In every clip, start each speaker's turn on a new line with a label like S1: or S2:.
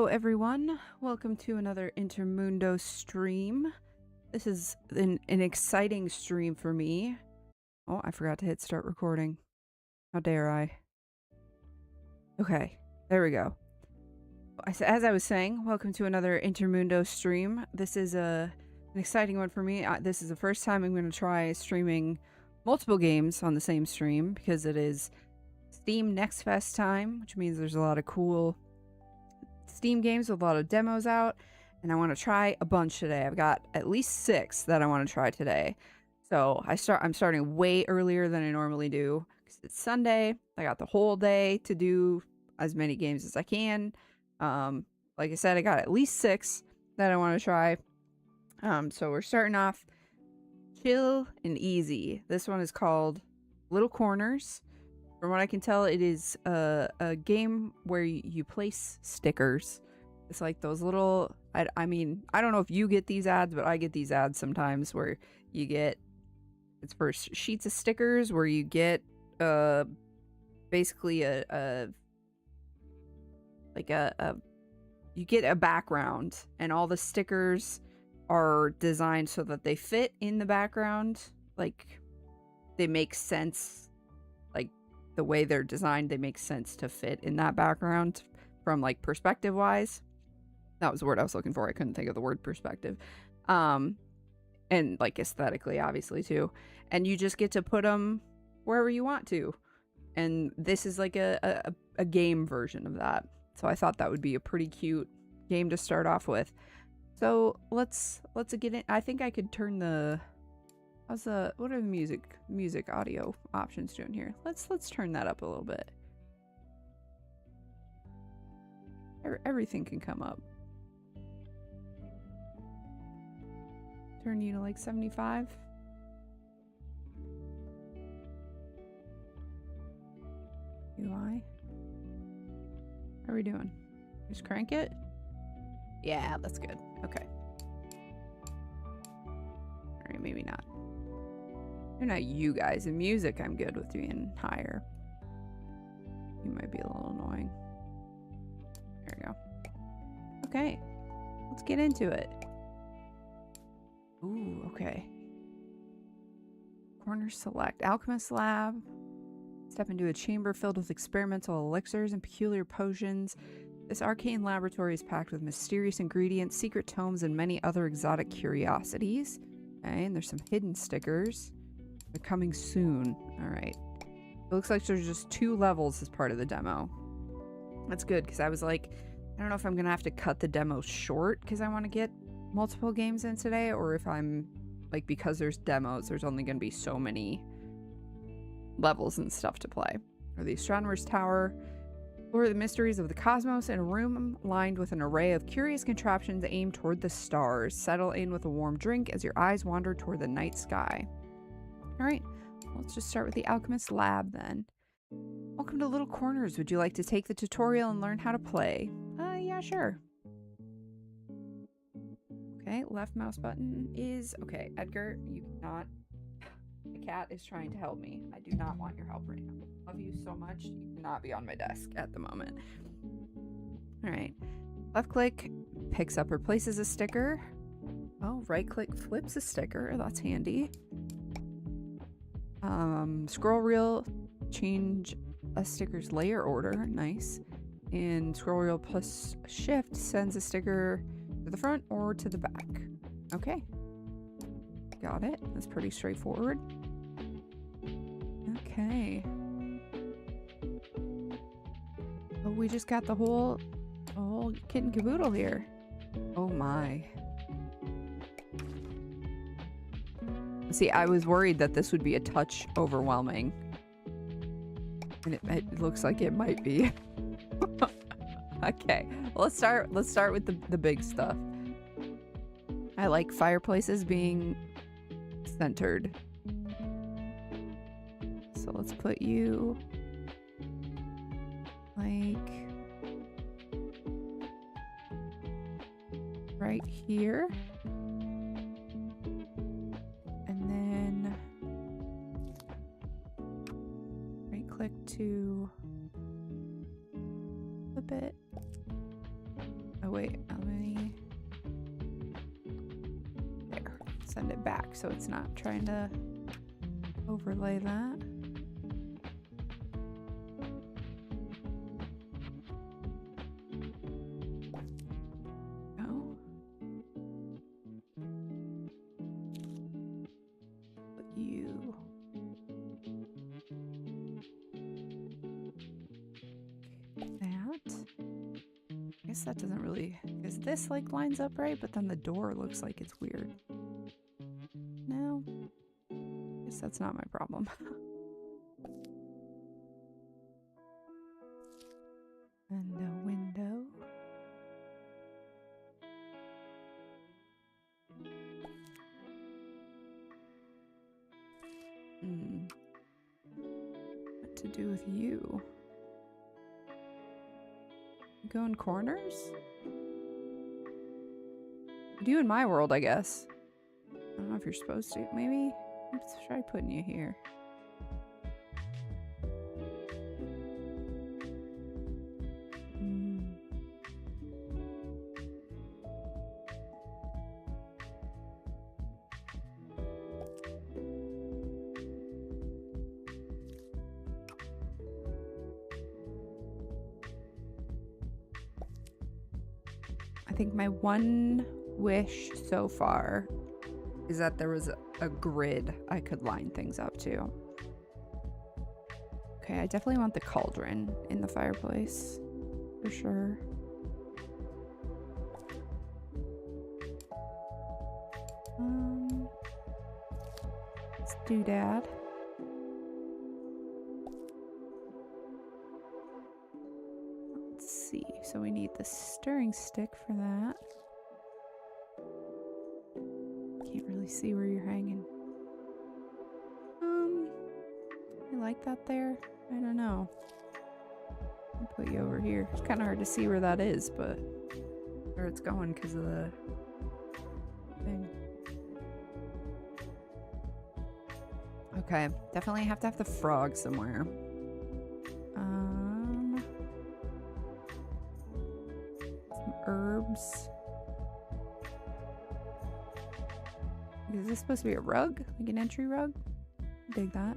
S1: everyone, welcome to another Intermundo stream. This is an exciting stream for me. Oh, I forgot to hit start recording. How dare I? Okay, there we go. As I was saying, welcome to another Intermundo stream. This is an exciting one for me. This is the first time I'm going to try streaming multiple games on the same stream because it is Steam Next Fest time, which means there's a lot of cool Steam games with a lot of demos out, and I want to try a bunch today. I've got at least 6 that I want to try today. So I'm starting way earlier than I normally do because it's Sunday. I got the whole day to do as many games as I can. Like I said, I got at least 6 that I want to try. So we're starting off chill and easy. This one is called Little Corners. From what I can tell, it is a game where you place stickers. It's like those little... I mean, I don't know if you get these ads, but I get these ads sometimes where you get... It's for sheets of stickers where you get basically you get a background, and all the stickers are designed so that they fit in the background. Like, they make sense. The way they're designed, they make sense to fit in that background from like perspective wise. That was the word I was looking for. I couldn't think of the word perspective. And like aesthetically, obviously too. And you just get to put them wherever you want to. And this is like a game version of that. So I thought that would be a pretty cute game to start off with. So let's get in. I think I could turn the... what are the music audio options doing here? Let's turn that up a little bit. Everything can come up. Turn you to like 75. UI. How are we doing? Just crank it? Yeah, that's good. Okay. Alright, maybe not. They're not you guys. In music, I'm good with being higher. You might be a little annoying. There we go. Okay. Let's get into it. Ooh, okay. Corner select. Alchemist lab. Step into a chamber filled with experimental elixirs and peculiar potions. This arcane laboratory is packed with mysterious ingredients, secret tomes, and many other exotic curiosities. Okay, and there's some hidden stickers. They're coming soon. Alright. It looks like there's just 2 levels as part of the demo. That's good, because I was like, I don't know if I'm going to have to cut the demo short because I want to get multiple games in today, or if I'm, like, because there's demos, there's only going to be so many levels and stuff to play. Or the Astronomer's Tower. Explore the mysteries of the cosmos in a room lined with an array of curious contraptions aimed toward the stars. Settle in with a warm drink as your eyes wander toward the night sky. Alright, let's just start with the Alchemist Lab then. Welcome to Little Corners. Would you like to take the tutorial and learn how to play? Yeah, sure. Okay, left mouse button is... Okay, Edgar, you cannot... The cat is trying to help me. I do not want your help right now. I love you so much. You cannot be on my desk at the moment. Alright. Left click picks up or places a sticker. Oh, right click flips a sticker. That's handy. Scroll wheel, change a sticker's layer order. Nice. And scroll wheel plus shift sends a sticker to the front or to the back. Okay. Got it. That's pretty straightforward. Okay. Oh, we just got the whole kit and caboodle here. Oh my. See, I was worried that this would be a touch overwhelming. And it looks like it might be. Okay, let's start with the big stuff. I like fireplaces being centered. So let's put you like right here. And then right click to flip it. send it back so it's not trying to overlay that. Oh. But you. That. I guess that doesn't really, because this like lines up right, but then the door looks like it's weird. No. I guess that's not my problem. And a window. What to do with you? Go in corners? Do in my world, I guess. I don't know if you're supposed to. Maybe? Let's try putting you here. I think my one wish so far is that there was a grid I could line things up to. Okay, I definitely want the cauldron in the fireplace, for sure. Let's do that. Let's see, so we need the stirring stick for that. Can't really see where you're hanging. You like that there? I don't know. I'll put you over here. It's kind of hard to see where that is, but where it's going because of the thing. Okay, definitely have to have the frog somewhere. Some herbs. Is this supposed to be a rug? Like an entry rug? Dig that.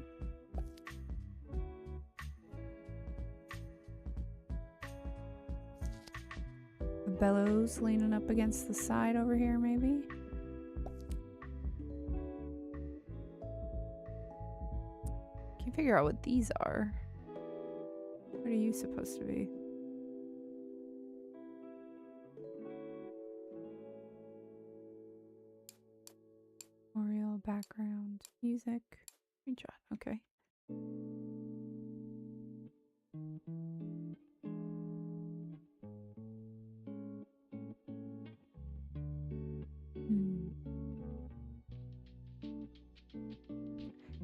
S1: The bellows leaning up against the side over here, maybe? Can't figure out what these are. What are you supposed to be? Oriel background music. Screenshot. Okay.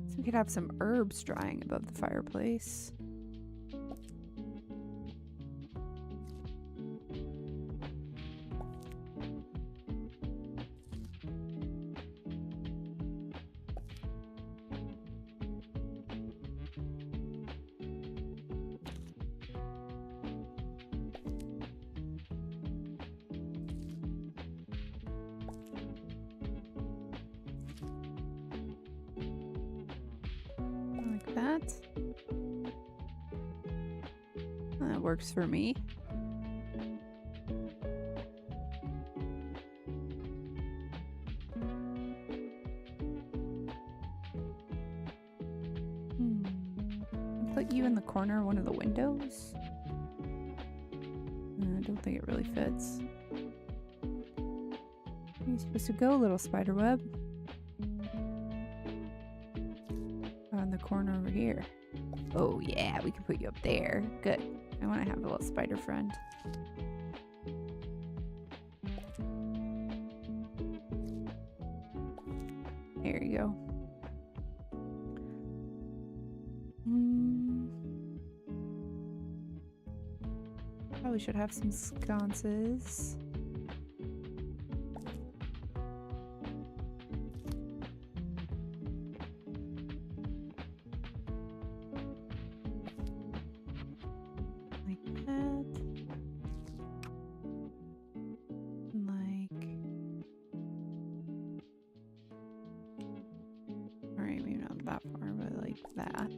S1: So we could have some herbs drying above the fireplace. That. That works for me. Put you in the corner of one of the windows. I don't think it really fits. Where are you supposed to go, little spider web? On the corner over here. Oh yeah, we can put you up there. Good. I want to have a little spider friend. There you go. Probably should have some sconces. that far, but like that.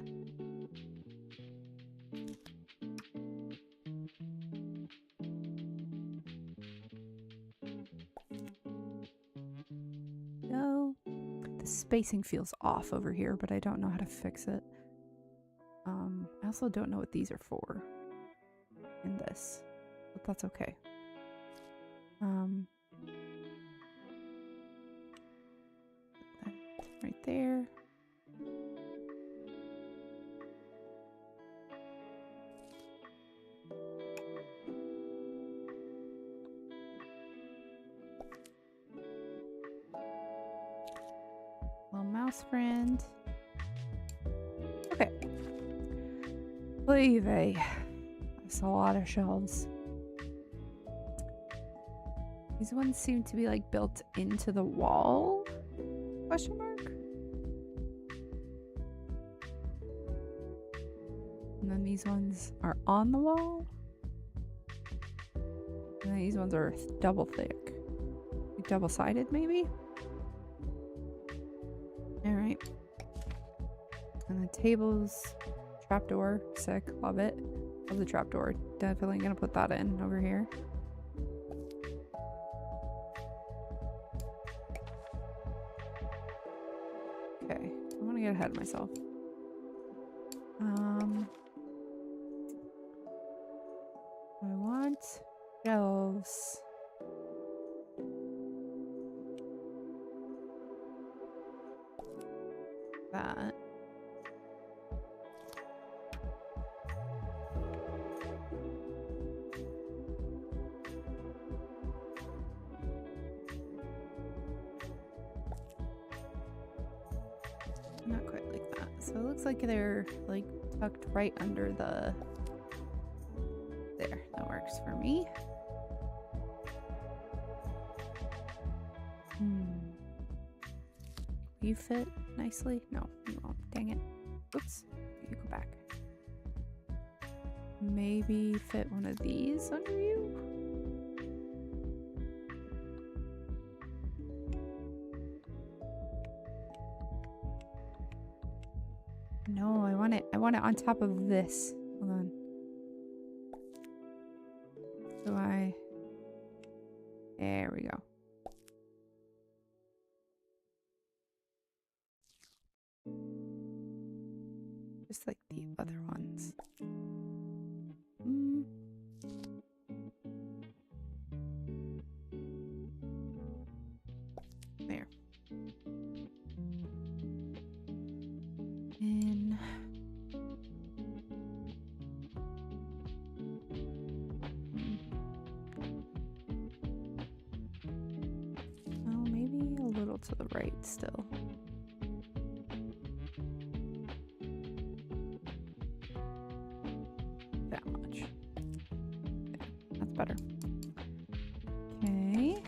S1: No. The spacing feels off over here, but I don't know how to fix it. I also don't know what these are for in this, but that's okay. Right there. Little mouse friend. Okay. Leave. That's a lot of shelves. These ones seem to be like built into the wall? Question mark? And then these ones are on the wall? And then these ones are double thick. Like double-sided maybe? Alright. And the tables, trapdoor, sick, love it. Love the trapdoor. Definitely gonna put that in over here. Okay, I want to get ahead of myself. I want shelves. That. Not quite like that. So it looks like they're like tucked right under the... There, that works for me. You fit nicely? No, you won't. Dang it. Oops. You go back. Maybe fit one of these under you? No, I want it on top of this. Hold on. So there we go. Just like the other ones. There. And well, maybe a little to the right still. That much. Yeah, that's better. Okay.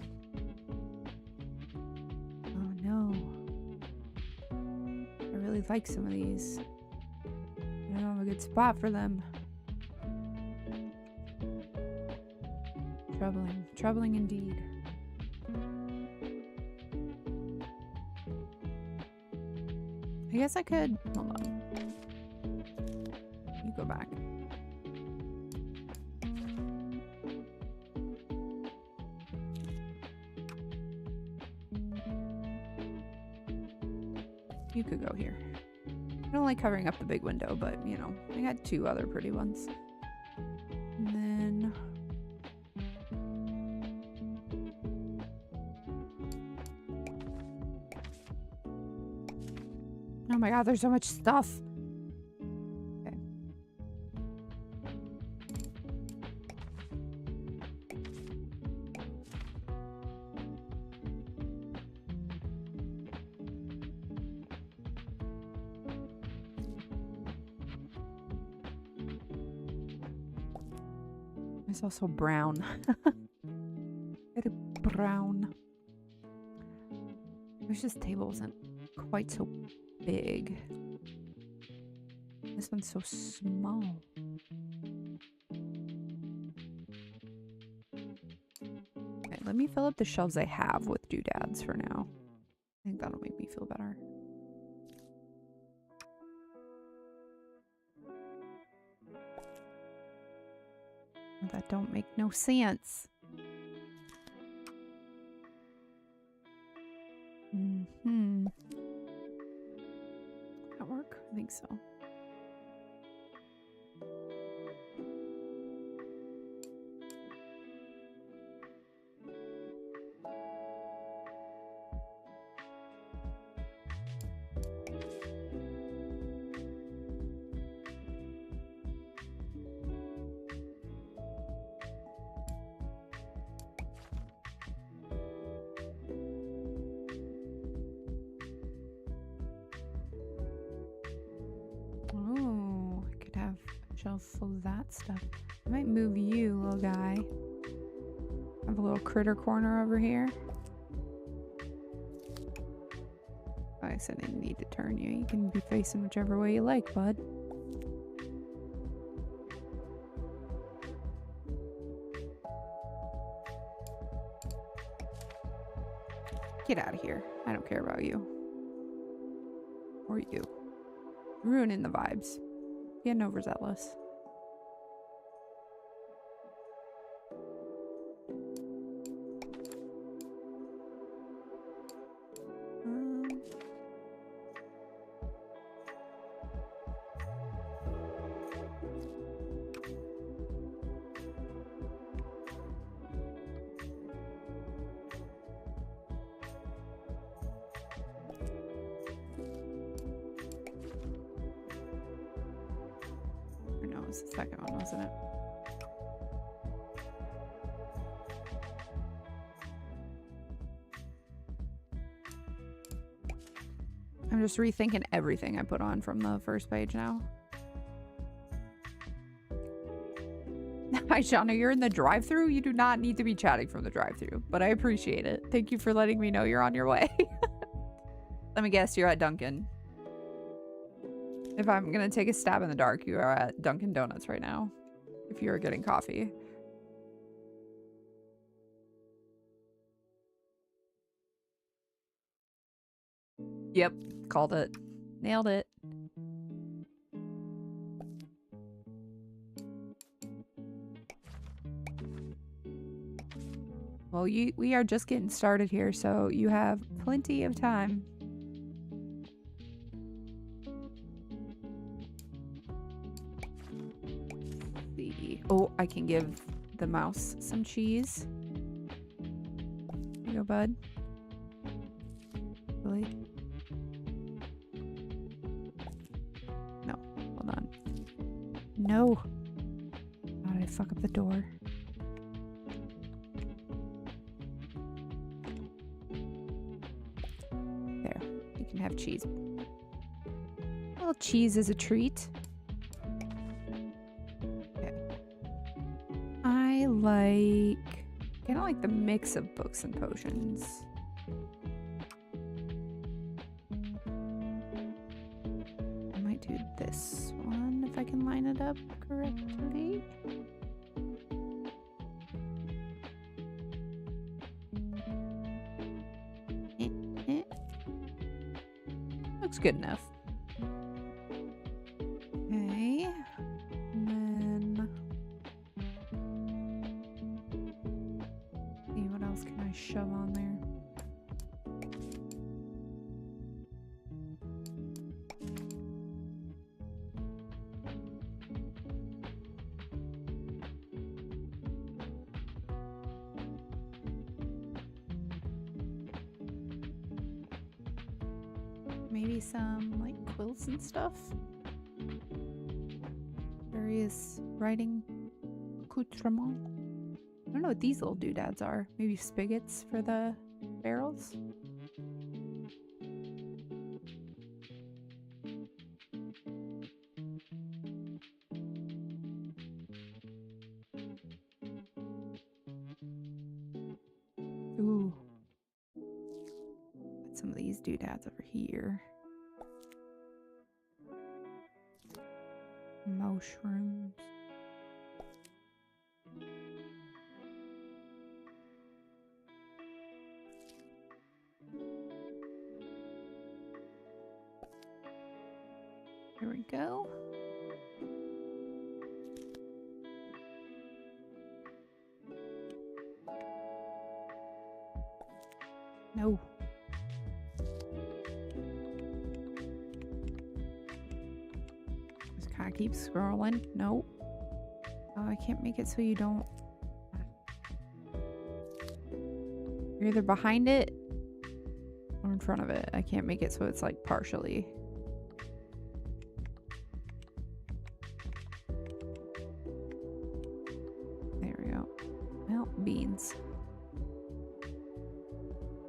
S1: Oh no. I really like some of these. I don't have a good spot for them. Troubling. Troubling indeed. I guess I could... Hold on. You go back. You could go here. I don't like covering up the big window, but, you know, I got two other pretty ones. And then... Oh my god, there's so much stuff! Okay. It's also brown. Very brown. I wish this table wasn't quite so big. This one's so small. Okay, let me fill up the shelves I have with doodads for now. I think that'll make me feel better. That don't make no sense. Mm-hmm. That work? I think so. Oh, I could have a shelf full of that stuff. I might move you, little guy. Have a little critter corner over here. I said I need to turn you. You can be facing whichever way you like, bud. Get out of here. I don't care about you. Or you. Ruining the vibes. Getting overzealous. No, it was the second one, wasn't it? I'm just rethinking everything I put on from the first page now. Hi, Shauna, you're in the drive-thru? You do not need to be chatting from the drive-thru, but I appreciate it. Thank you for letting me know you're on your way. Let me guess, you're at Dunkin'. If I'm gonna take a stab in the dark, you are at Dunkin' Donuts right now. If you're getting coffee. Yep, called it. Nailed it. Well, we are just getting started here, so you have plenty of time. Oh, I can give the mouse some cheese. Here you go, bud. Really? No, hold on. No. How did I fuck up the door? There, you can have cheese. A little cheese is a treat. I kind of like the mix of books and potions. I might do this one if I can line it up correctly. Looks good enough. Okay. And then see what else can I shove on there. Maybe some like quilts and stuff. Various writing accoutrements. I don't know what these little doodads are. Maybe spigots for the barrels. Ooh. Put some of these doodads over here. Mushrooms. There we go. No. Just kind of keep scrolling. Nope. Oh, I can't make it so you don't. You're either behind it or in front of it. I can't make it so it's like partially. There we go. Well, beans.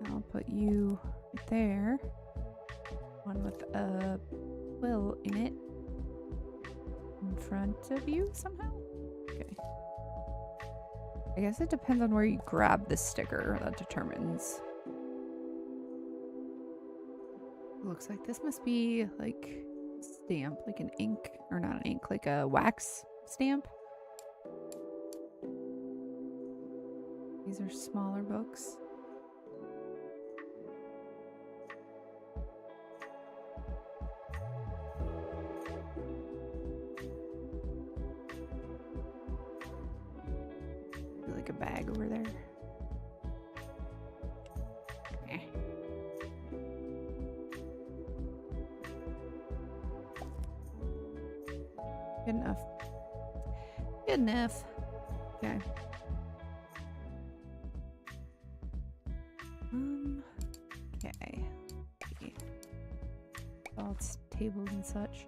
S1: I'll put you right there. One with a quill in it. In front of you somehow? Okay. I guess it depends on where you grab the sticker that determines. Looks like this must be like a stamp, like an ink, or not an ink, like a wax stamp. These are smaller books. Like a bag over there. Eh. Good enough. Good enough. Okay. Okay. All its tables and such.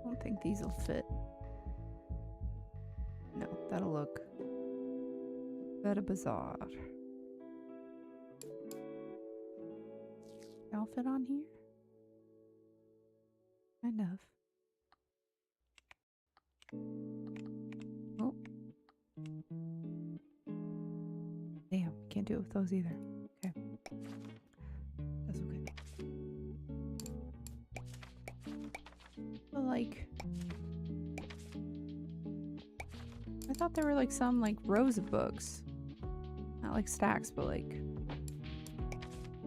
S1: I think these will fit. No, that'll look very bizarre. I'll fit on here? Kind of. Oh. Damn, can't do it with those either. Okay. That's okay. But like, I thought there were like some like rows of books. Not like stacks, but like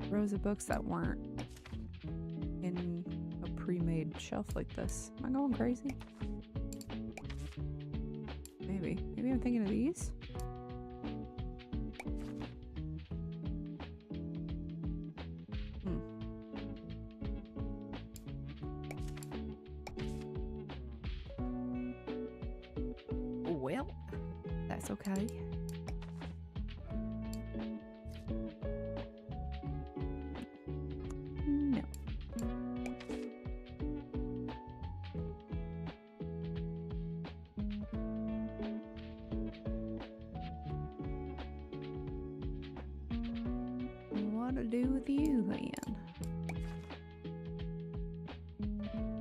S1: rows of books that weren't in a pre-made shelf like this. Am I going crazy? Maybe. Maybe I'm thinking of these? Well, that's okay. No. What to do with you then?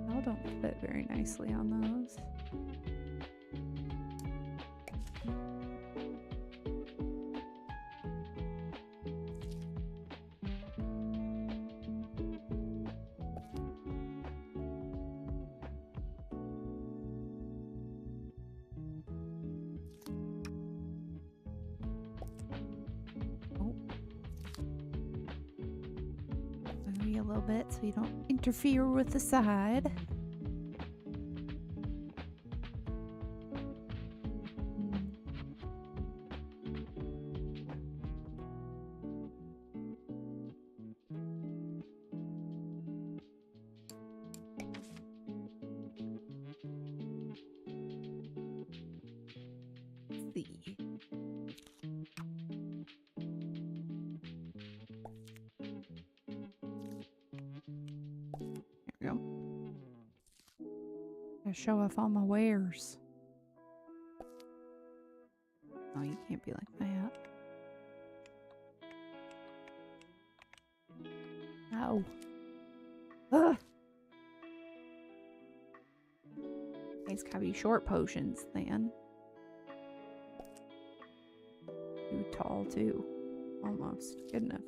S1: Y'all don't fit very nicely on those. Maybe a little bit so you don't interfere with the side. See. There we go. Gotta show off all my wares. Oh, you can't be like that. No. Ugh. It's gotta be short potions then. Too tall too. Almost. Good enough.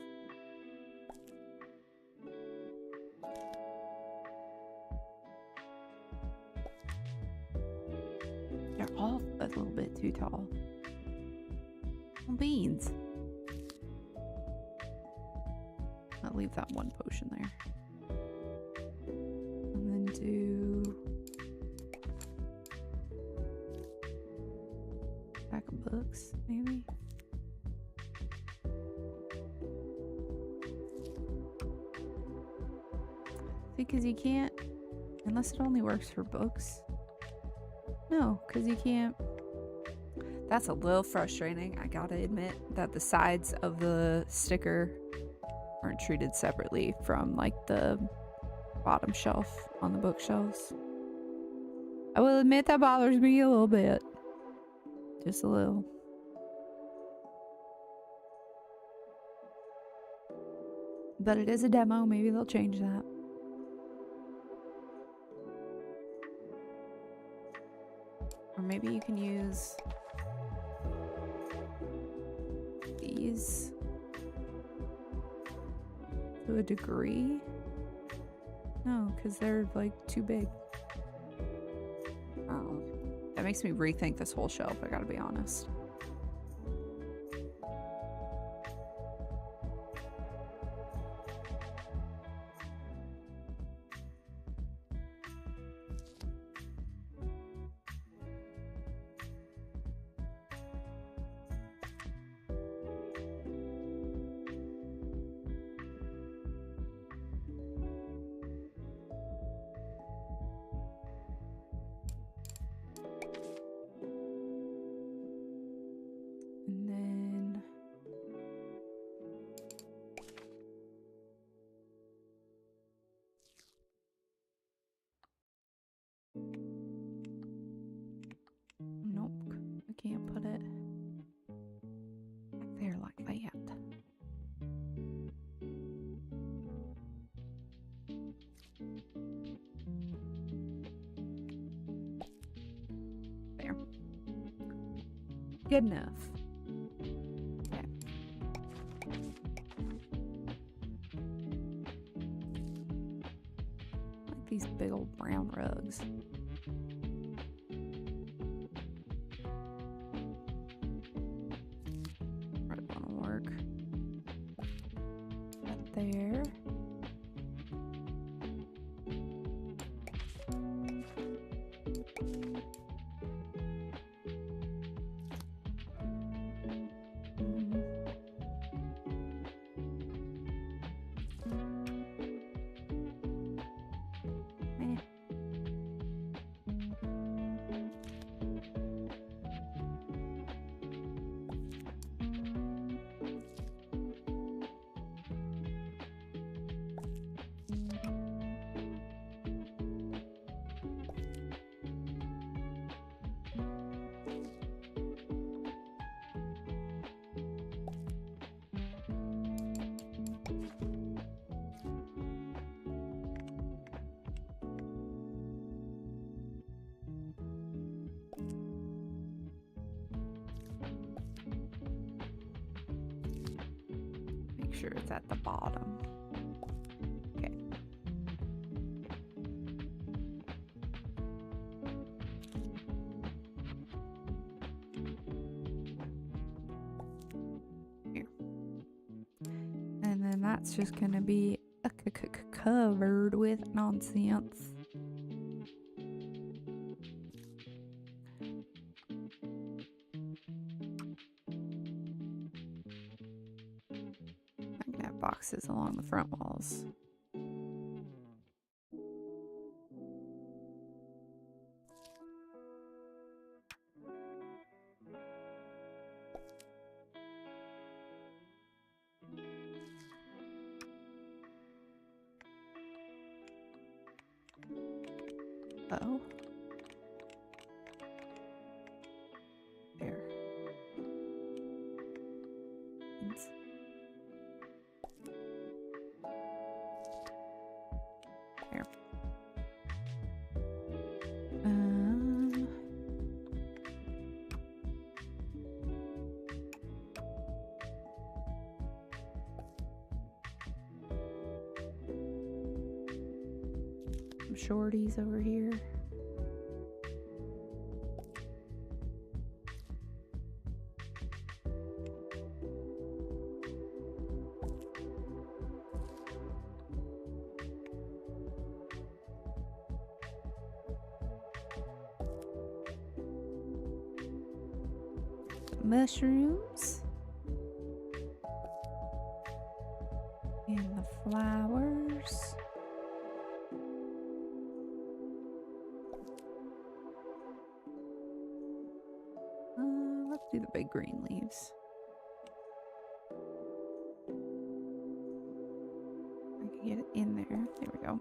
S1: They're all a little bit too tall. Beans. I'll leave that one potion there. And then do Stack of books, maybe. Because you can't, unless it only works for books. No, because you can't. That's a little frustrating. I gotta admit that the sides of the sticker aren't treated separately from like the bottom shelf on the bookshelves. I will admit that bothers me a little bit. Just a little. But it is a demo. Maybe they'll change that. Or maybe you can use these to a degree. No, because they're like too big. Oh, that makes me rethink this whole shelf, I gotta be honest. Nope, I can't put it back there like that. There. Good enough. Okay. Like these big old brown rugs. There. Make sure it's at the bottom. Okay. Here. And then that's just gonna be covered with nonsense. Boxes along the front walls. Uh-oh. There. Here. Some shorties over here. mushrooms. And the flowers. Let's do the big green leaves. I can get it in there. There we go.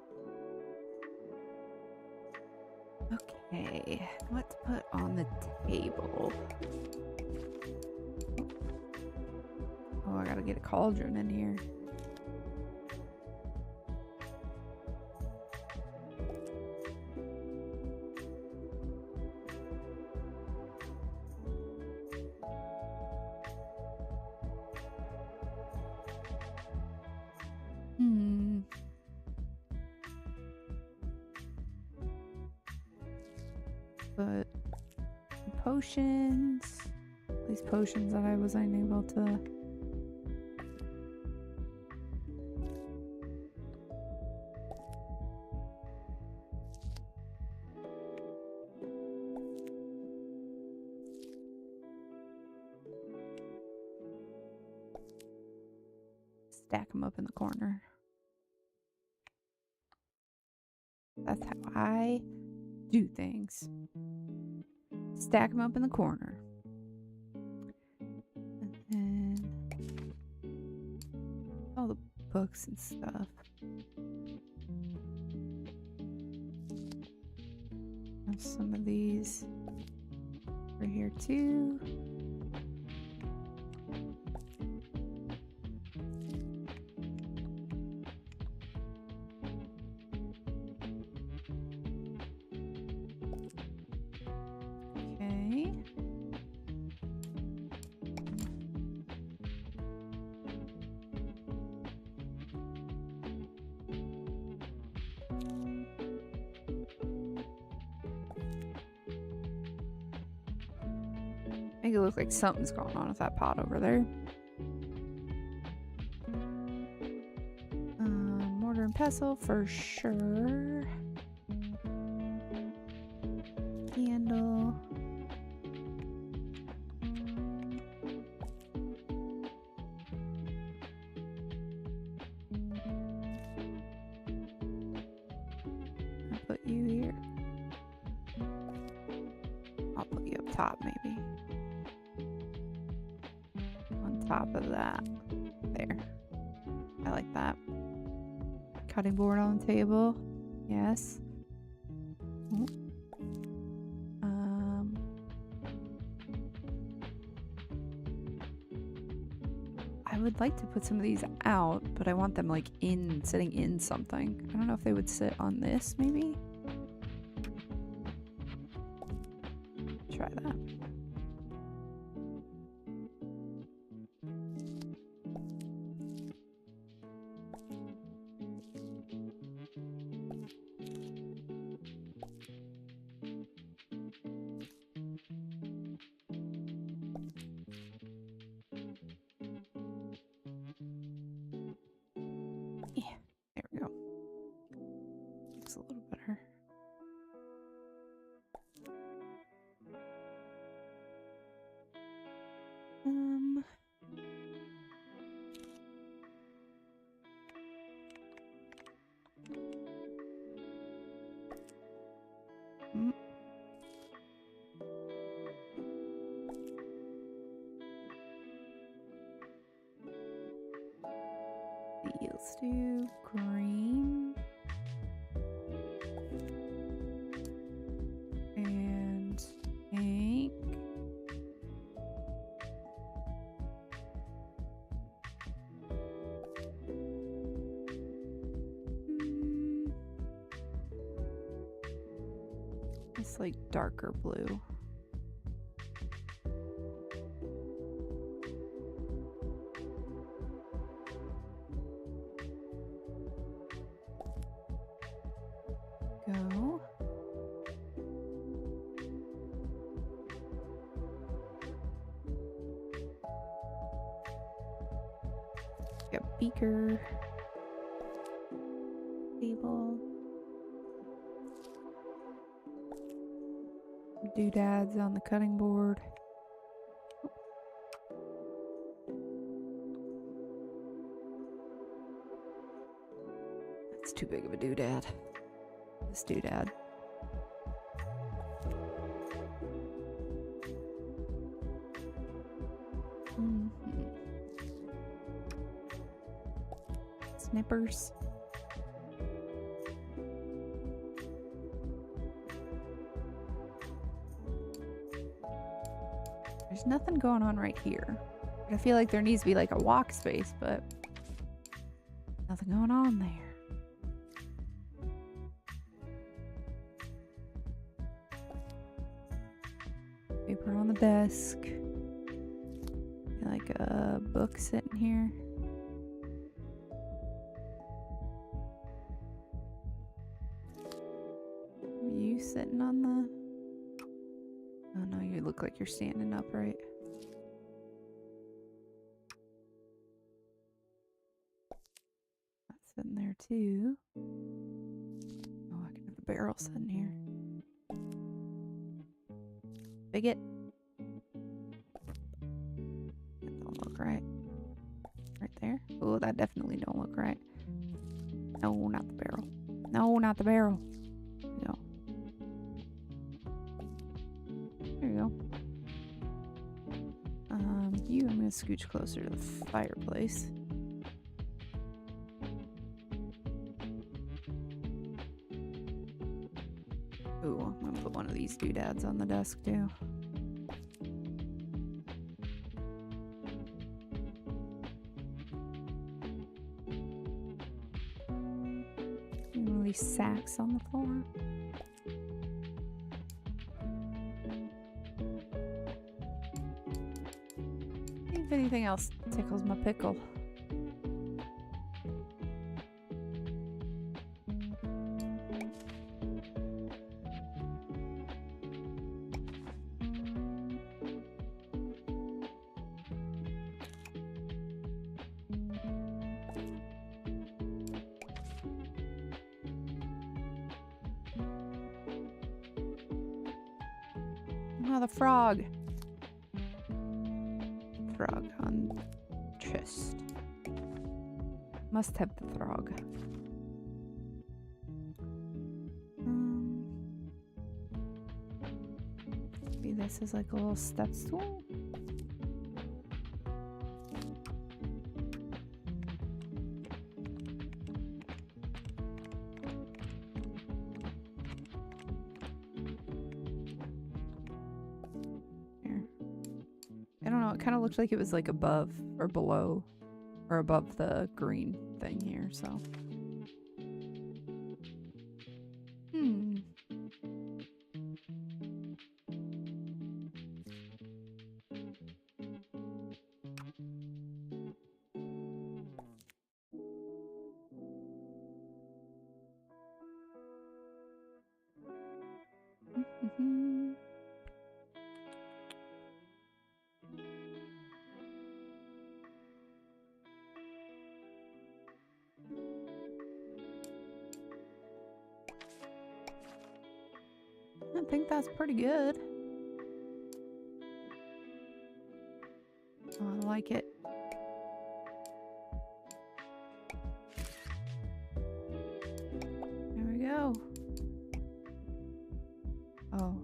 S1: Okay, what to put on the table? Oh, I gotta get a cauldron in here. But potions, these potions that I was unable to. Stack them up in the corner. That's how I do things. Stack them up in the corner. And then all the books and stuff. Have some of these over here too. Make it look like something's going on with that pot over there. Mortar and pestle for sure. Candle. I'll put you here. I'll put you up top maybe. Top of that. There. I like that. Cutting board on the table. Yes. Ooh. I would like to put some of these out, but I want them like sitting in something. I don't know if they would sit on this maybe. Try that. Let's do green and pink. It's like darker blue. Go. Got beaker. Table. Doodads on the cutting board. It's too big of a doodad. This doodad. Snippers. There's nothing going on right here. But I feel like there needs to be like a walk space, but nothing going on there. Paper on the desk. Like a book sitting here. You sitting on the... Oh no, you look like you're standing upright. That's sitting there too. Oh, I can have a barrel sitting here. Bigot. That don't look right. Right there. Oh, that definitely don't look right. No, not the barrel. No, not the barrel. No. There you go. I'm gonna scooch closer to the fireplace. Ooh, I'm gonna put one of these doodads on the desk too. And one of these sacks on the floor. If anything else tickles my pickle. Oh, the frog. Frog on chest. Must have the frog. Maybe this is like a little step stool. Kind of looked like it was like above or below or above the green thing here, so I think that's pretty good. Oh, I like it. There we go. Oh.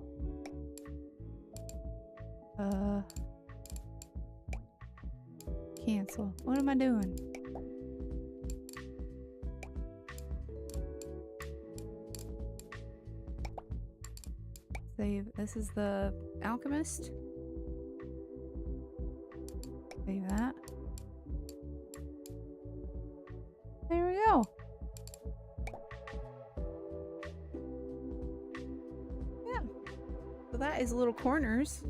S1: Cancel. What am I doing? Save. This is the alchemist. Save that. There we go. Yeah. So that is little corners.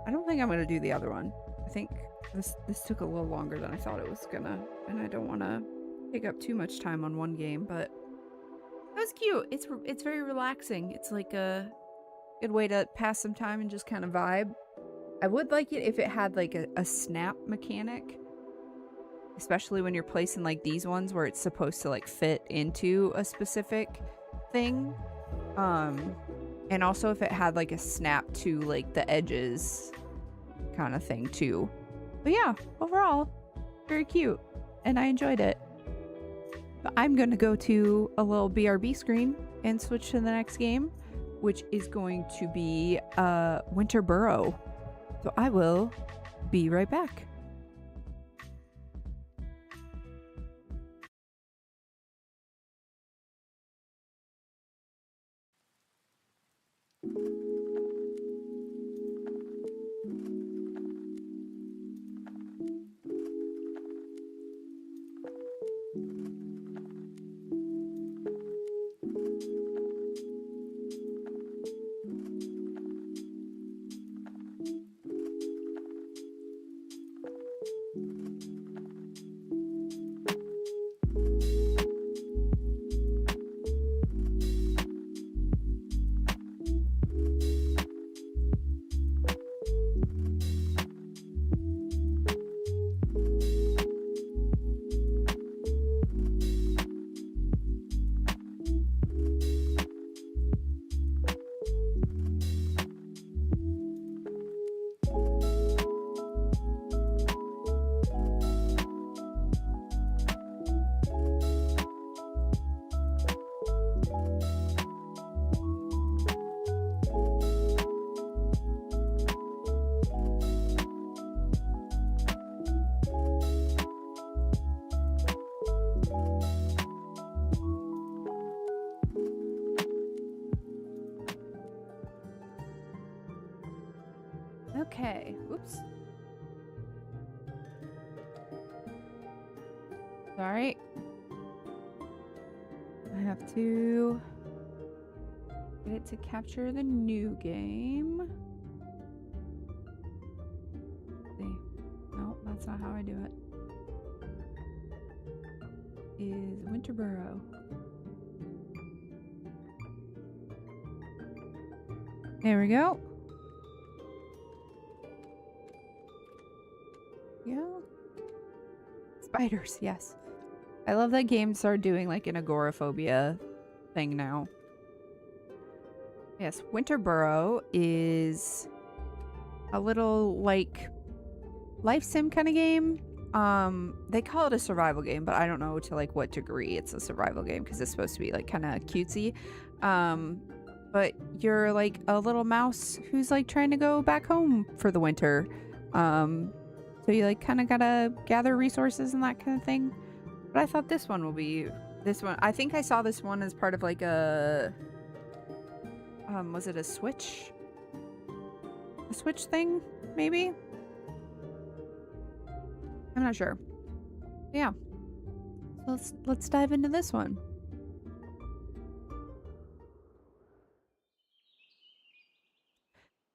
S1: I don't think I'm gonna do the other one. I think this took a little longer than I thought it was gonna, and I don't want to take up too much time on one game, but that was cute. It's very relaxing. It's like a good way to pass some time and just kind of vibe. I would like it if it had like a snap mechanic, especially when you're placing like these ones where it's supposed to like fit into a specific thing. And also if it had like a snap to like the edges kind of thing too. But yeah, overall, very cute, and I enjoyed it. But I'm going to go to a little BRB screen and switch to the next game, which is going to be Winter Burrow. So I will be right back. Okay, whoops. Sorry. I have to get it to capture the new game. Let's see. No, that's not how I do it. Is Winter Burrow. There we go. Yeah. Spiders, yes. I love that games are doing like an agoraphobia thing now. Yes, Winter Burrow is a little like life sim kind of game. They call it a survival game, but I don't know to like what degree it's a survival game because it's supposed to be like kind of cutesy. But you're like a little mouse who's like trying to go back home for the winter. So you like kind of gotta gather resources and that kind of thing. But I thought this one will be this one. I think I saw this one as part of like a was it a Switch? A Switch thing, maybe? I'm not sure. Yeah. So let's dive into this one.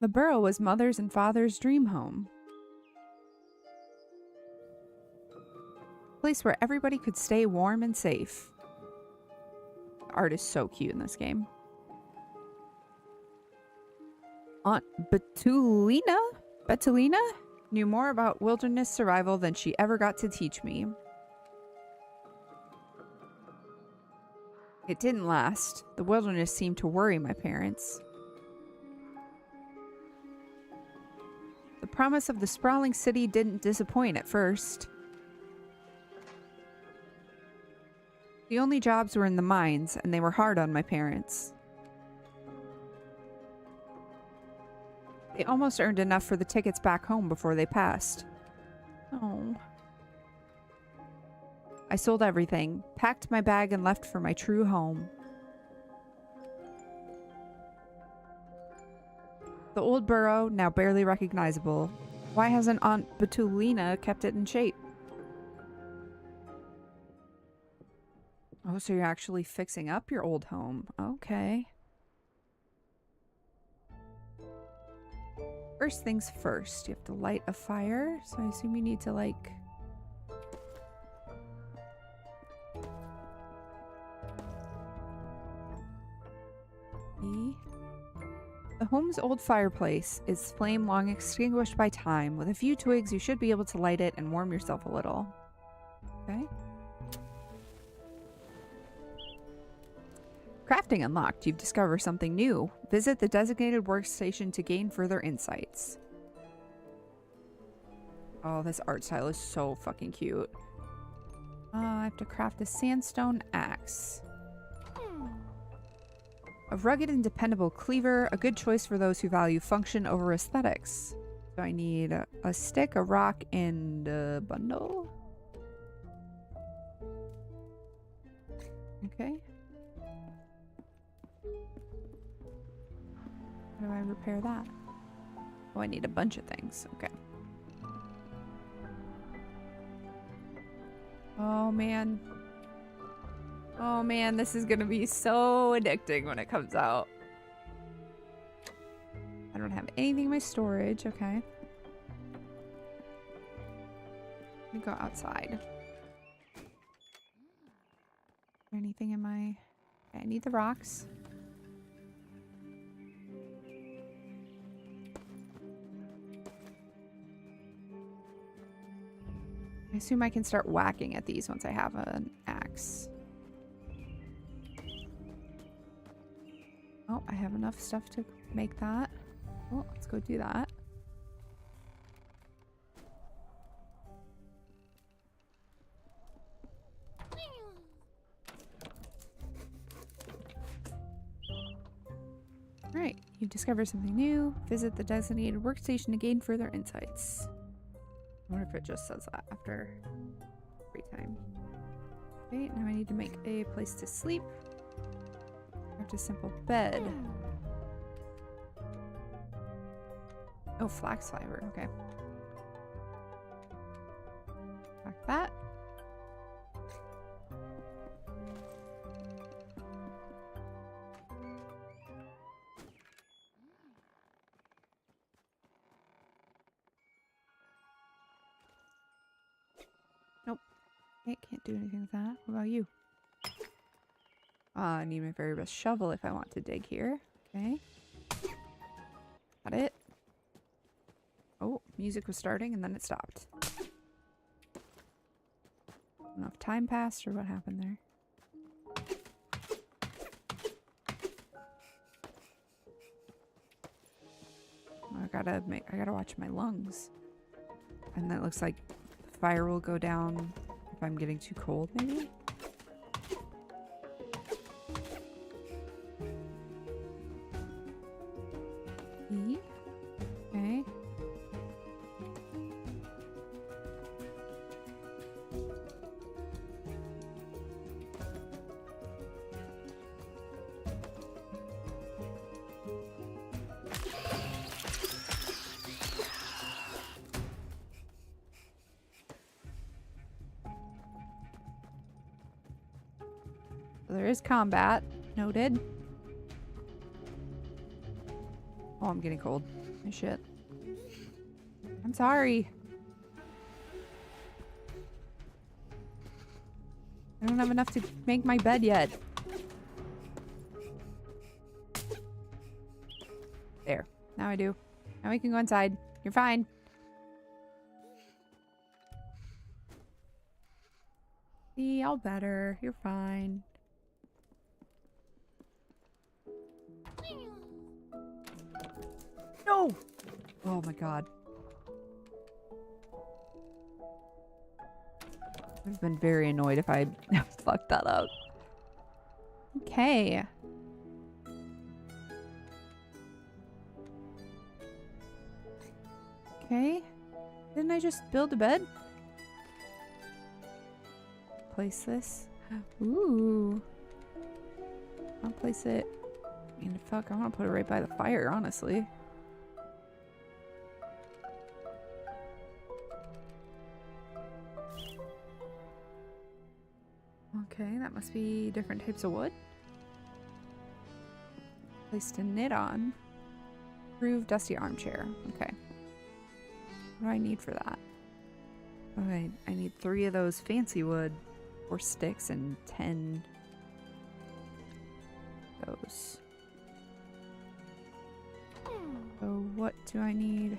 S1: The Burrow was mother's and father's dream home. A place where everybody could stay warm and safe. The art is so cute in this game. Aunt Betulina knew more about wilderness survival than she ever got to teach me. It didn't last. The wilderness seemed to worry my parents. The promise of the sprawling city didn't disappoint at first. The only jobs were in the mines, and they were hard on my parents. They almost earned enough for the tickets back home before they passed. Oh. I sold everything, packed my bag, and left for my true home. The old burrow, now barely recognizable. Why hasn't Aunt Betulina kept it in shape? Oh, so you're actually fixing up your old home. Okay. First things first, you have to light a fire. So I assume you need to like... The home's old fireplace is flame long extinguished by time. With a few twigs, you should be able to light it and warm yourself a little. Okay. Crafting unlocked. You've discovered something new. Visit the designated workstation to gain further insights. Oh, this art style is so fucking cute. I have to craft a sandstone axe. A rugged and dependable cleaver, a good choice for those who value function over aesthetics. So I need a stick, a rock, and a bundle. Okay. How do I repair that? Oh, I need a bunch of things. Okay. Oh, man. Oh, man, this is gonna be so addicting when it comes out. I don't have anything in my storage. Okay. Let me go outside. Anything in my... Okay, I need the rocks. I assume I can start whacking at these once I have an axe. Oh, I have enough stuff to make that. Well, let's go do that. Alright, you've discovered something new. Visit the designated workstation to gain further insights. I wonder if it just says that after free time. Okay, now I need to make a place to sleep. Craft a simple bed. Oh, flax fiber. Okay. Like that. Nope. Okay, can't do anything with that. What about you? I need my very best shovel if I want to dig here. Okay. Got it. Oh, music was starting and then it stopped. I don't know if time passed or what happened there. I gotta watch my lungs. And that looks like the fire will go down if I'm getting too cold, maybe? Okay. There is combat. Noted. Oh, I'm getting cold. Oh, shit. I'm sorry. I don't have enough to make my bed yet. There. Now I do. Now we can go inside. You're fine. See, all better. You're fine. No! Oh my god. I've been very annoyed if I fucked that up. Okay. Okay. Didn't I just build a bed? Place this. Ooh. I'll place it. I mean, fuck, I want to put it right by the fire, honestly. Okay, that must be different types of wood. Place to knit on. Groove dusty armchair. Okay. What do I need for that? Okay, I need 3 of those fancy wood, 4 sticks, and 10 those. So what do I need?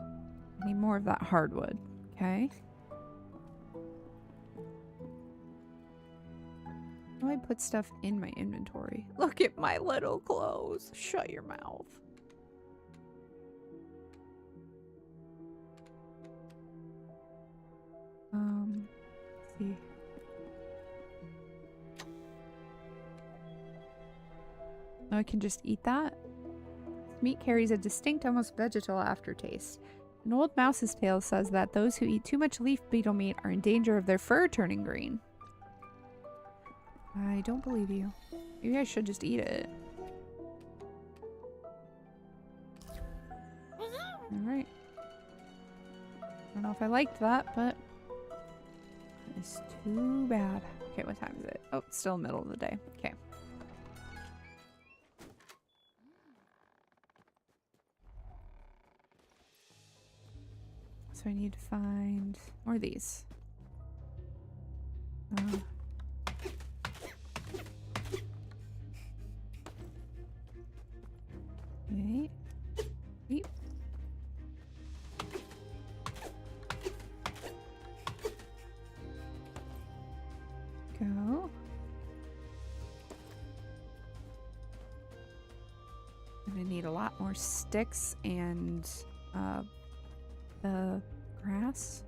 S1: I need more of that hardwood. Okay. How do I put stuff in my inventory? Look at my little clothes. Shut your mouth. see. Oh, I can just eat that? This meat carries a distinct, almost vegetal aftertaste. An old mouse's tale says that those who eat too much leaf beetle meat are in danger of their fur turning green. I don't believe you. Maybe I should just eat it. Alright. I don't know if I liked that, but it's too bad. Okay, what time is it? Oh, it's still middle of the day. Okay. So I need to find more of these. Okay. Beep. Go. I'm gonna need a lot more sticks and the grass.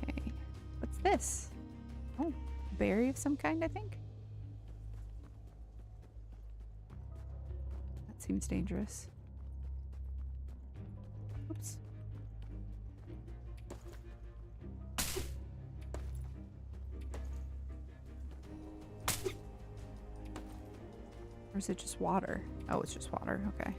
S1: Okay, what's this? Oh, a berry of some kind, I think. That seems dangerous. Oops. Or is it just water? Oh, it's just water. Okay.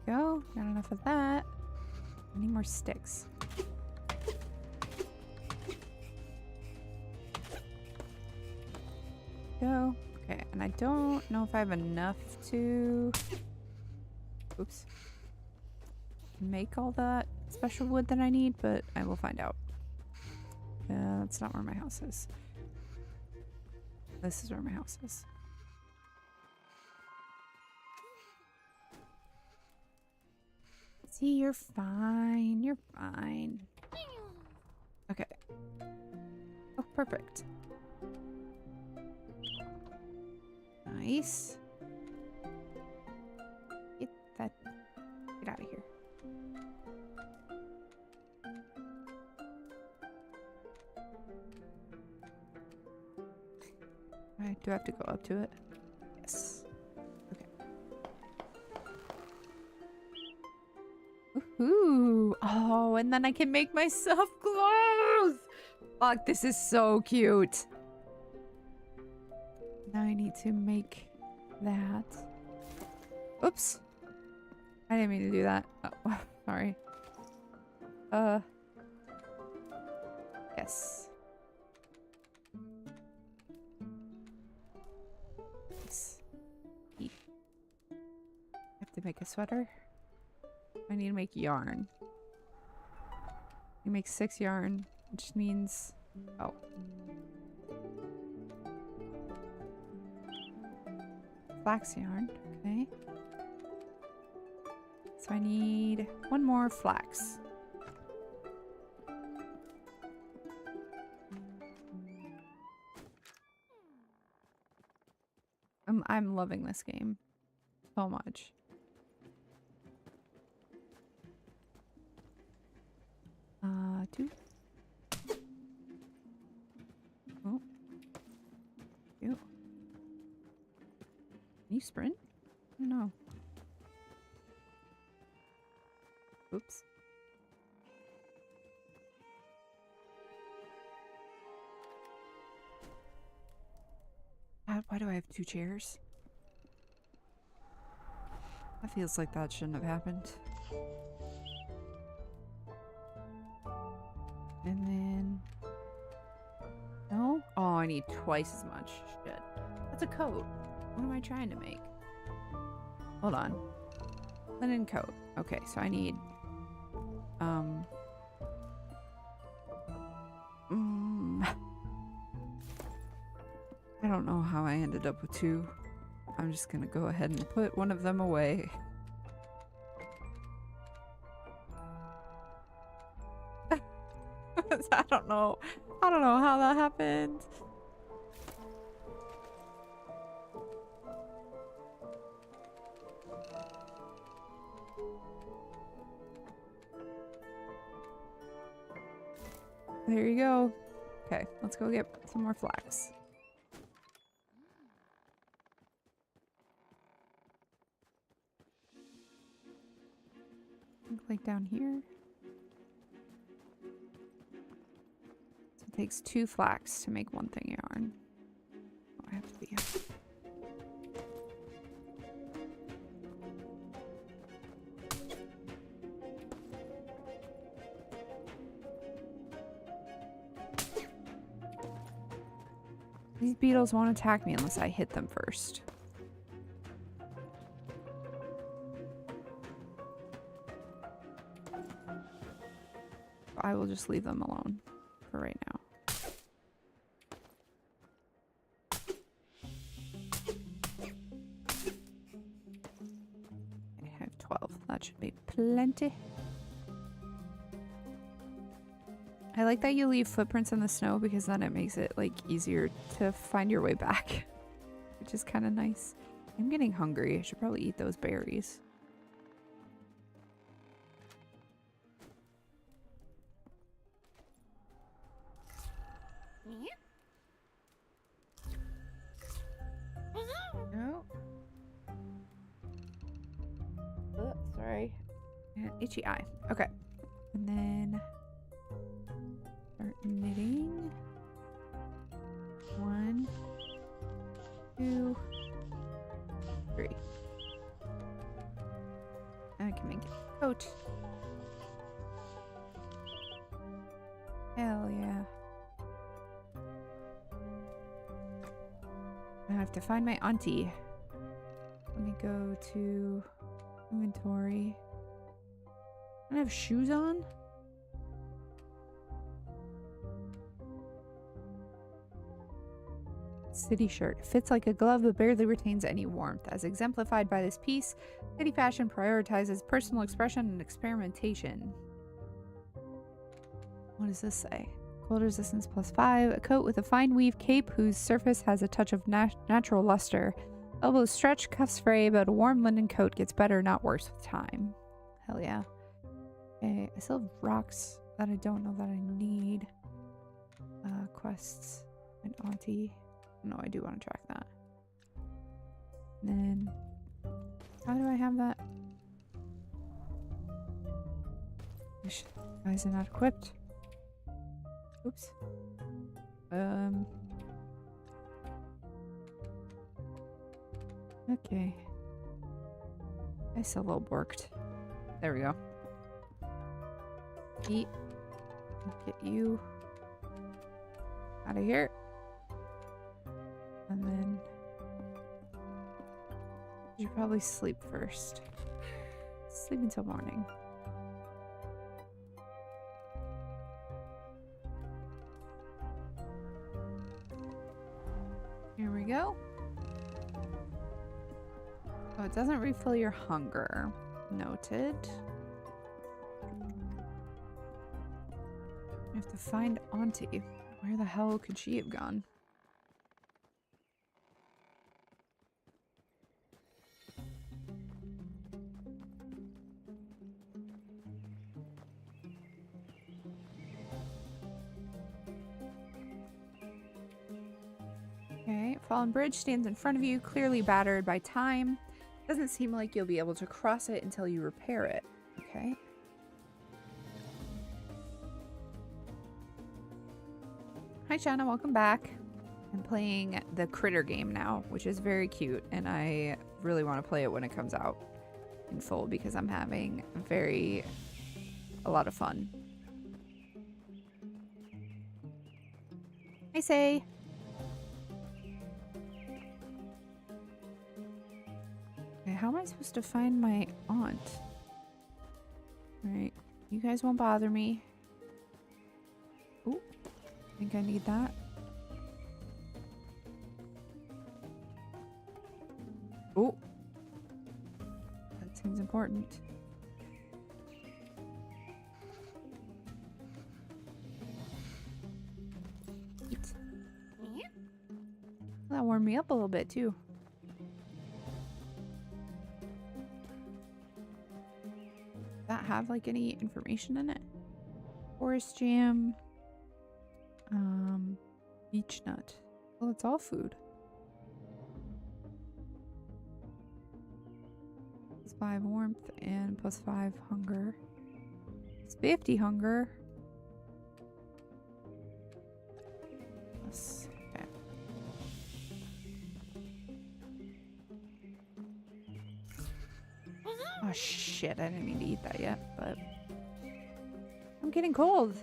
S1: There we go. Got enough of that. I need more sticks. Go. Okay, and I don't know if I have enough to... Oops. Make all that special wood that I need, but I will find out. That's not where my house is. This is where my house is. See, you're fine. You're fine. Okay. Oh, perfect. Nice. Get that. Get out of here. Alright, do I have to go up to it? Yes. Okay. Woohoo! Oh, and then I can make myself clothes! Fuck, this is so cute. Now I need to make that. Oops. I didn't mean to do that. Oh, sorry. Yes. Nice. I have to make a sweater. I need to make yarn. You make 6 yarn, which means... Oh. Flax yarn, okay. So I need 1 more flax. I'm loving this game so much. Two. Oh. Ew. Can you sprint? I don't know. Oops. Why do I have 2 chairs? That feels like that shouldn't have happened. And then... No? Oh, I need twice as much. Shit. That's a coat. What am I trying to make? Hold on. Linen coat. Okay, so I need... know how I ended up with 2. I'm just gonna go ahead and put one of them away. I don't know. I don't know how that happened. There you go. Okay, let's go get some more flax. Like down here. So it takes 2 flax to make 1 thing yarn. Oh, I have to be. These beetles won't attack me unless I hit them first. I will just leave them alone for right now. I have 12. That should be plenty. I like that you leave footprints in the snow because then it makes it like easier to find your way back, which is kind of nice. I'm getting hungry. I should probably eat those berries. No. Oh, sorry. And itchy eye. Okay. And then start knitting. 1, 2, 3. I can make it a coat. Hell yeah. I have to find my auntie. Let me go to inventory. I don't have shoes on? City shirt. Fits like a glove but barely retains any warmth. As exemplified by this piece, city fashion prioritizes personal expression and experimentation. What does this say? Cold resistance +5. A coat with a fine weave cape whose surface has a touch of natural luster. Elbows stretch, cuffs fray, but a warm linen coat gets better, not worse with time. Hell yeah. Okay, I still have rocks that I don't know that I need. Quests and auntie. No, I do want to track that. And then, how do I have that? Guys are not equipped. Oops. Okay. I still a little borked. There we go. Eat. Get you out of here. And then you should probably sleep first. Sleep until morning. Here we go. Oh, it doesn't refill your hunger. Noted. I have to find Auntie. Where the hell could she have gone? Okay, fallen bridge stands in front of you, clearly battered by time. Doesn't seem like you'll be able to cross it until you repair it. Okay. Hi, Shanna, welcome back. I'm playing the Critter game now, which is very cute, and I really want to play it when it comes out in full because I'm having a lot of fun. Hi, Say. Okay, how am I supposed to find my aunt? Alright, you guys won't bother me. Ooh, I think I need that. important. That warmed me up a little bit too. Does that have like any information in it? Forest jam. Beech nut. Well, it's all food. +5 warmth and +5 hunger. It's 50 hunger. Plus, okay. Oh shit, I didn't mean to eat that yet, but I'm getting cold.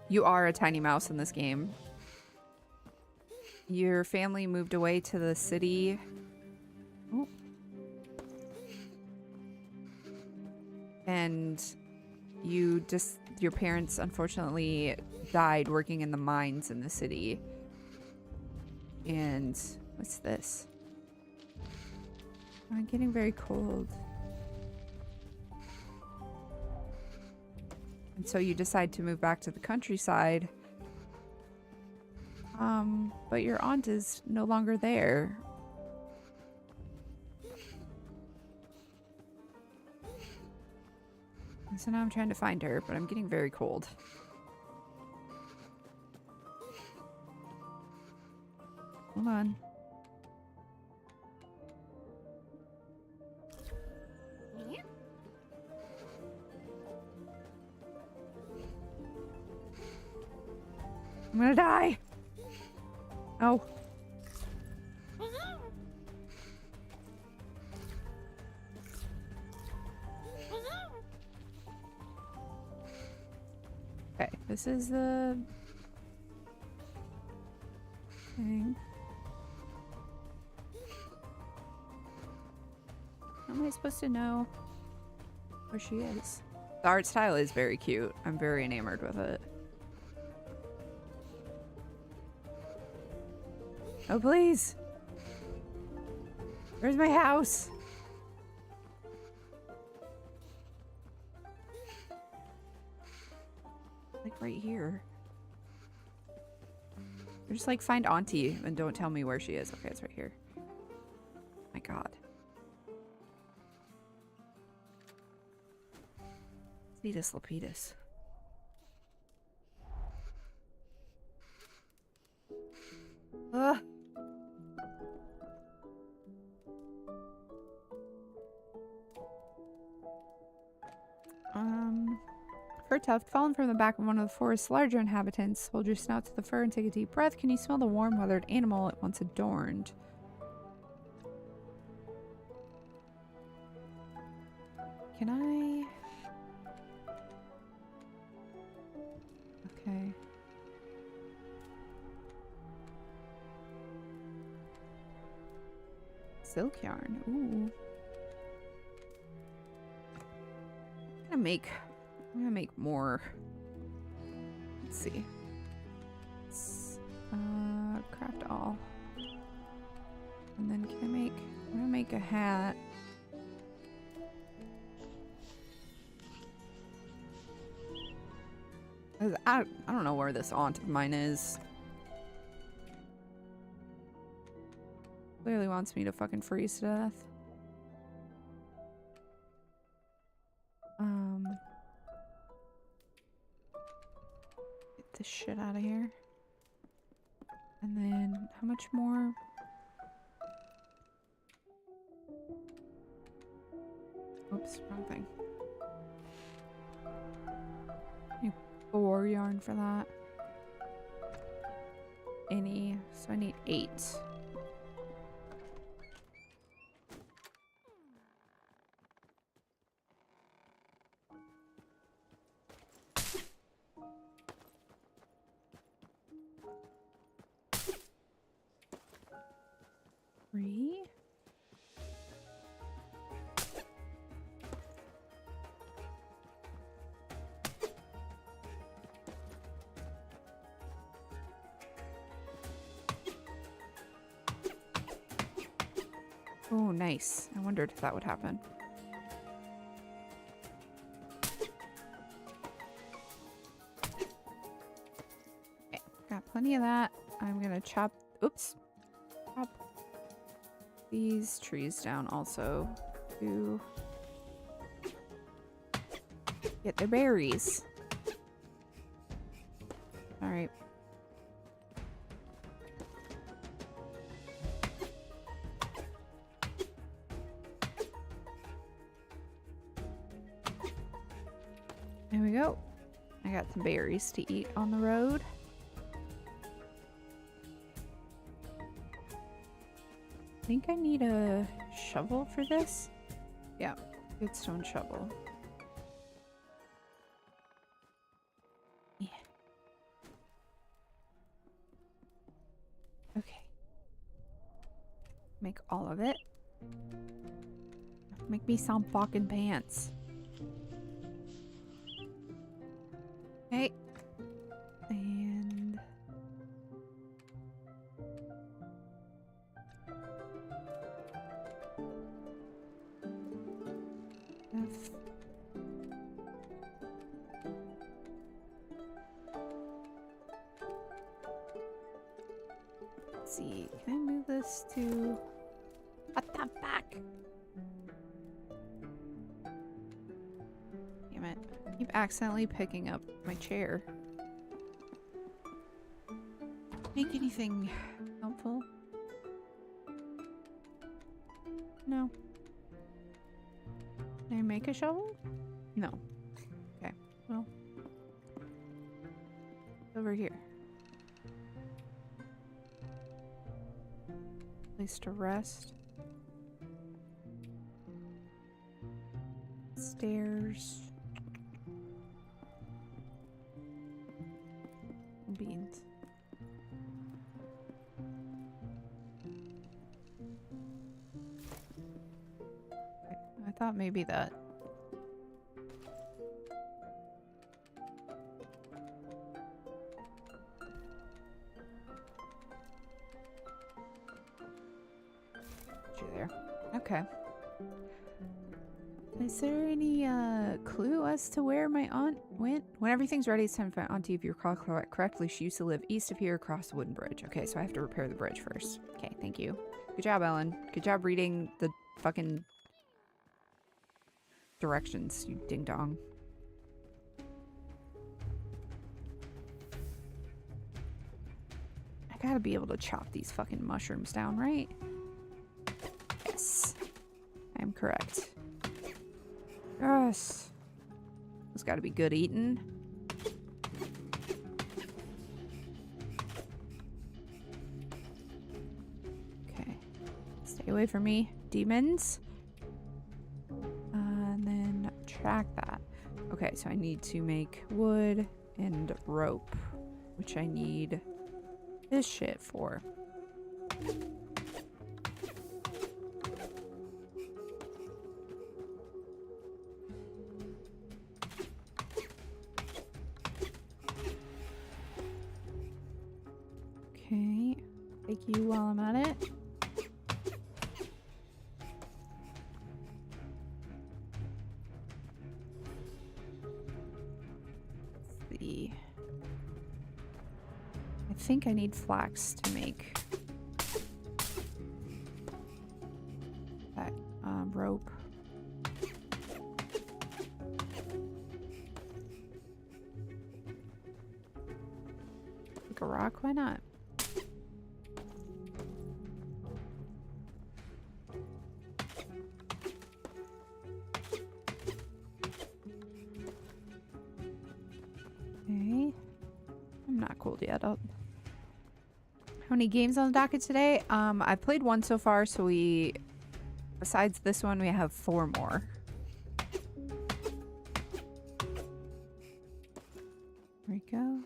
S1: You are a tiny mouse in this game. Your family moved away to the city. Oh. And your parents unfortunately died working in the mines in the city. And what's this? I'm getting very cold. And so you decide to move back to the countryside. But your aunt is no longer there. And so now I'm trying to find her, but I'm getting very cold. Hold on. I'm gonna die. Oh. Okay, this is the thing. How am I supposed to know where she is? The art style is very cute. I'm very enamored with it. Oh, please. Where's my house? Like right here. Just like find Auntie and don't tell me where she is. Okay, it's right here. My God. Cetus Lapidus. Ugh. Fur tuft, fallen from the back of one of the forest's larger inhabitants. Hold your snout to the fur and take a deep breath. Can you smell the warm, weathered animal it once adorned? Can I? Okay. Silk yarn. Ooh. I'm gonna make more. Let's see. Let's, craft all. And then I'm gonna make a hat. I don't know where this aunt of mine is. Clearly wants me to fucking freeze to death. Get this shit out of here. And then, how much more? Oops, wrong thing. I need 4 yarn for that. Any, so I need 8. Oh, nice. I wondered if that would happen. plenty of that. I'm gonna chop these trees down also to get their berries. Alright. There we go. I got some berries to eat on the road. I think I need a shovel for this. Yeah, good stone shovel. Yeah. Okay. Make all of it. Make me some fucking pants. Okay. And let's see, can I move this to what the fuck? Damn it. I keep accidentally picking up my chair. Make anything helpful? No. Can I make a shovel? No. Okay, well. Over here. Place to rest. Stairs. Beans. Okay. I thought maybe that. There. Okay. Is there any clue as to where my aunt went? When everything's ready, it's time for my auntie, if you recall correctly, she used to live east of here across the wooden bridge. Okay, so I have to repair the bridge first. Okay, thank you. Good job, Ellen. Good job reading the fucking directions, you ding-dong. I gotta be able to chop these fucking mushrooms down, right? Yes. I am correct. Yes. It's gotta be good eating. Okay. Stay away from me, demons. And then track that. Okay, so I need to make wood and rope, which I need this shit for. Okay, take you while I'm at it. Let's see. I think I need flax to make that rope. Take a rock, why not? Okay. I'm not cold yet. How many games on the docket today? I've played one so far, so besides this one, we have 4 more. There we go.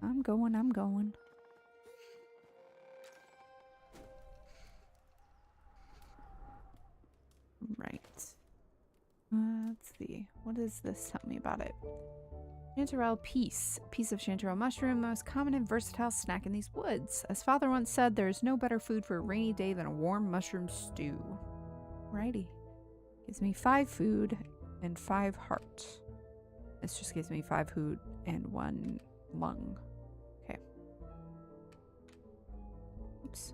S1: I'm going. Right. Let's see. What does this tell me about it? Chanterelle piece. A piece of chanterelle mushroom, most common and versatile snack in these woods. As father once said, there is no better food for a rainy day than a warm mushroom stew. Righty. Gives me 5 food and 5 heart. This just gives me 5 hoot and 1 lung. Okay. Oops.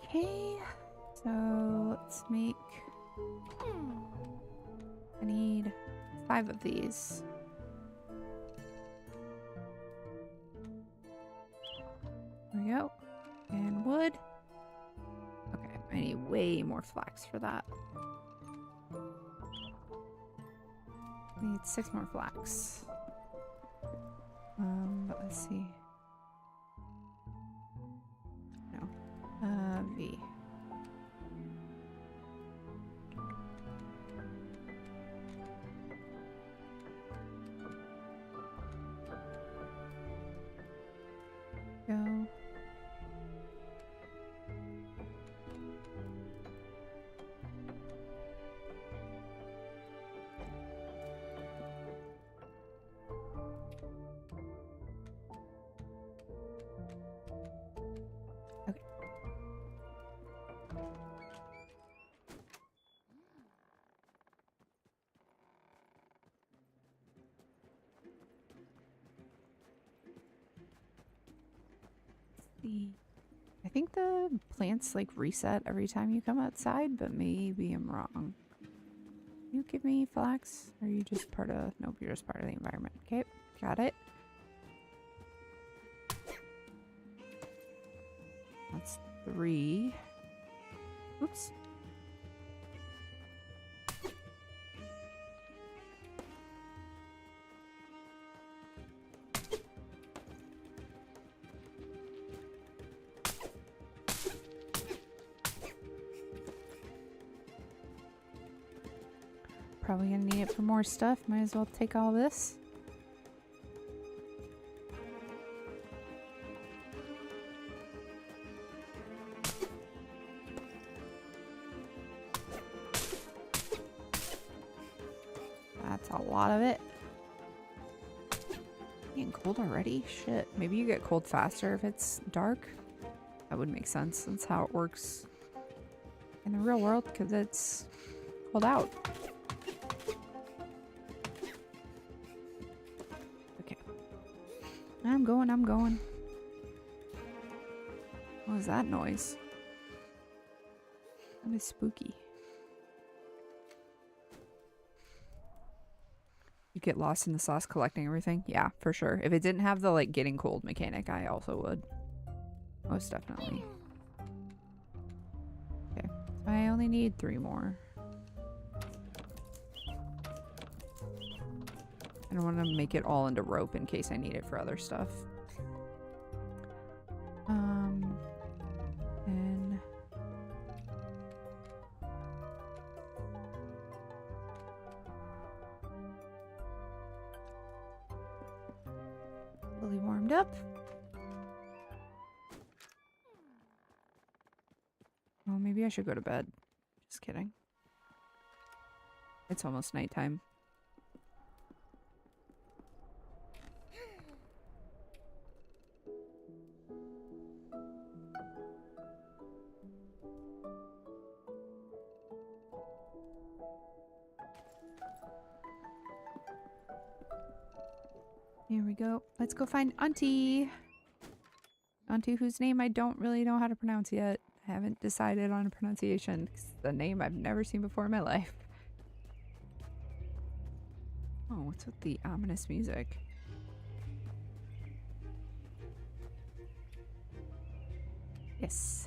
S1: Okay. So let's make... I need 5 of these. There we go. And wood. Okay, I need way more flax for that. I need 6 more flax. But let's see. No. V. Go. Okay. See. I think the plants like reset every time you come outside, but maybe I'm wrong. You give me flax? Or are you just part of... Nope, you're just part of the environment. Okay, got it. That's 3. Oops. Probably gonna need it for more stuff. Might as well take all this. That's a lot of it. Getting cold already? Shit. Maybe you get cold faster if it's dark. That would make sense. That's how it works in the real world, because it's cold out. I'm going. What was that noise? That is spooky. You get lost in the sauce collecting everything? Yeah, for sure. If it didn't have the like getting cold mechanic, I also would. Most definitely. Okay. So I only need 3 more. I don't want to make it all into rope in case I need it for other stuff. And fully warmed up. Well, maybe I should go to bed. Just kidding. It's almost nighttime. Here we go. Let's go find Auntie. Auntie whose name I don't really know how to pronounce yet. I haven't decided on a pronunciation. It's the name I've never seen before in my life. Oh, what's with the ominous music? Yes.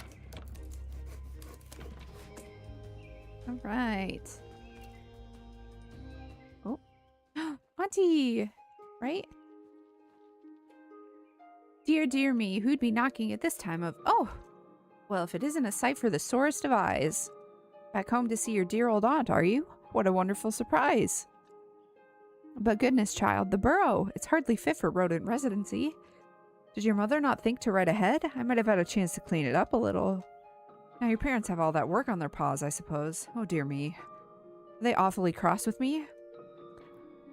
S1: All right. Oh. Auntie! Right? Dear, dear me, who'd be knocking at this time of... Oh! Well, if it isn't a sight for the sorest of eyes. Back home to see your dear old aunt, are you? What a wonderful surprise. But goodness, child, the Burrow. It's hardly fit for rodent residency. Did your mother not think to ride ahead? I might have had a chance to clean it up a little. Now your parents have all that work on their paws, I suppose. Oh dear me. Are they awfully cross with me?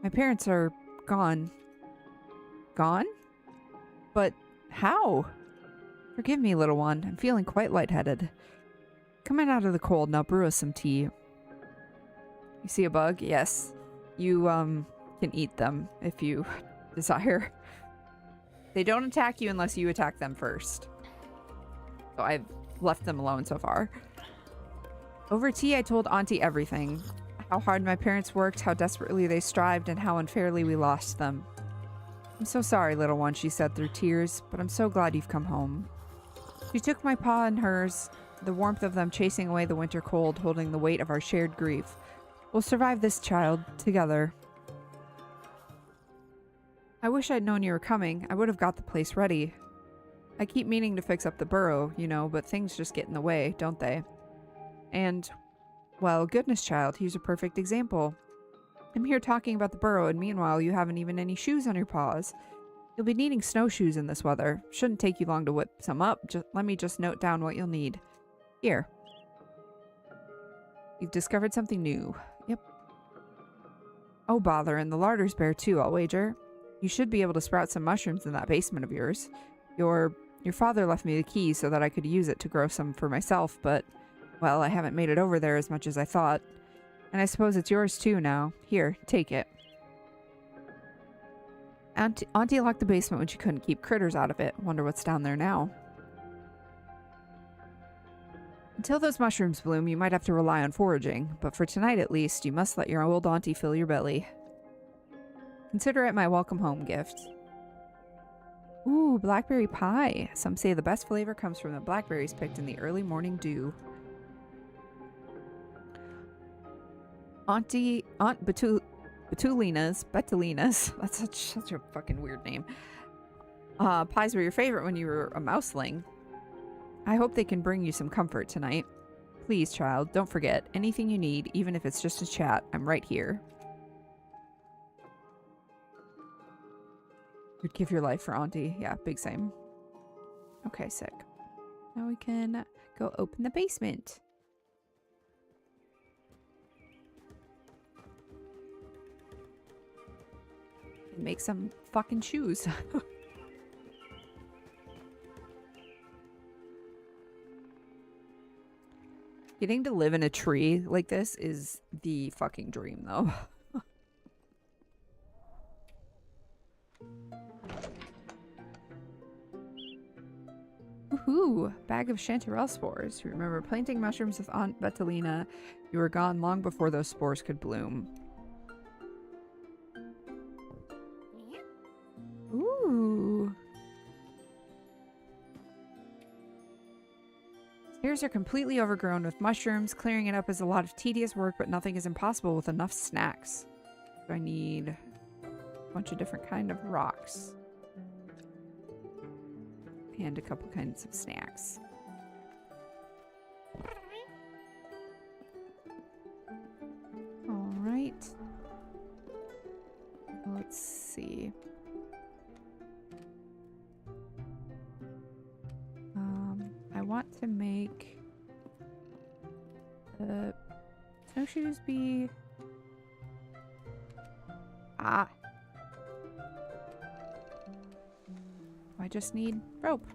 S1: My parents are gone. Gone? But how? For Forgive me, little one. I'm feeling quite lightheaded. Coming out of the cold, now brew us some tea. You see a bug? Yes. You, can eat them if you desire. They don't attack you unless you attack them first. So I've left them alone so far. Over tea, I told Auntie everything. How hard my parents worked, how desperately they strived, and how unfairly we lost them. I'm so sorry, little one, she said through tears, but I'm so glad you've come home. She took my paw in hers, the warmth of them chasing away the winter cold, holding the weight of our shared grief. We'll survive this, child, together. I wish I'd known you were coming. I would have got the place ready. I keep meaning to fix up the burrow, you know, but things just get in the way, don't they? And, well, goodness, child, here's a perfect example. I'm here talking about the burrow, and meanwhile you haven't even any shoes on your paws. You'll be needing snowshoes in this weather. Shouldn't take you long to whip some up. Let me just note down what you'll need. Here. You've discovered something new. Yep. Oh, bother, and the larder's bare too, I'll wager. You should be able to sprout some mushrooms in that basement of yours. Your father left me the key so that I could use it to grow some for myself, but, well, I haven't made it over there as much as I thought. And I suppose it's yours too now. Here, take it. Auntie locked the basement when she couldn't keep critters out of it. Wonder what's down there now. Until those mushrooms bloom, you might have to rely on foraging, but for tonight at least, you must let your old auntie fill your belly. Consider it my welcome home gift. Ooh, blackberry pie. Some say the best flavor comes from the blackberries picked in the early morning dew. Aunt Betulina's, that's such a fucking weird name. Pies were your favorite when you were a mouseling. I hope they can bring you some comfort tonight. Please, child, don't forget, anything you need, even if it's just a chat, I'm right here. You'd give your life for Auntie. Yeah, big same. Okay, sick. Now we can go open the basement. And make some fucking shoes. Getting to live in a tree like this is the fucking dream, though. Woohoo! Bag of chanterelle spores. Remember planting mushrooms with Aunt Betulina. You were gone long before those spores could bloom. Ooh. Stairs are completely overgrown with mushrooms. Clearing it up is a lot of tedious work, but nothing is impossible with enough snacks. So I need a bunch of different kind of rocks. And a couple kinds of snacks. Alright. Let's see. I want to make the snowshoes be... Ah! I just need rope.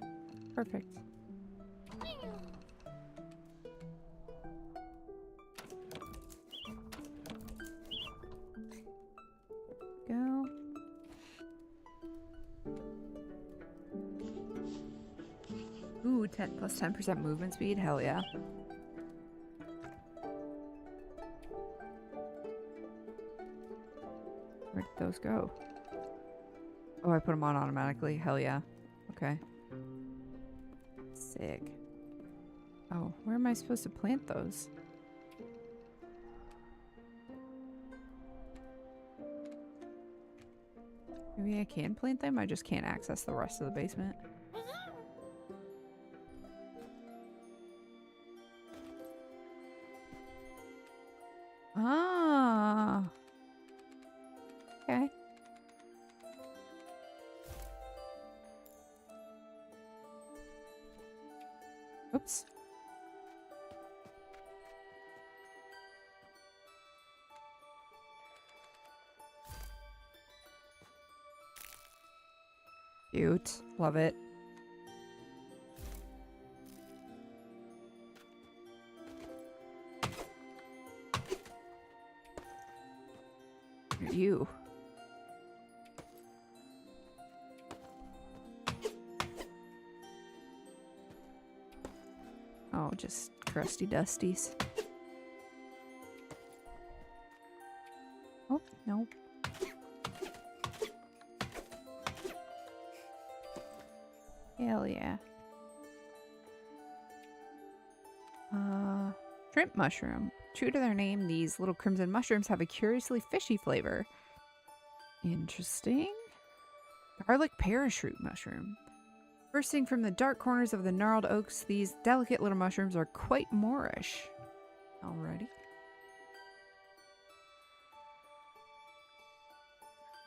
S1: Perfect. Go. Ooh, 10 plus 10% movement speed? Hell yeah. Where did those go? Oh, I put them on automatically. Hell yeah. Okay. Sick. Oh, where am I supposed to plant those? Maybe I can plant them? I just can't access the rest of the basement. Ah. Okay. Oops. Cute. Love it. Oh, just crusty dusties. Oh, no. Hell yeah. Shrimp mushroom. True to their name, these little crimson mushrooms have a curiously fishy flavor. Interesting. Garlic parachute mushroom. Bursting from the dark corners of the gnarled oaks, these delicate little mushrooms are quite Moorish. Alrighty.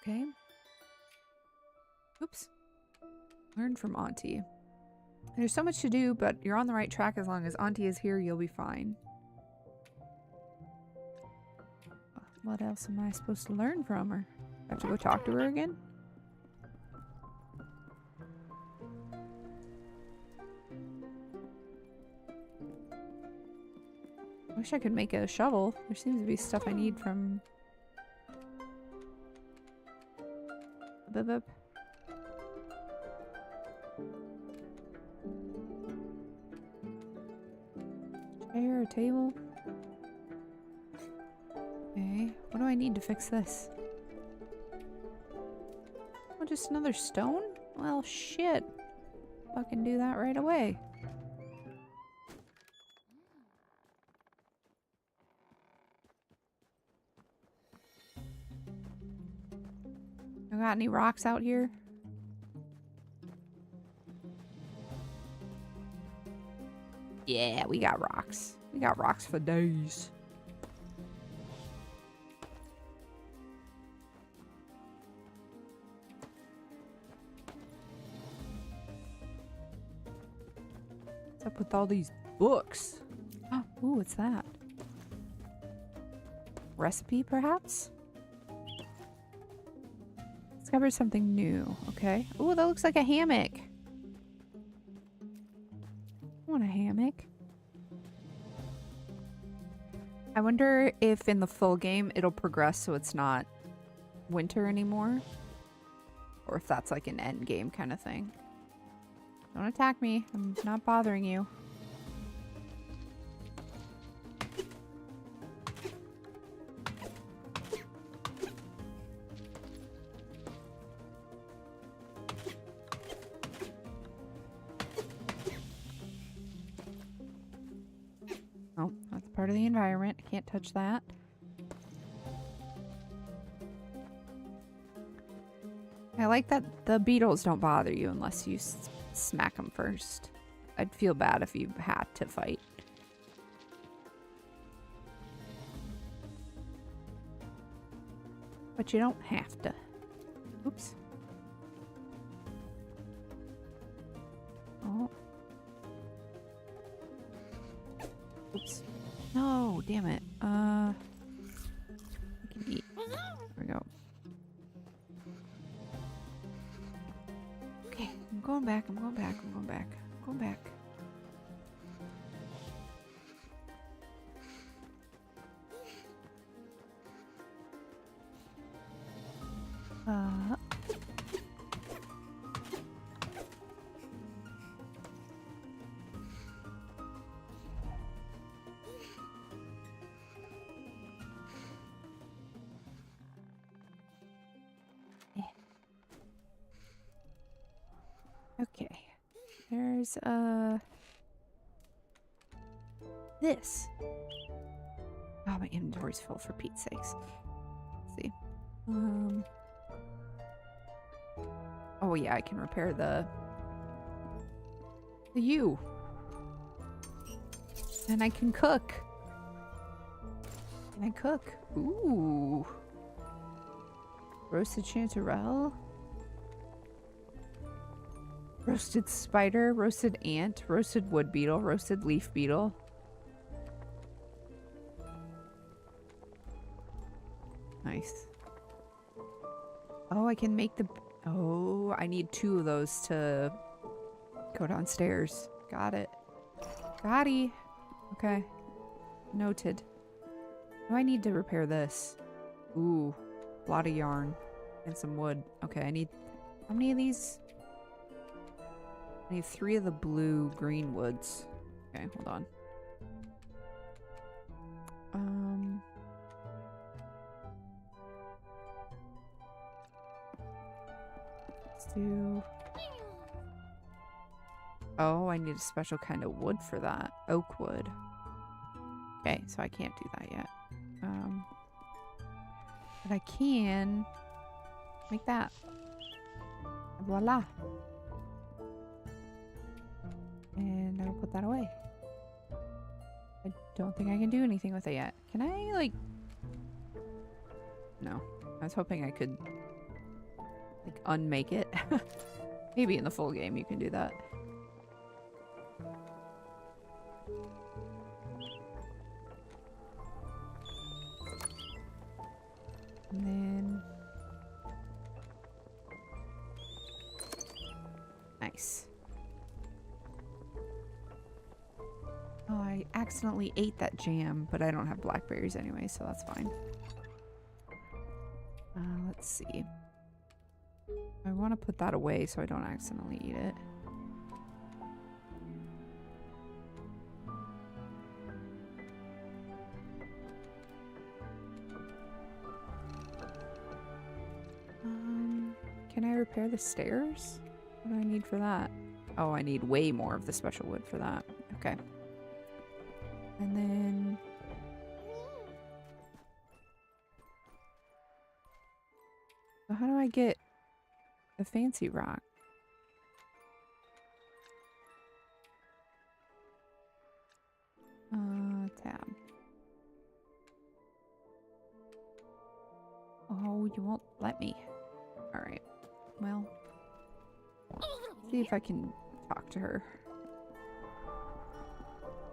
S1: Okay. Oops. Learn from Auntie. There's so much to do, but you're on the right track. As long as Auntie is here, you'll be fine. What else am I supposed to learn from her? I have to go talk to her again? I wish I could make a shovel. There seems to be stuff I need from... Chair, a table. Okay, what do I need to fix this? Oh, just another stone? Well, shit. Fucking do that right away. I got any rocks out here? Yeah, we got rocks. We got rocks for days. What's up with all these books? Oh, ooh, what's that? Recipe, perhaps? Discovered something new. Okay. Ooh, that looks like a hammock. I want a hammock. I wonder if in the full game it'll progress so it's not winter anymore. Or if that's like an end game kind of thing. Don't attack me. I'm not bothering you. Oh, that's part of the environment. I can't touch that. I like that the beetles don't bother you unless you smack them first. I'd feel bad if you had to fight. But you don't have to. Oops. Oh. Oops. No, damn it. I can eat. There we go. Okay, I'm going back, I'm going back, I'm going back, I'm going back. Okay. There's this. Oh, my inventory's full for Pete's sakes. Let's see. Oh yeah, I can repair the U. And I can cook. Can I cook? Ooh. Roasted chanterelle. Roasted spider, roasted ant, roasted wood beetle, roasted leaf beetle. Nice. Oh, I can make the... Oh, I need 2 of those to go downstairs. Got it. Got-y. Okay. Noted. Oh, I need to repair this. Ooh. A lot of yarn. And some wood. Okay, I need... How many of these? I need 3 of the blue green woods. Okay, hold on. Let's do... Oh, I need a special kind of wood for that. Oak wood. Okay, so I can't do that yet. But I can make that. Voila. And I'll put that away. I don't think I can do anything with it yet. Can I, like... No. I was hoping I could, like, unmake it. Maybe in the full game you can do that. And then... Nice. Oh, I accidentally ate that jam, but I don't have blackberries anyway, so that's fine. Let's see. I want to put that away so I don't accidentally eat it. Can I repair the stairs? What do I need for that? Oh, I need way more of the special wood for that. Okay. And then... So how do I get the fancy rock? Tab. Oh, you won't let me. Alright. Well, see if I can talk to her.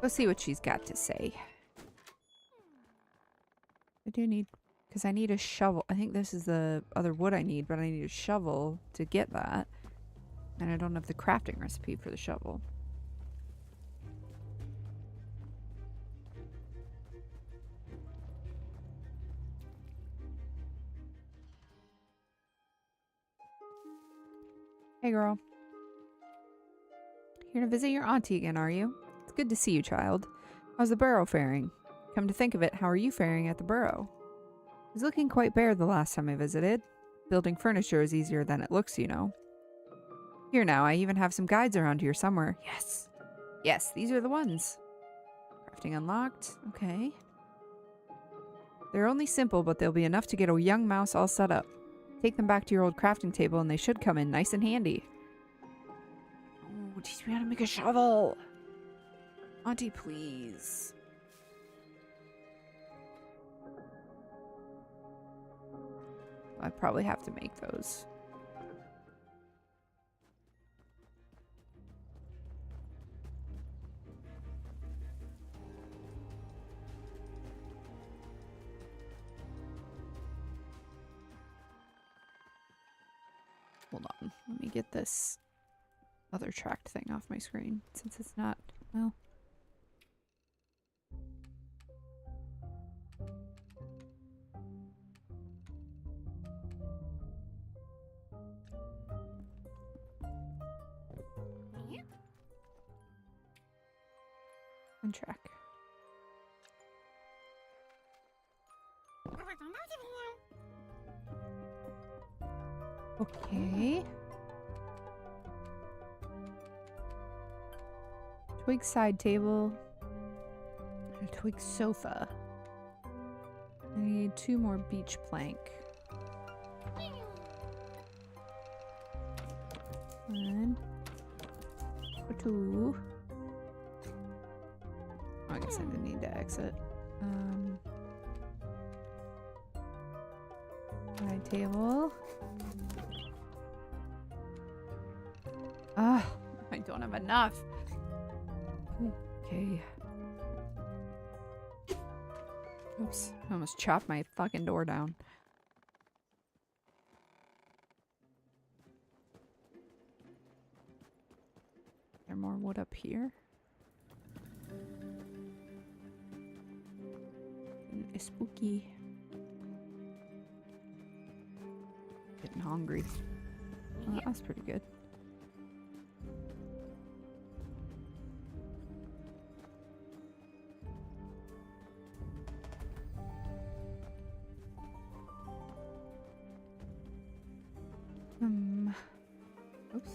S1: Let's see what she's got to say. I do need... Because I need a shovel. I think this is the other wood I need, but I need a shovel to get that. And I don't have the crafting recipe for the shovel. Hey, girl. Here to visit your auntie again, are you? It's good to see you, child. How's the Burrow faring? Come to think of it, how are you faring at the Burrow? It was looking quite bare the last time I visited. Building furniture is easier than it looks, you know. Here now, I even have some guides around here somewhere. Yes! Yes, these are the ones. Crafting unlocked. Okay. They're only simple, but they'll be enough to get a young mouse all set up. Take them back to your old crafting table and they should come in nice and handy. Oh, teach me how to make a shovel! Auntie, please. I probably have to make those. Hold on. Let me get this other tracked thing off my screen since it's not, well... Track. Okay. Twig side table. And a twig sofa. I need 2 more beech plank. 1, 2. I guess I didn't need to exit. My table. Ah, I don't have enough. Okay. Oops, I almost chopped my fucking door down. Is there more wood up here? It's spooky. Getting hungry. Well, that's pretty good. Oops.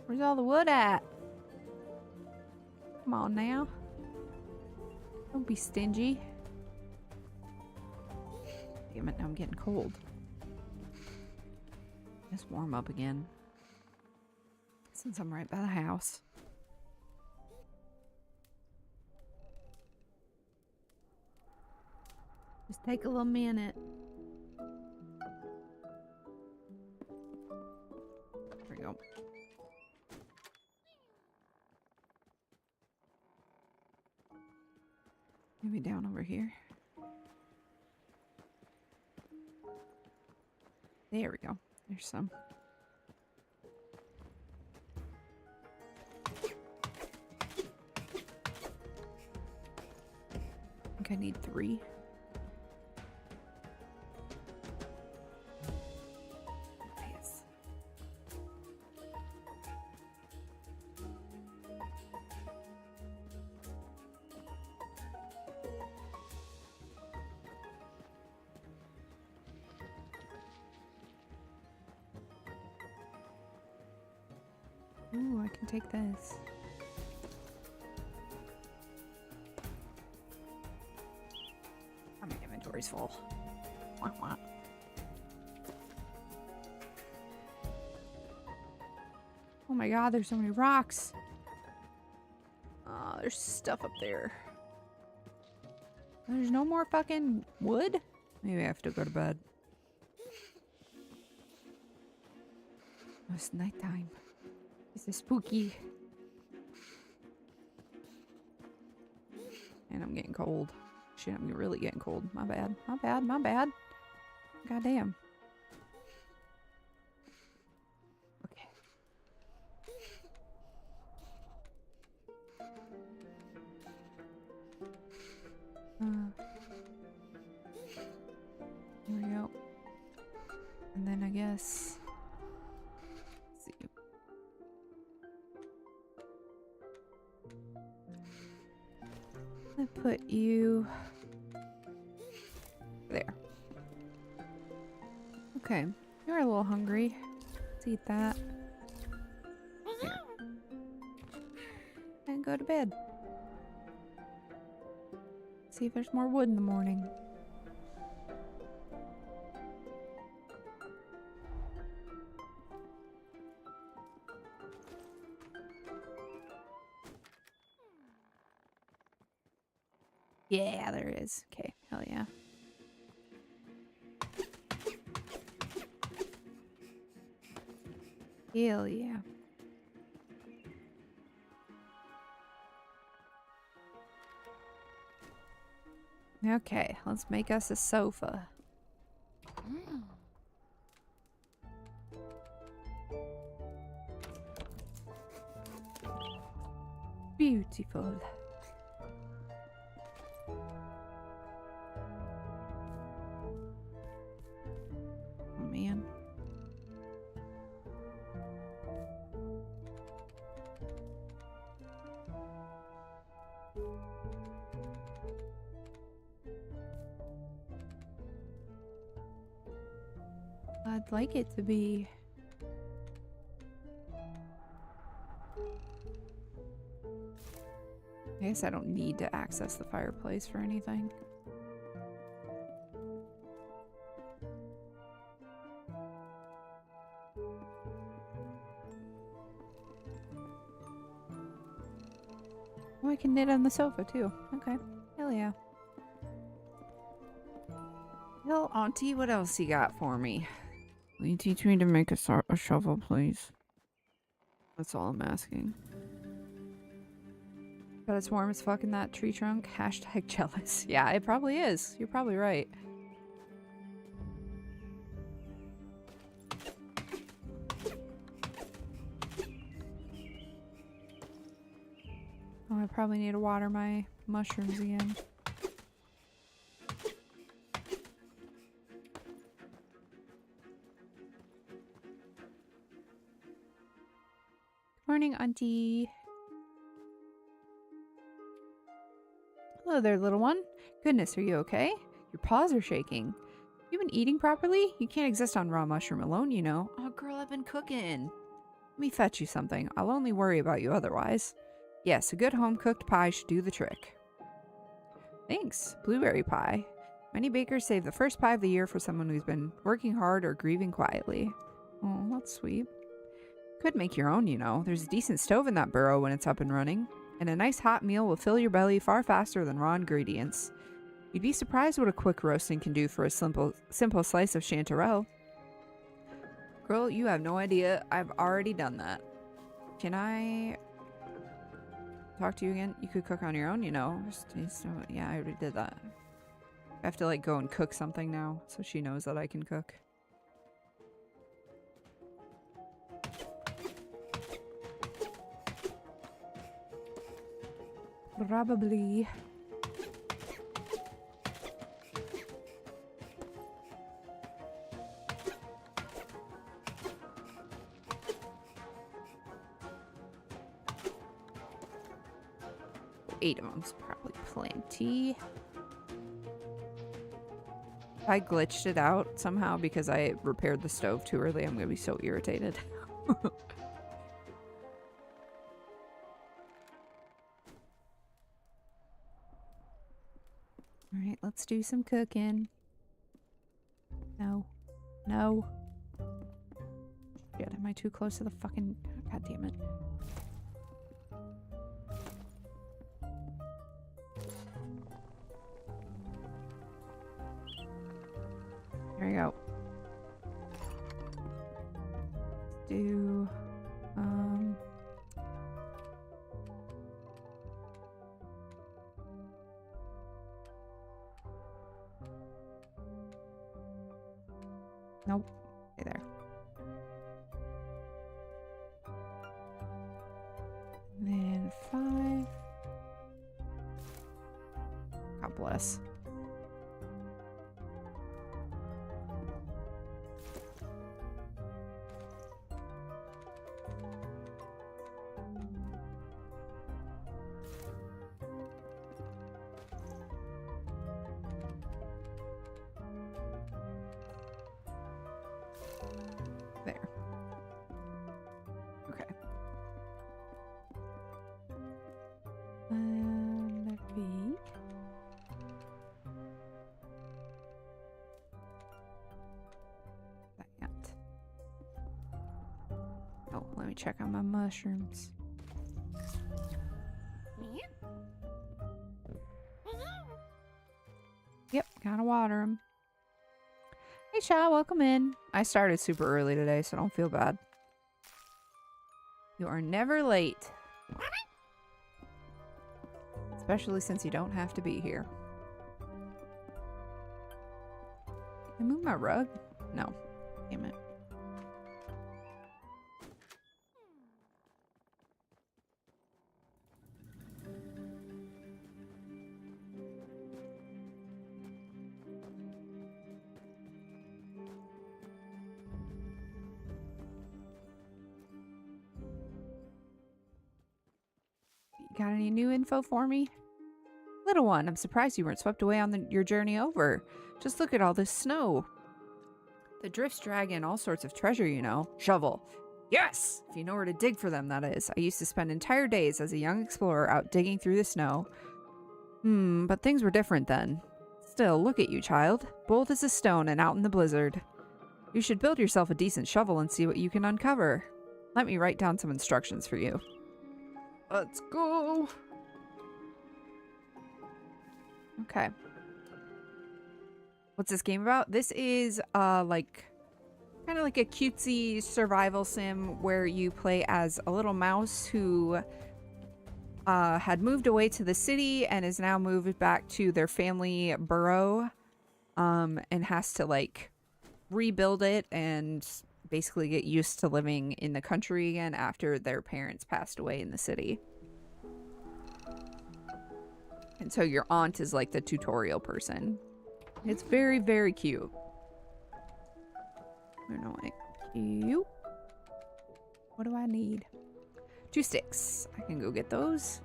S1: Where's all the wood at? Come on now. Don't be stingy. Damn it, now I'm getting cold. Let's warm up again. Since I'm right by the house. Just take a little minute. There we go. Maybe down over here. There we go. There's some. I think I need 3. Nice. Ooh, I can take this. Oh, my inventory's full. Wah, wah. Oh my god, there's so many rocks. Oh, there's stuff up there. There's no more fucking wood? Maybe I have to go to bed. Oh, it's nighttime. It's spooky. And I'm getting cold. Shit, I'm really getting cold. My bad. My bad. My bad. Goddamn. Okay. Here we go. And then I guess... Let's see. I put you there. Okay, you're a little hungry. Let's eat that. Here. And go to bed. See if there's more wood in the morning. Yeah, there is. Okay, hell yeah. Hell yeah. Okay, let's make us a sofa. Beautiful. Oh man. I'd like it to be. I guess I don't need to access the fireplace for anything. Oh, I can knit on the sofa too. Okay. Hell yeah. Well, Auntie, what else you got for me? Will you teach me to make a shovel, please? That's all I'm asking. But it's warm as fuck in that tree trunk. Hashtag jealous. Yeah, it probably is. You're probably right. Oh, I probably need to water my mushrooms again. auntie. Hello there, little one. Goodness, are you okay? Your paws are shaking. You been eating properly? You can't exist on raw mushroom alone, you know. Oh, girl, I've been cooking. Let me fetch you something. I'll only worry about you otherwise. Yes, a good home-cooked pie should do the trick. Thanks. Blueberry pie. Many bakers save the first pie of the year for someone who's been working hard or grieving quietly. Oh, that's sweet. Could make your own, you know. There's a decent stove in that burrow when it's up and running. And a nice hot meal will fill your belly far faster than raw ingredients. You'd be surprised what a quick roasting can do for a simple slice of chanterelle. Girl, you have no idea. I've already done that. Can I talk to you again? You could cook on your own, you know. Yeah, I already did that. I have to like go and cook something now so she knows that I can cook. Probably. Eight of them's probably plenty. If I glitched it out somehow because I repaired the stove too early, I'm gonna be so irritated. Alright, let's do some cooking. No. No. Shit, am I too close to the fucking... God damn it. There we go. Let's do... Nope. Stay there. And then 5. God bless. There. Okay. And that'd be... that. Oh, let me check on my mushrooms. Yep, gotta water them. Hey, Sha, welcome in. I started super early today, so don't feel bad. You are never late. Especially since you don't have to be here. Can I move my rug? No. Damn it. Got any new info for me? Little one, I'm surprised you weren't swept away on your journey over. Just look at all this snow. The drifts drag in all sorts of treasure, you know. Shovel. Yes! If you know where to dig for them, that is. I used to spend entire days as a young explorer out digging through the snow. But things were different then. Still, look at you, child. Bold as a stone and out in the blizzard. You should build yourself a decent shovel and see what you can uncover. Let me write down some instructions for you. Let's go. Okay. What's this game about? This is like kind of like a cutesy survival sim where you play as a little mouse who had moved away to the city and is now moved back to their family burrow, and has to like rebuild it and basically get used to living in the country again after their parents passed away in the city. And so your aunt is like the tutorial person. It's very, very cute. I don't know, like, cute. What do I need? 2 sticks. I can go get those.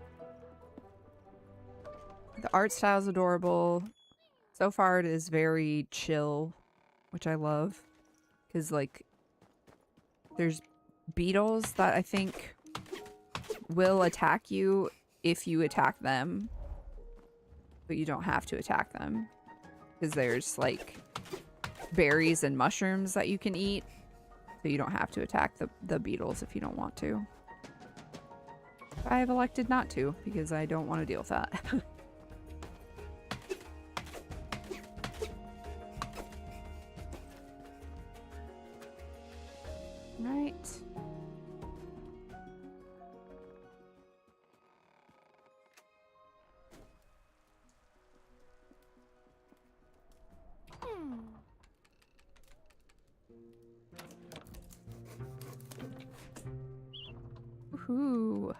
S1: The art style is adorable. So far it is very chill, which I love. Because, like, there's beetles that I think will attack you if you attack them. But you don't have to attack them. Because there's, like, berries and mushrooms that you can eat. So you don't have to attack the beetles if you don't want to. I have elected not to, because I don't want to deal with that. Right. Woohoo.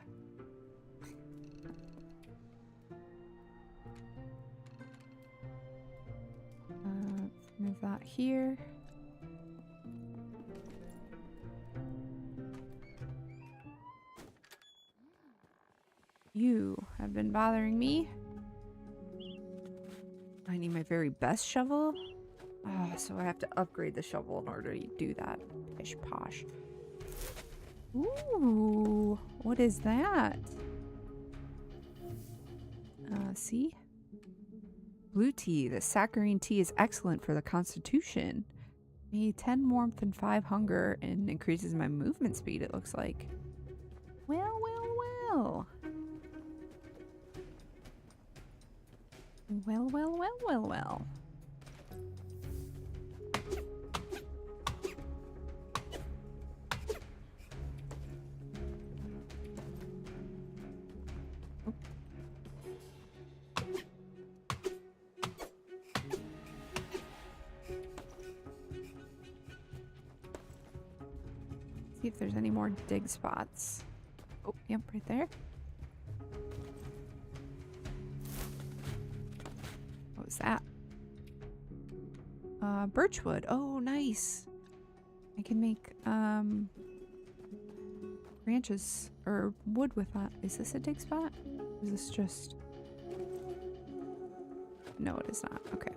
S1: Move that here. You have been bothering me. I need my very best shovel. Oh, so I have to upgrade the shovel in order to do that. Pish posh. Ooh, what is that? See? Blue tea. The saccharine tea is excellent for the constitution. Me 10 warmth and 5 hunger and increases my movement speed, it looks like. Well, well, well. Well, well, well, well, well. See if there's any more dig spots. Oh, yep, right there. What was that? Birchwood. Oh, nice. I can make branches or wood with that. Is this a dig spot? Is this just... No, it is not. Okay.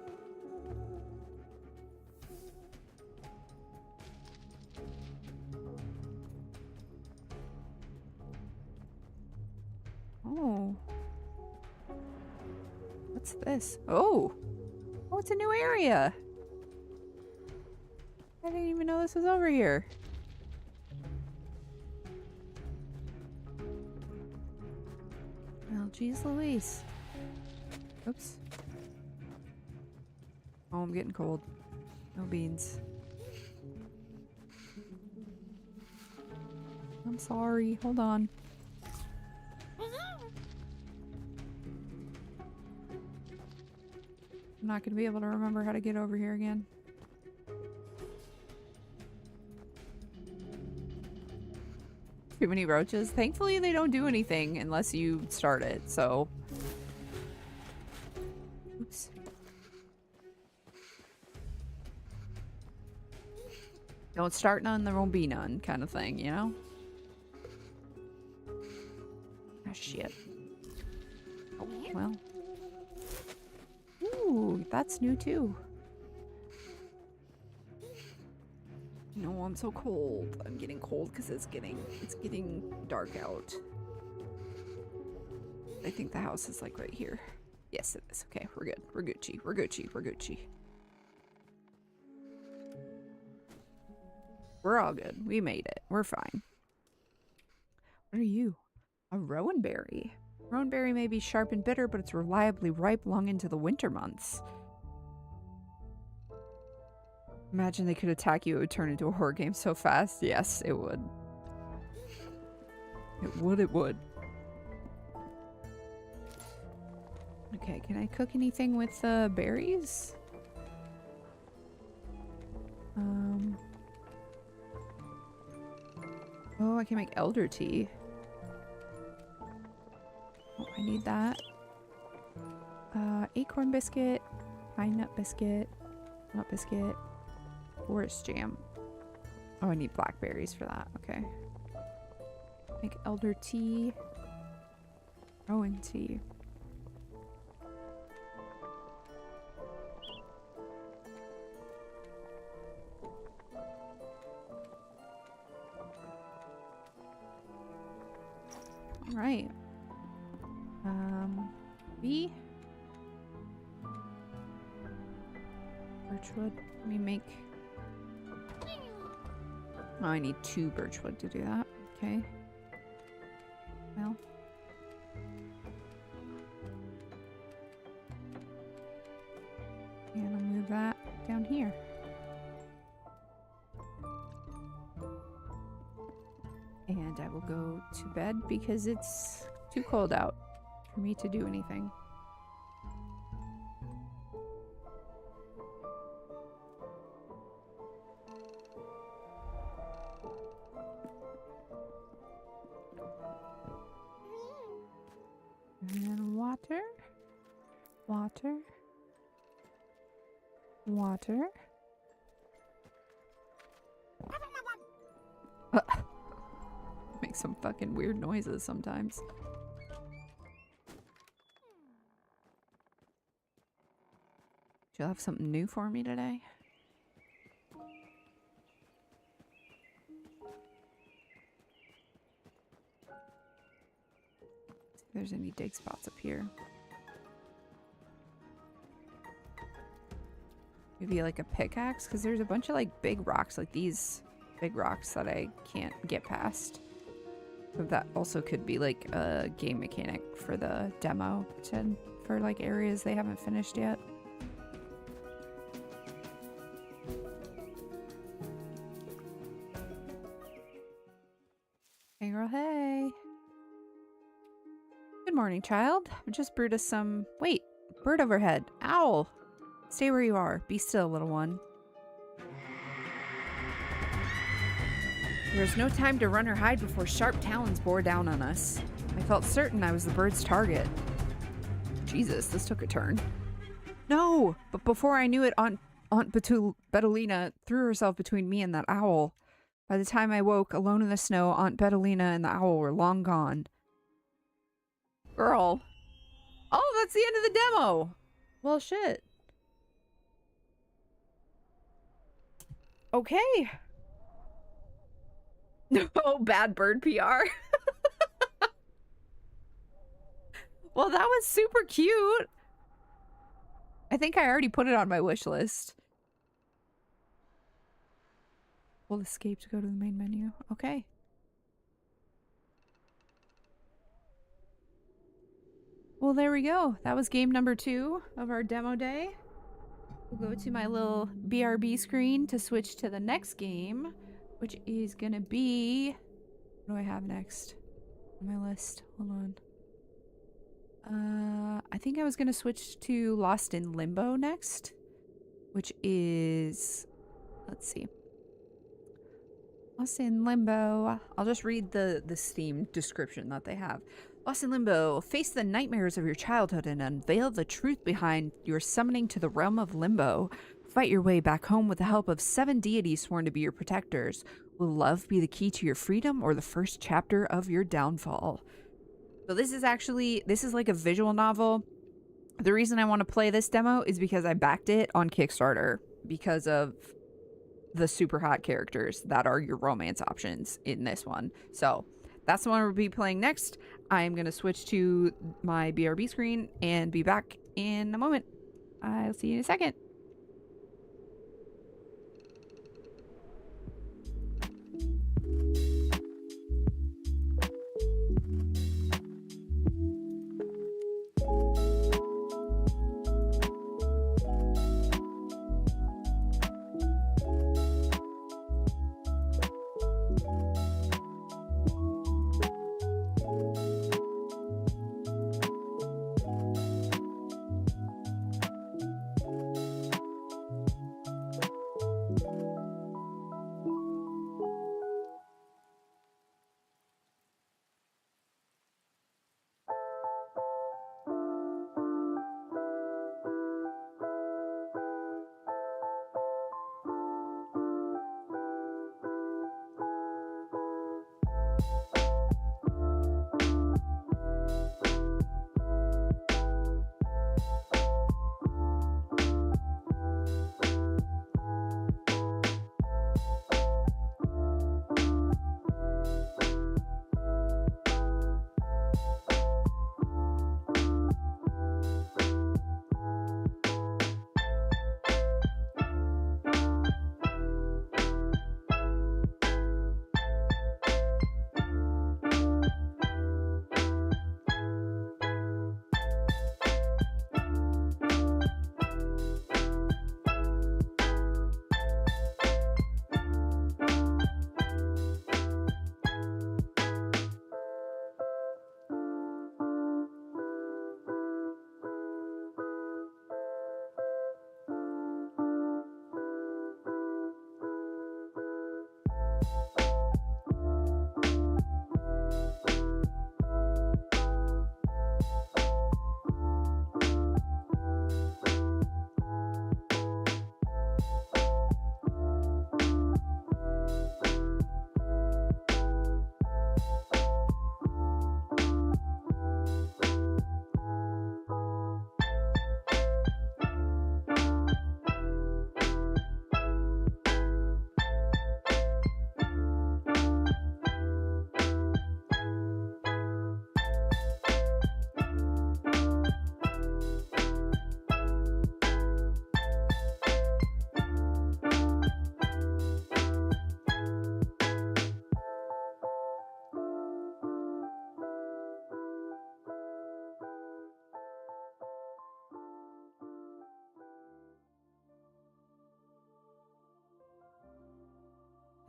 S1: Oh. What's this? Oh! Oh, it's a new area! I didn't even know this was over here. Well, geez Louise. Oops. Oh, I'm getting cold. No beans. I'm sorry. Hold on. I'm not going to be able to remember how to get over here again. Too many roaches. Thankfully, they don't do anything unless you start it, so... Oops. Don't start none, there won't be none, kind of thing, you know? Ah, shit. Oh, well. Ooh, that's new too. No, I'm so cold. I'm getting cold because it's getting dark out. I think the house is like right here. Yes, it is. Okay, we're good. We're Gucci. We're Gucci. We're Gucci. We're all good. We made it. We're fine. What are you? A rowan berry. Rowan berry may be sharp and bitter, but it's reliably ripe long into the winter months. Imagine they could attack you, it would turn into a horror game so fast. Yes, it would. It would, it would. Okay, can I cook anything with berries? Oh, I can make elder tea. Oh, I need that. Acorn biscuit, pine nut biscuit, nut biscuit, forest jam. Oh, I need blackberries for that. Okay. Make elder tea. Growing tea. Right. B. Birchwood. Let me make. Oh, I need 2 birchwood to do that. Okay. Well. And I'll move that down here. And I will go to bed because it's too cold out for me to do anything. And then water. Water. Water. Make some fucking weird noises sometimes. Do you have something new for me today? See if there's any dig spots up here. Maybe like a pickaxe, because there's a bunch of like big rocks, like these big rocks that I can't get past. But that also could be like a game mechanic for the demo for like areas they haven't finished yet. Hey girl, hey. Good morning, child. I just brewed us some... Wait, bird overhead. Owl. Stay where you are. Be still, little one. There was no time to run or hide before sharp talons bore down on us. I felt certain I was the bird's target. Jesus, this took a turn. No! But before I knew it, Aunt Bettelina threw herself between me and that owl. By the time I woke, alone in the snow, Aunt Bettelina and the owl were long gone. Girl. Oh, that's the end of the demo! Well, shit. Okay. Oh, bad bird PR. Well, that was super cute. I think I already put it on my wish list. We'll escape to go to the main menu. Okay. Well, there we go. That was game number 2 of our demo day. We'll go to my little BRB screen to switch to the next game, which is gonna be... What do I have next on my list? Hold on. I think I was gonna switch to Lost in Limbo next, which is... Let's see. Lost in Limbo. I'll just read the Steam description that they have. Lost in Limbo. Face the nightmares of your childhood and unveil the truth behind your summoning to the realm of Limbo. Fight your way back home with the help of 7 deities sworn to be your protectors. Will love be the key to your freedom or the first chapter of your downfall? So this is like a visual novel. The reason I want to play this demo is because I backed it on Kickstarter because of the super hot characters that are your romance options in this one. So that's the one we'll be playing next. I'm going to switch to my BRB screen and be back in a moment. I'll see you in a second.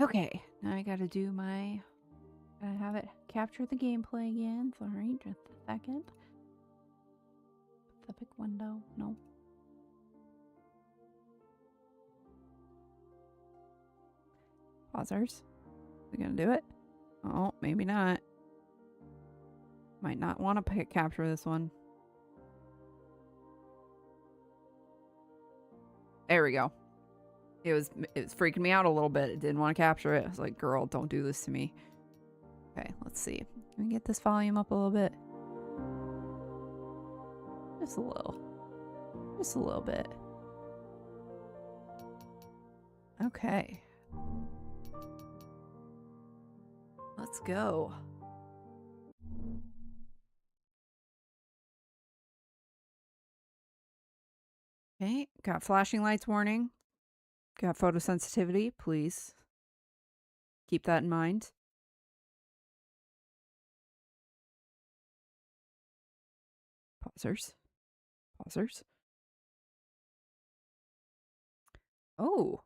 S1: Okay, now I gotta do my... Gotta have it capture the gameplay again. Sorry, just a second. Pacific window. No. Pausers. We gonna do it? Oh, maybe not. Might not want to capture this one. There we go. It was freaking me out a little bit. It didn't want to capture it. I was like, girl, don't do this to me. Okay, let's see. Can we get this volume up a little bit? Just a little. Just a little bit. Okay. Let's go. Okay, got flashing lights warning. Got photosensitivity, please. Keep that in mind. Pausers. Pausers. Oh.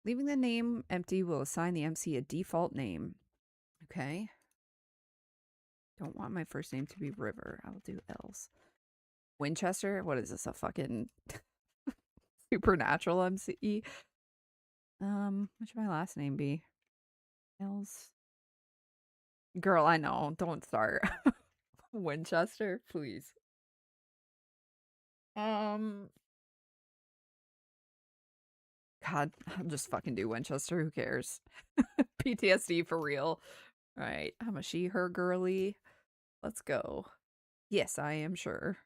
S1: Leaving the name empty will assign the MC a default name. Okay. Don't want my first name to be River. I'll do Els. Winchester? What is this, a fucking supernatural MC? What should my last name be? Els. Girl, I know. Don't start. Winchester, please. God, I'll just fucking do Winchester. Who cares? PTSD for real. All right, I'm a she, her girly. Let's go. Yes, I am sure.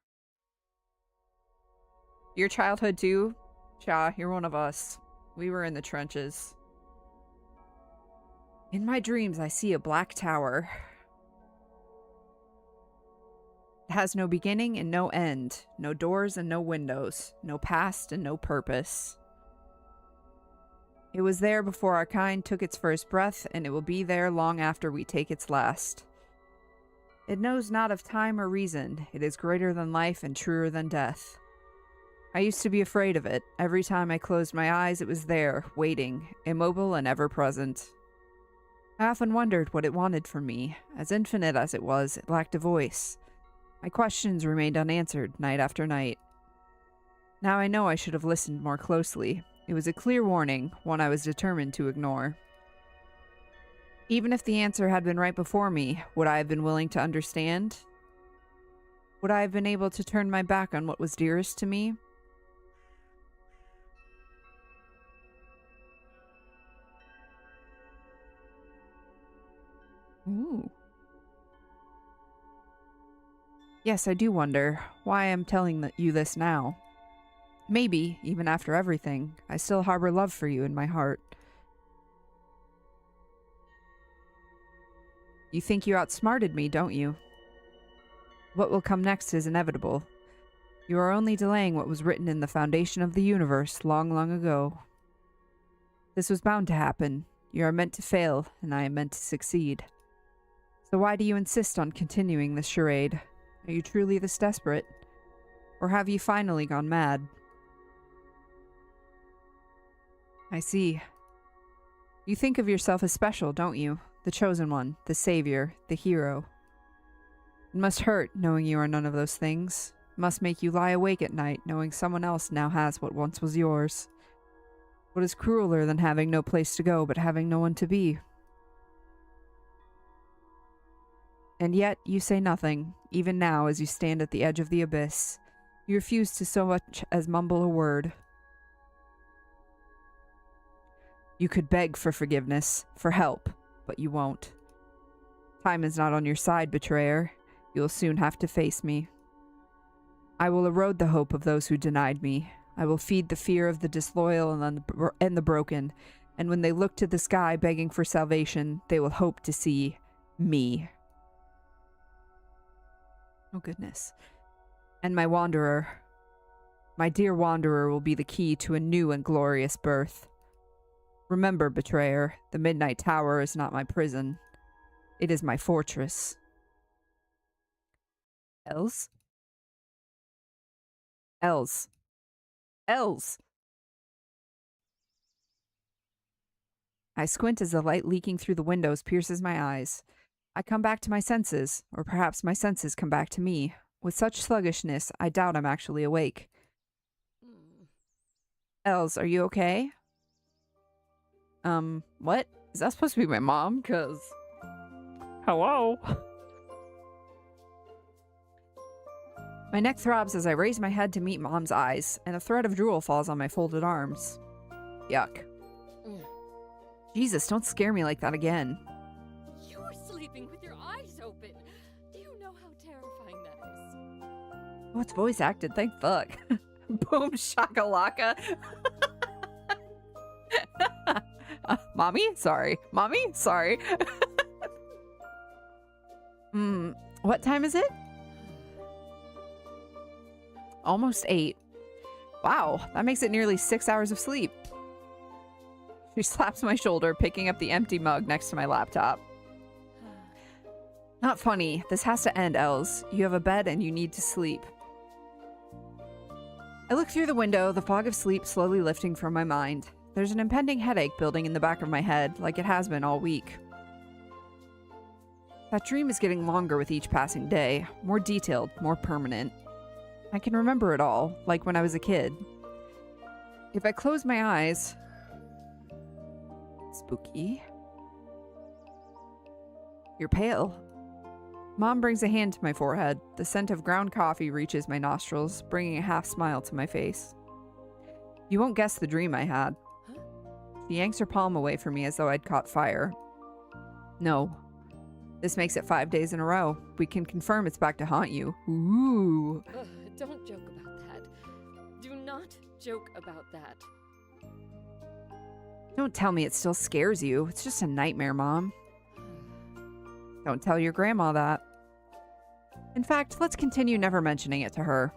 S1: Your childhood too? Cha, you're one of us. We were in the trenches. In my dreams, I see a black tower. It has no beginning and no end. No doors and no windows. No past and no purpose. It was there before our kind took its first breath, and it will be there long after we take its last. It knows not of time or reason. It is greater than life and truer than death. I used to be afraid of it. Every time I closed my eyes, it was there, waiting, immobile and ever-present. I often wondered what it wanted from me. As infinite as it was, it lacked a voice. My questions remained unanswered night after night. Now I know I should have listened more closely. It was a clear warning, one I was determined to ignore. Even if the answer had been right before me, would I have been willing to understand? Would I have been able to turn my back on what was dearest to me? Ooh. Yes, I do wonder why I'm telling you this now. Maybe, even after everything, I still harbor love for you in my heart. You think you outsmarted me, don't you? What will come next is inevitable. You are only delaying what was written in the foundation of the universe long, long ago. This was bound to happen. You are meant to fail, and I am meant to succeed. So why do you insist on continuing this charade? Are you truly this desperate? Or have you finally gone mad? I see. You think of yourself as special, don't you? The chosen one, the savior, the hero. It must hurt knowing you are none of those things. It must make you lie awake at night knowing someone else now has what once was yours. What is crueler than having no place to go but having no one to be? And yet you say nothing, even now as you stand at the edge of the abyss. You refuse to so much as mumble a word. You could beg for forgiveness, for help, but you won't. Time is not on your side, betrayer. You will soon have to face me. I will erode the hope of those who denied me. I will feed the fear of the disloyal and the broken, and when they look to the sky begging for salvation, they will hope to see me. Oh, goodness. And my wanderer, my dear wanderer, will be the key to a new and glorious birth. Remember, betrayer, the Midnight Tower is not my prison. It is my fortress. Els? Els. Els! I squint as the light leaking through the windows pierces my eyes. I come back to my senses, or perhaps my senses come back to me. With such sluggishness, I doubt I'm actually awake. Els, are you okay? What? Is that supposed to be my mom? 'Cause... Hello? My neck throbs as I raise my head to meet Mom's eyes, and a thread of drool falls on my folded arms. Yuck. Jesus, don't scare me like that again.
S2: You were sleeping with your eyes open. Do you know how terrifying that is?
S1: Oh, it's voice acted, thank fuck. Boom shakalaka. Mommy? Sorry. Mommy? Sorry. What time is it? Almost 8. Wow, that makes it nearly 6 hours of sleep. She slaps my shoulder, picking up the empty mug next to my laptop. Not funny. This has to end, Els. You have a bed and you need to sleep. I look through the window, the fog of sleep slowly lifting from my mind. There's an impending headache building in the back of my head, like it has been all week. That dream is getting longer with each passing day, more detailed, more permanent. I can remember it all, like when I was a kid. If I close my eyes... Spooky. You're pale. Mom brings a hand to my forehead. The scent of ground coffee reaches my nostrils, bringing a half smile to my face. You won't guess the dream I had. She yanks her palm away from me as though I'd caught fire. No. This makes it 5 days in a row. We can confirm it's back to haunt you. Ooh.
S2: Don't joke about that. Do not joke about that.
S1: Don't tell me it still scares you. It's just a nightmare, Mom. Don't tell your grandma that. In fact, let's continue never mentioning it to her.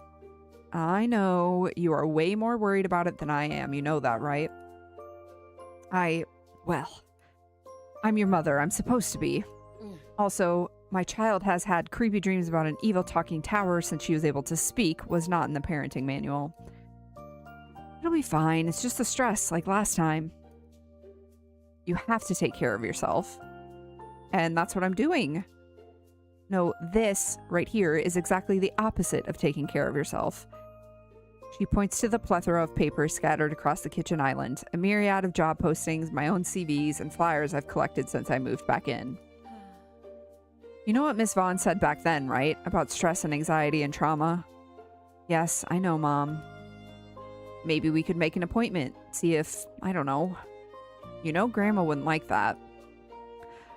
S1: I know you are way more worried about it than I am. You know that, right? Well, I'm your mother. I'm supposed to be. Also, my child has had creepy dreams about an evil talking tower since she was able to speak, was not in the parenting manual. It'll be fine. It's just the stress, like last time. You have to take care of yourself. And that's what I'm doing. No, this right here is exactly the opposite of taking care of yourself. She points to the plethora of papers scattered across the kitchen island, a myriad of job postings, my own CVs, and flyers I've collected since I moved back in. You know what Miss Vaughn said back then, right? About stress and anxiety and trauma? Yes, I know, Mom. Maybe we could make an appointment, see if, I don't know. You know Grandma wouldn't like that.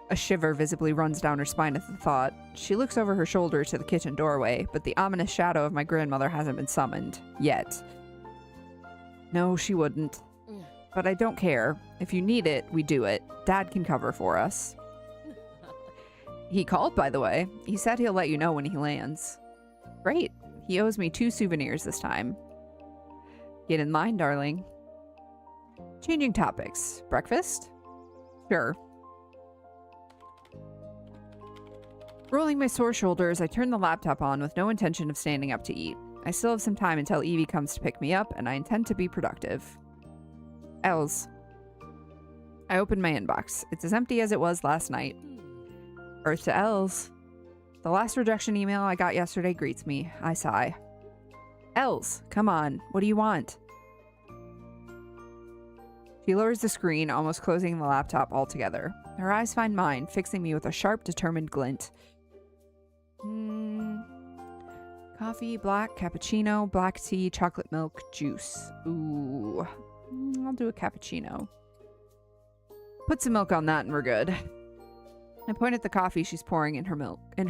S1: A shiver visibly runs down her spine at the thought. She looks over her shoulder to the kitchen doorway, but the ominous shadow of my grandmother hasn't been summoned. Yet. No, she wouldn't. But I don't care. If you need it, we do it. Dad can cover for us. He called, by the way. He said he'll let you know when he lands. Great. He owes me 2 souvenirs this time. Get in line, darling. Changing topics. Breakfast? Sure. Rolling my sore shoulders, I turn the laptop on with no intention of standing up to eat. I still have some time until Evie comes to pick me up, and I intend to be productive. Els. I open my inbox. It's as empty as it was last night. Earth to Els. The last rejection email I got yesterday greets me. I sigh. Els, come on. What do you want? She lowers the screen, almost closing the laptop altogether. Her eyes find mine, fixing me with a sharp, determined glint. Coffee, black, cappuccino, black tea, chocolate milk, juice. Ooh. I'll do a cappuccino. Put some milk on that and we're good. I point at the coffee she's pouring in her mug. I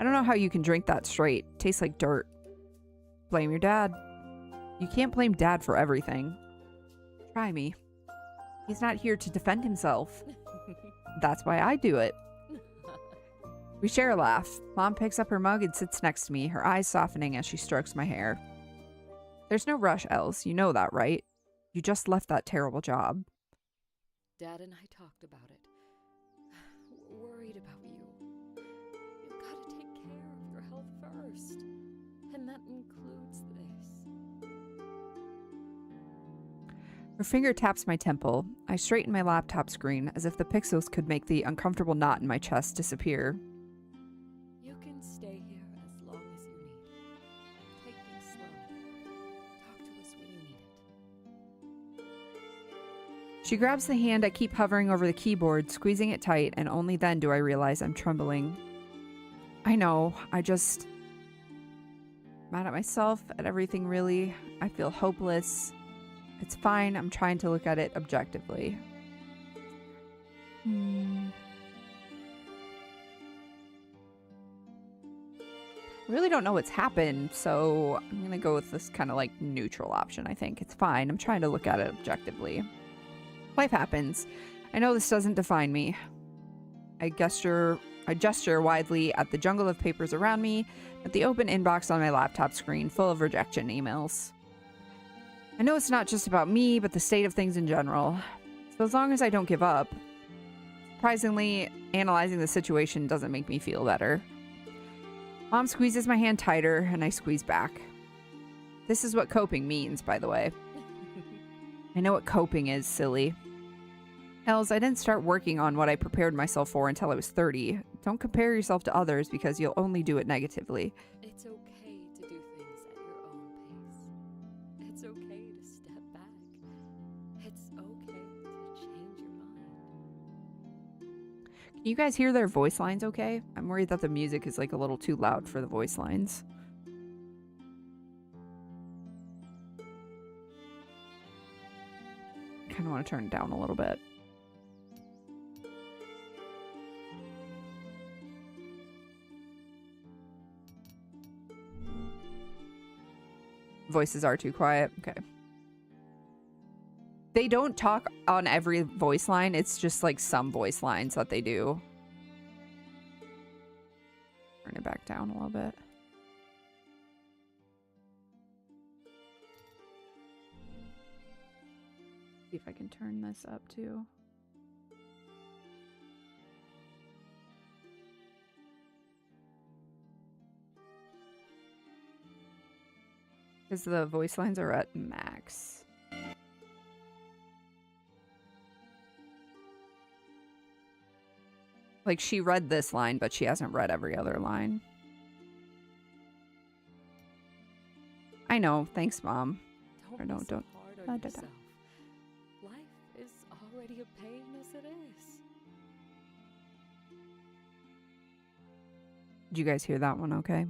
S1: don't know how you can drink that straight. Tastes like dirt. Blame your dad. You can't blame Dad for everything. Try me. He's not here to defend himself. That's why I do it. We share a laugh. Mom picks up her mug and sits next to me, her eyes softening as she strokes my hair. There's no rush, Els. You know that, right? You just left that terrible job.
S2: Dad and I talked about it. We're worried about you. You've got to take care of your health first. And that includes this.
S1: Her finger taps my temple. I straighten my laptop screen as if the pixels could make the uncomfortable knot in my chest disappear.
S2: You can stay here as long as you need. Take things slow. Talk to us when you need it.
S1: She grabs the hand I keep hovering over the keyboard, squeezing it tight, and only then do I realize I'm trembling. I know, mad at myself, at everything really. I feel hopeless. It's fine, I'm trying to look at it objectively. I really don't know what's happened, so I'm gonna go with this kind of like neutral option, I think. It's fine, I'm trying to look at it objectively. Life happens. I know this doesn't define me. I gesture widely at the jungle of papers around me, at the open inbox on my laptop screen full of rejection emails. I know it's not just about me, but the state of things in general. So as long as I don't give up, surprisingly, analyzing the situation doesn't make me feel better. Mom squeezes my hand tighter, and I squeeze back. This is what coping means, by the way. I know what coping is, silly. Hells, I didn't start working on what I prepared myself for until I was 30. Don't compare yourself to others because you'll only do it negatively.
S2: It's okay to do things at your own pace. It's okay to step back. It's okay to change your mind.
S1: Can you guys hear their voice lines okay? I'm worried that the music is like a little too loud for the voice lines. Kind of want to turn it down a little bit. Voices are too quiet. Okay. They don't talk on every voice line. It's just like some voice lines that they do. Turn it back down a little bit. See if I can turn this up too. Because the voice lines are at max. Like, she read this line, but she hasn't read every other line. I know. Thanks, Mom.
S2: Don't be so hard on yourself. Life is already a pain as it is.
S1: Did you guys hear that one okay?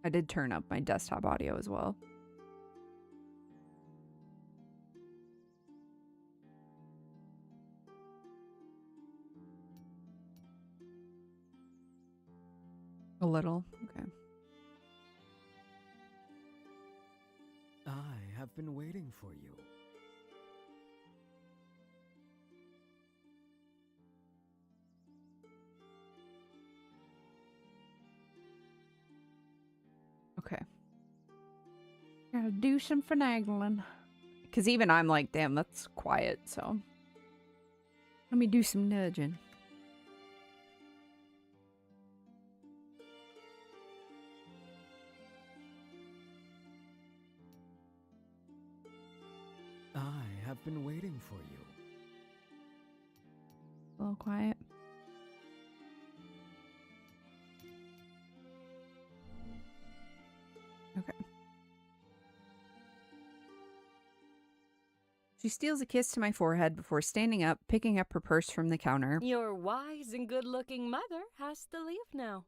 S1: I did turn up my desktop audio as well. A little, okay.
S3: I have been waiting for you.
S1: Okay. Gotta do some finagling. Because even I'm like, damn, that's quiet, so. Let me do some nudging.
S3: I have been waiting for you.
S1: A little quiet. Okay. She steals a kiss to my forehead before standing up, picking up her purse from the counter.
S2: Your wise and good-looking mother has to leave now.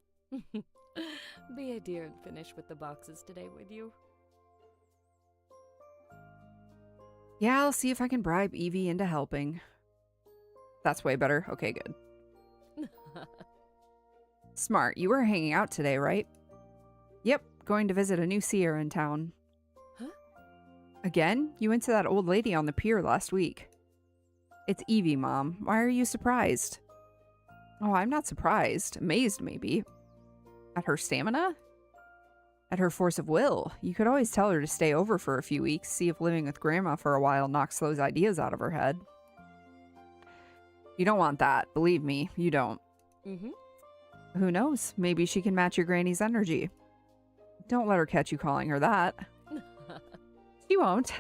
S2: Be a dear and finish with the boxes today, would you?
S1: Yeah, I'll see if I can bribe Evie into helping. That's way better. Okay, good. Smart. You were hanging out today, right? Yep, going to visit a new seer in town.
S2: Huh?
S1: Again? You went to that old lady on the pier last week. It's Evie, Mom. Why are you surprised? Oh, I'm not surprised. Amazed, maybe. At her stamina? At her force of will. You could always tell her to stay over for a few weeks, see if living with Grandma for a while knocks those ideas out of her head. You don't want that. Believe me, you don't.
S2: Mm-hmm.
S1: Who knows? Maybe she can match your granny's energy. Don't let her catch you calling her that. She won't.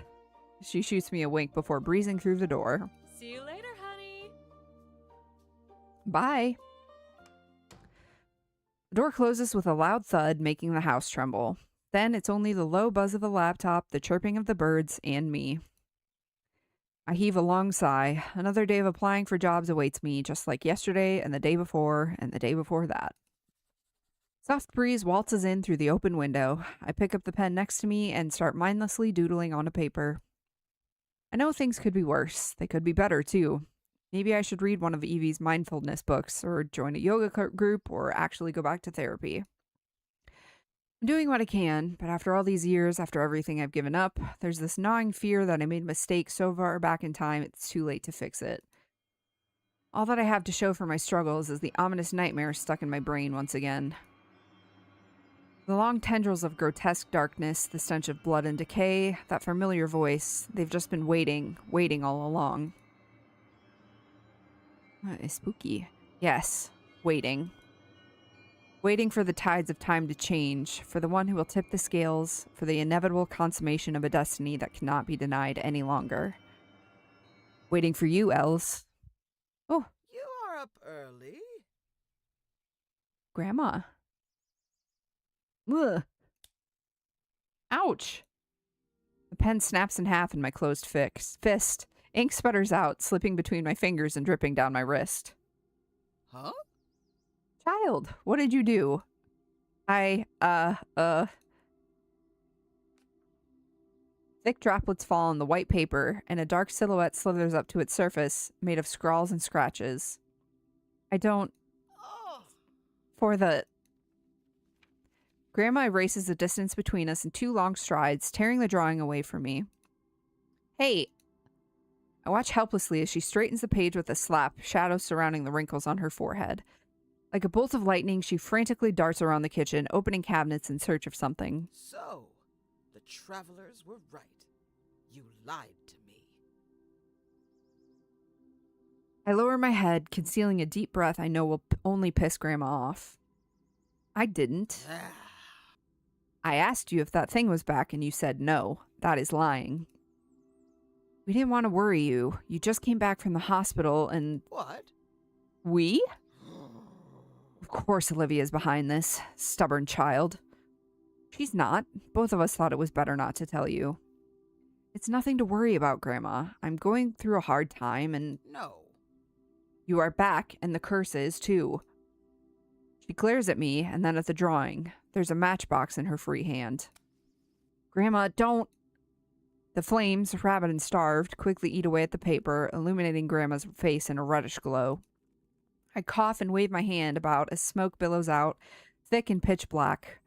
S1: She shoots me a wink before breezing through the door.
S2: See you later, honey.
S1: Bye. The door closes with a loud thud, making the house tremble. Then it's only the low buzz of the laptop, the chirping of the birds, and me. I heave a long sigh. Another day of applying for jobs awaits me, just like yesterday and the day before and the day before that. Soft breeze waltzes in through the open window. I pick up the pen next to me and start mindlessly doodling on a paper. I know things could be worse. They could be better, too. Maybe I should read one of Evie's mindfulness books, or join a yoga group, or actually go back to therapy. I'm doing what I can, but after all these years, after everything I've given up, there's this gnawing fear that I made a mistake so far back in time it's too late to fix it. All that I have to show for my struggles is the ominous nightmare stuck in my brain once again. The long tendrils of grotesque darkness, the stench of blood and decay, that familiar voice, they've just been waiting all along. That is spooky. Yes, waiting. Waiting for the tides of time to change, for the one who will tip the scales, for the inevitable consummation of a destiny that cannot be denied any longer. Waiting for you, Els. Oh.
S4: You are up early.
S1: Grandma. Ugh. Ouch. The pen snaps in half in my closed fist. Ink sputters out, slipping between my fingers and dripping down my wrist.
S4: Huh?
S1: Child, what did you do? Thick droplets fall on the white paper, and a dark silhouette slithers up to its surface, made of scrawls and scratches. I don't...
S4: Oh.
S1: For the... Grandma erases the distance between us in 2 long strides, tearing the drawing away from me. Hey! I watch helplessly as she straightens the page with a slap, shadows surrounding the wrinkles on her forehead. Like a bolt of lightning, she frantically darts around the kitchen, opening cabinets in search of something.
S4: So, the travelers were right. You lied to me.
S1: I lower my head, concealing a deep breath I know will only piss Grandma off. I didn't. I asked you if that thing was back and you said no. That is lying. We didn't want to worry you. You just came back from the hospital and...
S4: What?
S1: We? Of course Olivia's behind this. Stubborn child. She's not. Both of us thought it was better not to tell you. It's nothing to worry about, Grandma. I'm going through a hard time and...
S4: No.
S1: You are back, and the curse is, too. She glares at me, and then at the drawing. There's a matchbox in her free hand. Grandma, don't... The flames, rabid and starved, quickly eat away at the paper, illuminating Grandma's face in a reddish glow. I cough and wave my hand about as smoke billows out, thick and pitch black.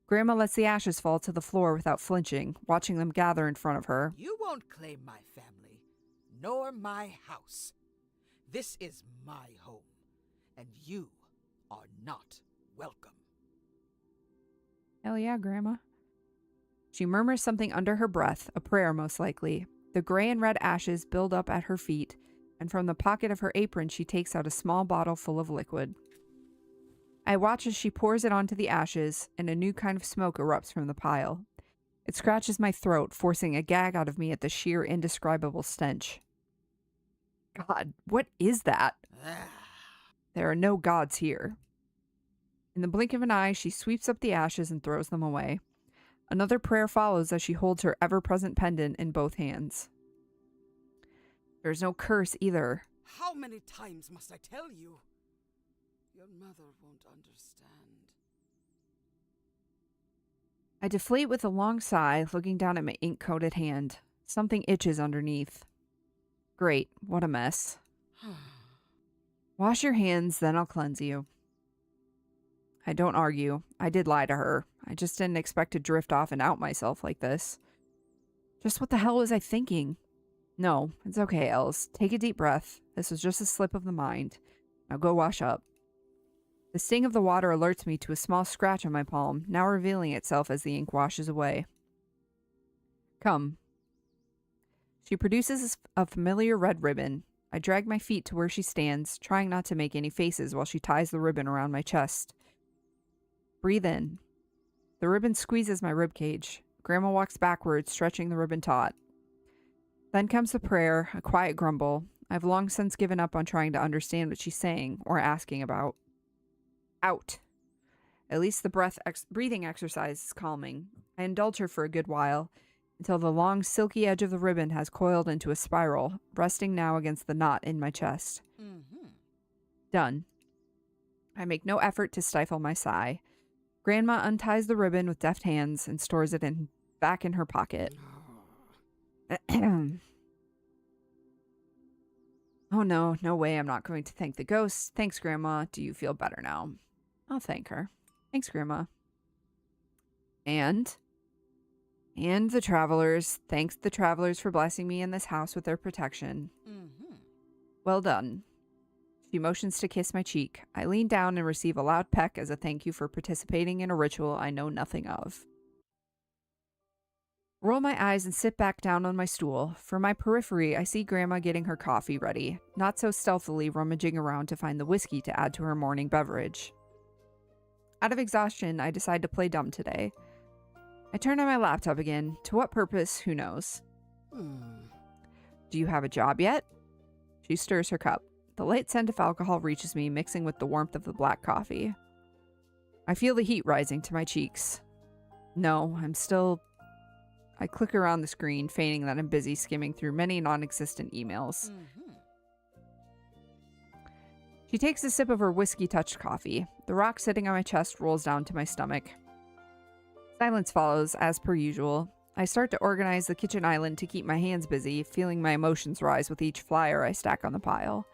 S1: Grandma lets the ashes fall to the floor without flinching, watching them gather in front of her.
S4: You won't claim my family, nor my house. This is my home, and you are not welcome.
S1: Hell yeah, Grandma. She murmurs something under her breath, a prayer most likely. The gray and red ashes build up at her feet, and from the pocket of her apron she takes out a small bottle full of liquid. I watch as she pours it onto the ashes, and a new kind of smoke erupts from the pile. It scratches my throat, forcing a gag out of me at the sheer indescribable stench. God, what is that? There are no gods here. In the blink of an eye, she sweeps up the ashes and throws them away. Another prayer follows as she holds her ever-present pendant in both hands. There's no curse either.
S4: How many times must I tell you? Your mother won't understand.
S1: I deflate with a long sigh, looking down at my ink-coated hand. Something itches underneath. Great, what a mess. Wash your hands, then I'll cleanse you. I don't argue. I did lie to her. I just didn't expect to drift off and out myself like this. Just what the hell was I thinking? No, it's okay, Els. Take a deep breath. This was just a slip of the mind. Now go wash up. The sting of the water alerts me to a small scratch on my palm, now revealing itself as the ink washes away. Come. She produces a familiar red ribbon. I drag my feet to where she stands, trying not to make any faces while she ties the ribbon around my chest. Breathe in. The ribbon squeezes my ribcage. Grandma walks backwards, stretching the ribbon taut. Then comes the prayer, a quiet grumble. I've long since given up on trying to understand what she's saying or asking about. Out. At least the breathing exercise is calming. I indulge her for a good while, until the long, silky edge of the ribbon has coiled into a spiral, resting now against the knot in my chest.
S4: Mm-hmm.
S1: Done. I make no effort to stifle my sigh. Grandma unties the ribbon with deft hands and stores it back in her pocket. Oh no, no way I'm not going to thank the ghost. Thanks, Grandma. Do you feel better now? I'll thank her. Thanks, Grandma. And the travelers. Thanks the travelers for blessing me in this house with their protection.
S4: Mm-hmm.
S1: Well done. She motions to kiss my cheek. I lean down and receive a loud peck as a thank you for participating in a ritual I know nothing of. Roll my eyes and sit back down on my stool. From my periphery, I see Grandma getting her coffee ready, not so stealthily rummaging around to find the whiskey to add to her morning beverage. Out of exhaustion, I decide to play dumb today. I turn on my laptop again. To what purpose, who knows? Do you have a job yet? She stirs her cup. The light scent of alcohol reaches me, mixing with the warmth of the black coffee. I feel the heat rising to my cheeks. No, I click around the screen, feigning that I'm busy skimming through many non-existent emails.
S4: Mm-hmm.
S1: She takes a sip of her whiskey-touched coffee. The rock sitting on my chest rolls down to my stomach. Silence follows, as per usual. I start to organize the kitchen island to keep my hands busy, feeling my emotions rise with each flyer I stack on the pile.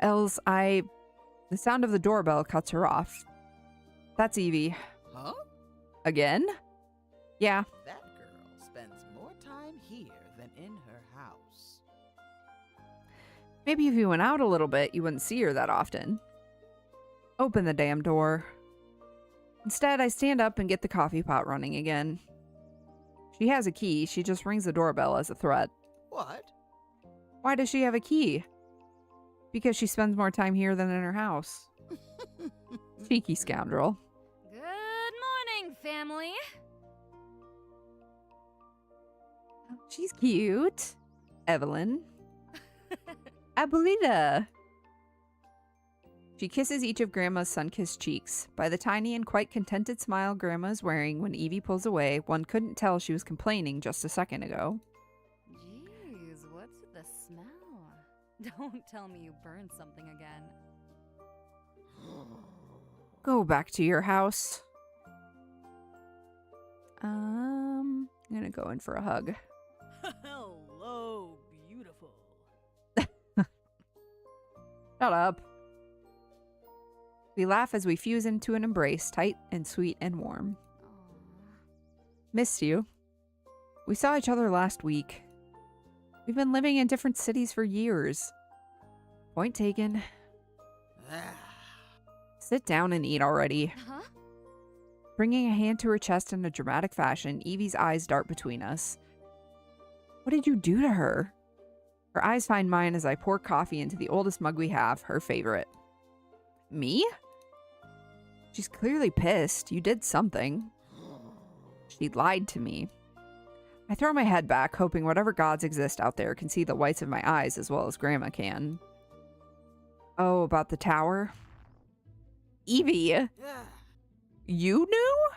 S1: The sound of the doorbell cuts her off. That's Evie.
S4: Huh?
S1: Again? Yeah.
S4: That girl spends more time here than in her house.
S1: Maybe if you went out a little bit, you wouldn't see her that often. Open the damn door. Instead, I stand up and get the coffee pot running again. She has a key. She just rings the doorbell as a threat.
S4: What?
S1: Why does she have a key? Because she spends more time here than in her house. Cheeky scoundrel.
S2: Good morning, family.
S1: She's cute. Evelyn. Abuelita. She kisses each of Grandma's sun-kissed cheeks. By the tiny and quite contented smile Grandma is wearing when Evie pulls away, one couldn't tell she was complaining just a second ago.
S2: Jeez, what's with the smell? Don't tell me you burned something again.
S1: Go back to your house. I'm gonna go in for a hug.
S5: Hello, beautiful.
S1: Shut up. We laugh as we fuse into an embrace, tight and sweet and warm.
S2: Aww.
S1: Missed you. We saw each other last week. We've been living in different cities for years. Point taken. Sit down and eat already.
S2: Huh?
S1: Bringing a hand to her chest in a dramatic fashion, Evie's eyes dart between us. What did you do to her? Her eyes find mine as I pour coffee into the oldest mug we have, her favorite. Me? She's clearly pissed. You did something. She lied to me. I throw my head back, hoping whatever gods exist out there can see the whites of my eyes as well as Grandma can. Oh, about the tower? Evie! You knew?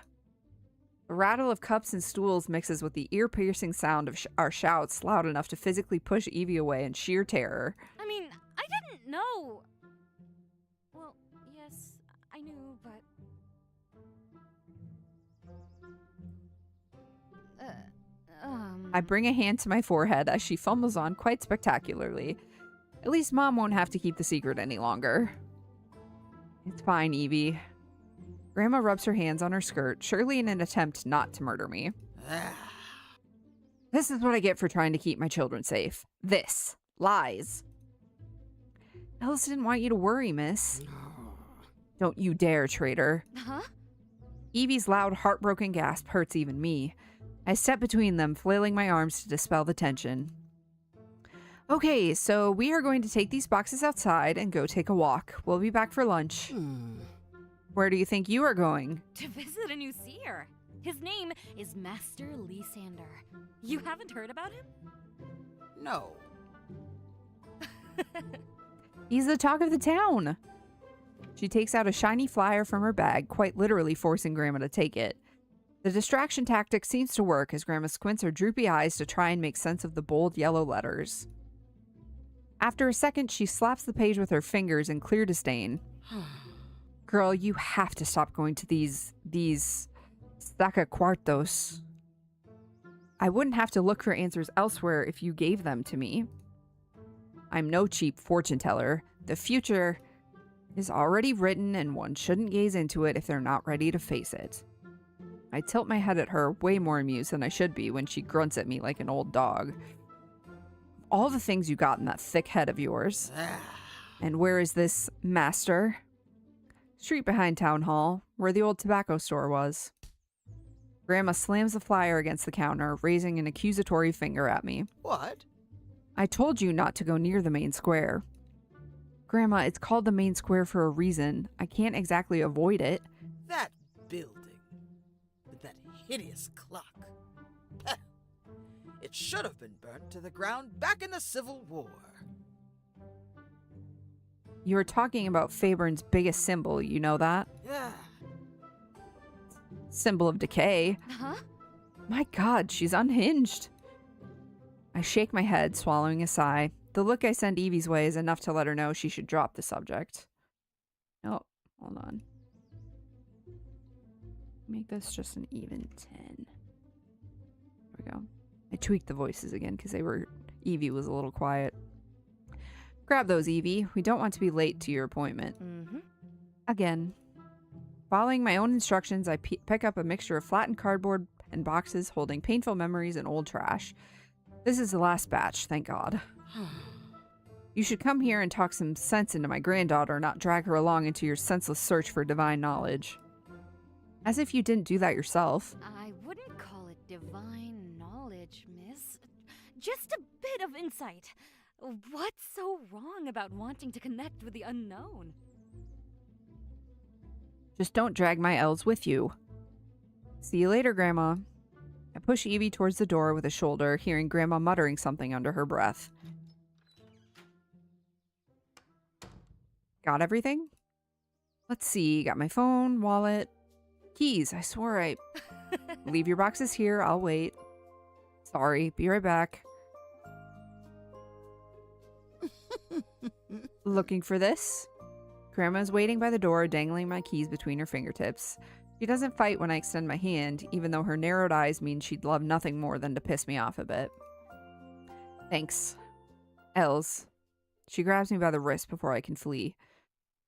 S1: The rattle of cups and stools mixes with the ear-piercing sound of our shouts loud enough to physically push Evie away in sheer terror.
S2: I mean, I didn't know. Well, yes, I knew, but...
S1: I bring a hand to my forehead as she fumbles on quite spectacularly. At least Mom won't have to keep the secret any longer. It's fine, Evie. Grandma rubs her hands on her skirt, surely in an attempt not to murder me. This is what I get for trying to keep my children safe. This. Lies. Alice didn't want you to worry, miss. Don't you dare, traitor.
S2: Huh?
S1: Evie's loud, heartbroken gasp hurts even me. I step between them, flailing my arms to dispel the tension. Okay, so we are going to take these boxes outside and go take a walk. We'll be back for lunch. Where do you think you are going?
S2: To visit a new seer. His name is Master Lysander. You haven't heard about him?
S4: No.
S1: He's the talk of the town. She takes out a shiny flyer from her bag, quite literally forcing Grandma to take it. The distraction tactic seems to work as Grandma squints her droopy eyes to try and make sense of the bold yellow letters. After a second, she slaps the page with her fingers in clear disdain. Girl, you have to stop going to these saca cuartos. I wouldn't have to look for answers elsewhere if you gave them to me. I'm no cheap fortune teller. The future is already written and one shouldn't gaze into it if they're not ready to face it. I tilt my head at her, way more amused than I should be when she grunts at me like an old dog. All the things you got in that thick head of yours. And where is this master? Street behind Town Hall, where the old tobacco store was. Grandma slams the flyer against the counter, raising an accusatory finger at me.
S4: What?
S1: I told you not to go near the main square. Grandma, it's called the main square for a reason. I can't exactly avoid it.
S4: That building. With that hideous clock. Pah. It should have been burnt to the ground back in the Civil War.
S1: You were talking about Fabern's biggest symbol, you know that?
S4: Yeah.
S1: Symbol of decay.
S2: Huh?
S1: My God, she's unhinged. I shake my head, swallowing a sigh. The look I send Evie's way is enough to let her know she should drop the subject. Oh, hold on. Make this just an even 10. There we go. I tweaked the voices again because Evie was a little quiet. Grab those, Evie. We don't want to be late to your appointment.
S2: Mm-hmm.
S1: Again. Following my own instructions, I pick up a mixture of flattened cardboard and boxes holding painful memories and old trash. This is the last batch, thank God. You should come here and talk some sense into my granddaughter, not drag her along into your senseless search for divine knowledge. As if you didn't do that yourself.
S2: I wouldn't call it divine knowledge, miss. Just a bit of insight. What's so wrong about wanting to connect with the unknown?
S1: Just don't drag my L's with you. See you later, Grandma. I push Evie towards the door with a shoulder, hearing Grandma muttering something under her breath. Got everything? Let's see. Got my phone, wallet, keys. I swore I... Leave your boxes here. I'll wait. Sorry. Be right back. Looking for this? Grandma's waiting by the door, dangling my keys between her fingertips. She doesn't fight when I extend my hand, even though her narrowed eyes mean she'd love nothing more than to piss me off a bit. Thanks. Els. She grabs me by the wrist before I can flee.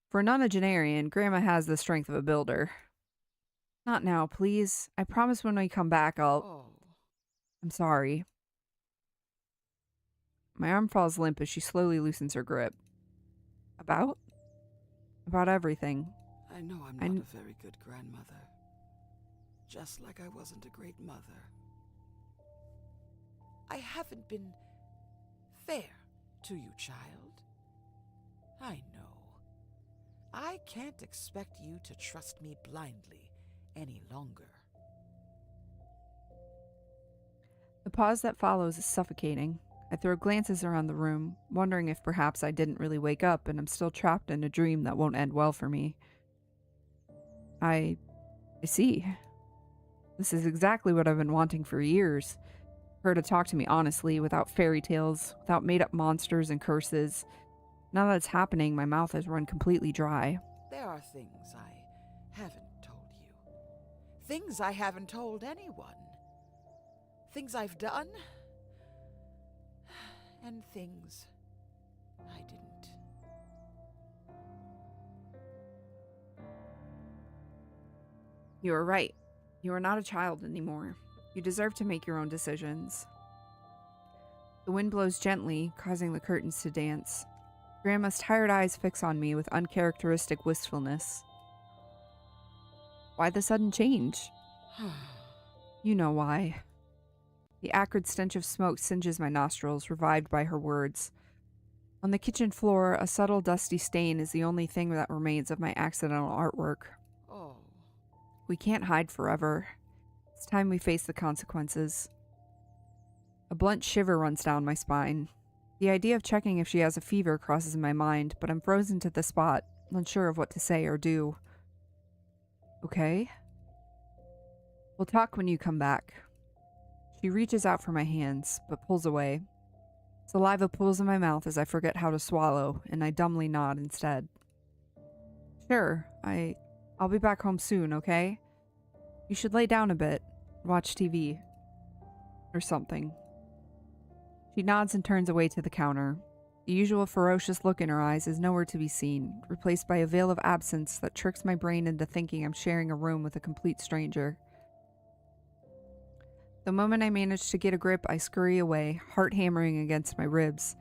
S1: For a nonagenarian, Grandma has the strength of a builder. Not now, please. I promise when we come back
S4: Oh.
S1: I'm sorry. My arm falls limp as she slowly loosens her grip. About everything.
S6: I know I'm not a very good grandmother. Just like I wasn't a great mother.
S4: I haven't been fair to you, child. I know. I can't expect you to trust me blindly any longer.
S1: The pause that follows is suffocating. I throw glances around the room, wondering if perhaps I didn't really wake up and I'm still trapped in a dream that won't end well for me. I see. This is exactly what I've been wanting for years. Her to talk to me honestly, without fairy tales, without made-up monsters and curses. Now that it's happening, my mouth has run completely dry.
S4: There are things I haven't told you. Things I haven't told anyone. Things I've done. And things I didn't.
S1: You are right. You are not a child anymore. You deserve to make your own decisions. The wind blows gently, causing the curtains to dance. Grandma's tired eyes fix on me with uncharacteristic wistfulness. Why the sudden change? You know why. The acrid stench of smoke singes my nostrils, revived by her words. On the kitchen floor, a subtle dusty stain is the only thing that remains of my accidental artwork. We can't hide forever. It's time we face the consequences. A blunt shiver runs down my spine. The idea of checking if she has a fever crosses my mind, but I'm frozen to the spot, unsure of what to say or do. Okay? We'll talk when you come back. She reaches out for my hands, but pulls away. Saliva pools in my mouth as I forget how to swallow, and I dumbly nod instead. Sure, I'll be back home soon, okay? You should lay down a bit, watch TV. Or something. She nods and turns away to the counter. The usual ferocious look in her eyes is nowhere to be seen, replaced by a veil of absence that tricks my brain into thinking I'm sharing a room with a complete stranger. The moment I manage to get a grip, I scurry away, heart hammering against my ribs.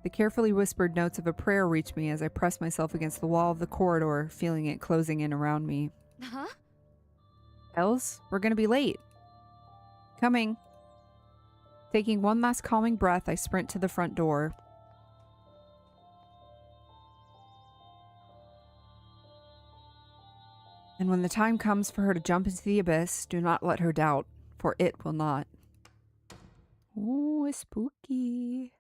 S1: The carefully whispered notes of a prayer reach me as I press myself against the wall of the corridor, feeling it closing in around me.
S2: Huh?
S1: Els, we're gonna be late. Coming. Taking one last calming breath, I sprint to the front door. And when the time comes for her to jump into the abyss, do not let her doubt, for it will not. Ooh, it's spooky.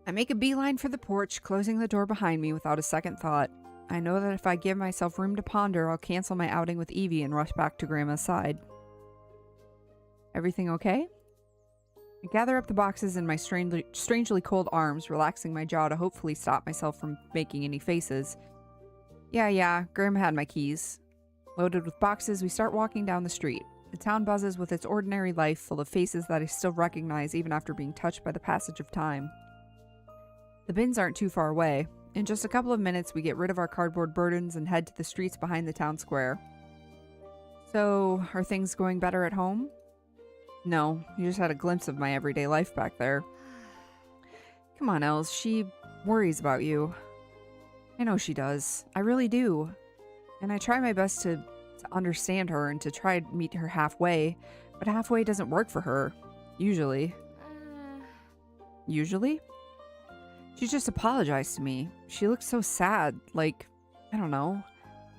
S1: I make a beeline for the porch, closing the door behind me without a second thought. I know that if I give myself room to ponder, I'll cancel my outing with Evie and rush back to Grandma's side. Everything okay? I gather up the boxes in my strangely cold arms, relaxing my jaw to hopefully stop myself from making any faces. Yeah, Grandma had my keys. Loaded with boxes, we start walking down the street. The town buzzes with its ordinary life, full of faces that I still recognize even after being touched by the passage of time. The bins aren't too far away. In just a couple of minutes, we get rid of our cardboard burdens and head to the streets behind the town square. So, are things going better at home? No, you just had a glimpse of my everyday life back there. Come on, Els, she worries about you. I know she does. I really do. And I try my best to understand her and to try to meet her halfway, but halfway doesn't work for her. Usually. Usually? She just apologized to me. She looked so sad, like, I don't know.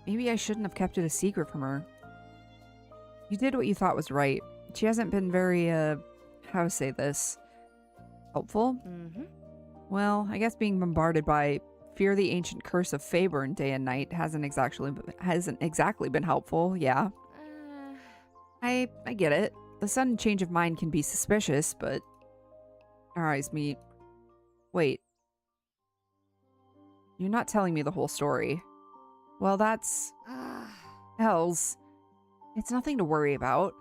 S1: Maybe I shouldn't have kept it a secret from her. You did what you thought was right. She hasn't been very, how to say this? Helpful?
S2: Mm-hmm.
S1: Well, I guess being bombarded by fear the ancient curse of Faburn day and night hasn't exactly been helpful, yeah. I get it. The sudden change of mind can be suspicious, but our eyes meet. Wait. You're not telling me the whole story. Well, that's... Els. It's nothing to worry about.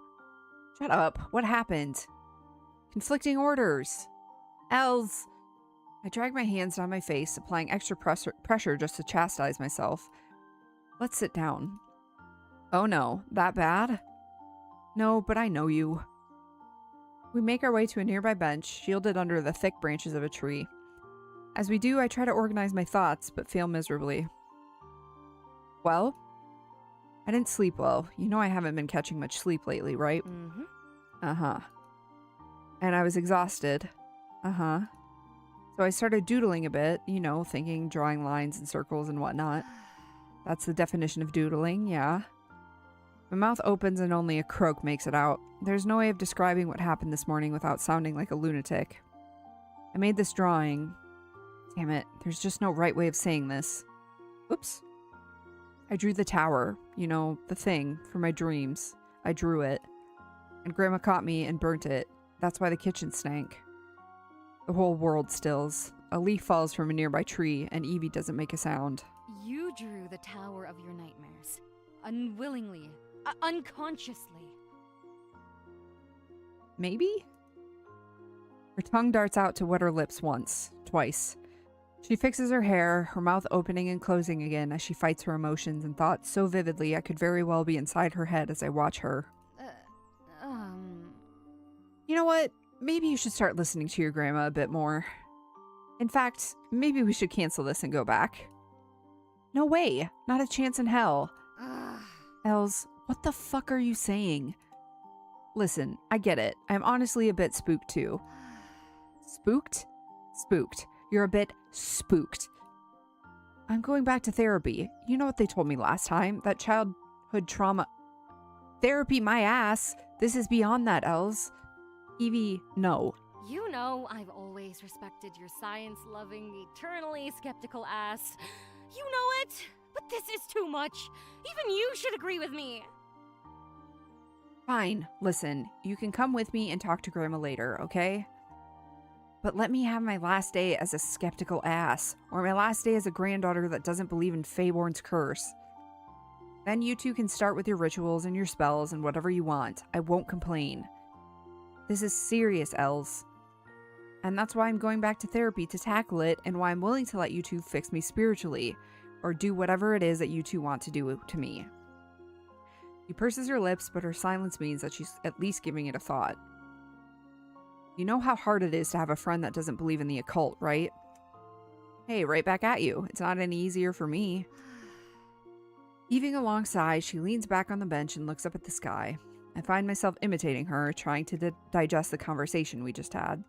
S1: Shut up. What happened? Conflicting orders. Els. I drag my hands down my face, applying extra pressure just to chastise myself. Let's sit down. Oh no, that bad? No, but I know you. We make our way to a nearby bench, shielded under the thick branches of a tree. As we do, I try to organize my thoughts, but fail miserably. Well? I didn't sleep well. You know I haven't been catching much sleep lately, right?
S2: Mm-hmm.
S1: Uh-huh. And I was exhausted. Uh-huh. So I started doodling a bit, you know, thinking, drawing lines and circles and whatnot. That's the definition of doodling, yeah. My mouth opens and only a croak makes it out. There's no way of describing what happened this morning without sounding like a lunatic. I made this drawing. Damn it, there's just no right way of saying this. Oops. I drew the tower, you know, the thing, for my dreams. I drew it. And Grandma caught me and burnt it. That's why the kitchen stank. The whole world stills. A leaf falls from a nearby tree, and Evie doesn't make a sound.
S2: You drew the tower of your nightmares. Unwillingly. Unconsciously.
S1: Maybe? Her tongue darts out to wet her lips once, twice. She fixes her hair, her mouth opening and closing again as she fights her emotions and thoughts so vividly I could very well be inside her head as I watch her. You know what? Maybe you should start listening to your grandma a bit more. In fact, maybe we should cancel this and go back. No way! Not a chance in hell. Els, what the fuck are you saying? Listen, I get it. I'm honestly a bit spooked too. Spooked? Spooked. You're a bit spooked. I'm going back to therapy. You know what they told me last time? That childhood trauma... Therapy, my ass! This is beyond that, Els. Evie, no.
S2: You know I've always respected your science-loving, eternally skeptical ass. You know it! But this is too much. Even you should agree with me.
S1: Fine. Listen, you can come with me and talk to Grandma later, okay? But let me have my last day as a skeptical ass, or my last day as a granddaughter that doesn't believe in Feyborn's curse. Then you two can start with your rituals and your spells and whatever you want. I won't complain. This is serious, Els. And that's why I'm going back to therapy to tackle it, and why I'm willing to let you two fix me spiritually, or do whatever it is that you two want to do to me. She purses her lips, but her silence means that she's at least giving it a thought. You know how hard it is to have a friend that doesn't believe in the occult, right? Hey, right back at you. It's not any easier for me. Heaving a long sigh, she leans back on the bench and looks up at the sky. I find myself imitating her, trying to digest the conversation we just had.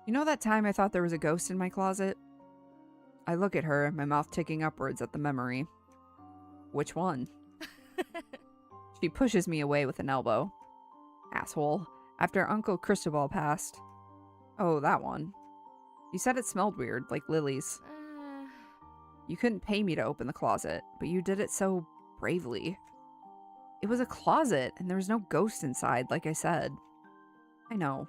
S1: You know that time I thought there was a ghost in my closet? I look at her, my mouth ticking upwards at the memory. Which one? She pushes me away with an elbow. Asshole. After Uncle Cristobal passed. Oh, that one. You said it smelled weird, like lilies. You couldn't pay me to open the closet, but you did it so bravely. It was a closet, and there was no ghost inside, like I said. I know.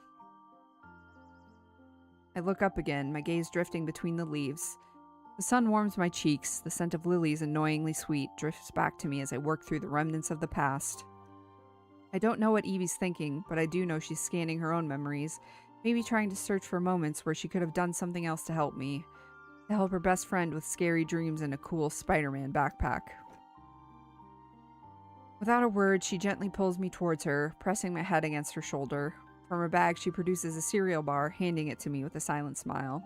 S1: I look up again, my gaze drifting between the leaves. The sun warms my cheeks, the scent of lilies, annoyingly sweet, drifts back to me as I work through the remnants of the past. I don't know what Evie's thinking, but I do know she's scanning her own memories, maybe trying to search for moments where she could have done something else to help me. To help her best friend with scary dreams and a cool Spider-Man backpack. Without a word, she gently pulls me towards her, pressing my head against her shoulder. From her bag, she produces a cereal bar, handing it to me with a silent smile.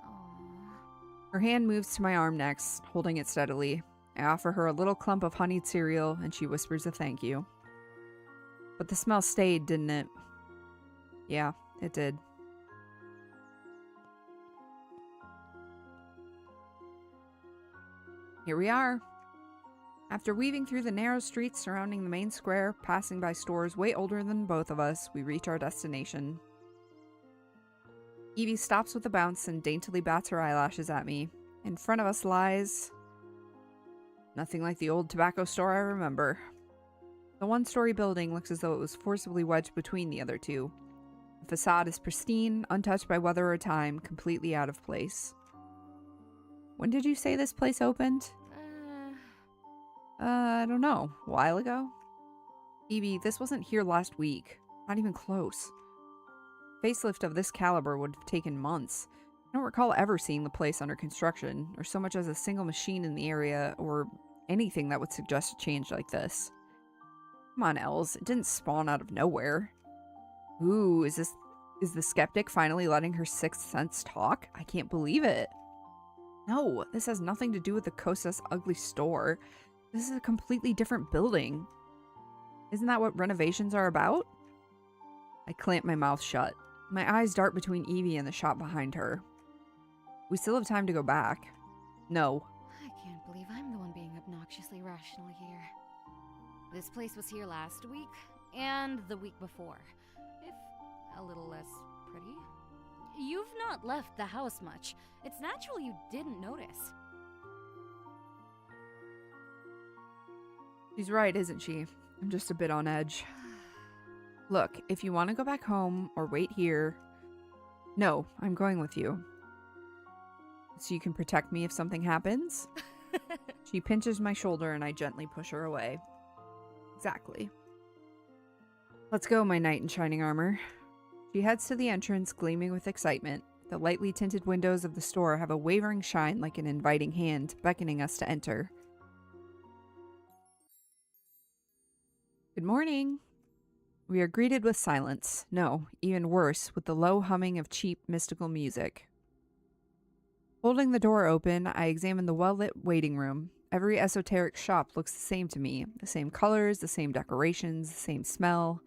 S2: Aww.
S1: Her hand moves to my arm next, holding it steadily. I offer her a little clump of honeyed cereal, and she whispers a thank you. But the smell stayed, didn't it? Yeah, it did. Here we are. After weaving through the narrow streets surrounding the main square, passing by stores way older than both of us, we reach our destination. Evie stops with a bounce and daintily bats her eyelashes at me. In front of us lies... nothing like the old tobacco store I remember. The one-story building looks as though it was forcibly wedged between the other two. The facade is pristine, untouched by weather or time, completely out of place. When did you say this place opened? I don't know. A while ago? Evie, this wasn't here last week. Not even close. Facelift of this caliber would have taken months. I don't recall ever seeing the place under construction, or so much as a single machine in the area, or anything that would suggest a change like this. Come on, Els. It didn't spawn out of nowhere. Ooh, is the skeptic finally letting her sixth sense talk? I can't believe it. No, this has nothing to do with the Costa's ugly store. This is a completely different building. Isn't that what renovations are about? I clamp my mouth shut. My eyes dart between Evie and the shop behind her. We still have time to go back. No.
S2: I can't believe I'm the one being obnoxiously rational here. This place was here last week, and the week before, if a little less pretty. You've not left the house much. It's natural you didn't notice.
S1: She's right, isn't she? I'm just a bit on edge. Look, if you want to go back home or wait here... No, I'm going with you. So you can protect me if something happens? She pinches my shoulder and I gently push her away. Exactly. Let's go, my knight in shining armor. She heads to the entrance, gleaming with excitement. The lightly tinted windows of the store have a wavering shine like an inviting hand, beckoning us to enter. Good morning. We are greeted with silence. No, even worse, with the low humming of cheap, mystical music. Holding the door open, I examine the well-lit waiting room. Every esoteric shop looks the same to me. The same colors, the same decorations, the same smell.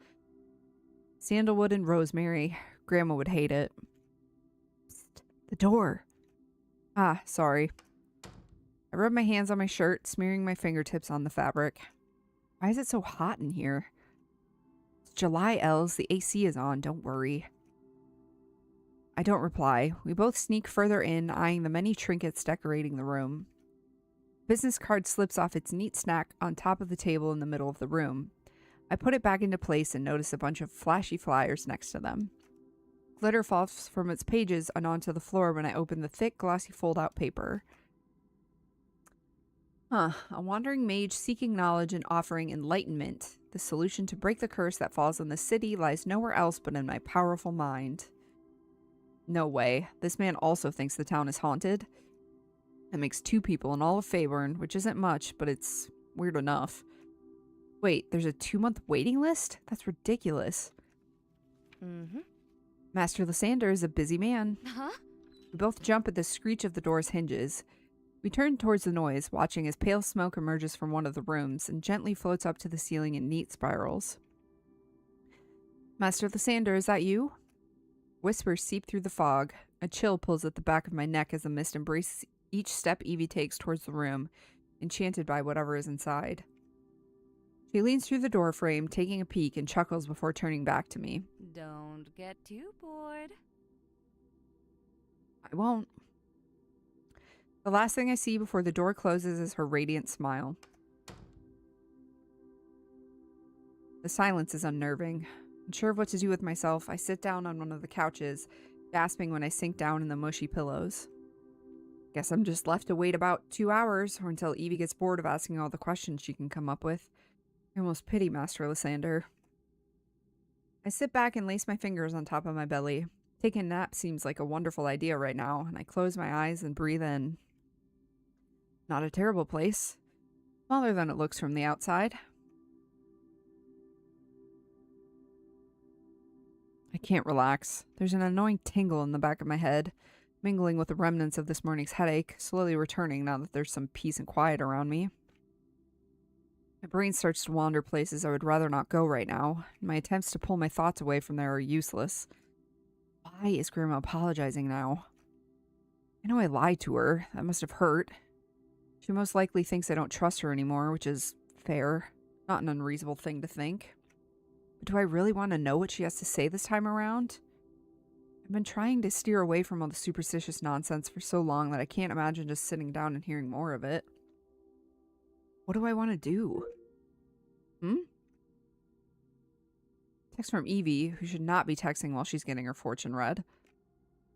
S1: Sandalwood and rosemary. Grandma would hate it. Psst, the door. Ah, sorry. I rub my hands on my shirt, smearing my fingertips on the fabric. Why is it so hot in here? It's July, Els. The AC is on. Don't worry. I don't reply. We both sneak further in, eyeing the many trinkets decorating the room. Business card slips off its neat snack on top of the table in the middle of the room. I put it back into place and notice a bunch of flashy flyers next to them. Glitter falls from its pages and onto the floor when I open the thick, glossy fold-out paper. A wandering mage seeking knowledge and offering enlightenment. The solution to break the curse that falls on the city lies nowhere else but in my powerful mind. No way. This man also thinks the town is haunted. That makes 2 people in all of Faerun, which isn't much, but it's weird enough. Wait, there's a 2-month waiting list? That's ridiculous.
S2: Mm-hmm.
S1: Master Lysander is a busy man.
S2: Huh?
S1: We both jump at the screech of the door's hinges. We turn towards the noise, watching as pale smoke emerges from one of the rooms and gently floats up to the ceiling in neat spirals. Master Lysander, is that you? Whispers seep through the fog. A chill pulls at the back of my neck as the mist embraces each step Evie takes towards the room, enchanted by whatever is inside. She leans through the door frame, taking a peek, and chuckles before turning back to me.
S2: Don't get too bored.
S1: I won't. The last thing I see before the door closes is her radiant smile. The silence is unnerving. Unsure of what to do with myself, I sit down on one of the couches, gasping when I sink down in the mushy pillows. Guess I'm just left to wait about 2 hours, or until Evie gets bored of asking all the questions she can come up with. I almost pity Master Lysander. I sit back and lace my fingers on top of my belly. Taking a nap seems like a wonderful idea right now, and I close my eyes and breathe in. Not a terrible place. Smaller than it looks from the outside. I can't relax. There's an annoying tingle in the back of my head, mingling with the remnants of this morning's headache, slowly returning now that there's some peace and quiet around me. My brain starts to wander places I would rather not go right now. My attempts to pull my thoughts away from there are useless. Why is Grandma apologizing now? I know I lied to her. That must have hurt. She most likely thinks I don't trust her anymore, which is fair. Not an unreasonable thing to think. But do I really want to know what she has to say this time around? I've been trying to steer away from all the superstitious nonsense for so long that I can't imagine just sitting down and hearing more of it. What do I want to do? Text from Evie, who should not be texting while she's getting her fortune read.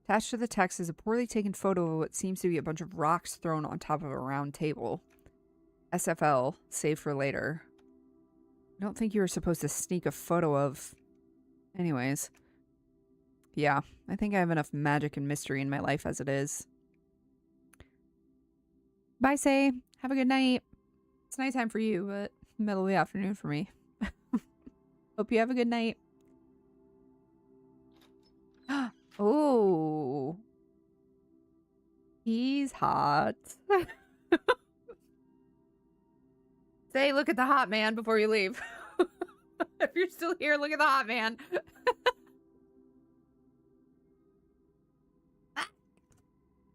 S1: Attached to the text is a poorly taken photo of what seems to be a bunch of rocks thrown on top of a round table. SFL, save for later. I don't think you were supposed to sneak a photo of... Anyways. Yeah, I think I have enough magic and mystery in my life as it is. Bye, Say. Have a good night. It's nighttime for you, but middle of the afternoon for me. Hope you have a good night. Oh. He's hot. Say, look at the hot man before you leave. If you're still here, look at the hot man.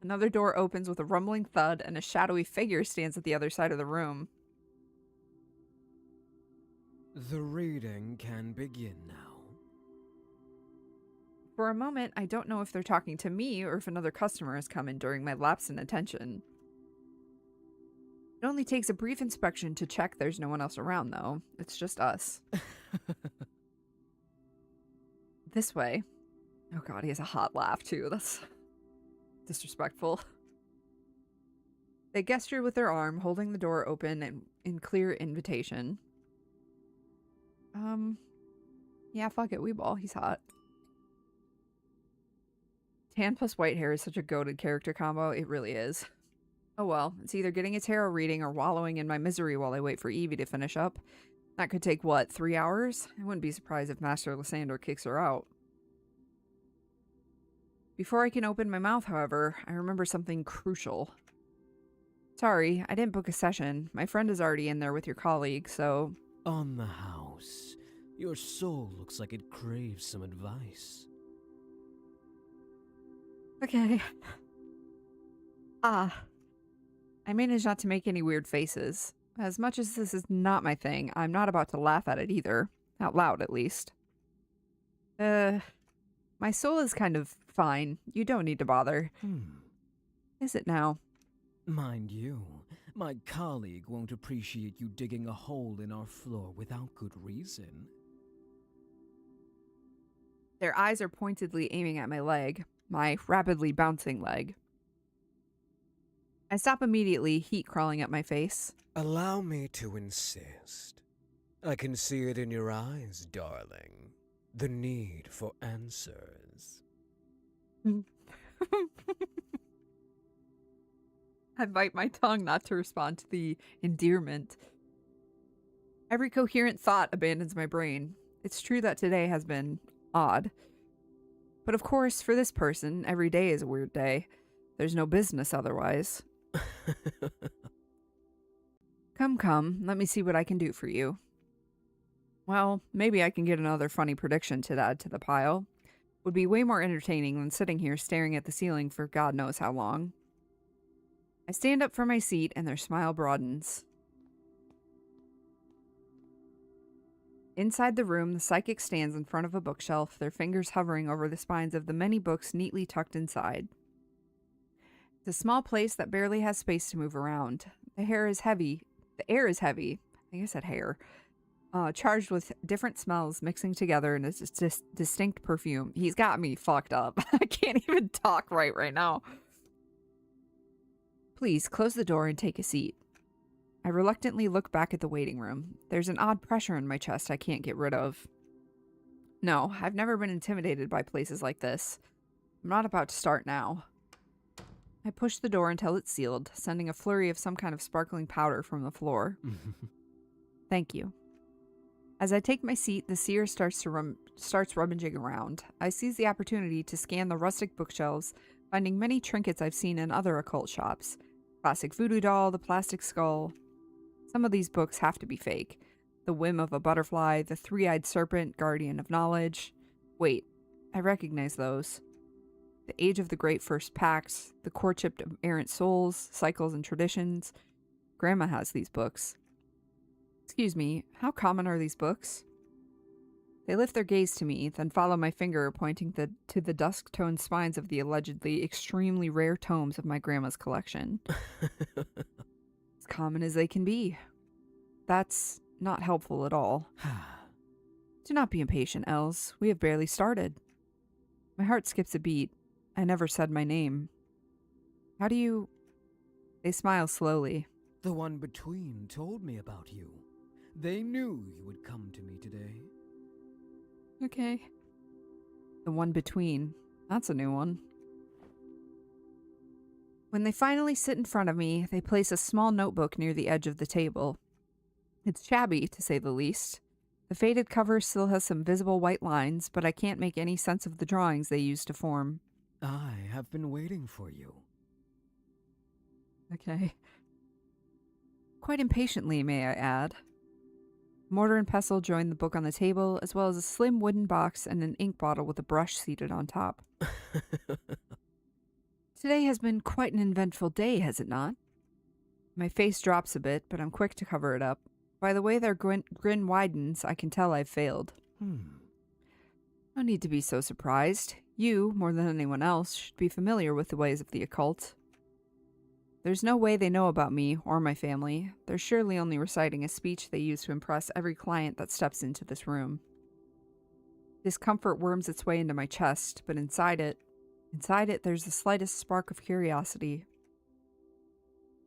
S1: Another door opens with a rumbling thud and a shadowy figure stands at the other side of the room.
S3: The reading can begin now.
S1: For a moment, I don't know if they're talking to me or if another customer has come in during my lapse in attention. It only takes a brief inspection to check there's no one else around, though. It's just us. This way. Oh god, he has a hot laugh, too. That's disrespectful. They gesture with their arm, holding the door open and in clear invitation. Yeah, fuck it, we ball. He's hot. Tan plus white hair is such a goated character combo. It really is. Oh well, it's either getting a tarot reading or wallowing in my misery while I wait for Evie to finish up. That could take, what, 3 hours? I wouldn't be surprised if Master Lysander kicks her out. Before I can open my mouth, however, I remember something crucial. Sorry, I didn't book a session. My friend is already in there with your colleague, so...
S3: On the house. Your soul looks like it craves some advice.
S1: Okay. Ah. I managed not to make any weird faces. As much as this is not my thing, I'm not about to laugh at it either. Out loud, at least. My soul is kind of fine. You don't need to bother. Is it now?
S3: Mind you, my colleague won't appreciate you digging a hole in our floor without good reason.
S1: Their eyes are pointedly aiming at my leg. My rapidly bouncing leg. I stop immediately, heat crawling up my face.
S3: Allow me to insist. I can see it in your eyes, darling. The need for answers.
S1: I bite my tongue not to respond to the endearment. Every coherent thought abandons my brain. It's true that today has been odd. But of course, for this person, every day is a weird day. There's no business otherwise. Come, let me see what I can do for you. Well, maybe I can get another funny prediction to add to the pile. Would be way more entertaining than sitting here staring at the ceiling for God knows how long. I stand up from my seat and their smile broadens. Inside the room, the psychic stands in front of a bookshelf, their fingers hovering over the spines of the many books neatly tucked inside. It's a small place that barely has space to move around. The air is heavy. I think I said hair. Charged with different smells mixing together in a distinct perfume. He's got me fucked up. I can't even talk right now. Please, close the door and take a seat. I reluctantly look back at the waiting room. There's an odd pressure in my chest I can't get rid of. No, I've never been intimidated by places like this. I'm not about to start now. I push the door until it's sealed, sending a flurry of some kind of sparkling powder from the floor. Thank you. As I take my seat, the seer starts rummaging around. I seize the opportunity to scan the rustic bookshelves, finding many trinkets I've seen in other occult shops. Classic voodoo doll, the plastic skull. Some of these books have to be fake. The Whim of a Butterfly, the Three-Eyed Serpent, Guardian of Knowledge. Wait, I recognize those. The Age of the Great First Pact, The Courtship of Errant Souls, Cycles and Traditions. Grandma has these books. Excuse me, how common are these books? They lift their gaze to me, then follow my finger pointing to the dusk-toned spines of the allegedly extremely rare tomes of my grandma's collection. As common as they can be. That's not helpful at all. Do not be impatient, Els. We have barely started. My heart skips a beat. I never said my name. How do you... They smile slowly.
S3: The one between told me about you. They knew you would come to me today.
S1: Okay. The one between. That's a new one. When they finally sit in front of me, they place a small notebook near the edge of the table. It's shabby, to say the least. The faded cover still has some visible white lines, but I can't make any sense of the drawings they used to form.
S3: I have been waiting for you.
S1: Okay. Quite impatiently, may I add. Mortar and pestle join the book on the table, as well as a slim wooden box and an ink bottle with a brush seated on top. Today has been quite an eventful day, has it not? My face drops a bit, but I'm quick to cover it up. By the way their grin widens, I can tell I've failed. No need to be so surprised. You, more than anyone else, should be familiar with the ways of the occult. There's no way they know about me or my family. They're surely only reciting a speech they use to impress every client that steps into this room. Discomfort worms its way into my chest, but inside it, there's the slightest spark of curiosity.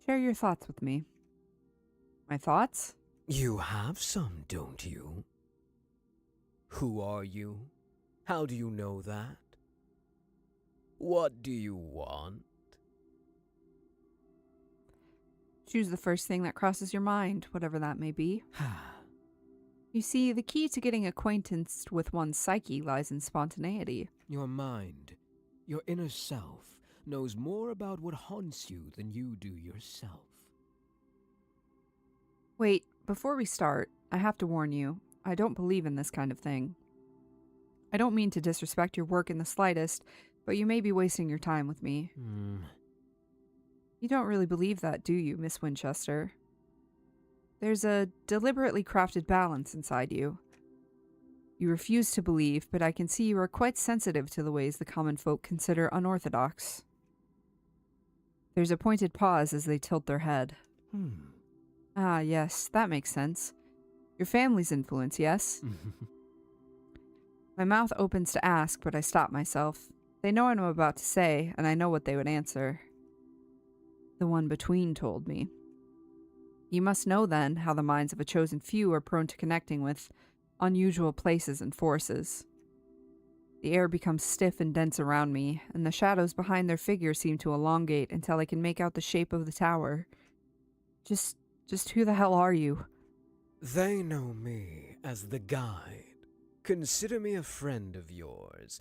S1: Share your thoughts with me. My thoughts?
S3: You have some, don't you? Who are you? How do you know that? What do you want?
S1: Choose the first thing that crosses your mind, whatever that may be. You see, the key to getting acquainted with one's psyche lies in spontaneity.
S3: Your mind, your inner self, knows more about what haunts you than you do yourself.
S1: Wait, before we start, I have to warn you, I don't believe in this kind of thing. I don't mean to disrespect your work in the slightest, but you may be wasting your time with me. You don't really believe that, do you, Miss Winchester? There's a deliberately crafted balance inside you. You refuse to believe, but I can see you are quite sensitive to the ways the common folk consider unorthodox. There's a pointed pause as they tilt their head. Ah, yes, that makes sense. Your family's influence, yes? My mouth opens to ask, but I stop myself. They know what I'm about to say, and I know what they would answer. The one between told me. You must know, then, how the minds of a chosen few are prone to connecting with unusual places and forces. The air becomes stiff and dense around me, and the shadows behind their figures seem to elongate until I can make out the shape of the tower. Just who the hell are you?
S3: They know me as the guide. Consider me a friend of yours,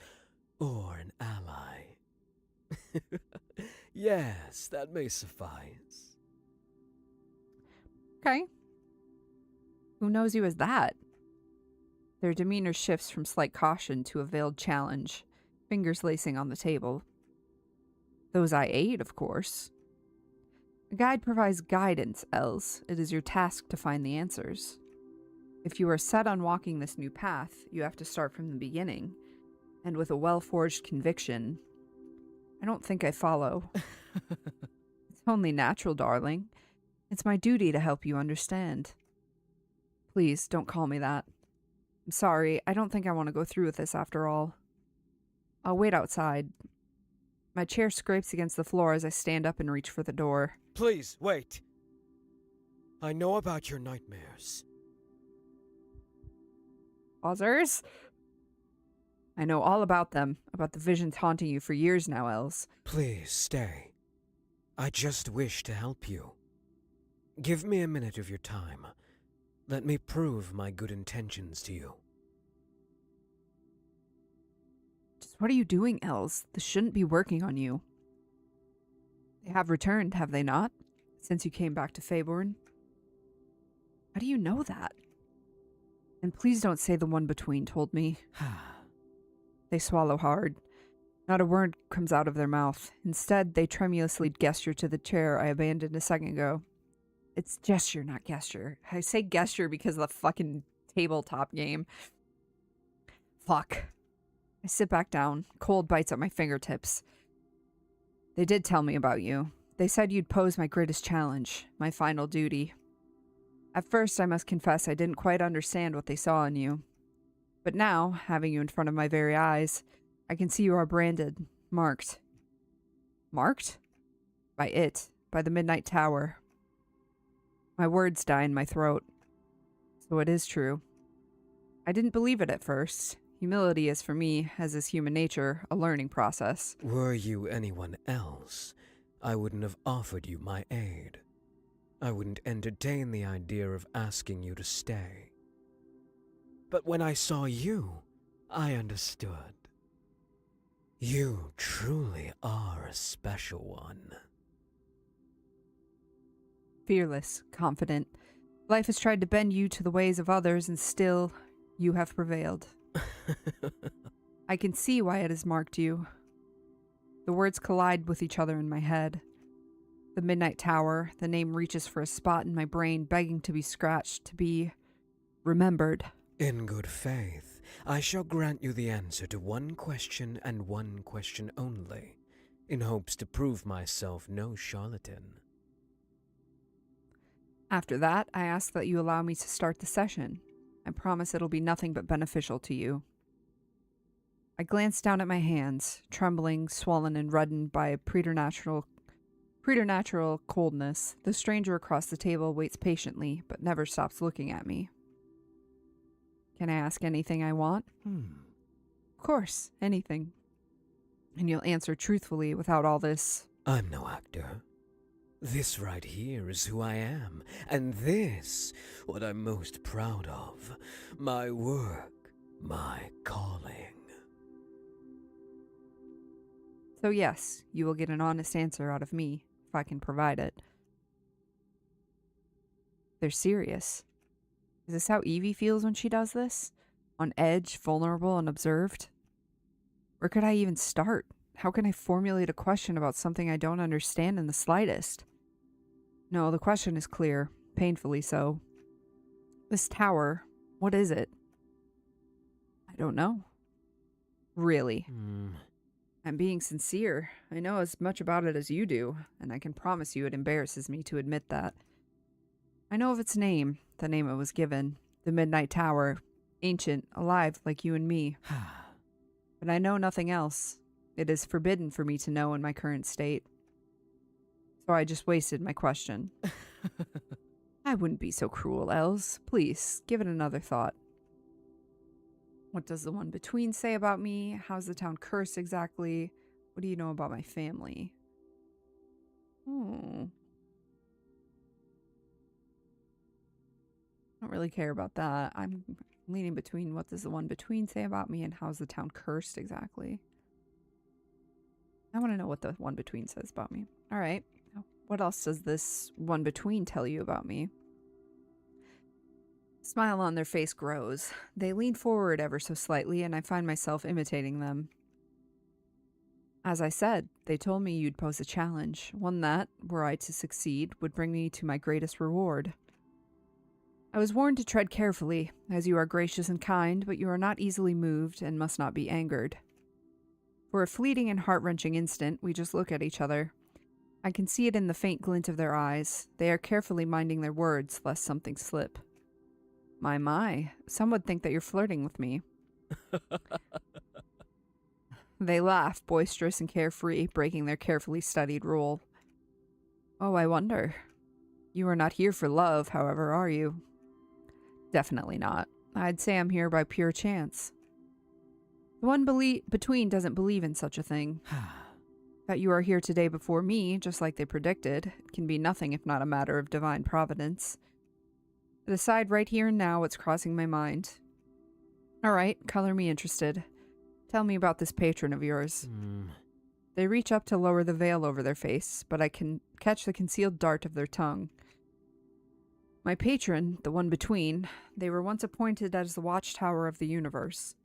S3: or an ally. Yes, that may suffice.
S1: Okay. Who knows you as that? Their demeanor shifts from slight caution to a veiled challenge, fingers lacing on the table. Those I aid, of course. A guide provides guidance, Els. It is your task to find the answers. If you are set on walking this new path, you have to start from the beginning, and with a well-forged conviction. I don't think I follow. It's only natural, darling. It's my duty to help you understand. Please, don't call me that. I'm sorry, I don't think I want to go through with this after all. I'll wait outside. My chair scrapes against the floor as I stand up and reach for the door.
S3: Please, wait. I know about your nightmares.
S1: Pausers? I know all about them, about the visions haunting you for years now, Els.
S3: Please, stay. I just wish to help you. Give me a minute of your time. Let me prove my good intentions to you.
S1: Just what are you doing, Els? This shouldn't be working on you. They have returned, have they not? Since you came back to Faeborn? How do you know that? And please don't say the one between told me. They swallow hard. Not a word comes out of their mouth. Instead, they tremulously gesture to the chair I abandoned a second ago. It's gesture, not gesture. I say gesture because of the fucking tabletop game. Fuck. I sit back down. Cold bites at my fingertips. They did tell me about you. They said you'd pose my greatest challenge, my final duty. At first, I must confess I didn't quite understand what they saw in you. But now, having you in front of my very eyes, I can see you are branded, marked. Marked? By the Midnight Tower. My words die in my throat. So it is true. I didn't believe it at first. Humility is for me, as is human nature, a learning process.
S3: Were you anyone else, I wouldn't have offered you my aid. I wouldn't entertain the idea of asking you to stay. But when I saw you, I understood. You truly are a special one.
S1: Fearless, confident. Life has tried to bend you to the ways of others, and still, you have prevailed. I can see why it has marked you. The words collide with each other in my head. The Midnight Tower, the name reaches for a spot in my brain, begging to be scratched, to be remembered.
S3: In good faith, I shall grant you the answer to one question and one question only, in hopes to prove myself no charlatan.
S1: After that, I ask that you allow me to start the session. I promise it'll be nothing but beneficial to you. I glance down at my hands, trembling, swollen, and reddened by a preternatural coldness. The stranger across the table waits patiently, but never stops looking at me. Can I ask anything I want? Of course, anything. And you'll answer truthfully without all this.
S3: I'm no actor. This right here is who I am, and this, what I'm most proud of, my work, my calling.
S1: So yes, you will get an honest answer out of me, if I can provide it. They're serious. Is this how Evie feels when she does this? On edge, vulnerable, and observed? Where could I even start? How can I formulate a question about something I don't understand in the slightest? No, the question is clear, painfully so. This tower, what is it? I don't know. Really. I'm being sincere. I know as much about it as you do, and I can promise you it embarrasses me to admit that. I know of its name, the name it was given, the Midnight Tower, ancient, alive like you and me. But I know nothing else. It is forbidden for me to know in my current state. So I just wasted my question. I wouldn't be so cruel, Els. Please, give it another thought. What does the one between say about me? How's the town cursed exactly? What do you know about my family? I don't really care about that. I'm leaning between what does the one between say about me and how's the town cursed exactly. I want to know what the one between says about me. All right. What else does this one between tell you about me? The smile on their face grows. They lean forward ever so slightly, and I find myself imitating them. As I said, they told me you'd pose a challenge, one that, were I to succeed, would bring me to my greatest reward. I was warned to tread carefully, as you are gracious and kind, but you are not easily moved and must not be angered. For a fleeting and heart-wrenching instant, we just look at each other. I can see it in the faint glint of their eyes. They are carefully minding their words, lest something slip. My, some would think that you're flirting with me. They laugh, boisterous and carefree, breaking their carefully studied rule. Oh, I wonder. You are not here for love, however, are you? Definitely not. I'd say I'm here by pure chance. The one between doesn't believe in such a thing. That you are here today before me, just like they predicted, can be nothing if not a matter of divine providence. Decide right here and now what's crossing my mind. All right, color me interested. Tell me about this patron of yours. They reach up to lower the veil over their face, but I can catch the concealed dart of their tongue. My patron, the one between, they were once appointed as the watchtower of the universe.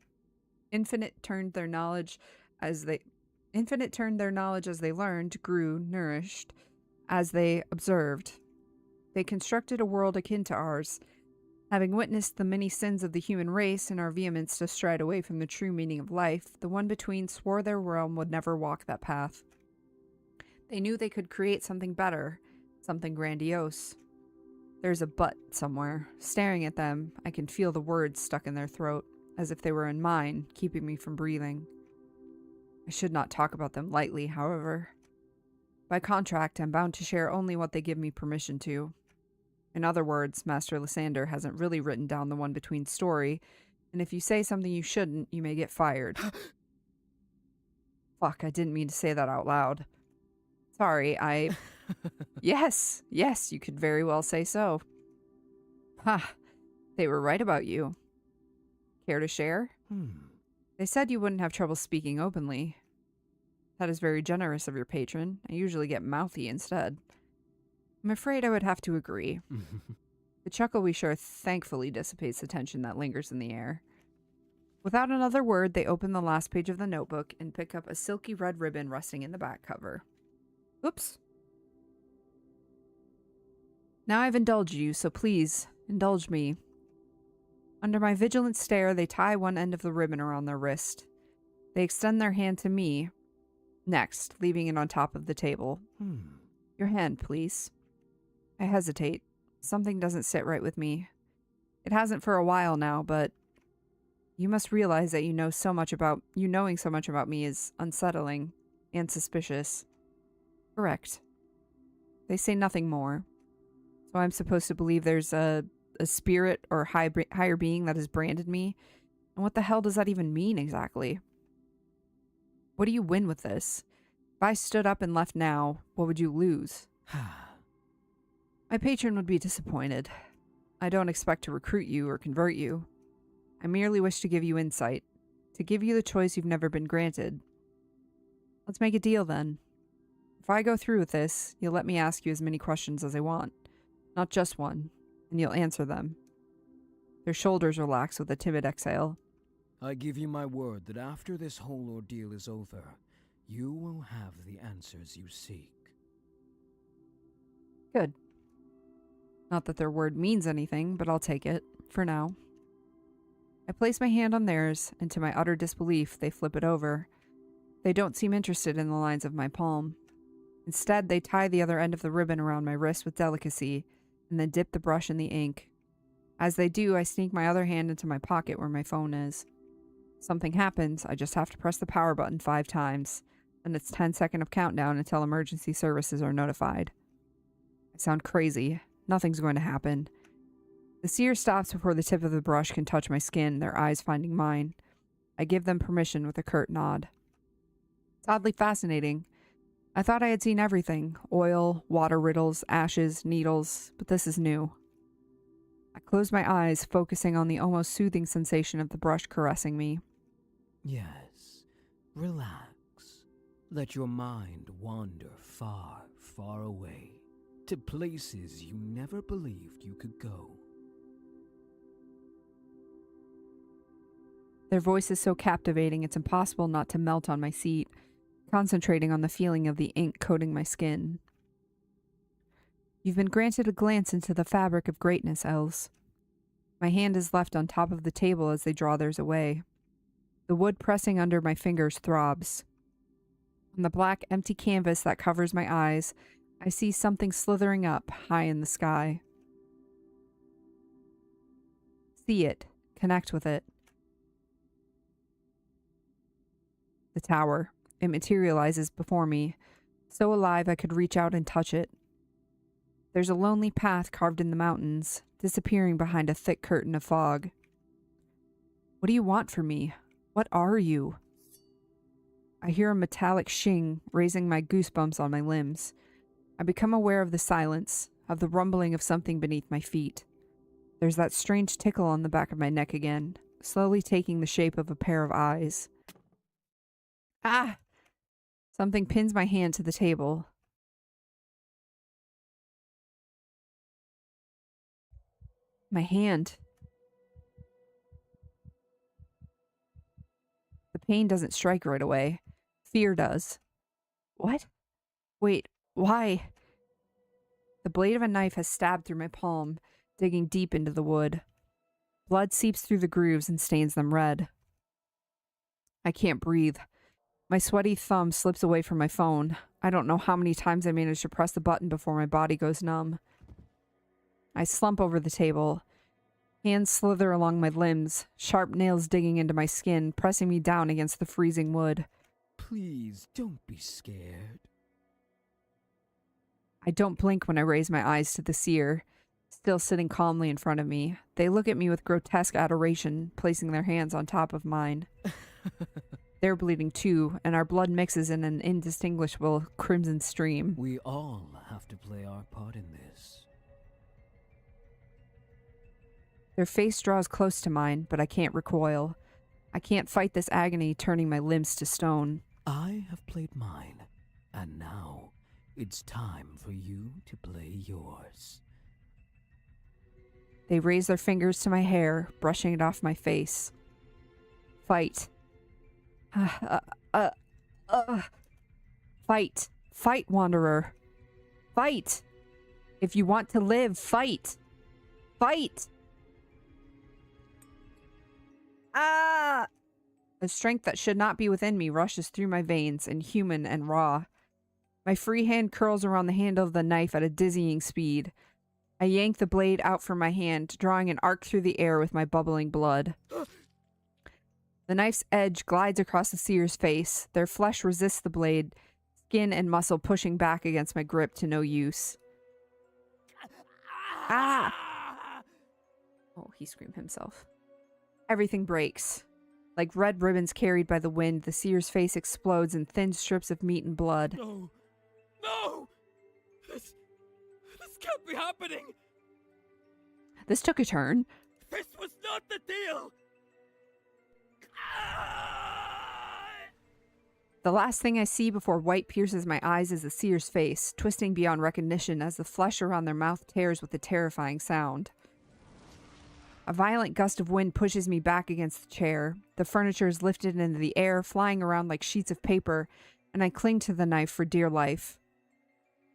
S1: Infinite turned their knowledge as they learned, grew, nourished, as they observed. They constructed a world akin to ours. Having witnessed the many sins of the human race and our vehemence to stride away from the true meaning of life, the one between swore their realm would never walk that path. They knew they could create something better, something grandiose. There's a but somewhere. Staring at them, I can feel the words stuck in their throat, as if they were in mine, keeping me from breathing. I should not talk about them lightly, however. By contract, I'm bound to share only what they give me permission to. In other words, Master Lysander hasn't really written down the one between story, and if you say something you shouldn't, you may get fired. Fuck, I didn't mean to say that out loud. Sorry, Yes, you could very well say so. Ha, they were right about you. Care to share? They said you wouldn't have trouble speaking openly. That is very generous of your patron. I usually get mouthy instead. I'm afraid I would have to agree. The chuckle we share thankfully dissipates the tension that lingers in the air. Without another word, they open the last page of the notebook and pick up a silky red ribbon resting in the back cover. Oops. Now I've indulged you, so please, indulge me. Under my vigilant stare, they tie one end of the ribbon around their wrist. They extend their hand to me, next, leaving it on top of the table. Your hand, please. I hesitate. Something doesn't sit right with me. It hasn't for a while now, but you must realize that knowing so much about me is unsettling and suspicious. Correct. They say nothing more. So I'm supposed to believe there's a spirit or higher being that has branded me? And what the hell does that even mean exactly? What do you win with this? If I stood up and left now, what would you lose? My patron would be disappointed. I don't expect to recruit you or convert you. I merely wish to give you insight, to give you the choice you've never been granted. Let's make a deal then. If I go through with this, you'll let me ask you as many questions as I want. Not just one, and you'll answer them. Their shoulders relax with a timid exhale.
S3: I give you my word that after this whole ordeal is over, You will have the answers you seek.
S1: Good. Not that their word means anything, but I'll take it, for now. I place my hand on theirs, and to my utter disbelief, they flip it over. They don't seem interested in the lines of my palm. Instead, they tie the other end of the ribbon around my wrist with delicacy, and then dip the brush in the ink. As they do, I sneak my other hand into my pocket where my phone is. Something happens, I just have to press the power button 5 times, and it's 10-second of countdown until emergency services are notified. I sound crazy. Nothing's going to happen. The seer stops before the tip of the brush can touch my skin, their eyes finding mine. I give them permission with a curt nod. It's oddly fascinating. I thought I had seen everything. Oil, water riddles, ashes, needles, but this is new. I close my eyes, focusing on the almost soothing sensation of the brush caressing me.
S3: Yes, relax. Let your mind wander far, far away, to places you never believed you could go.
S1: Their voice is so captivating it's impossible not to melt on my seat, concentrating on the feeling of the ink coating my skin. You've been granted a glance into the fabric of greatness, Els. My hand is left on top of the table as they draw theirs away. The wood pressing under my fingers throbs. On the black, empty canvas that covers my eyes, I see something slithering up high in the sky. See it. Connect with it. The tower. It materializes before me, so alive I could reach out and touch it. There's a lonely path carved in the mountains, disappearing behind a thick curtain of fog. What do you want from me? What are you? I hear a metallic shing, raising my goosebumps on my limbs. I become aware of the silence, of the rumbling of something beneath my feet. There's that strange tickle on the back of my neck again, slowly taking the shape of a pair of eyes. Ah! Something pins my hand to the table. My hand. The pain doesn't strike right away. Fear does. What? Wait, why? The blade of a knife has stabbed through my palm, digging deep into the wood. Blood seeps through the grooves and stains them red. I can't breathe. My sweaty thumb slips away from my phone. I don't know how many times I manage to press the button before my body goes numb. I slump over the table. Hands slither along my limbs, sharp nails digging into my skin, pressing me down against the freezing wood.
S3: Please don't be scared.
S1: I don't blink when I raise my eyes to the seer, still sitting calmly in front of me. They look at me with grotesque adoration, placing their hands on top of mine. They're bleeding too, and our blood mixes in an indistinguishable crimson stream.
S3: We all have to play our part in this.
S1: Their face draws close to mine, but I can't recoil. I can't fight this agony turning my limbs to stone.
S3: I have played mine, and now it's time for you to play yours.
S1: They raise their fingers to my hair, brushing it off my face. Fight. Fight. Fight, Wanderer. Fight. If you want to live, fight. Fight. Ah! The strength that should not be within me rushes through my veins, inhuman and raw. My free hand curls around the handle of the knife at a dizzying speed. I yank the blade out from my hand, drawing an arc through the air with my bubbling blood. The knife's edge glides across the seer's face. Their flesh resists the blade, skin and muscle pushing back against my grip to no use. Ah! Oh, he screamed himself. Everything breaks. Like red ribbons carried by the wind, the seer's face explodes in thin strips of meat and blood.
S7: No! No! This can't be happening!
S1: This took a turn.
S7: This was not the deal!
S1: The last thing I see before white pierces my eyes is the seer's face, twisting beyond recognition as the flesh around their mouth tears with a terrifying sound. A violent gust of wind pushes me back against the chair. The furniture is lifted into the air, flying around like sheets of paper, and I cling to the knife for dear life.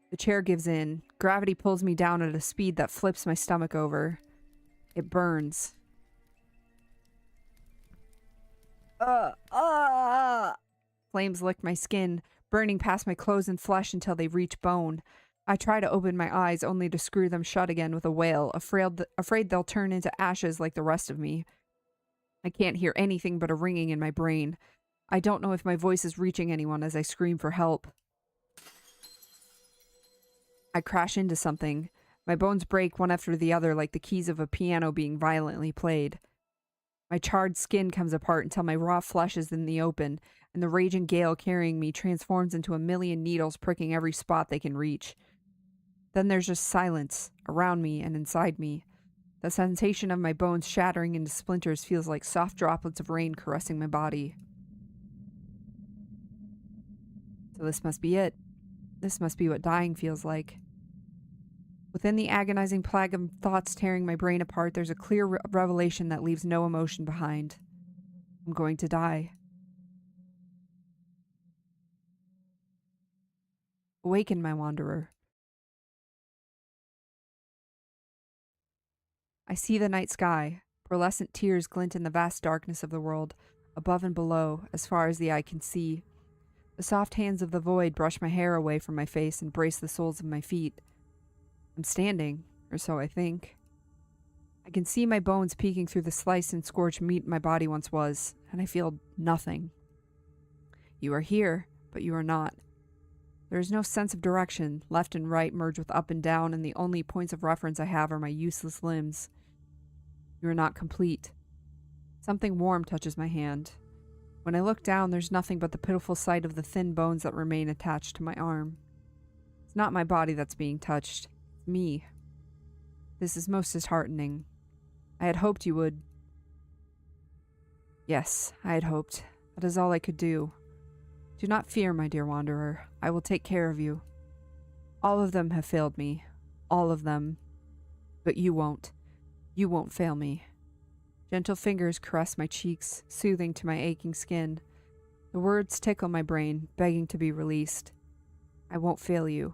S1: The chair gives in. Gravity pulls me down at a speed that flips my stomach over. It burns. Flames lick my skin, burning past my clothes and flesh until they reach bone. I try to open my eyes only to screw them shut again with a wail, afraid they'll turn into ashes like the rest of me. I can't hear anything but a ringing in my brain. I don't know if my voice is reaching anyone as I scream for help. I crash into something. My bones break one after the other like the keys of a piano being violently played. My charred skin comes apart until my raw flesh is in the open, and the raging gale carrying me transforms into a million needles pricking every spot they can reach. Then there's just silence, around me and inside me. The sensation of my bones shattering into splinters feels like soft droplets of rain caressing my body. So this must be it. This must be what dying feels like. Within the agonizing plague of thoughts tearing my brain apart, there's a clear revelation that leaves no emotion behind. I'm going to die. Awaken, my wanderer. I see the night sky. Pearlescent tears glint in the vast darkness of the world, above and below, as far as the eye can see. The soft hands of the void brush my hair away from my face and brace the soles of my feet. I'm standing, or so I think. I can see my bones peeking through the sliced and scorched meat my body once was, and I feel nothing. You are here, but you are not. There is no sense of direction. Left and right merge with up and down, and the only points of reference I have are my useless limbs. You are not complete. Something warm touches my hand. When I look down, there's nothing but the pitiful sight of the thin bones that remain attached to my arm. It's not my body that's being touched. It's me. This is most disheartening. I had hoped you would. Yes, I had hoped. That is all I could do. Do not fear, my dear wanderer. I will take care of you. All of them have failed me. All of them. But you won't. You won't fail me. Gentle fingers caress my cheeks, soothing to my aching skin. The words tickle my brain, begging to be released. I won't fail you.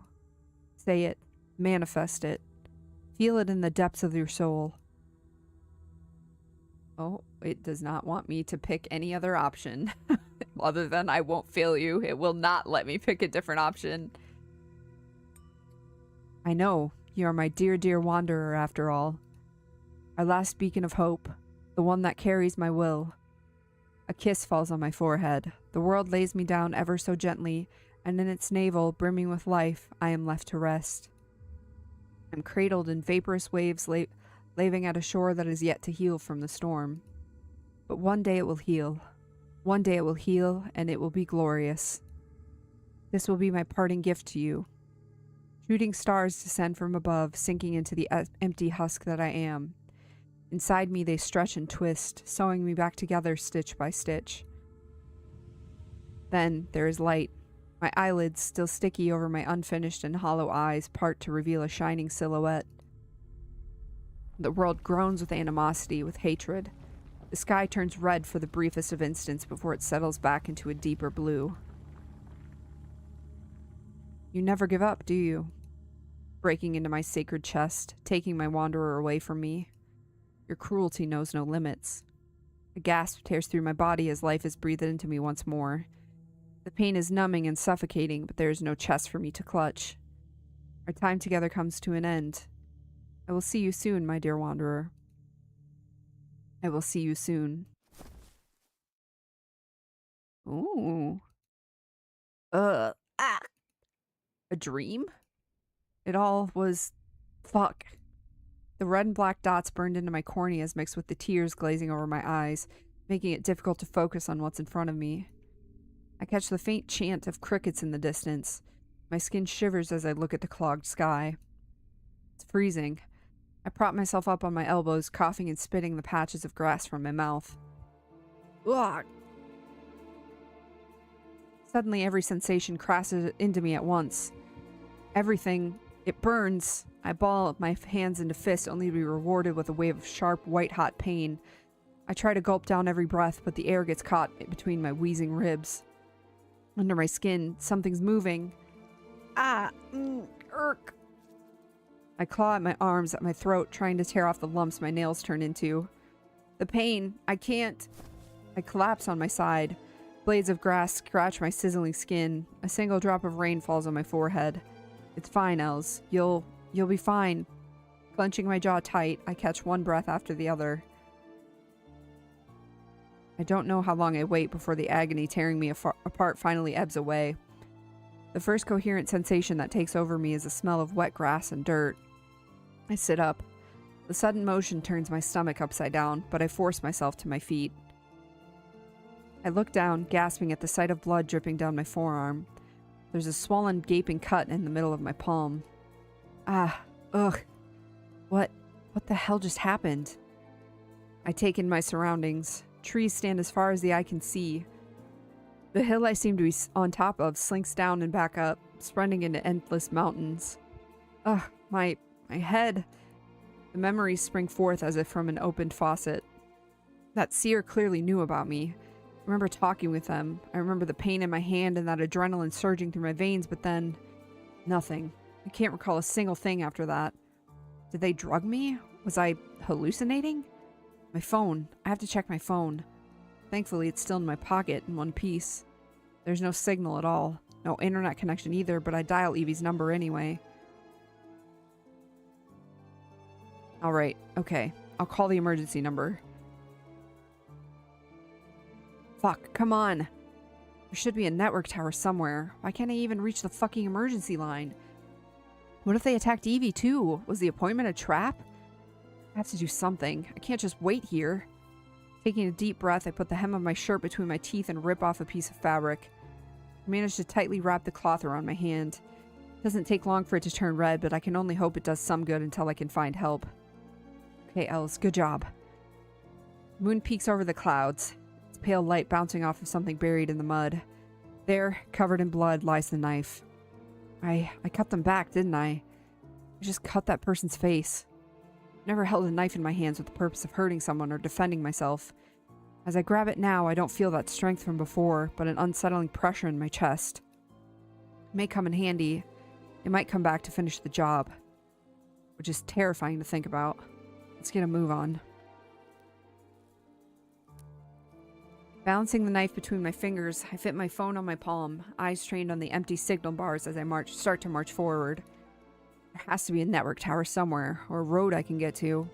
S1: Say it. Manifest it. Feel it in the depths of your soul. Oh, it does not want me to pick any other option. Other than I won't fail you. It will not let me pick a different option. I know. You are my dear, dear wanderer after all. Our last beacon of hope. The one that carries my will. A kiss falls on my forehead. The world lays me down ever so gently, and in its navel, brimming with life, I am left to rest. I'm cradled in vaporous waves laving at a shore that is yet to heal from the storm. But one day it will heal. One day it will heal, and it will be glorious. This will be my parting gift to you. Shooting stars descend from above, sinking into the empty husk that I am. Inside me they stretch and twist, sewing me back together stitch by stitch. Then there is light. My eyelids, still sticky over my unfinished and hollow eyes, part to reveal a shining silhouette. The world groans with animosity, with hatred. The sky turns red for the briefest of instants before it settles back into a deeper blue. You never give up, do you? Breaking into my sacred chest, taking my wanderer away from me. Your cruelty knows no limits. A gasp tears through my body as life is breathed into me once more. The pain is numbing and suffocating, but there is no chest for me to clutch. Our time together comes to an end. I will see you soon, my dear wanderer. I will see you soon. Ooh. A dream? It all was... fuck. The red and black dots burned into my corneas mixed with the tears glazing over my eyes, making it difficult to focus on what's in front of me. I catch the faint chant of crickets in the distance. My skin shivers as I look at the clogged sky. It's freezing. I prop myself up on my elbows, coughing and spitting the patches of grass from my mouth. Ugh. Suddenly, every sensation crashes into me at once. Everything. It burns. I ball my hands into fists, only to be rewarded with a wave of sharp, white-hot pain. I try to gulp down every breath, but the air gets caught between my wheezing ribs. Under my skin, something's moving. Irk. I claw at my arms, at my throat, trying to tear off the lumps my nails turn into. The pain, I can't. I collapse on my side. Blades of grass scratch my sizzling skin. A single drop of rain falls on my forehead. It's fine, Els. You'll be fine. Clenching my jaw tight, I catch one breath after the other. I don't know how long I wait before the agony tearing me apart finally ebbs away. The first coherent sensation that takes over me is the smell of wet grass and dirt. I sit up. The sudden motion turns my stomach upside down, but I force myself to my feet. I look down, gasping at the sight of blood dripping down my forearm. There's a swollen, gaping cut in the middle of my palm. Ugh. What the hell just happened? I take in my surroundings. Trees stand as far as the eye can see. The hill I seem to be on top of slinks down and back up, spreading into endless mountains. Ugh, my head. The memories spring forth as if from an opened faucet. That seer clearly knew about me. I remember talking with them. I remember the pain in my hand and that adrenaline surging through my veins, but then nothing. I can't recall a single thing after that. Did they drug me? Was I hallucinating? My phone. I have to check my phone. Thankfully, it's still in my pocket in one piece. There's no signal at all. No internet connection either, but I dial Evie's number anyway. Alright, okay. I'll call the emergency number. Fuck, come on. There should be a network tower somewhere. Why can't I even reach the fucking emergency line? What if they attacked Evie too? Was the appointment a trap? I have to do something. I can't just wait here. Taking a deep breath, I put the hem of my shirt between my teeth and rip off a piece of fabric. I managed to tightly wrap the cloth around my hand. It doesn't take long for it to turn red, but I can only hope it does some good until I can find help. Okay, Els, good job. The moon peeks over the clouds. Its pale light bouncing off of something buried in the mud. There, covered in blood, lies the knife. I cut them back, didn't I? I just cut that person's face. Never held a knife in my hands with the purpose of hurting someone or defending myself. As I grab it now, I don't feel that strength from before, but an unsettling pressure in my chest. It may come in handy. It might come back to finish the job. Which is terrifying to think about. Let's get a move on. Balancing the knife between my fingers, I fit my phone on my palm, eyes trained on the empty signal bars as I start to march forward. There has to be a network tower somewhere, or a road I can get to.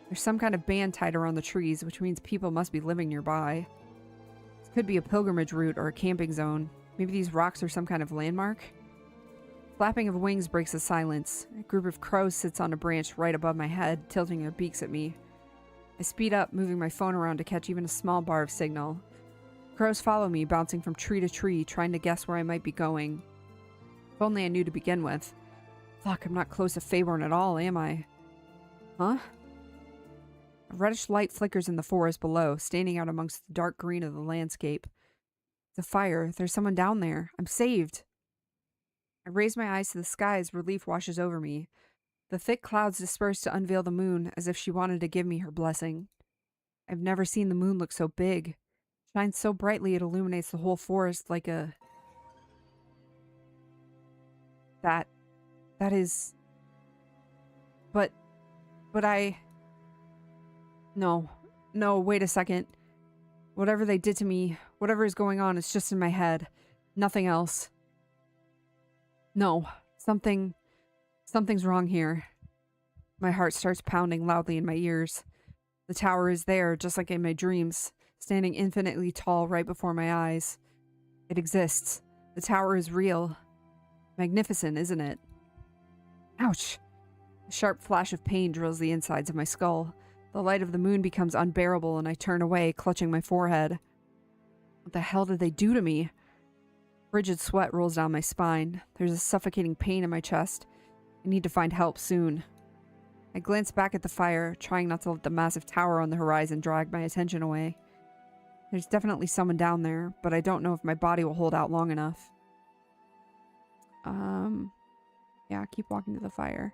S1: There's some kind of band tied around the trees, which means people must be living nearby. This could be a pilgrimage route or a camping zone. Maybe these rocks are some kind of landmark? Flapping of wings breaks the silence. A group of crows sits on a branch right above my head, tilting their beaks at me. I speed up, moving my phone around to catch even a small bar of signal. Crows follow me, bouncing from tree to tree, trying to guess where I might be going. If only I knew to begin with. Fuck, I'm not close to Faborn at all, am I? Huh? A reddish light flickers in the forest below, standing out amongst the dark green of the landscape. It's a fire. There's someone down there. I'm saved. I raise my eyes to the sky as relief washes over me. The thick clouds disperse to unveil the moon, as if she wanted to give me her blessing. I've never seen the moon look so big. It shines so brightly it illuminates the whole forest like a... That is... But I... No, wait a second. Whatever they did to me, whatever is going on, it's just in my head. Nothing else. No, something's wrong here. My heart starts pounding loudly in my ears. The tower is there, just like in my dreams, standing infinitely tall right before my eyes. It exists. The tower is real. Magnificent, isn't it? Ouch! A sharp flash of pain drills the insides of my skull. The light of the moon becomes unbearable and I turn away, clutching my forehead. What the hell did they do to me? Frigid sweat rolls down my spine. There's a suffocating pain in my chest. I need to find help soon. I glance back at the fire, trying not to let the massive tower on the horizon drag my attention away. There's definitely someone down there, but I don't know if my body will hold out long enough. Yeah, keep walking to the fire.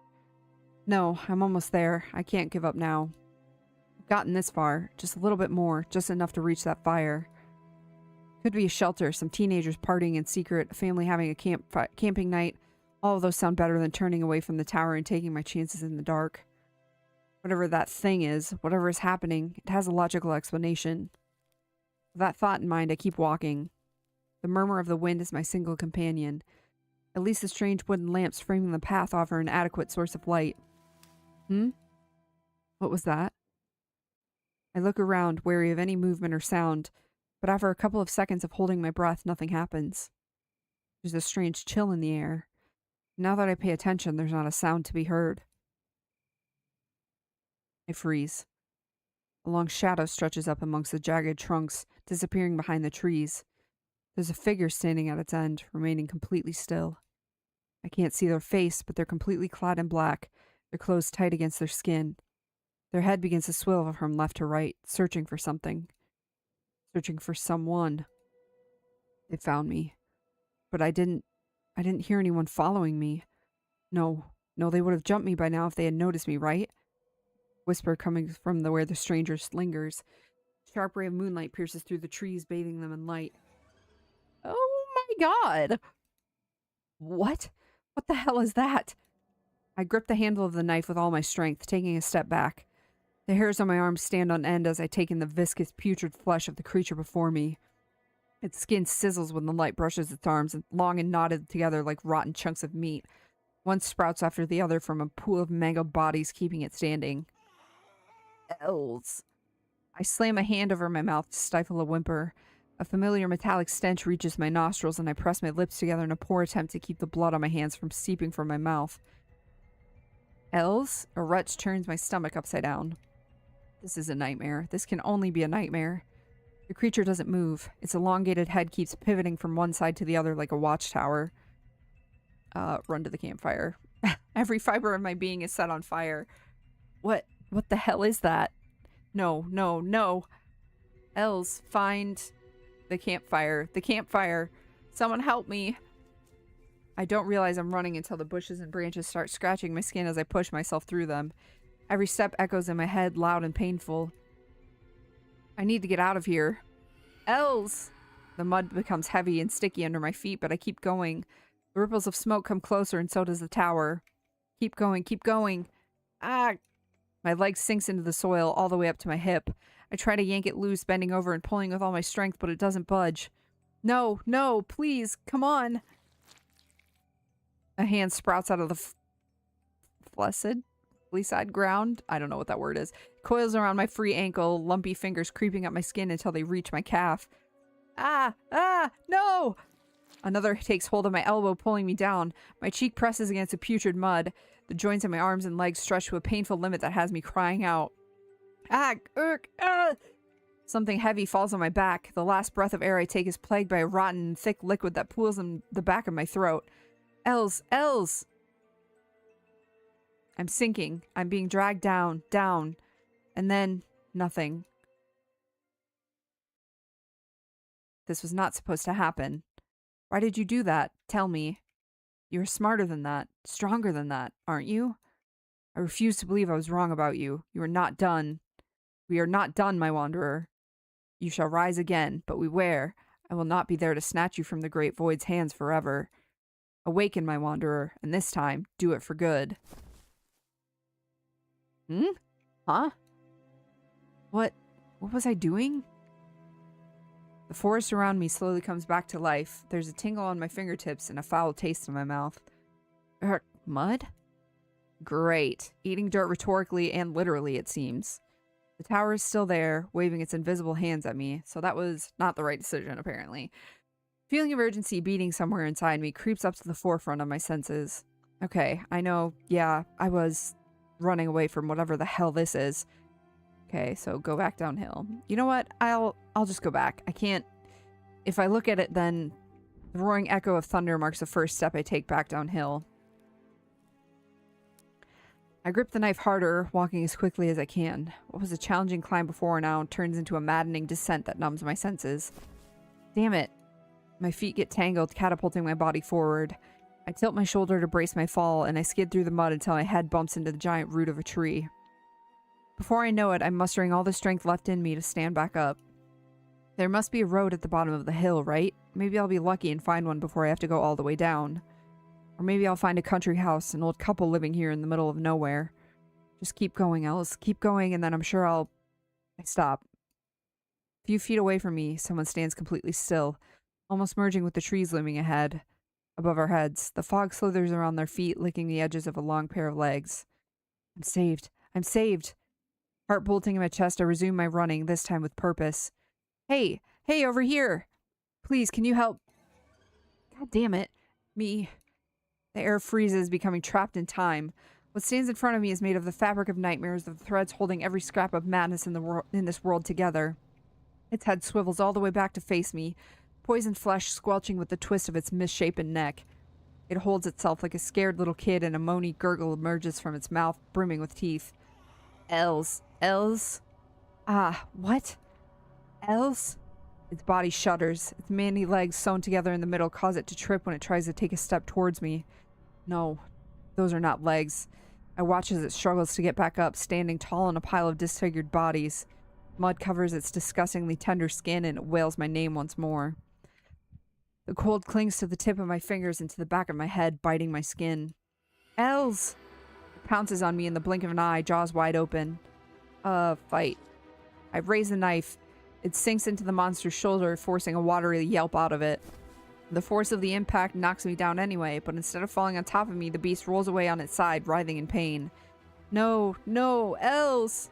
S1: No, I'm almost there. I can't give up now. I've gotten this far, just a little bit more, just enough to reach that fire. Could be a shelter, some teenagers partying in secret, a family having a camping night. All of those sound better than turning away from the tower and taking my chances in the dark. Whatever that thing is, whatever is happening, it has a logical explanation. With that thought in mind, I keep walking. The murmur of the wind is my single companion. At least the strange wooden lamps framing the path offer an adequate source of light. What was that? I look around, wary of any movement or sound, but after a couple of seconds of holding my breath, nothing happens. There's a strange chill in the air. Now that I pay attention, there's not a sound to be heard. I freeze. A long shadow stretches up amongst the jagged trunks, disappearing behind the trees. There's a figure standing at its end, remaining completely still. I can't see their face, but they're completely clad in black, their clothes tight against their skin. Their head begins to swivel from left to right, searching for something. Searching for someone. They found me. But I didn't hear anyone following me. No, they would have jumped me by now if they had noticed me, right? Whisper coming from where the stranger lingers. Sharp ray of moonlight pierces through the trees, bathing them in light. Oh my god! What? What the hell is that? I grip the handle of the knife with all my strength, taking a step back. The hairs on my arms stand on end as I take in the viscous, putrid flesh of the creature before me. Its skin sizzles when the light brushes its arms, long and knotted together like rotten chunks of meat. One sprouts after the other from a pool of mangled bodies, keeping it standing. Elves. I slam a hand over my mouth to stifle a whimper. A familiar metallic stench reaches my nostrils, and I press my lips together in a poor attempt to keep the blood on my hands from seeping from my mouth. Elves? A retch turns my stomach upside down. This is a nightmare. This can only be a nightmare. The creature doesn't move. Its elongated head keeps pivoting from one side to the other like a watchtower. Run to the campfire. Every fiber of my being is set on fire. What the hell is that? No. Elves, find the campfire. The campfire. Someone help me. I don't realize I'm running until the bushes and branches start scratching my skin as I push myself through them. Every step echoes in my head, loud and painful. I need to get out of here. Elves! The mud becomes heavy and sticky under my feet, but I keep going. The ripples of smoke come closer, and so does the tower. Keep going. Ah! My leg sinks into the soil all the way up to my hip. I try to yank it loose, bending over and pulling with all my strength, but it doesn't budge. No, please, come on! A hand sprouts out of the fleecid ground. I don't know what that word is. Coils around my free ankle, lumpy fingers creeping up my skin until they reach my calf. Ah, no! Another takes hold of my elbow, pulling me down. My cheek presses against the putrid mud. The joints of my arms and legs stretch to a painful limit that has me crying out. Something heavy falls on my back. The last breath of air I take is plagued by a rotten and thick liquid that pools in the back of my throat. Els! I'm sinking. I'm being dragged down. And then, nothing. This was not supposed to happen. Why did you do that? Tell me. You're smarter than that. Stronger than that, aren't you? I refuse to believe I was wrong about you. You are not done. We are not done, my wanderer. You shall rise again, but beware. I will not be there to snatch you from the great void's hands forever. Awaken, my wanderer, and this time, do it for good. Huh? What was I doing? The forest around me slowly comes back to life. There's a tingle on my fingertips and a foul taste in my mouth. Mud? Great. Eating dirt rhetorically and literally, it seems. The tower is still there, waving its invisible hands at me, so that was not the right decision, apparently. Feeling of urgency beating somewhere inside me creeps up to the forefront of my senses. Okay, I know, yeah, I was running away from whatever the hell this is. Okay, so go back downhill. You know what? I'll just go back. I can't... If I look at it, then the roaring echo of thunder marks the first step I take back downhill. I grip the knife harder, walking as quickly as I can. What was a challenging climb before now turns into a maddening descent that numbs my senses. Damn it. My feet get tangled, catapulting my body forward. I tilt my shoulder to brace my fall, and I skid through the mud until my head bumps into the giant root of a tree. Before I know it, I'm mustering all the strength left in me to stand back up. There must be a road at the bottom of the hill, right? Maybe I'll be lucky and find one before I have to go all the way down. Or maybe I'll find a country house, an old couple living here in the middle of nowhere. Just keep going, Alice. Keep going, and then I'm sure I stop. A few feet away from me, someone stands completely still, almost merging with the trees looming ahead. Above our heads, the fog slithers around their feet, licking the edges of a long pair of legs. I'm saved. I'm saved. Heart bolting in my chest, I resume my running, this time with purpose. Hey, over here. Please, can you help? God damn it. Me. The air freezes, becoming trapped in time. What stands in front of me is made of the fabric of nightmares, of the threads holding every scrap of madness in this world together. Its head swivels all the way back to face me, poisoned flesh squelching with the twist of its misshapen neck. It holds itself like a scared little kid, and a moany gurgle emerges from its mouth, brimming with teeth. Els. Ah, what? Els? Its body shudders. Its manly legs sewn together in the middle cause it to trip when it tries to take a step towards me. No, those are not legs. I watch as it struggles to get back up, standing tall in a pile of disfigured bodies. Mud covers its disgustingly tender skin, and it wails my name once more. The cold clings to the tip of my fingers and to the back of my head, biting my skin. Els! It pounces on me in the blink of an eye, jaws wide open. Fight. I raise the knife. It sinks into the monster's shoulder, forcing a watery yelp out of it. The force of the impact knocks me down anyway, but instead of falling on top of me, the beast rolls away on its side, writhing in pain. No, Els!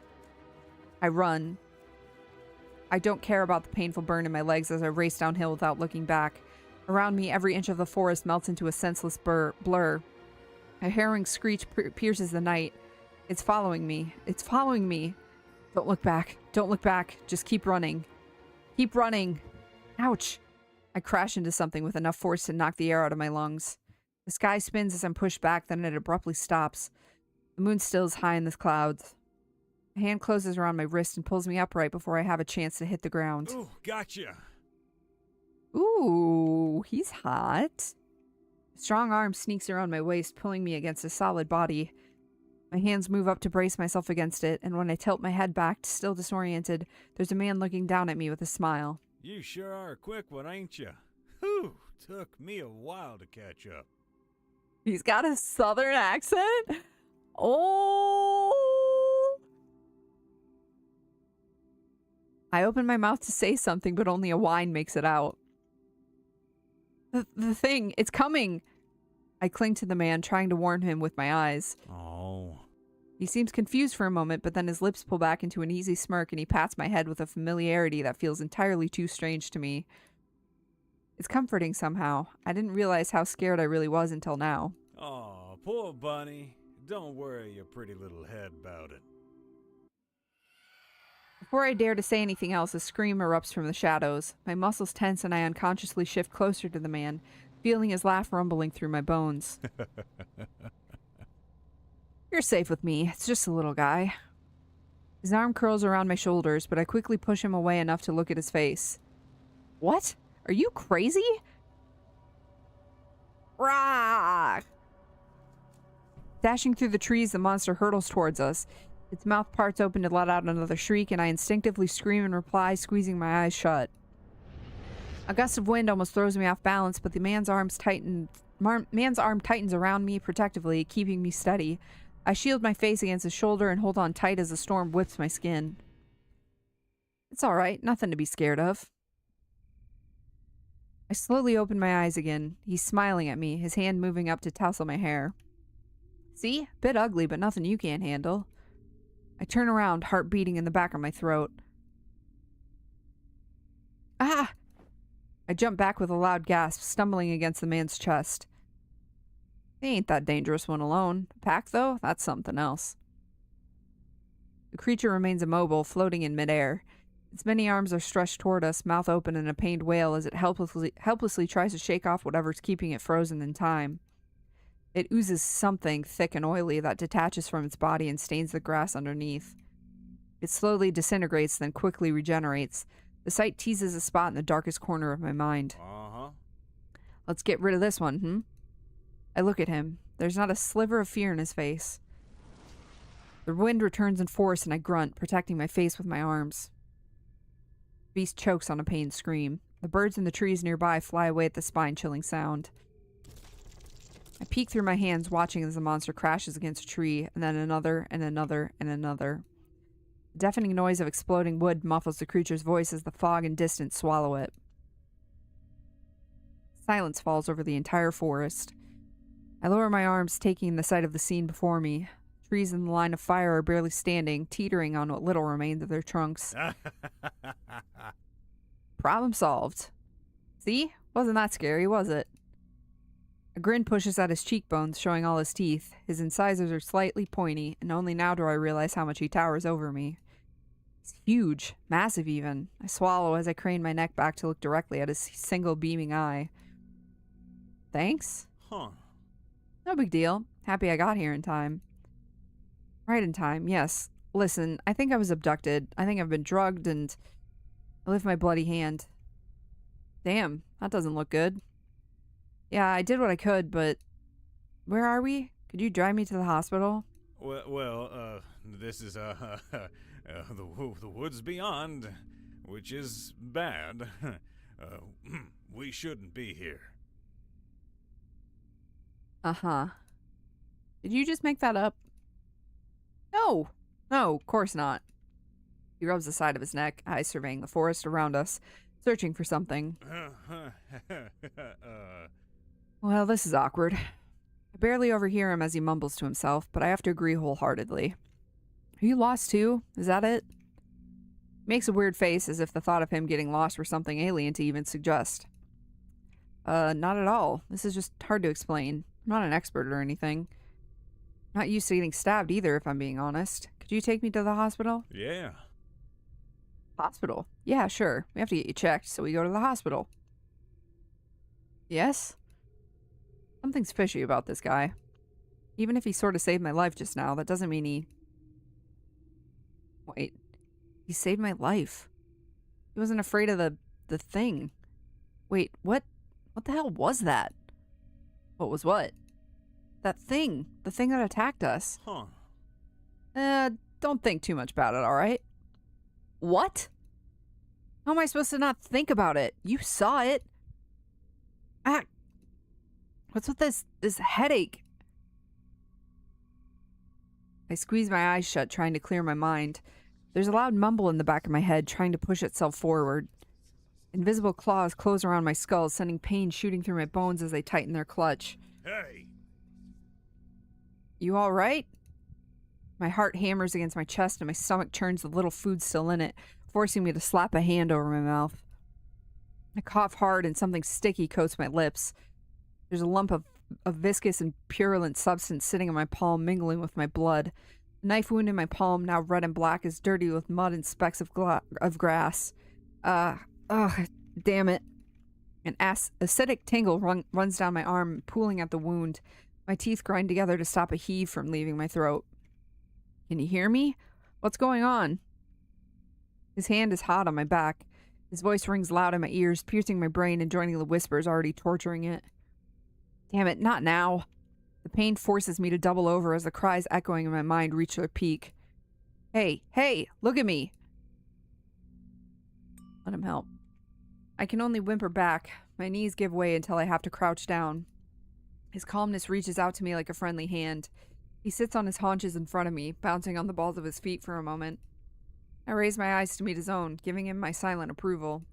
S1: I run. I don't care about the painful burn in my legs as I race downhill without looking back. Around me, every inch of the forest melts into a senseless blur. A harrowing screech pierces the night. It's following me. It's following me. Don't look back. Don't look back. Just keep running. Keep running. Ouch. I crash into something with enough force to knock the air out of my lungs. The sky spins as I'm pushed back, then it abruptly stops. The moon still is high in the clouds. A hand closes around my wrist and pulls me upright before I have a chance to hit the ground.
S7: Ooh, gotcha.
S1: Ooh, he's hot. A strong arm sneaks around my waist, pulling me against a solid body. My hands move up to brace myself against it, and when I tilt my head back, still disoriented, there's a man looking down at me with a smile.
S7: You sure are a quick one, ain't ya? Whew, took me a while to catch up.
S1: He's got a southern accent? Oh! I open my mouth to say something, but only a whine makes it out. The thing, it's coming! I cling to the man, trying to warn him with my eyes.
S7: Oh.
S1: He seems confused for a moment, but then his lips pull back into an easy smirk and he pats my head with a familiarity that feels entirely too strange to me. It's comforting somehow. I didn't realize how scared I really was until now.
S7: Aw, poor bunny. Don't worry your pretty little head about it.
S1: Before I dare to say anything else, a scream erupts from the shadows. My muscles tense and I unconsciously shift closer to the man, feeling his laugh rumbling through my bones. You're safe with me. It's just a little guy. His arm curls around my shoulders, but I quickly push him away enough to look at his face. What? Are you crazy? Rah! Dashing through the trees, the monster hurtles towards us. Its mouth parts open to let out another shriek, and I instinctively scream in reply, squeezing my eyes shut. A gust of wind almost throws me off balance, but the man's arm tightens around me protectively, keeping me steady. I shield my face against his shoulder and hold on tight as the storm whips my skin. It's all right, nothing to be scared of. I slowly open my eyes again. He's smiling at me, his hand moving up to tousle my hair. See? Bit ugly, but nothing you can't handle. I turn around, heart beating in the back of my throat. Ah! I jump back with a loud gasp, stumbling against the man's chest. He ain't that dangerous one alone. Pack, though? That's something else. The creature remains immobile, floating in midair. Its many arms are stretched toward us, mouth open in a pained wail as it helplessly tries to shake off whatever's keeping it frozen in time. It oozes something thick and oily that detaches from its body and stains the grass underneath. It slowly disintegrates, then quickly regenerates. The sight teases a spot in the darkest corner of my mind.
S7: Uh-huh.
S1: Let's get rid of this one, I look at him. There's not a sliver of fear in his face. The wind returns in force and I grunt, protecting my face with my arms. beast chokes on a pained scream. The birds in the trees nearby fly away at the spine-chilling sound. I peek through my hands, watching as the monster crashes against a tree, and then another, and another, and another. The deafening noise of exploding wood muffles the creature's voice as the fog and distance swallow it. Silence falls over the entire forest. I lower my arms, taking in the sight of the scene before me. Trees in the line of fire are barely standing, teetering on what little remains of their trunks. Problem solved. See? Wasn't that scary, was it? A grin pushes at his cheekbones, showing all his teeth. His incisors are slightly pointy, and only now do I realize how much he towers over me. He's huge, massive even. I swallow as I crane my neck back to look directly at his single beaming eye. Thanks?
S7: Huh.
S1: No big deal. Happy I got here in time. Right in time, yes. Listen, I think I was abducted. I think I've been drugged, and I lift my bloody hand. Damn, that doesn't look good. Yeah, I did what I could, but where are we? Could you drive me to the hospital?
S7: This is the woods beyond, which is bad. We shouldn't be here.
S1: Uh-huh. Did you just make that up? No, of course not. He rubs the side of his neck, eyes surveying the forest around us, searching for something. Well, this is awkward. I barely overhear him as he mumbles to himself, but I have to agree wholeheartedly. Are you lost too? Is that it? He makes a weird face as if the thought of him getting lost were something alien to even suggest. Not at all. This is just hard to explain. I'm not an expert or anything. Not used to getting stabbed either, if I'm being honest. Could you take me to the hospital?
S7: Yeah.
S1: Hospital? Yeah, sure. We have to get you checked, so we go to the hospital. Yes? Something's fishy about this guy. Even if he sort of saved my life just now, that doesn't mean he... Wait. He saved my life. He wasn't afraid of the thing. Wait, what? What the hell was that? What was what? That thing. The thing that attacked us.
S7: Huh.
S1: Don't think too much about it, alright? What? How am I supposed to not think about it? You saw it. What's with this headache? I squeeze my eyes shut, trying to clear my mind. There's a loud mumble in the back of my head, trying to push itself forward. Invisible claws close around my skull, sending pain shooting through my bones as they tighten their clutch.
S7: Hey.
S1: You all right? My heart hammers against my chest and my stomach churns the little food still in it, forcing me to slap a hand over my mouth. I cough hard and something sticky coats my lips. There's a lump of viscous and purulent substance sitting in my palm, mingling with my blood. The knife wound in my palm, now red and black, is dirty with mud and specks of grass. Damn it. An acidic tingle runs down my arm, pooling at the wound. My teeth grind together to stop a heave from leaving my throat. Can you hear me? What's going on? His hand is hot on my back. His voice rings loud in my ears, piercing my brain and joining the whispers already torturing it. Damn it, not now. The pain forces me to double over as the cries echoing in my mind reach their peak. Hey, look at me. Let him help. I can only whimper back. My knees give way until I have to crouch down. His calmness reaches out to me like a friendly hand. He sits on his haunches in front of me, bouncing on the balls of his feet for a moment. I raise my eyes to meet his own, giving him my silent approval.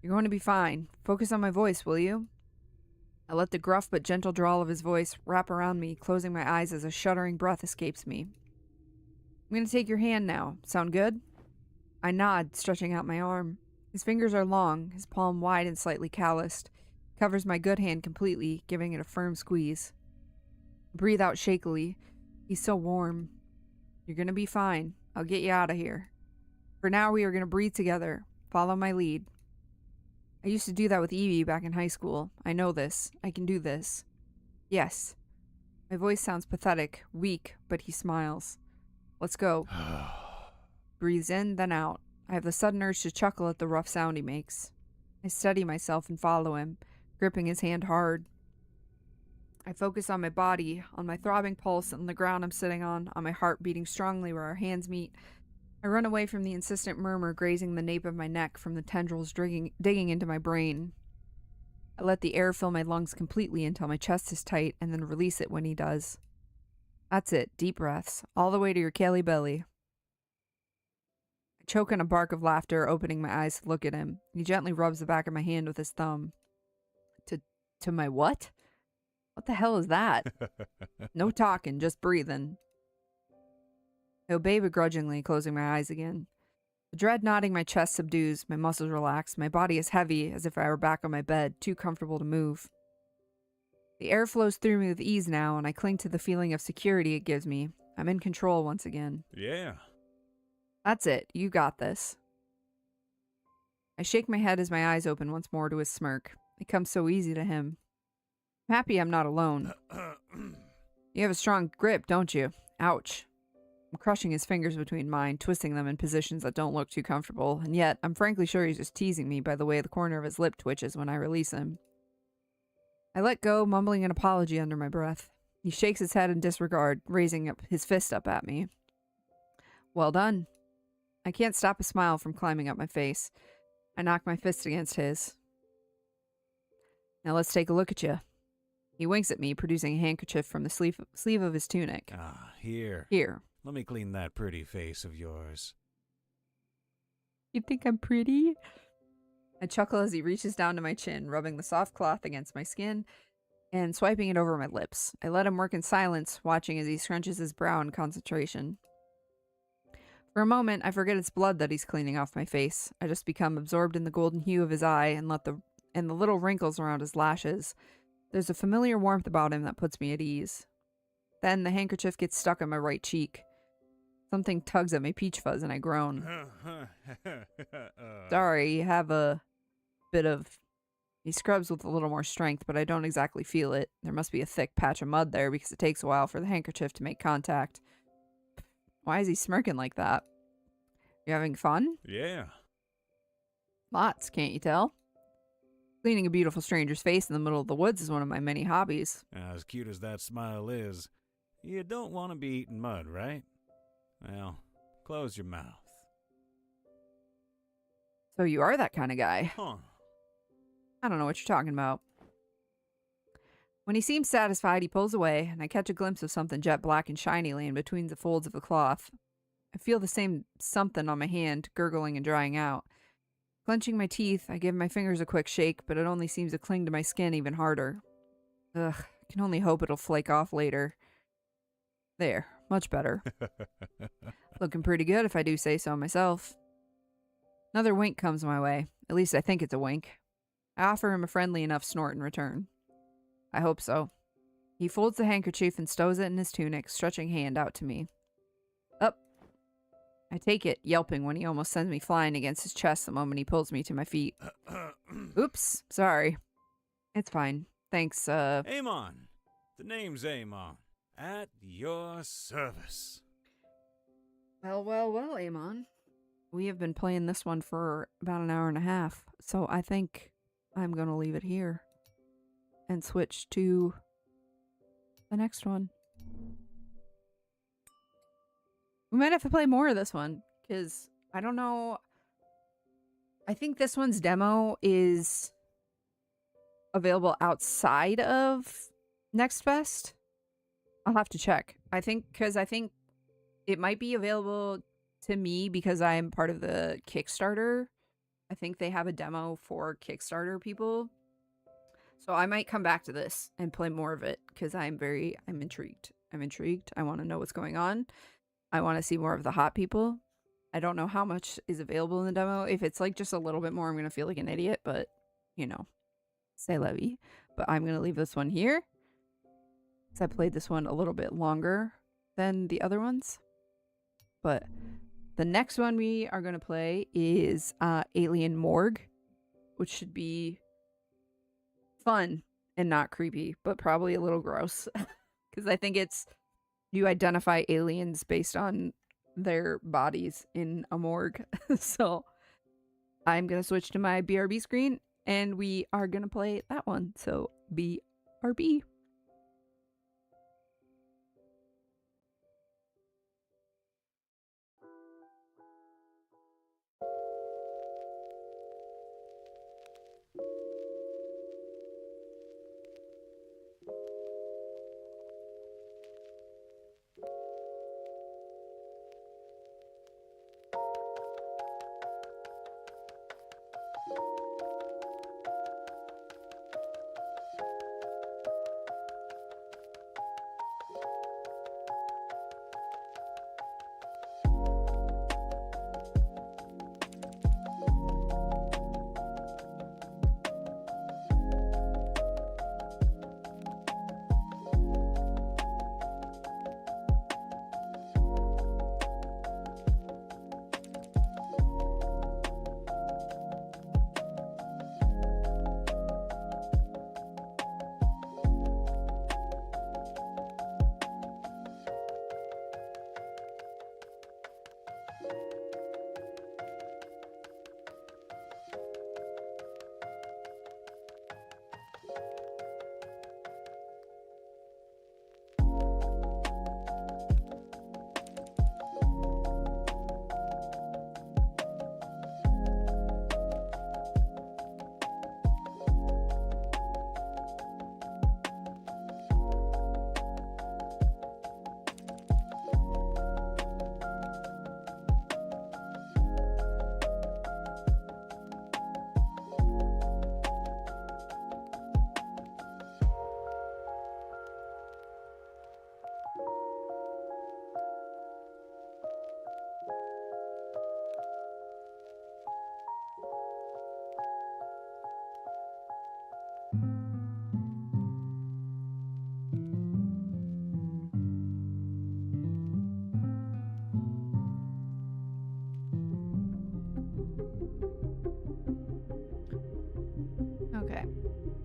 S1: You're going to be fine. Focus on my voice, will you? I let the gruff but gentle drawl of his voice wrap around me, closing my eyes as a shuddering breath escapes me. I'm going to take your hand now. Sound good? I nod, stretching out my arm. His fingers are long, his palm wide and slightly calloused. Covers my good hand completely, giving it a firm squeeze. Breathe out shakily. He's so warm. You're going to be fine. I'll get you out of here. For now, we are going to breathe together. Follow my lead. I used to do that with Evie back in high school. I know this. I can do this. Yes. My voice sounds pathetic, weak, but he smiles. Let's go. Breathes in, then out. I have the sudden urge to chuckle at the rough sound he makes. I steady myself and follow him, gripping his hand hard. I focus on my body, on my throbbing pulse, on the ground I'm sitting on my heart beating strongly where our hands meet. I run away from the insistent murmur grazing the nape of my neck from the tendrils digging into my brain. I let the air fill my lungs completely until my chest is tight and then release it when he does. That's it, deep breaths, all the way to your Kelly belly. I choke on a bark of laughter, opening my eyes to look at him. He gently rubs the back of my hand with his thumb. To my what? What the hell is that? No talking, just breathing. I obey begrudgingly, closing my eyes again. The dread knotting my chest subdues, my muscles relax, my body is heavy, as if I were back on my bed, too comfortable to move. The air flows through me with ease now, and I cling to the feeling of security it gives me. I'm in control once again.
S7: Yeah.
S1: That's it, you got this. I shake my head as my eyes open once more to his smirk. It comes so easy to him. I'm happy I'm not alone. You have a strong grip, don't you? Ouch. I'm crushing his fingers between mine, twisting them in positions that don't look too comfortable, and yet I'm frankly sure he's just teasing me by the way the corner of his lip twitches when I release him. I let go, mumbling an apology under my breath. He shakes his head in disregard, raising up his fist up at me. Well done. I can't stop a smile from climbing up my face. I knock my fist against his. Now let's take a look at you. He winks at me, producing a handkerchief from the sleeve of his tunic.
S7: Ah, here.
S1: Here.
S7: Let me clean that pretty face of yours.
S1: You think I'm pretty? I chuckle as he reaches down to my chin, rubbing the soft cloth against my skin and swiping it over my lips. I let him work in silence, watching as he scrunches his brow in concentration. For a moment, I forget it's blood that he's cleaning off my face. I just become absorbed in the golden hue of his eye and the little wrinkles around his lashes. There's a familiar warmth about him that puts me at ease. Then the handkerchief gets stuck on my right cheek. Something tugs at my peach fuzz and I groan. Sorry, you have a bit of... He scrubs with a little more strength, but I don't exactly feel it. There must be a thick patch of mud there because it takes a while for the handkerchief to make contact. Why is he smirking like that? You having fun?
S7: Yeah.
S1: Lots, can't you tell? Cleaning a beautiful stranger's face in the middle of the woods is one of my many hobbies.
S7: As cute as that smile is, you don't want to be eating mud, right? Well, close your mouth.
S1: So you are that kind of guy.
S7: Huh.
S1: I don't know what you're talking about. When he seems satisfied, he pulls away, and I catch a glimpse of something jet black and shiny laying between the folds of the cloth. I feel the same something on my hand, gurgling and drying out. Clenching my teeth, I give my fingers a quick shake, but it only seems to cling to my skin even harder. Ugh, I can only hope it'll flake off later. There, much better. Looking pretty good if I do say so myself. Another wink comes my way. At least I think it's a wink. I offer him a friendly enough snort in return. I hope so. He folds the handkerchief and stows it in his tunic, stretching hand out to me. Up. I take it, yelping when he almost sends me flying against his chest the moment he pulls me to my feet. Oops, sorry. It's fine. Thanks,
S7: Amon. The name's Amon. At your service.
S1: Well, Amon. We have been playing this one for about an hour and a half, so I think I'm going to leave it here and switch to the next one. We might have to play more of this one, because I don't know. I think this one's demo is available outside of Next Best. I'll have to check. I think it might be available to me because I'm part of the Kickstarter. I think they have a demo for Kickstarter people. So I might come back to this and play more of it because I'm intrigued. I want to know what's going on. I want to see more of the hot people. I don't know how much is available in the demo. If it's like just a little bit more, I'm going to feel like an idiot, but you know, c'est la vie. But I'm going to leave this one here. I played this one a little bit longer than the other ones. But the next one we are going to play is Alien Morgue, which should be fun and not creepy, but probably a little gross. Because I think you identify aliens based on their bodies in a morgue. So I'm going to switch to my BRB screen and we are going to play that one. So BRB.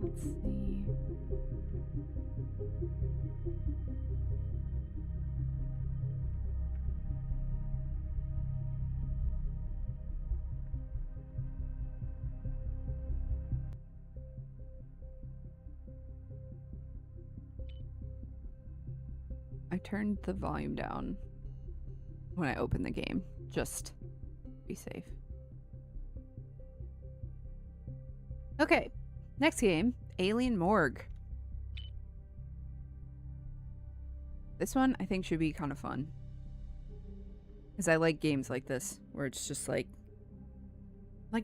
S1: Let's see. I turned the volume down when I opened the game, just to be safe. Okay, next game, Alien Morgue. This one I think should be kind of fun. Because I like games like this, where it's just like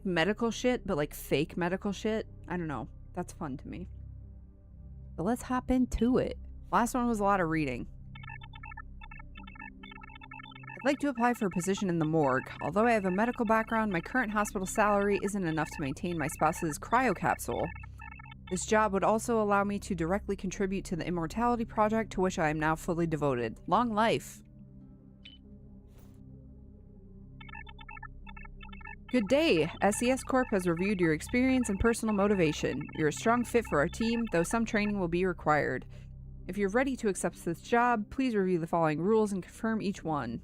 S1: medical shit, but like fake medical shit. I don't know. That's fun to me. So let's hop into it. Last one was a lot of reading. I'd like to apply for a position in the morgue. Although I have a medical background, my current hospital salary isn't enough to maintain my spouse's cryo capsule. This job would also allow me to directly contribute to the immortality project to which I am now fully devoted. Long life. Good day. SES Corp has reviewed your experience and personal motivation. You're a strong fit for our team, though some training will be required. If you're ready to accept this job, please review the following rules and confirm each one.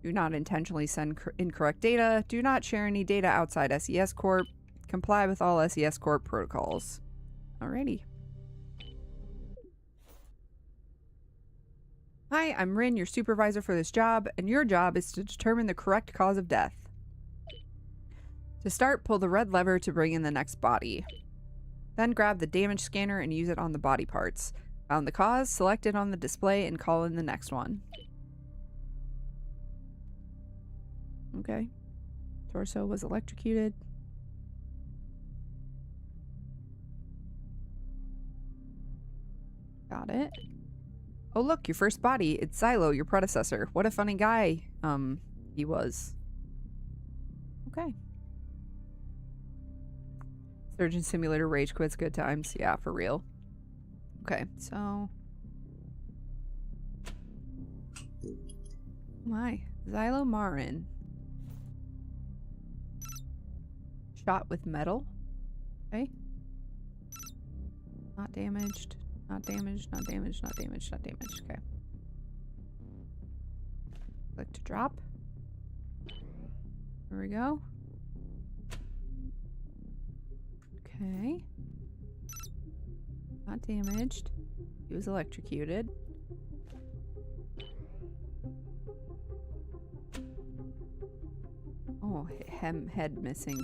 S1: Do not intentionally send incorrect data. Do not share any data outside SES Corp. Comply with all SES Corp protocols. Alrighty. Hi, I'm Rin, your supervisor for this job, and your job is to determine the correct cause of death. To start, pull the red lever to bring in the next body. Then grab the damage scanner and use it on the body parts. Found the cause, select it on the display, and call in the next one. Okay. Torso was electrocuted. Got it. Oh look, your first body. It's Silo, your predecessor. What a funny guy, he was. Okay. Surgeon Simulator rage quits, good times. Yeah, for real. Okay, so... My. Xylo Marin. Shot with metal. Okay. Not damaged. Not damaged, not damaged, not damaged, not damaged. Okay. Click to drop. There we go. Okay. Not damaged. He was electrocuted. Oh, head missing.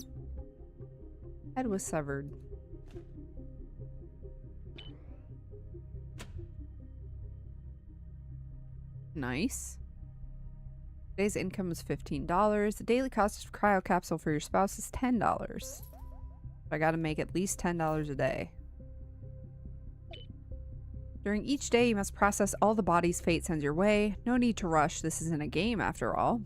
S1: Head was severed. Nice. Today's income is $15. The daily cost of cryo capsule for your spouse is $10. I gotta make at least $10 a day. During each day, you must process all the bodies fate sends your way. No need to rush. This isn't a game, after all.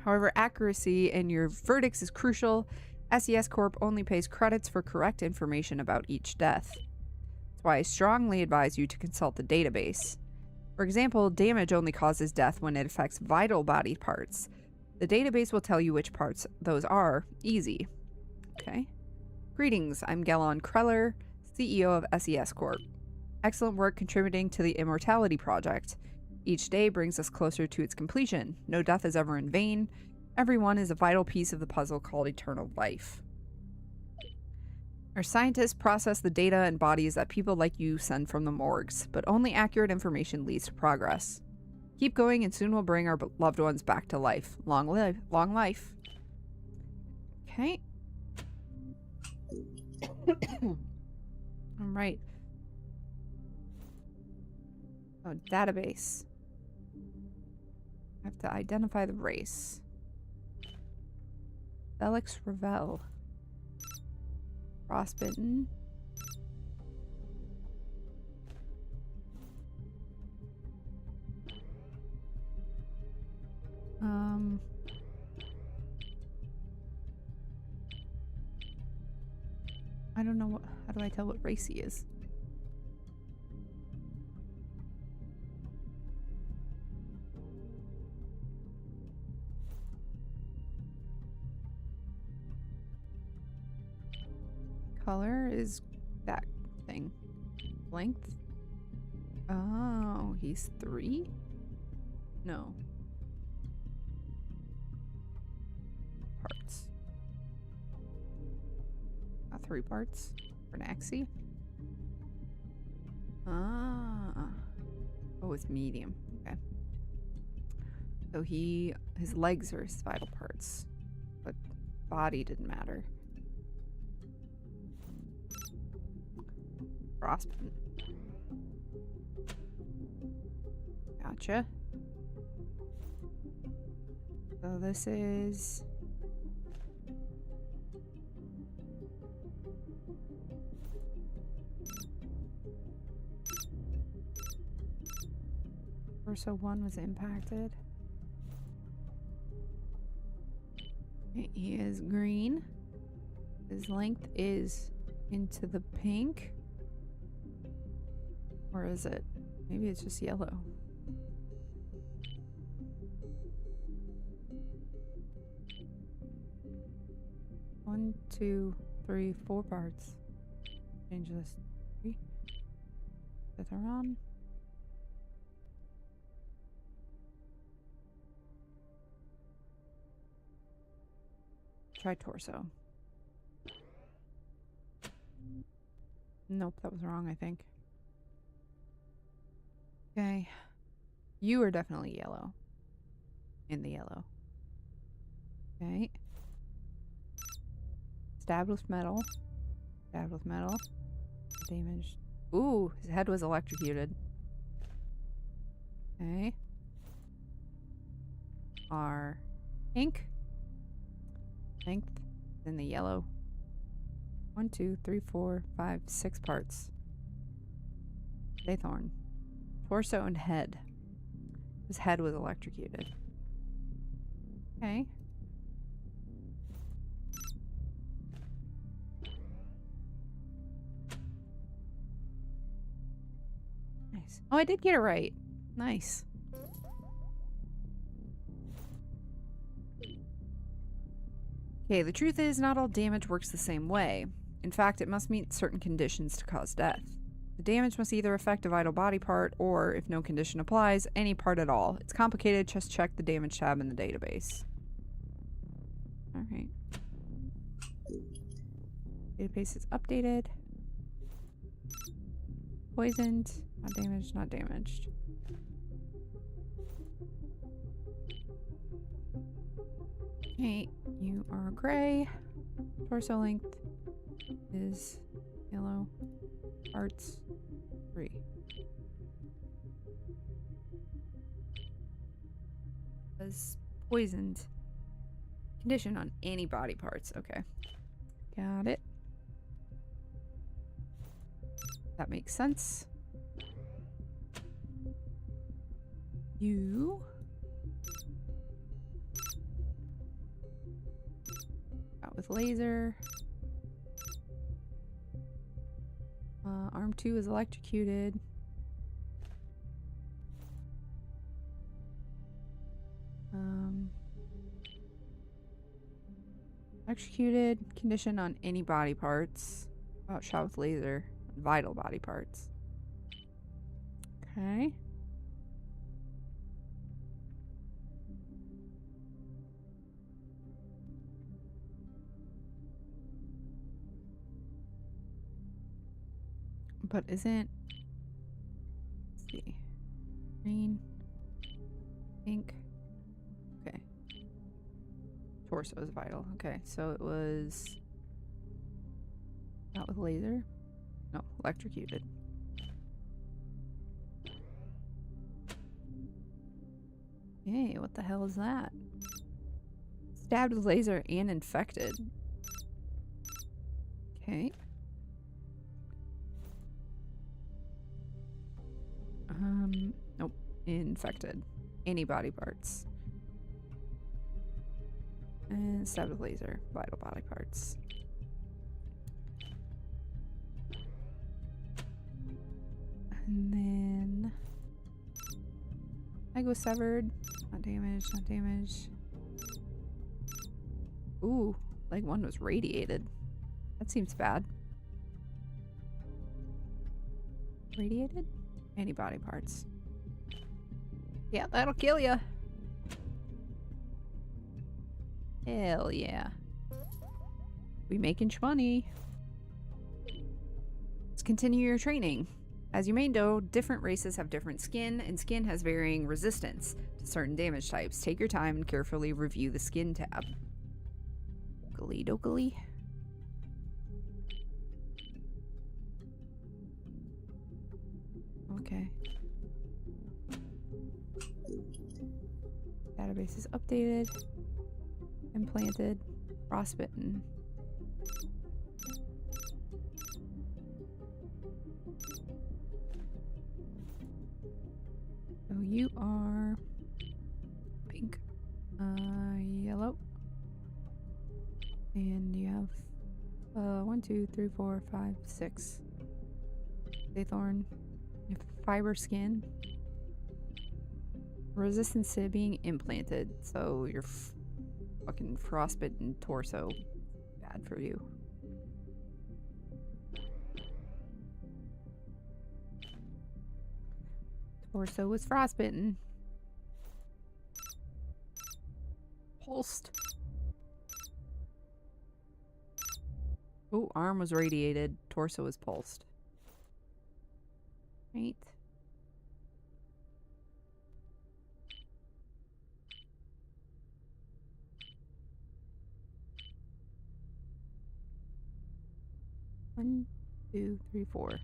S1: However, accuracy in your verdicts is crucial. SES Corp only pays credits for correct information about each death. That's why I strongly advise you to consult the database. For example, damage only causes death when it affects vital body parts. The database will tell you which parts those are. Easy. Okay. Greetings, I'm Gelon Kreller, CEO of SES Corp. Excellent work contributing to the Immortality Project. Each day brings us closer to its completion. No death is ever in vain. Everyone is a vital piece of the puzzle called eternal life. Our scientists process the data and bodies that people like you send from the morgues, but only accurate information leads to progress. Keep going and soon we'll bring our loved ones back to life. Long live, long life. Okay. All right. Oh, database. I have to identify the race. Felix Ravel. Frostbitten. I don't know how do I tell what race he is? color is that thing? Length? Oh, he's 3? No. Parts. 3 parts for an axie. Ah. Oh, it's medium. Okay. So his legs are his vital parts, but body didn't matter. Frostbite. Gotcha. So this is... Torso 1 was impacted. He is green. His length is into the pink. Or is it? Maybe it's just yellow. One, two, three, 4 parts. Change this. 3. Set her on. Try torso. Nope, that was wrong, I think. Okay. You are definitely yellow. In the yellow. Okay. Stabbed with metal. Stabbed with metal. Damaged. Ooh, his head was electrocuted. Okay. Our pink. Length in the yellow. 1, 2, 3, 4, 5, 6 parts. Daythorn. Torso and head. His head was electrocuted. Okay. Nice. Oh, I did get it right. Nice. Okay, the truth is not all damage works the same way. In fact, it must meet certain conditions to cause death. The damage must either affect a vital body part, or, if no condition applies, any part at all. It's complicated, just check the damage tab in the database. Alright. Database is updated. Poisoned. Not damaged, not damaged. Okay, you are gray. Torso length is yellow. Parts 3. Was poisoned. Condition on any body parts. Okay. Got it. That makes sense. You... Got with laser. Arm 2 is electrocuted. Electrocuted. Condition on any body parts. Shot with laser. Vital body parts. Okay. But isn't... Let's see. Green. Pink. Okay. Torso is vital. Okay, so it was... Not with laser? No, electrocuted. Hey, what the hell is that? Stabbed with laser and infected. Okay. Nope. Infected. Any body parts. And stabbed with laser. Vital body parts. And then... I go severed. Not damaged, not damaged. Ooh, leg 1 was radiated. That seems bad. Radiated? Any body parts. Yeah, that'll kill ya. Hell yeah. We making money. Let's continue your training. As you may know, different races have different skin, and skin has varying resistance to certain damage types. Take your time and carefully review the skin tab. Okey dokey. Okay. Database is updated. Implanted. Frostbitten. So you are pink, yellow, and you have 1, 2, 3, 4, 5, 6. Daythorn. You have fiber skin. Resistance to being implanted, so your fucking frostbitten torso. Bad for you. Torso was frostbitten. Pulsed. Oh, arm was radiated. Torso was pulsed. Right. One, 2, 3, 4.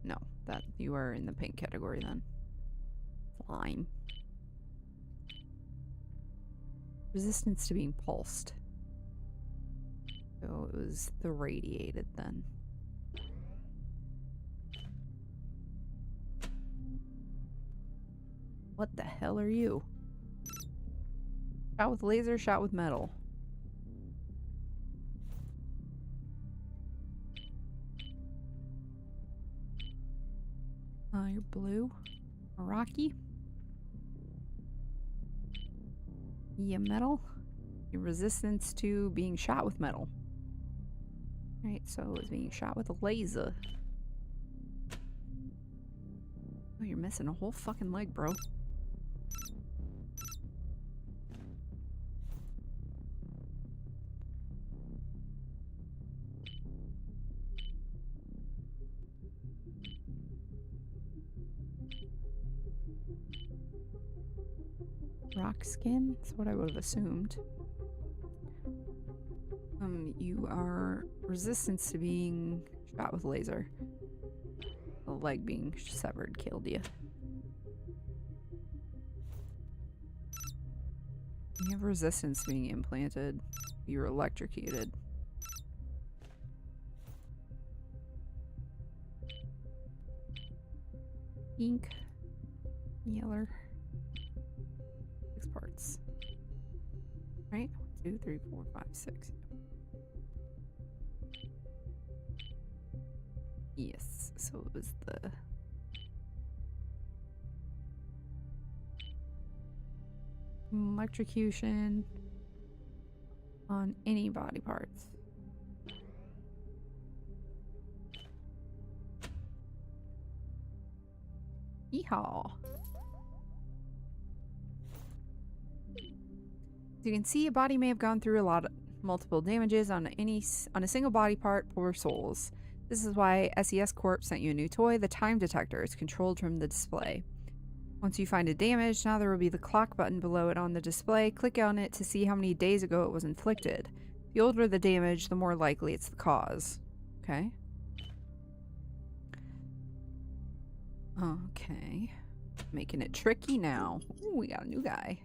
S1: No, that you are in the pink category then. Fine. Resistance to being pulsed. So it was the radiated then. What the hell are you? Shot with laser, shot with metal. You're blue. Rocky. Yeah, metal. Your resistance to being shot with metal. Right, so it's being shot with a laser. Oh, you're missing a whole fucking leg, bro. Rock skin? That's what I would have assumed. You are resistance to being shot with laser. The leg being severed killed you. You have resistance to being implanted. You were electrocuted. Ink. Yeller. 6 parts. Right? 1, 2, 3, 4, 5, 6. Yes, so it was the electrocution on any body parts. Yeehaw. As you can see, a body may have gone through multiple damages on a single body part. Poor souls. This is why SES Corp sent you a new toy, the time detector. It's controlled from the display. Once you find a damage, now there will be the clock button below it on the display. Click on it to see how many days ago it was inflicted. The older the damage, the more likely it's the cause. Okay. Okay. Making it tricky now. Ooh, we got a new guy.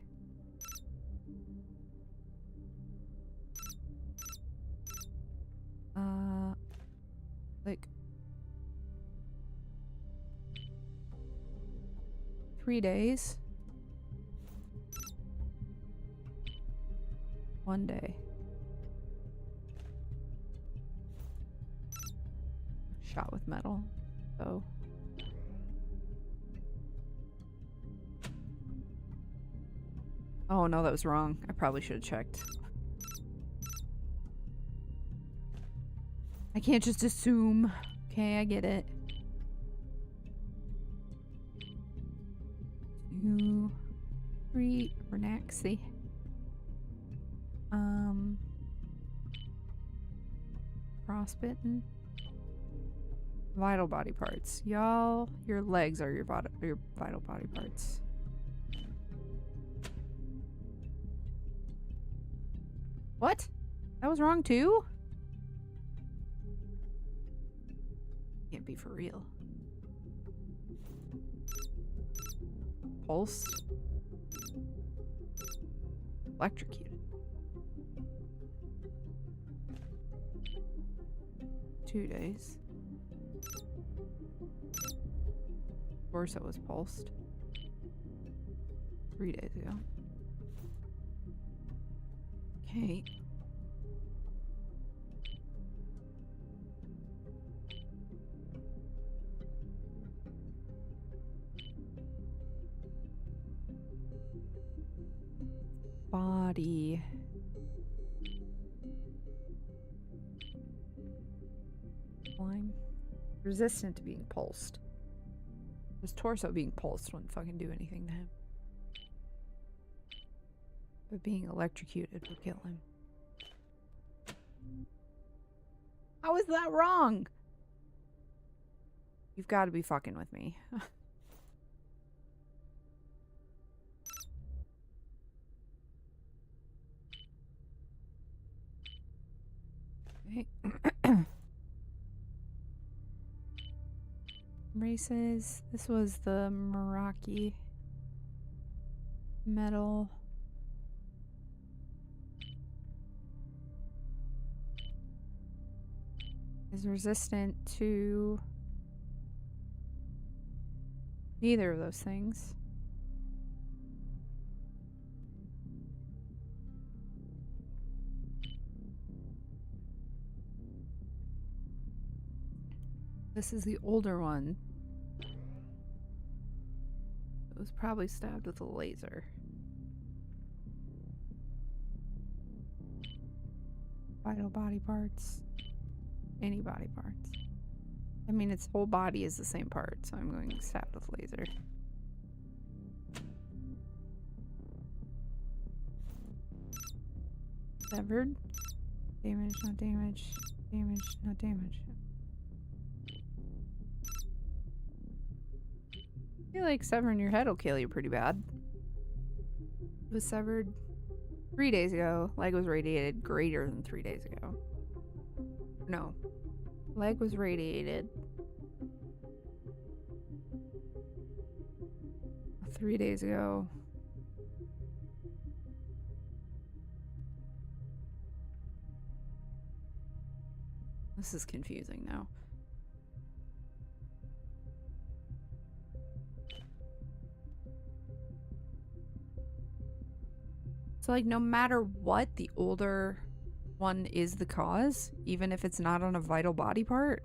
S1: Like 3 days. 1 day. Shot with metal. So oh no, that was wrong. I probably should have checked. I can't just assume. Okay, I get it. 2, 3, Renaxi. Frostbitten. Vital body parts. Y'all, your legs are your vital body parts. What? That was wrong too? Can't be for real. Pulse. Electrocuted. Two days. Torso was pulsed 3 days ago. Okay. Body. Slime. Resistant to being pulsed. His torso being pulsed wouldn't fucking do anything to him. But being electrocuted would kill him. How is that wrong? You've got to be fucking with me. Okay. Races. This was the Meraki metal. Is resistant to neither of those things. This is the older one. It was probably stabbed with a laser. Vital body parts. Any body parts. I mean, its whole body is the same part, so I'm going stabbed with laser. Severed. Damage, not damage. Damage, not damage. I feel like severing your head will kill you pretty bad. It was severed 3 days ago. Leg was radiated greater than 3 days ago. No. Leg was radiated 3 days ago. This is confusing now. So, like, no matter what, the older one is the cause, even if it's not on a vital body part?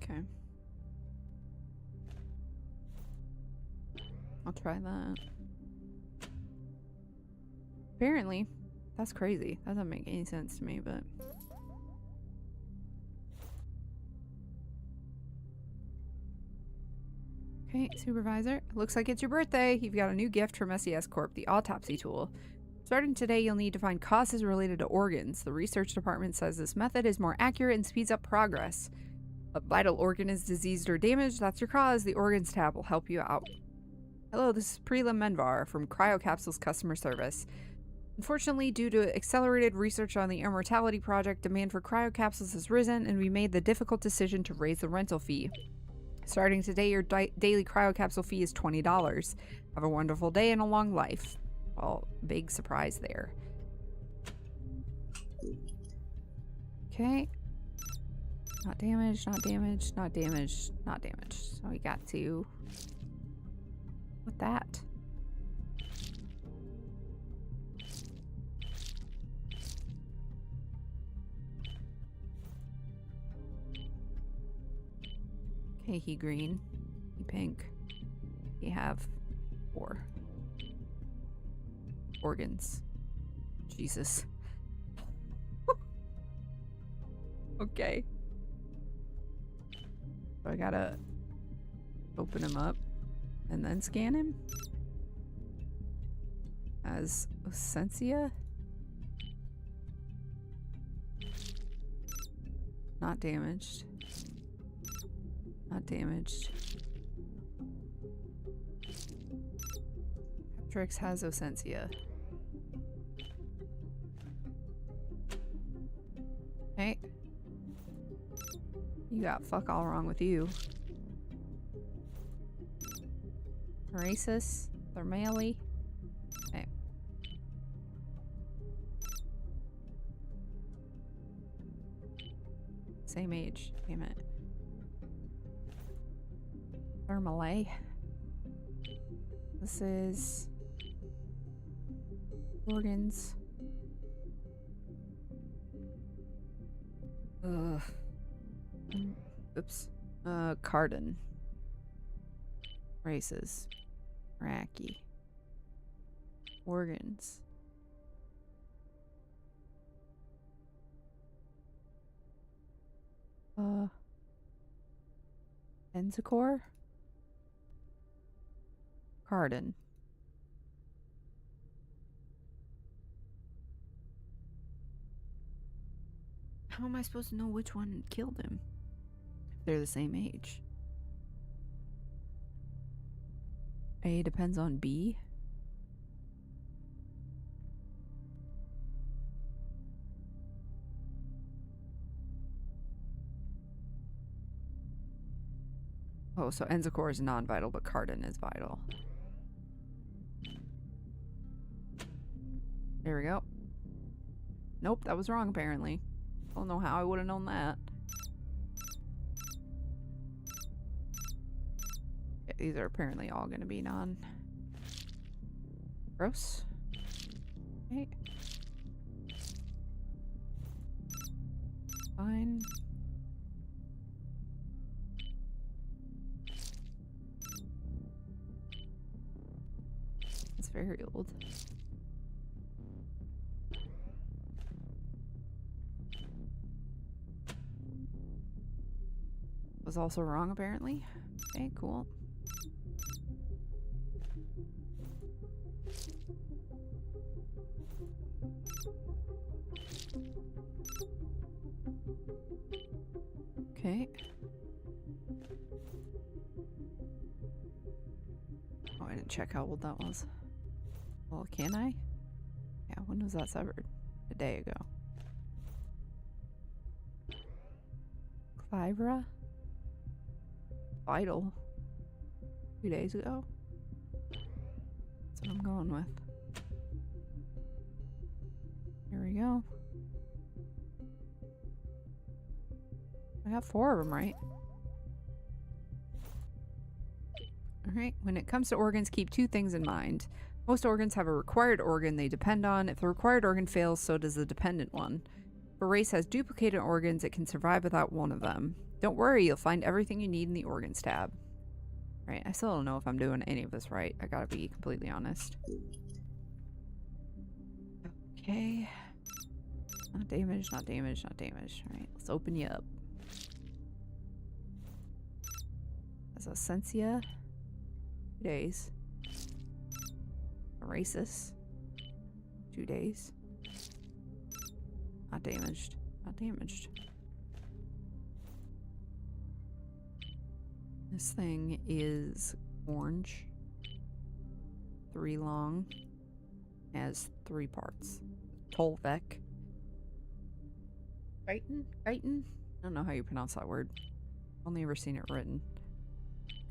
S1: Okay. I'll try that. Apparently. That's crazy. That doesn't make any sense to me, but... Okay, supervisor. Looks like it's your birthday. You've got a new gift from SES Corp, the autopsy tool. Starting today, you'll need to find causes related to organs. The research department says this method is more accurate and speeds up progress. A vital organ is diseased or damaged, that's your cause. The organs tab will help you out. Hello, this is Preela Menvar from Cryocapsule's customer service. Unfortunately, due to accelerated research on the Immortality Project, demand for cryocapsules has risen, and we made the difficult decision to raise the rental fee. Starting today, your daily cryocapsule fee is $20. Have a wonderful day and a long life. Well, big surprise there. Okay. Not damaged, not damaged, not damaged, not damaged. So we got to... What that? Okay, he green. He pink. He have 4 organs. Jesus. Okay. So I gotta open him up and then scan him as Essentia. Not damaged. Not damaged. Trix has Essentia. Hey. You got fuck all wrong with you. Racist. Thermally. Hey. Same age. Damn it. Thermally. This is organs. Oops. Cardin. Races. Racky. Organs. Enzicore? Cardin. How am I supposed to know which one killed him? If they're the same age. A depends on B. Oh, so Enzicore is non-vital, but Cardin is vital. There we go. Nope, that was wrong apparently. I don't know how I would have known that. Yeah, these are apparently all going to be gross. Okay. Fine. It's very old. Was also wrong apparently. Okay, cool. Okay. Oh, I didn't check how old that was. Well, can I? Yeah, when was that severed? A day ago. Clivra? Vital. 2 days ago? That's what I'm going with. Here we go. I got 4 of them right. Alright, when it comes to organs, keep 2 things in mind. Most organs have a required organ they depend on. If the required organ fails, so does the dependent one. If a race has duplicated organs, it can survive without one of them. Don't worry, you'll find everything you need in the organs tab. Right, I still don't know if I'm doing any of this right. I gotta be completely honest. Okay. Not damaged, not damaged, not damaged. Alright, let's open you up. That's Essentia. 2 days. Erasis. 2 days. Not damaged. Not damaged. This thing is orange. 3 long. Has 3 parts. Tolvec. Chitin? Chitin? I don't know how you pronounce that word. Only ever seen it written.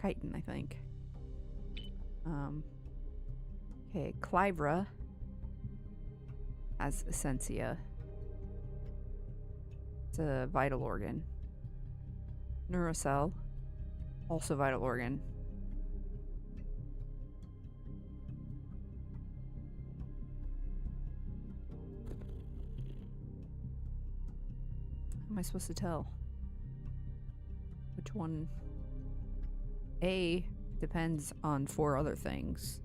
S1: Chitin, I think. Okay, Clivra has Essentia. It's a vital organ. Neurocell, also vital organ. How am I supposed to tell which one A depends on 4 other things.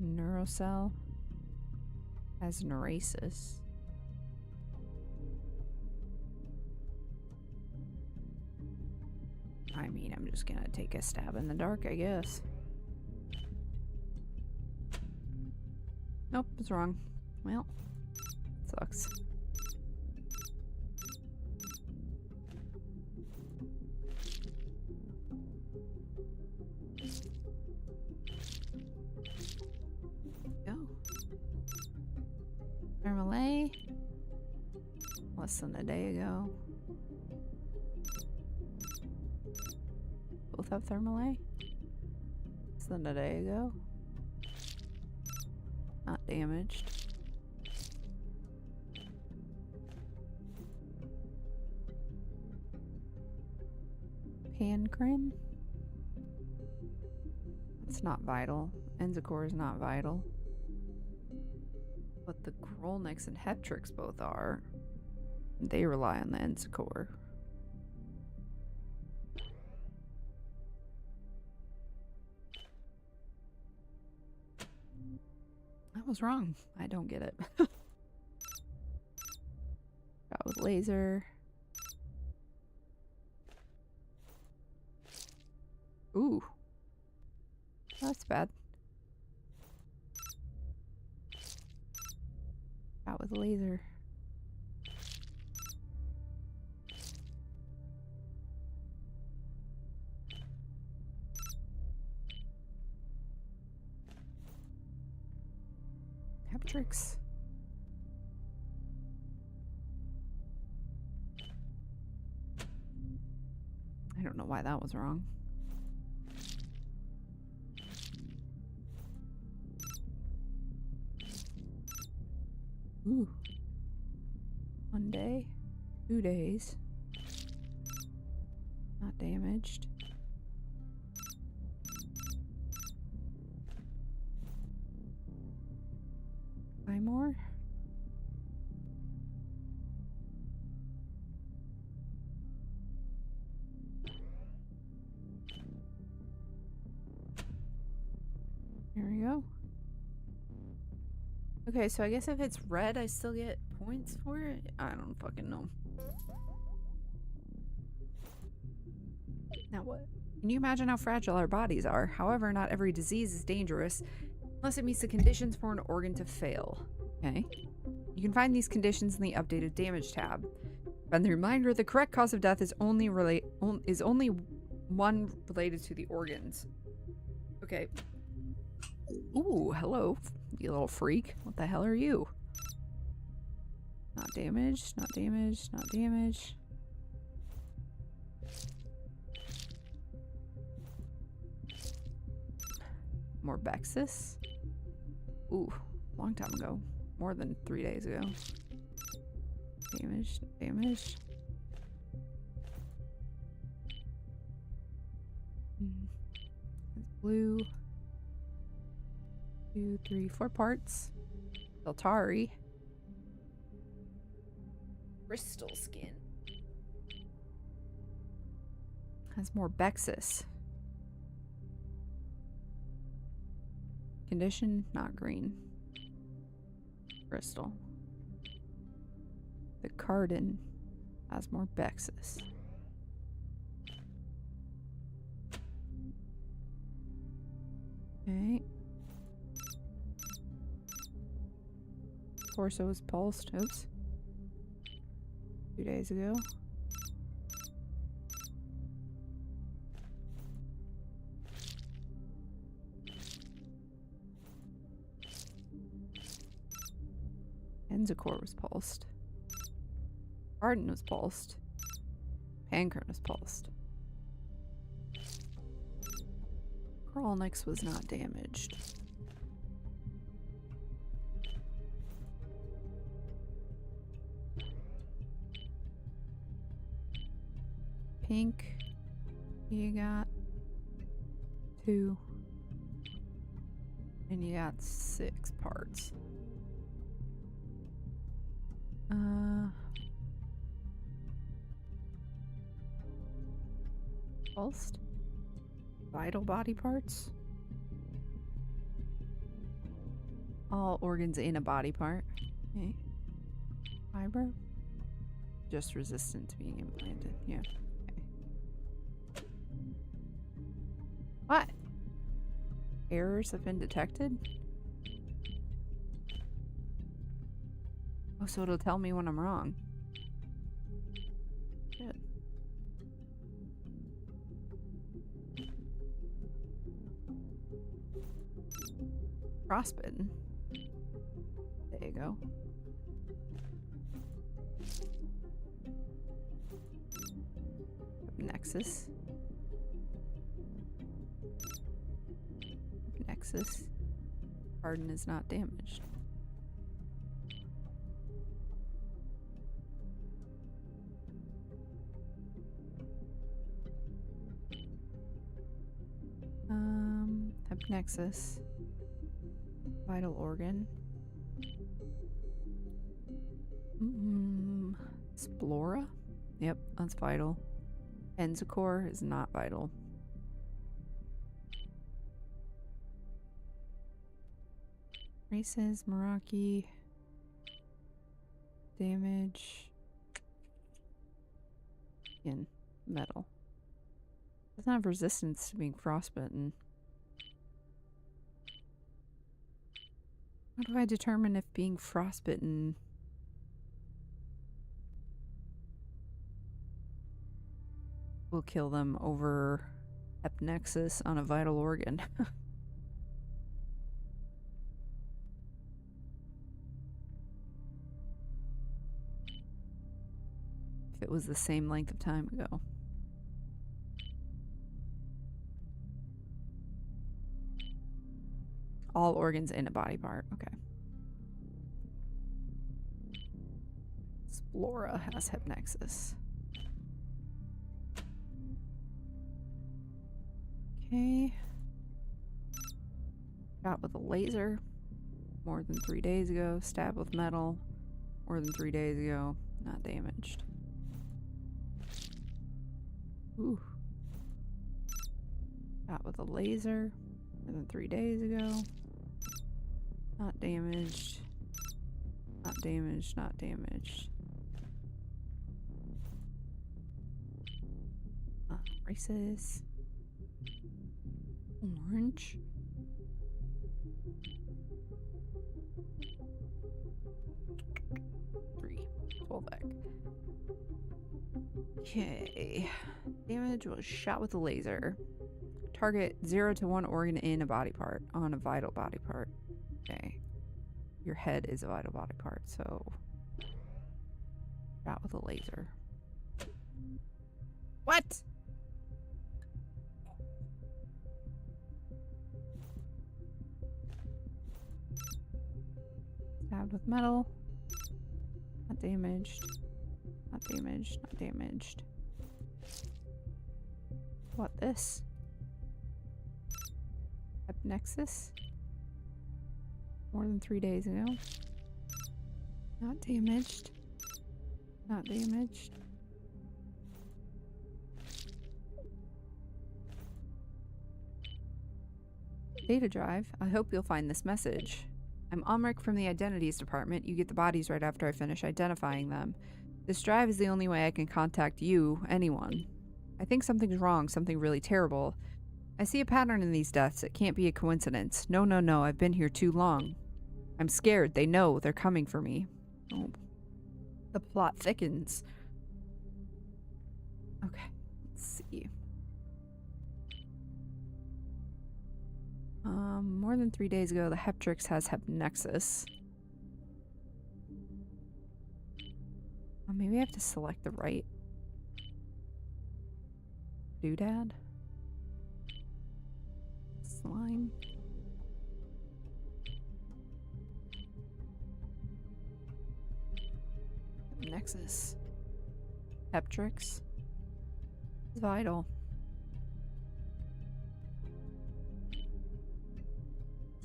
S1: Neurocell has neurasis. I mean, I'm just gonna take a stab in the dark, I guess. Nope, it's wrong. Well, sucks. Go. Thermalay. Less than a day ago. Both have thermalay? Less than a day ago. Not damaged. Pancrin? It's not vital. Enzicore is not vital. But the Grolnix and Heptrix both are. They rely on the Enzicore. I was wrong. I don't get it. Got with laser. Ooh. That's bad. Got with laser. Heptrix. I don't know why that was wrong. Ooh. 1 day. 2 days. Not damaged. Buy more. Here we go. Okay, so I guess if it's red, I still get points for it? I don't fucking know. Now what? Can you imagine how fragile our bodies are? However, not every disease is dangerous unless it meets the conditions for an organ to fail. Okay. You can find these conditions in the updated damage tab. And the reminder, the correct cause of death is only one related to the organs. Okay. Ooh, hello, you little freak. What the hell are you? Not damaged, not damaged, not damaged. More Bexus. Ooh, long time ago. More than 3 days ago. Damaged, damaged. Blue. 2, 3, 4 parts. Deltari. Crystal skin. Has more Bexus. Condition, not green. Crystal. The Cardin has more Bexus. Okay. Torso is pulsed. Oops. 2 days ago. Enzicore was pulsed. Arden was pulsed. Pancrin was pulsed. Grolnix was not damaged. Pink, you got 2. And you got 6 parts. Pulsed? Vital body parts? All organs in a body part. Okay. Fiber? Just resistant to being implanted. Yeah. Okay. What? Errors have been detected? Oh, so it'll tell me when I'm wrong. Good. Frostbitten. There you go. Nexus. Nexus. Harden is not damaged. Nexus. Vital organ. Splora? Yep, that's vital. Enzacor is not vital. Races, Meraki. Damage. In metal. Doesn't have resistance to being frostbitten. How do I determine if being frostbitten will kill them over Epnexus on a vital organ? If it was the same length of time ago. All organs in a body part. Okay. Splora has Hypnexus. Okay. Shot with a laser. More than 3 days ago. Stabbed with metal. More than 3 days ago. Not damaged. Ooh. Shot with a laser. More than 3 days ago. Not damaged. Not damaged. Not damaged. Races. Orange. Three. 12 back. Okay. Damage was shot with a laser. Target 0 to 1 organ in a body part on a vital body part. Okay. Your head is a vital body part, so shot with a laser. What? Stabbed with metal. Not damaged. Not damaged. Not damaged. What, this? Epnexus? More than 3 days ago. Not damaged. Not damaged. Data drive. I hope you'll find this message. I'm Omric from the Identities Department. You get the bodies right after I finish identifying them. This drive is the only way I can contact you, anyone. I think something's wrong, something really terrible. I see a pattern in these deaths. It can't be a coincidence. No, no, no. I've been here too long. I'm scared. They know. They're coming for me. Oh. The plot thickens. Okay. Let's see. More than 3 days ago, the Heptrix has Hepnexus. Maybe I have to select the right doodad. Slime. Nexus. Heptrix. Vital.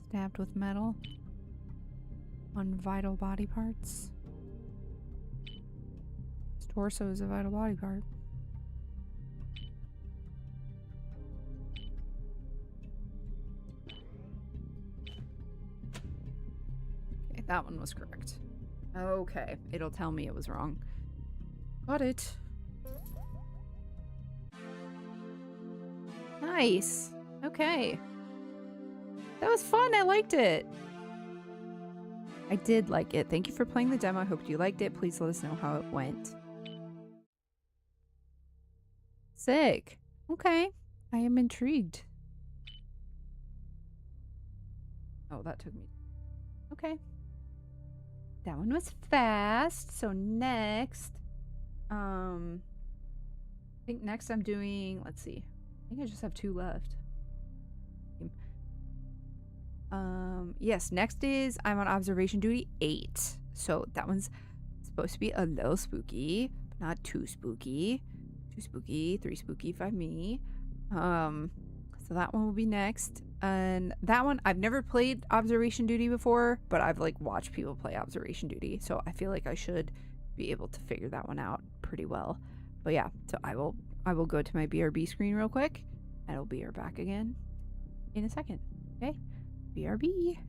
S1: Stabbed with metal. On vital body parts. His torso is a vital body part. That one was correct. Okay, it'll tell me it was wrong. Got it. Nice. Okay. That was fun. I liked it. I did like it. Thank you for playing the demo. I hope you liked it. Please let us know how it went. Sick. Okay. I am intrigued. Oh, that took me. Okay. That one was fast. So next, I think next I'm doing, let's see. I think I just have 2 left. Yes, next is I'm on observation duty 8. So that one's supposed to be a little spooky, but not too spooky. 2 spooky, 3 spooky, 5 me. So that one will be next. And that one, I've never played observation duty before, but I've like watched people play observation duty. So I feel like I should be able to figure that one out pretty well. But yeah, so I will go to my BRB screen real quick, and I'll be right back again in a second. Okay? BRB.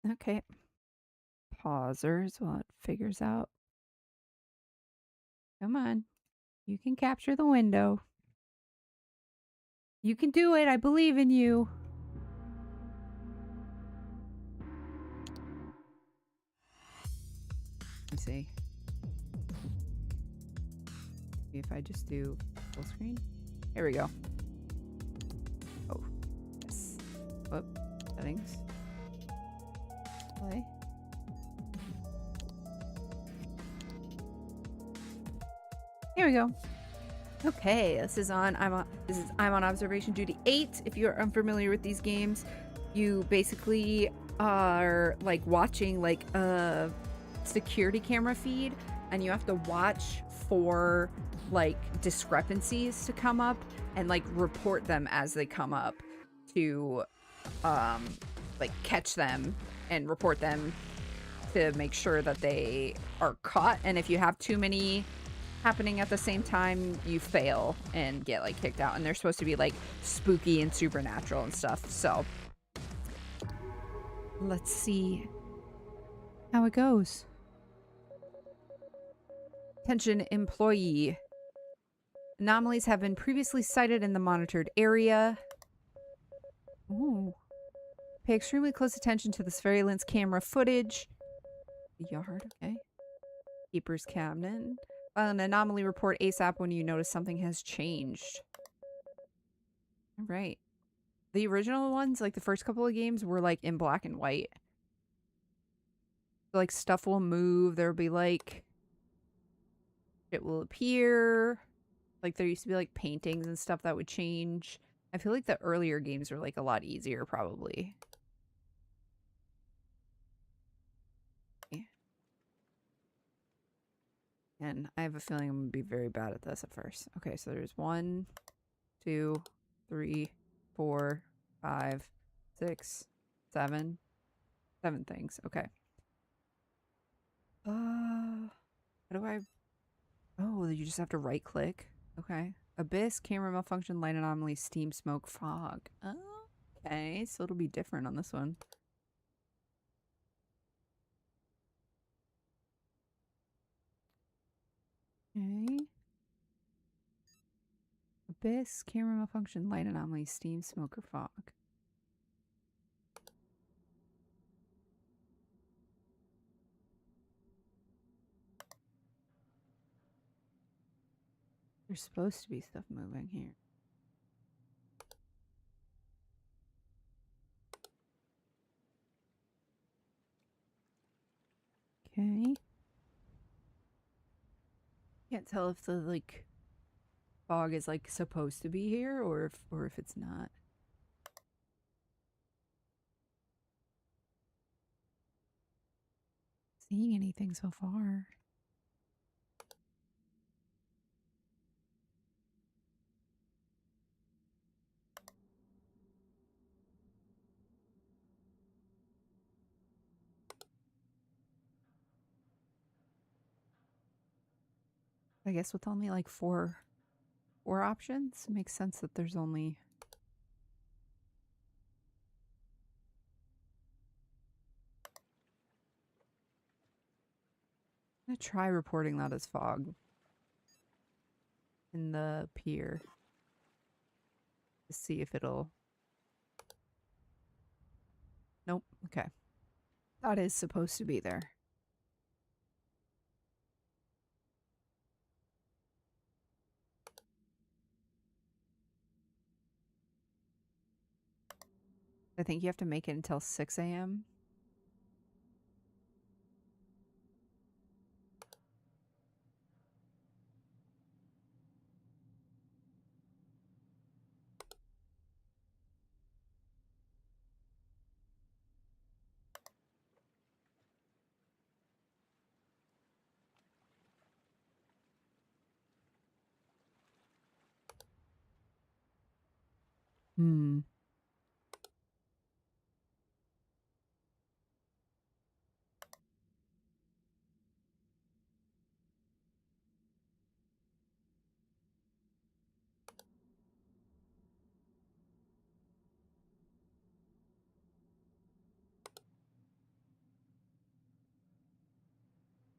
S1: Okay. Pausers while it figures out. Come on. You can capture the window. You can do it. I believe in you. Let me see. Maybe if I just do full screen. Here we go. Oh, yes. Whoop. Settings. Play. Here we go. Okay, this is I'm on observation duty 8. If you're unfamiliar with these games, you basically are like watching like a security camera feed, and you have to watch for like discrepancies to come up and like report them as they come up to like catch them and report them to make sure that they are caught. And if you have too many happening at the same time, you fail and get like kicked out. And they're supposed to be like spooky and supernatural and stuff. So let's see how it goes. Attention employee. Anomalies have been previously cited in the monitored area. Ooh. Pay extremely close attention to the surveillance camera footage. The yard, okay. Keeper's cabinet. File an anomaly report ASAP when you notice something has changed. Alright. The original ones, like the first couple of games, were like in black and white. So, like stuff will move. There'll be like... it will appear. Like there used to be like paintings and stuff that would change. I feel like the earlier games were like a lot easier probably. And I have a feeling I'm going to be very bad at this at first. Okay, so there's 1, 2, 3, 4, 5, 6, 7. 7 things. Okay. How do I... Oh, you just have to right click. Okay. Abyss, camera malfunction, light anomaly, steam, smoke, fog. Okay, so it'll be different on this one. Okay. Abyss, camera malfunction, light anomaly, steam, smoke, or fog. There's supposed to be stuff moving here. Okay. Can't tell if the like fog is like supposed to be here or if it's not. Seeing anything so far. I guess with only like four options, it makes sense that there's only... I'm gonna try reporting that as fog in the pier to see if it'll... Nope. Okay. That is supposed to be there. I think you have to make it until 6 a.m. Hmm.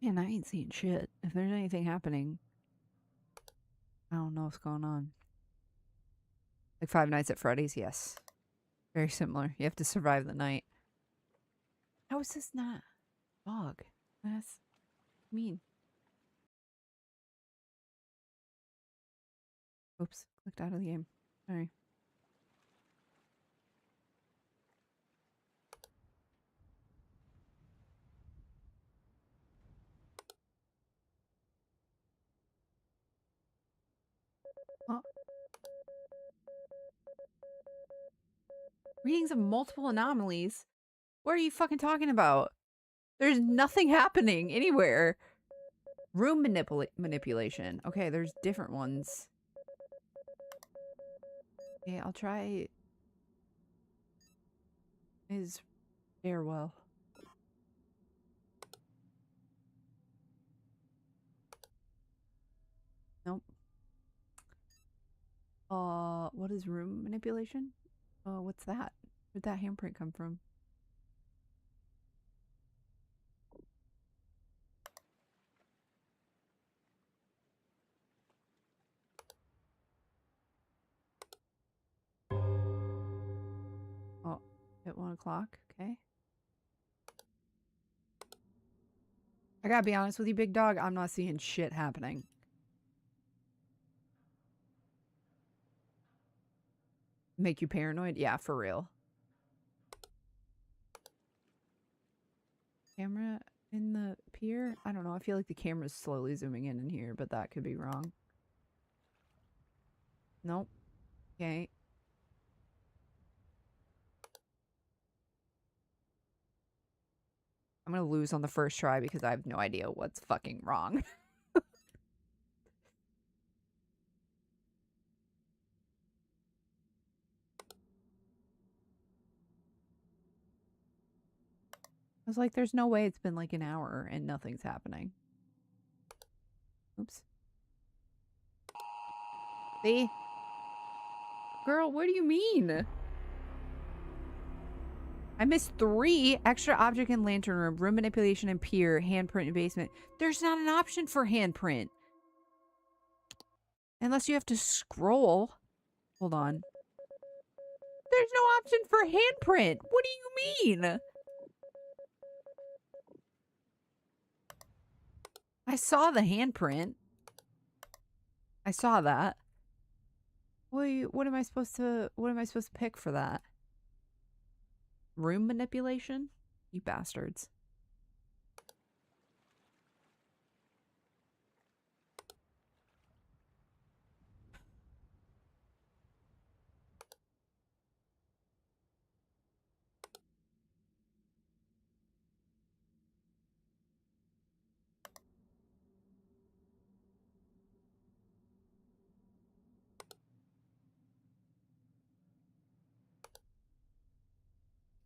S1: Man, I ain't seeing shit. If there's anything happening, I don't know what's going on. Like Five Nights at Freddy's, yes. Very similar. You have to survive the night. How is this not fog? That's mean. Oops, clicked out of the game. Sorry. Oh. Readings of multiple anomalies? What are you fucking talking about? There's nothing happening anywhere. Room manipulation. Okay, there's different ones. Okay, I'll try... Is stairwell. Nope. What is room manipulation? What's that? Where'd that handprint come from? Oh, at 1 o'clock. Okay. I gotta be honest with you, big dog. I'm not seeing shit happening. Make you paranoid? Yeah, for real. Camera in the pier? I don't know. I feel like the camera's slowly zooming in here, but that could be wrong. Nope. Okay. I'm gonna lose on the first try because I have no idea what's fucking wrong. was like, there's no way it's been like an hour and nothing's happening. Oops. See? Girl, what do you mean? I missed 3. Extra object in lantern room, room manipulation and pier, handprint in basement. There's not an option for handprint. Unless you have to scroll. Hold on. There's no option for handprint. What do you mean? I saw the handprint. I saw that. What am I supposed to pick for that? Room manipulation? You bastards.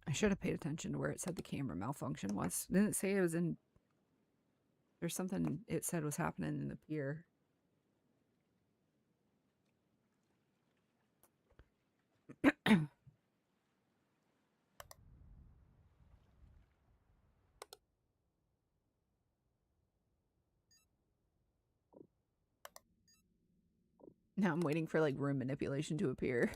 S1: I should have paid attention to where it said the camera malfunction was. Didn't it say it was in... There's something it said was happening in the pier. Now I'm waiting for like room manipulation to appear.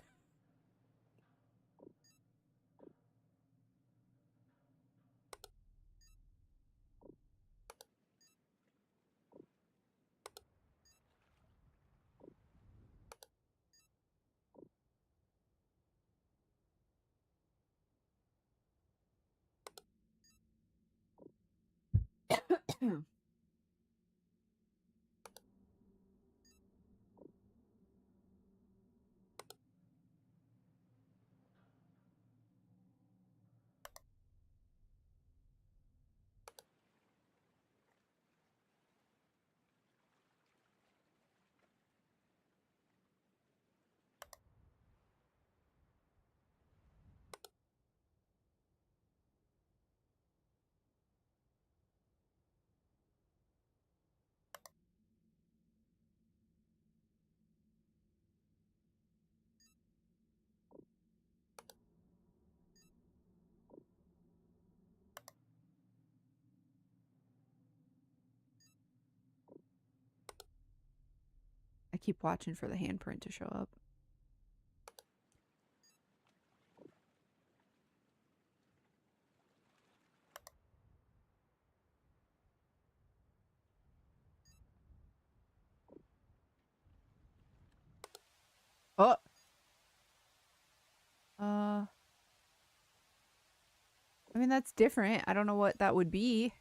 S1: I keep watching for the handprint to show up. Oh! I mean, that's different. I don't know what that would be.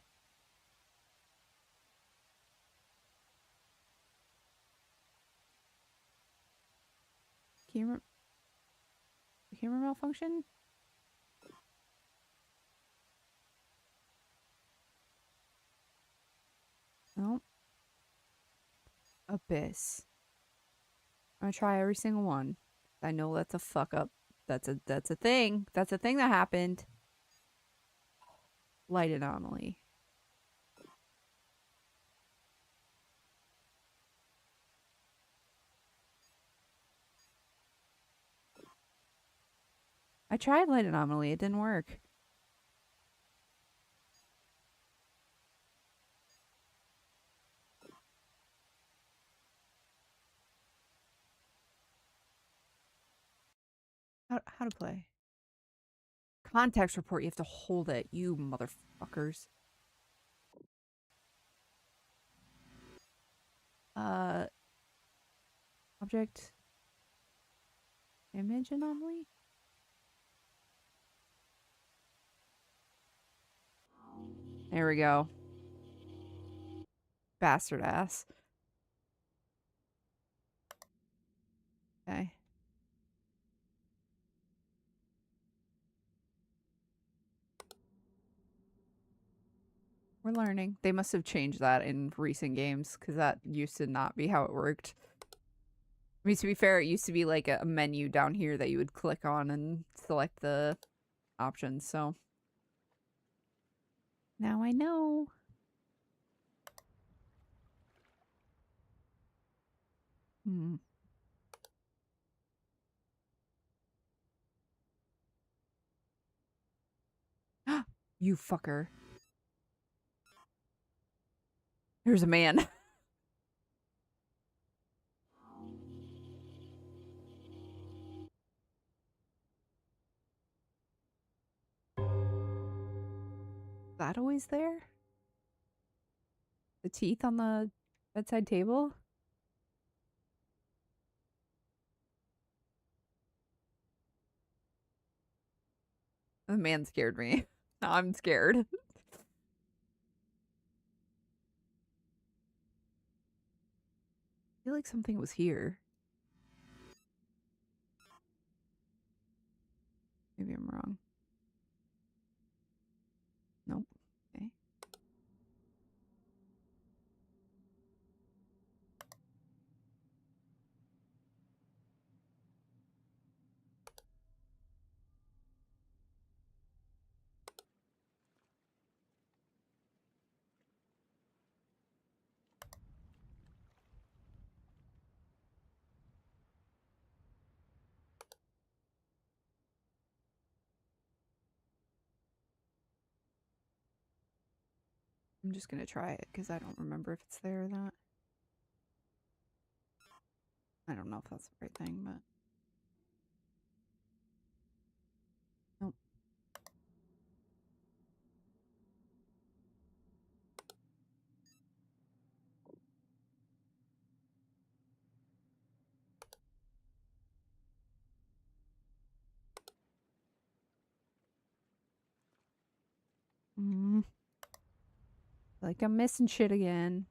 S1: Camera malfunction? No. Abyss. I'm gonna try every single one. I know that's a fuck up. That's a thing. That's a thing that happened. Light anomaly. I tried light anomaly. It didn't work. How to play? Context report. You have to hold it. You motherfuckers. Object. Image anomaly? There we go. Bastard ass. Okay. We're learning. They must have changed that in recent games because that used to not be how it worked. I mean, to be fair, it used to be like a menu down here that you would click on and select the options, so. Now I know. Hmm. You fucker. There's a man. Is that always there? The teeth on the bedside table? The man scared me. Now I'm scared. I feel like something was here. Maybe I'm wrong. Nope. Okay. I'm just gonna try it because I don't remember if it's there or not. I don't know if that's the right thing, but nope. Like I'm missing shit again.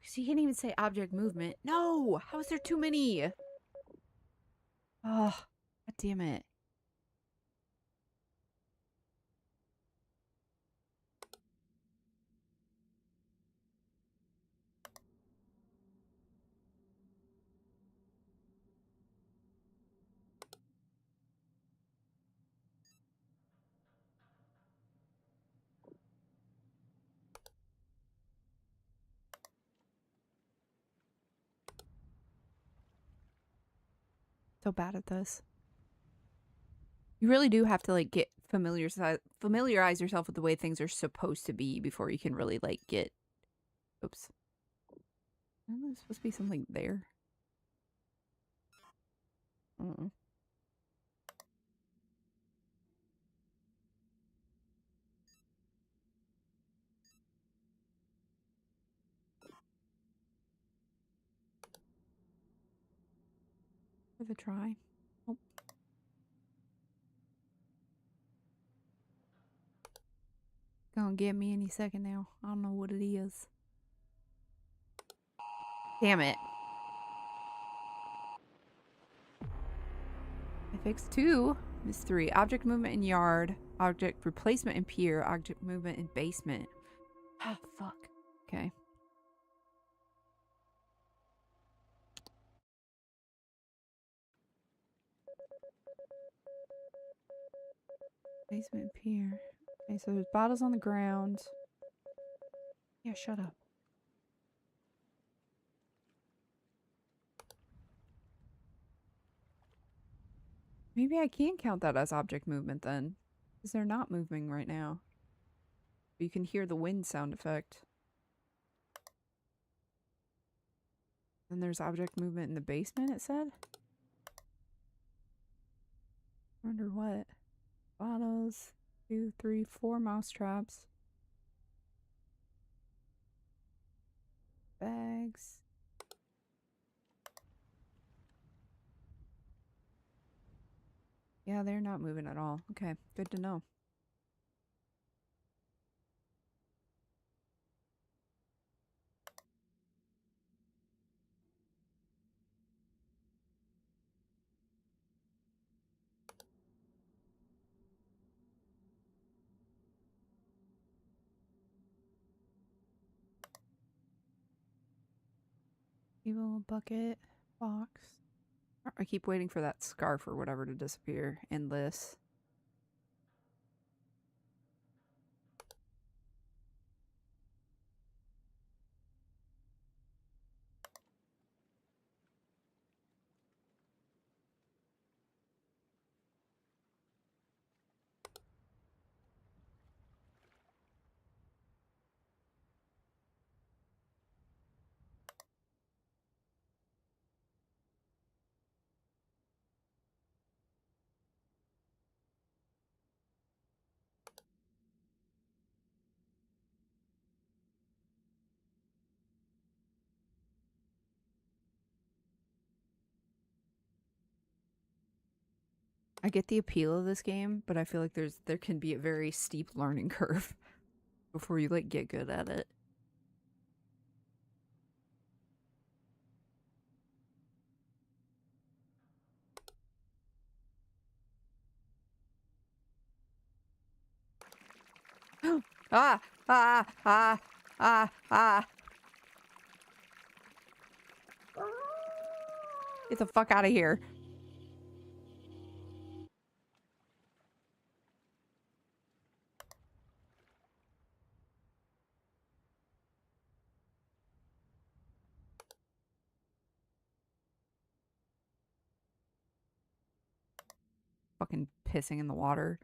S1: So you can't even say object movement. No! How is there too many? Oh, God damn it. So bad at this. You really do have to like get familiarize yourself with the way things are supposed to be before you can really like get. Oops. Isn't there supposed to be something there? Mm. Give a try. Oh. Gonna get me any second now. I don't know what it is. Damn it. I fixed 2. Miss 3. Object movement in yard. Object replacement in pier. Object movement in basement. Ah, fuck. Okay. Basement pier. Okay, so there's bottles on the ground. Yeah, shut up. Maybe I can count that as object movement then. Because they're not moving right now. You can hear the wind sound effect. Then there's object movement in the basement, it said? Wonder what? Bottles. 2, 3, 4 mouse traps. Bags. Yeah, they're not moving at all. Okay, good to know. Evil bucket box. I keep waiting for that scarf or whatever to disappear. Endless. I get the appeal of this game, but I feel like there can be a very steep learning curve before you like get good at it. Ah! Ah! Ah! Ah! Ah! Get the fuck out of here. Fucking pissing in the water.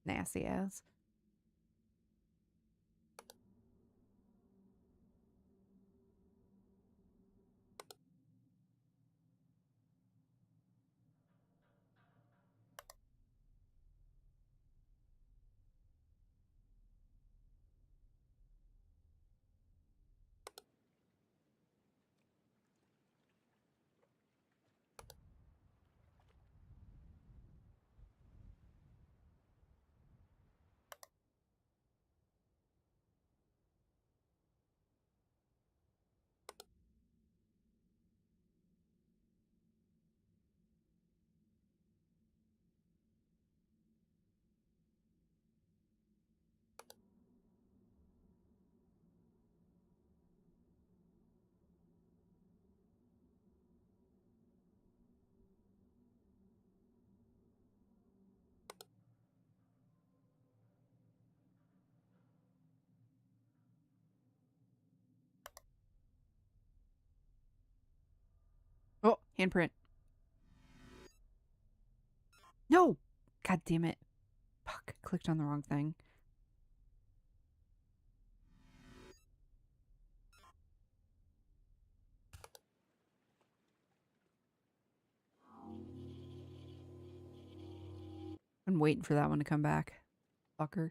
S1: Nasty ass. Oh, handprint. No! God damn it. Fuck, clicked on the wrong thing. I'm waiting for that one to come back. Fucker.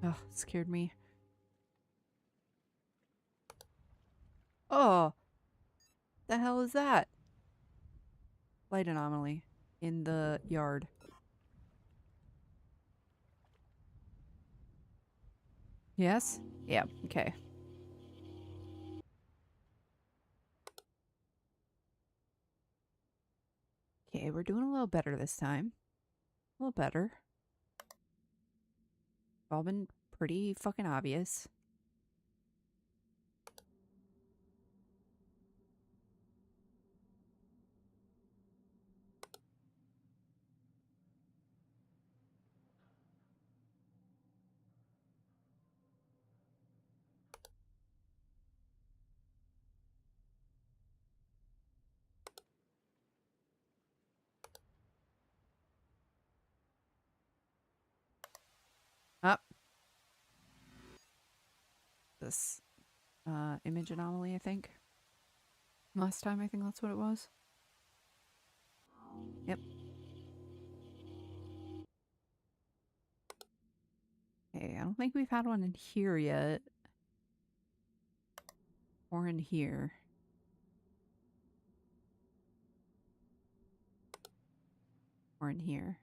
S1: Oh, scared me. Oh, the hell is that? Light anomaly in the yard. Yes? Yeah, okay. Okay, we're doing a little better this time. A little better. All been pretty fucking obvious. Up. This image anomaly, I think. Last time, I think that's what it was. Yep. Okay, I don't think we've had one in here yet. Or in here. Or in here.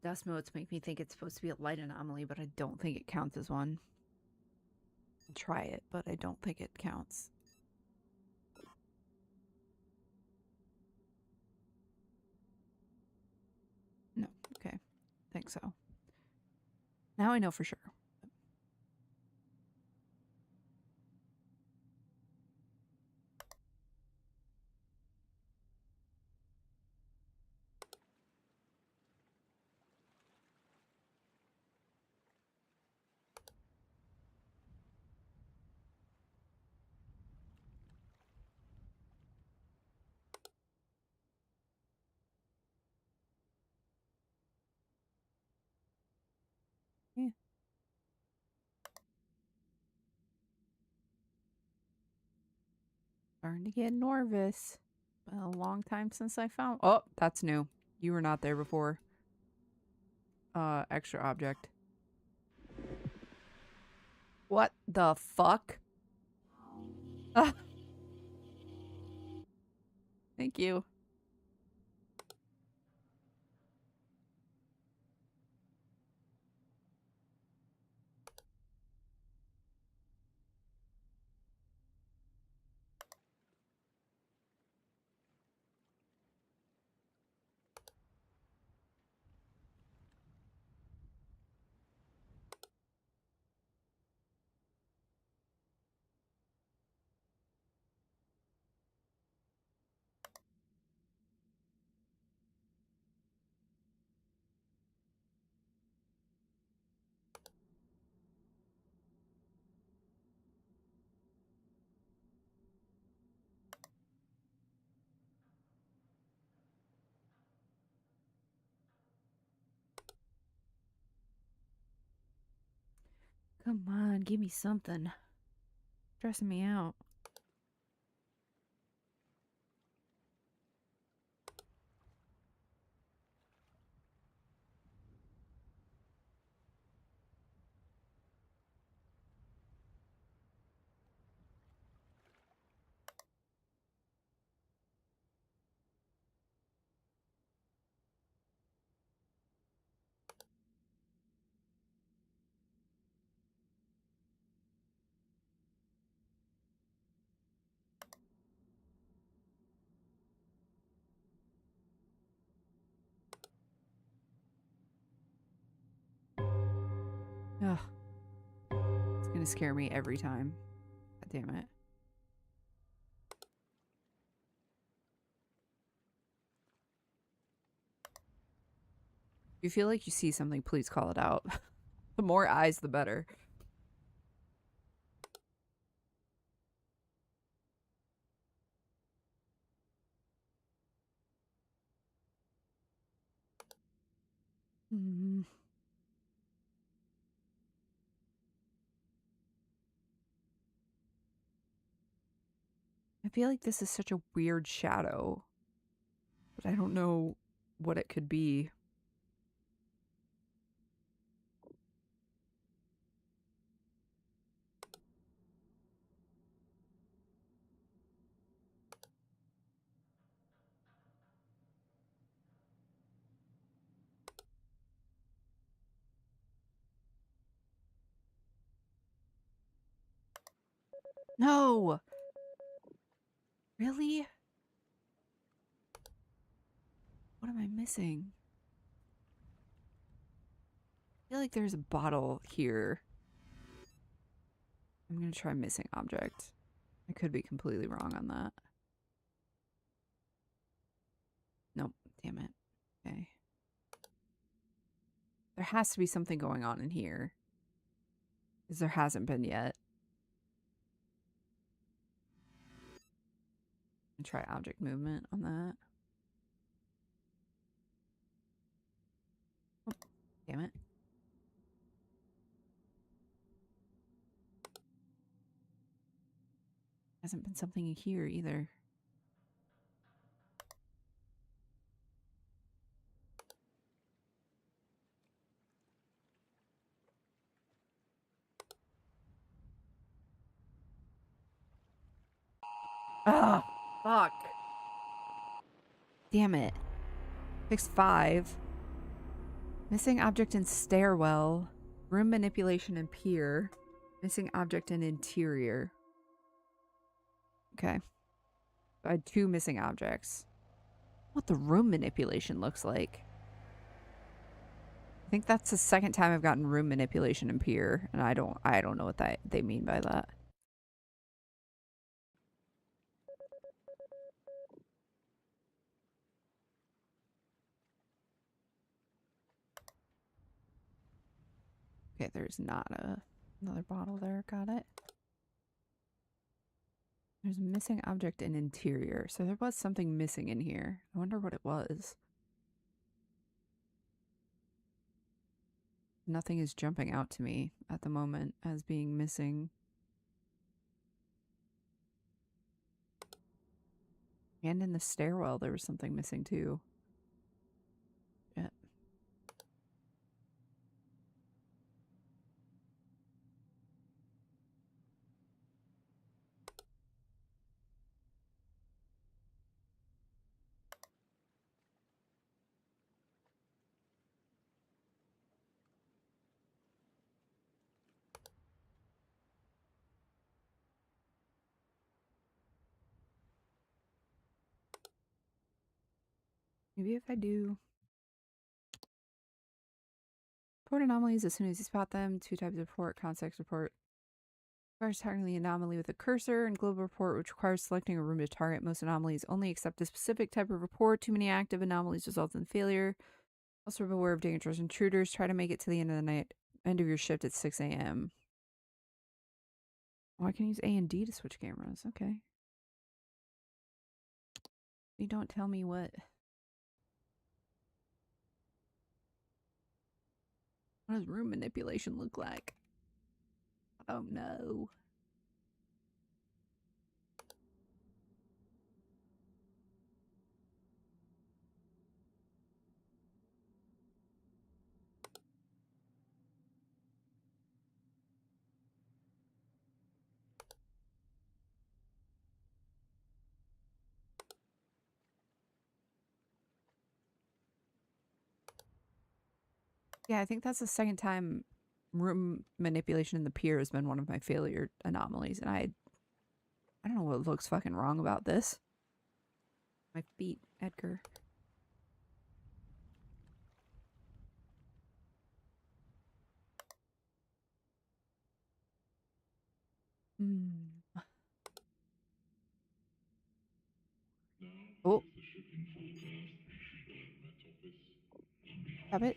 S1: Dust motes make me think it's supposed to be a light anomaly, but I don't think it counts as one. I'll try it, but I don't think it counts. No, okay. Think so. Now I know for sure. Yeah. Starting to get nervous. Been a long time since I found. Oh, that's new. You were not there before. Extra object. What the fuck? Thank you. Come on, give me something. Stressing me out. Ugh. It's gonna scare me every time. God damn it. If you feel like you see something, please call it out. The more eyes, the better. Hmm. I feel like this is such a weird shadow, but I don't know what it could be. No! Really? What am I missing? I feel like there's a bottle here. I'm gonna try missing object. I could be completely wrong on that. Nope. Damn it. Okay. There has to be something going on in here. Because there hasn't been yet. And try object movement on that. Oh, damn it. Hasn't been something here either. Ah, fuck. Damn it. Fix 5. Missing object in stairwell. Room manipulation and pier. Missing object in interior. Okay. I had 2 missing objects. What the room manipulation looks like. I think that's the second time I've gotten room manipulation and pier, and I don't know what they mean by that. Okay, there's not another bottle there. Got it. There's a missing object in interior. So there was something missing in here. I wonder what it was. Nothing is jumping out to me at the moment as being missing. And in the stairwell, there was something missing too. Yeah. Maybe if I do report anomalies as soon as you spot them. 2 types of report: context report. Requires targeting the anomaly with a cursor, and global report, which requires selecting a room to target. Most anomalies only accept a specific type of report. Too many active anomalies result in failure. Also beware of dangerous intruders. Try to make it to the end of the night, end of your shift at 6 a.m. Oh, I can use A and D to switch cameras. Okay. You don't tell me what does room manipulation look like? Oh no. Yeah, I think that's the second time room manipulation in the pier has been one of my failure anomalies, and I don't know what looks fucking wrong about this. My feet, Edgar. Hmm. Oh, stop it.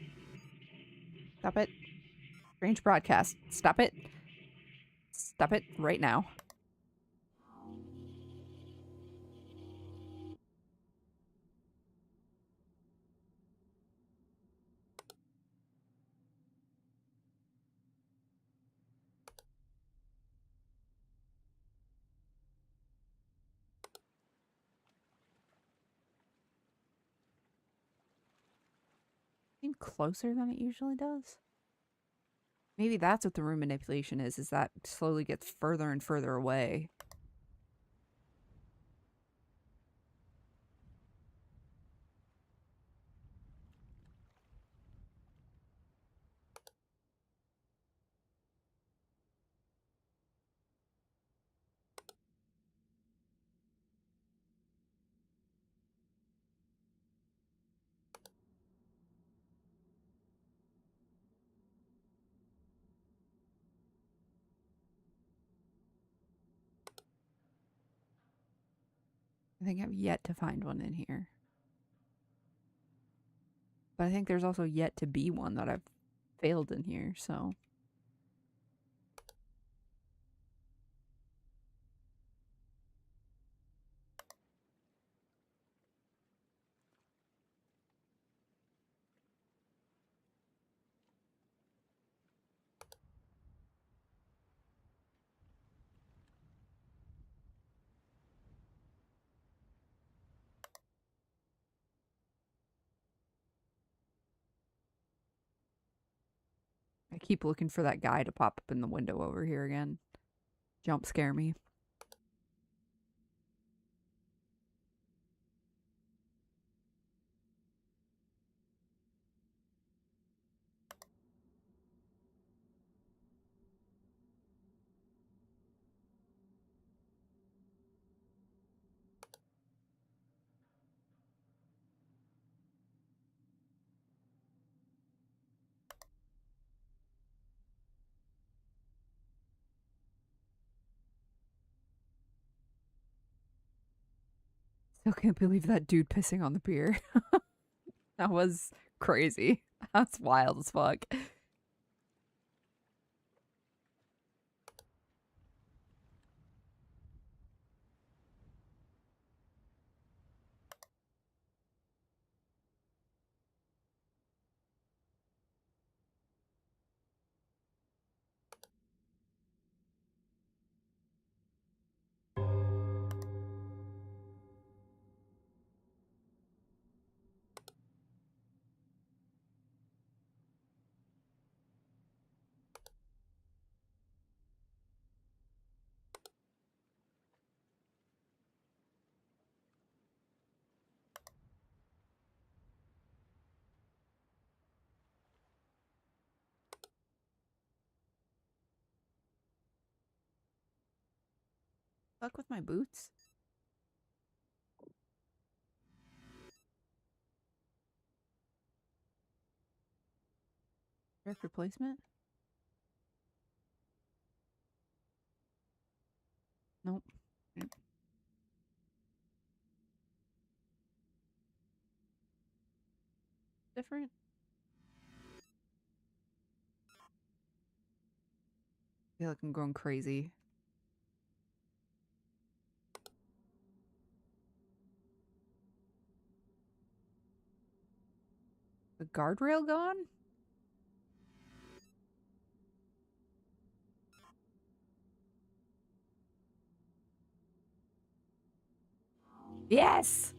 S1: Stop it. Strange broadcast. Stop it. Stop it right now. seemed closer than it usually does. Maybe that's what the room manipulation is that slowly gets further and further away. I think I've yet to find one in here. But I think there's also yet to be one that I've failed in here, so. I keep looking for that guy to pop up in the window over here again. Jump scare me. Still can't believe that dude pissing on the pier. That was crazy. That's wild as fuck. Fuck with my boots. Direct replacement? Nope. Nope. Different? I feel like I'm going crazy. The guardrail gone? Yes!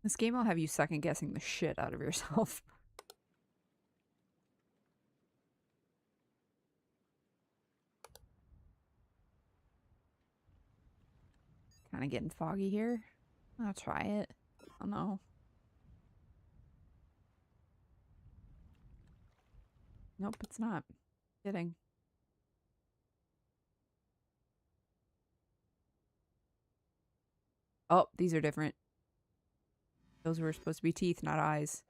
S1: This game will have you second guessing the shit out of yourself. Kind of getting foggy here. I'll try it. Oh no. Nope, it's not. Kidding. Oh, these are different. Those were supposed to be teeth, not eyes.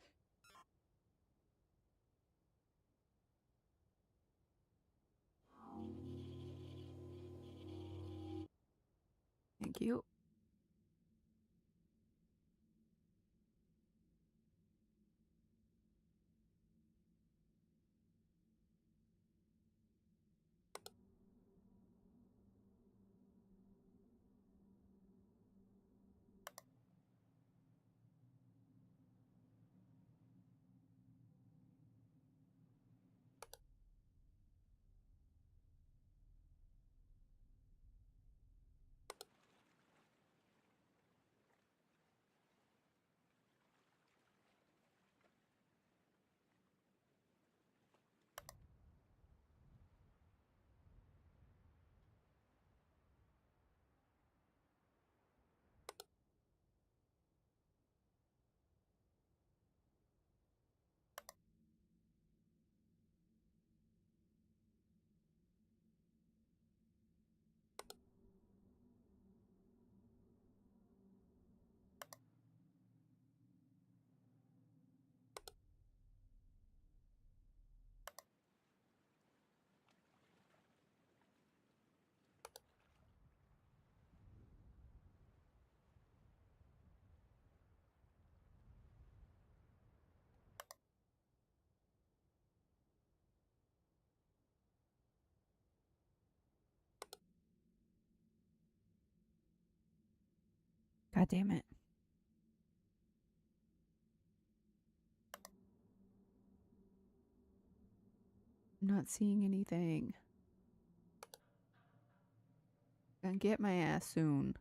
S1: Thank you. God damn it. I'm not seeing anything. Gonna get my ass soon.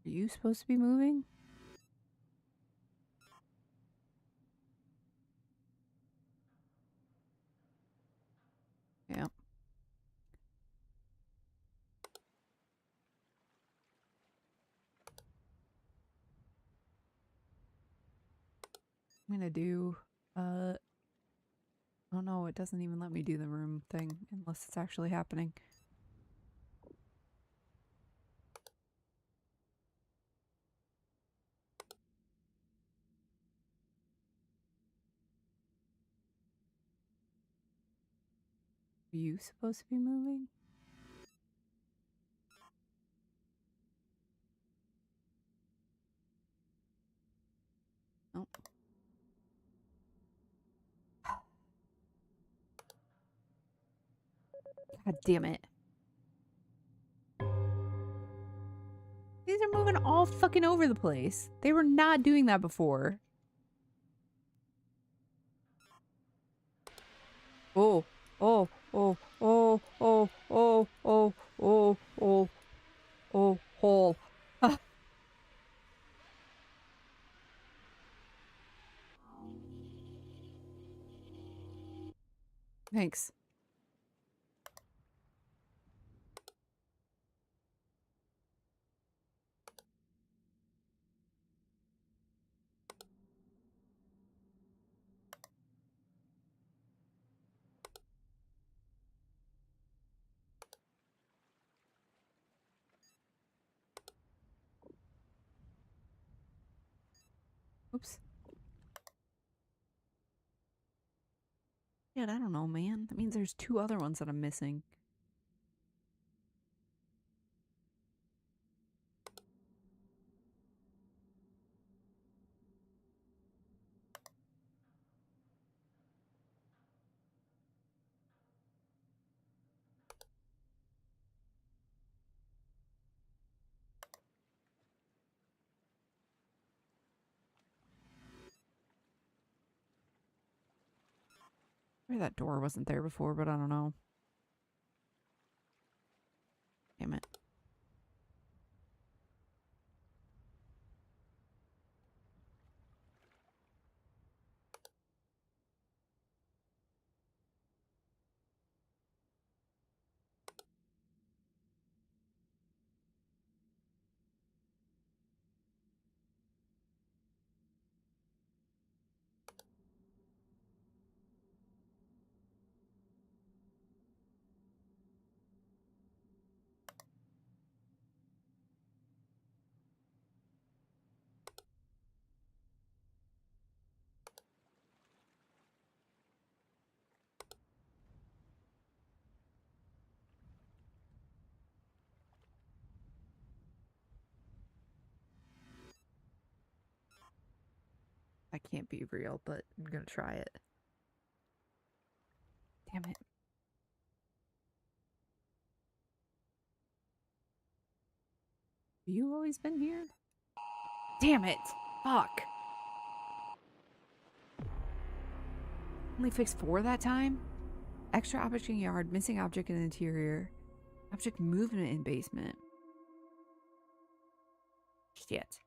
S1: Are you supposed to be moving? Yeah. I'm gonna do, oh no, it doesn't even let me do the room thing unless it's actually happening. Are you supposed to be moving? Nope. God damn it. These are moving all fucking over the place. They were not doing that before. Oh, oh, oh, oh, oh, oh, oh, oh, oh, oh, hole. Ah. Thanks. Oops. Shit, I don't know, man. That means there's 2 other ones that I'm missing. Maybe that door wasn't there before, but I don't know. Damn it. That can't be real, but I'm gonna try it. Damn it. Have you always been here? Damn it! Fuck! Only fixed 4 that time? Extra object in yard, missing object in interior. Object movement in basement. Shit.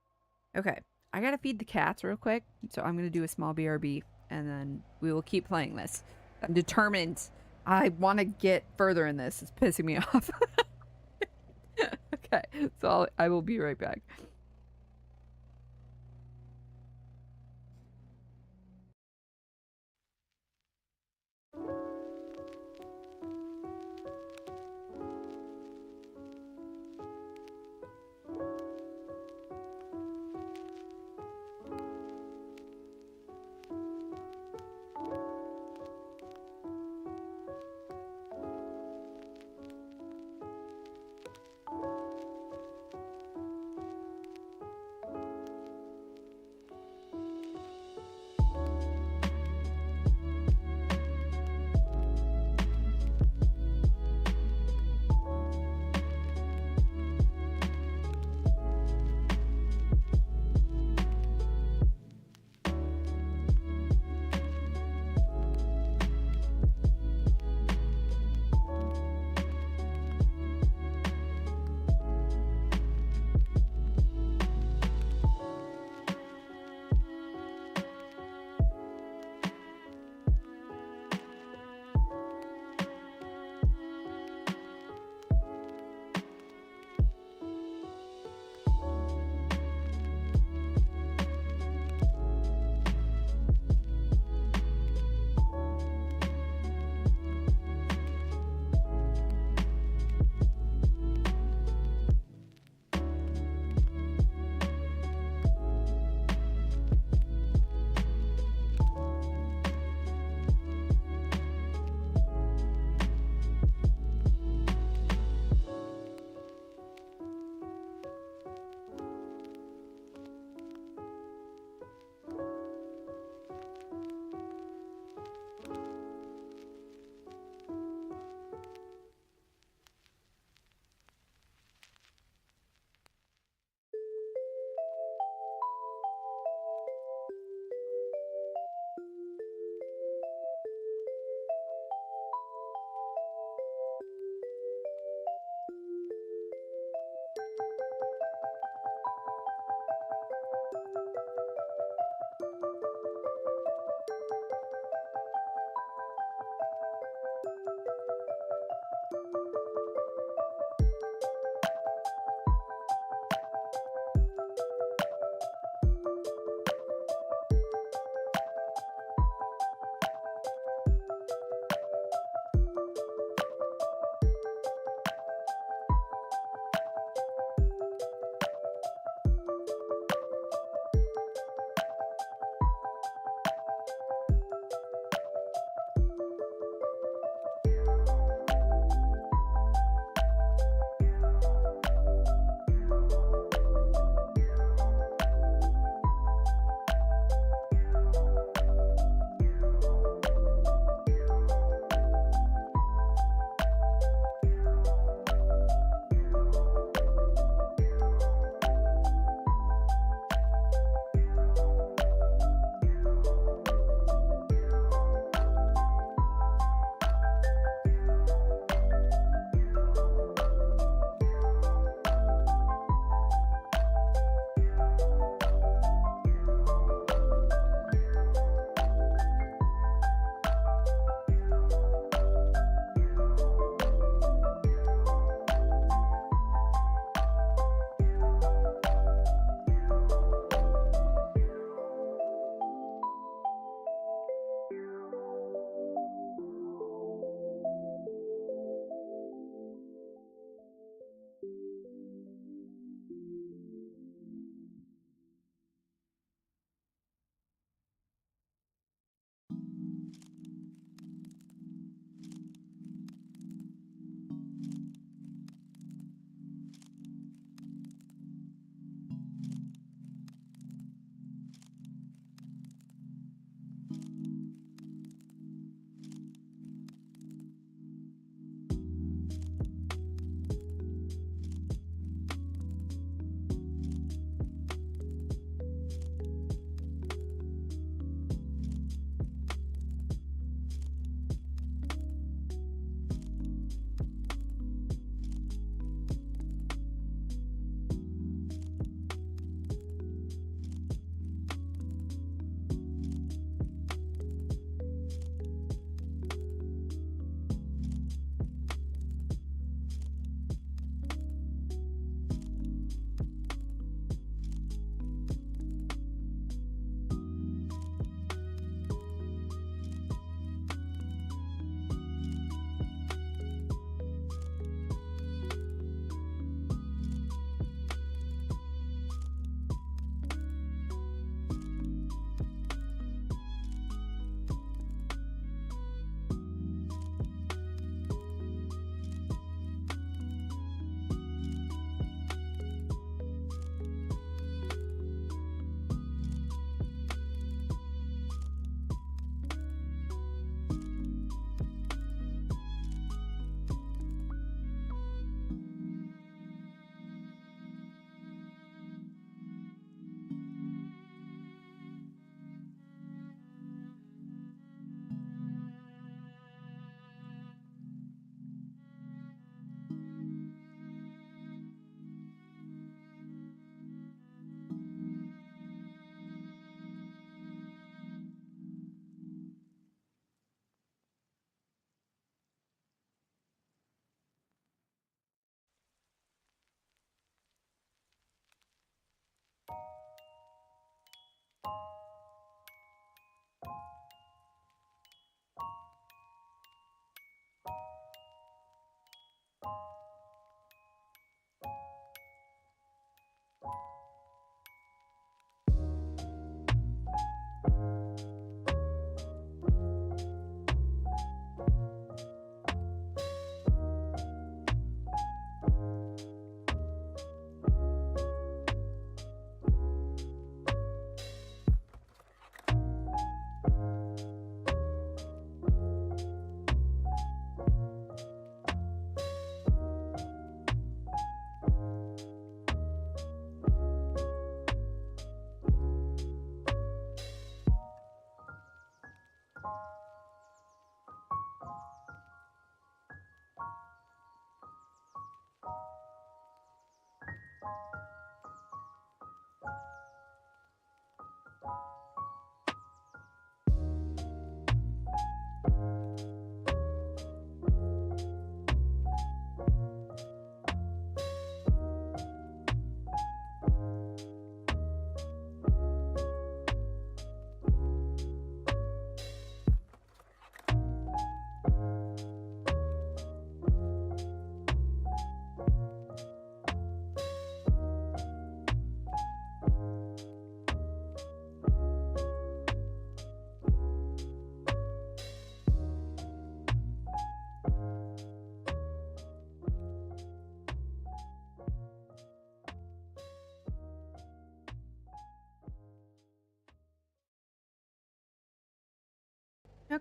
S1: Okay. I gotta feed the cats real quick, so I'm gonna do a small BRB, and then we will keep playing this. I'm determined. I want to get further in this. It's pissing me off. Okay, so I will be right back.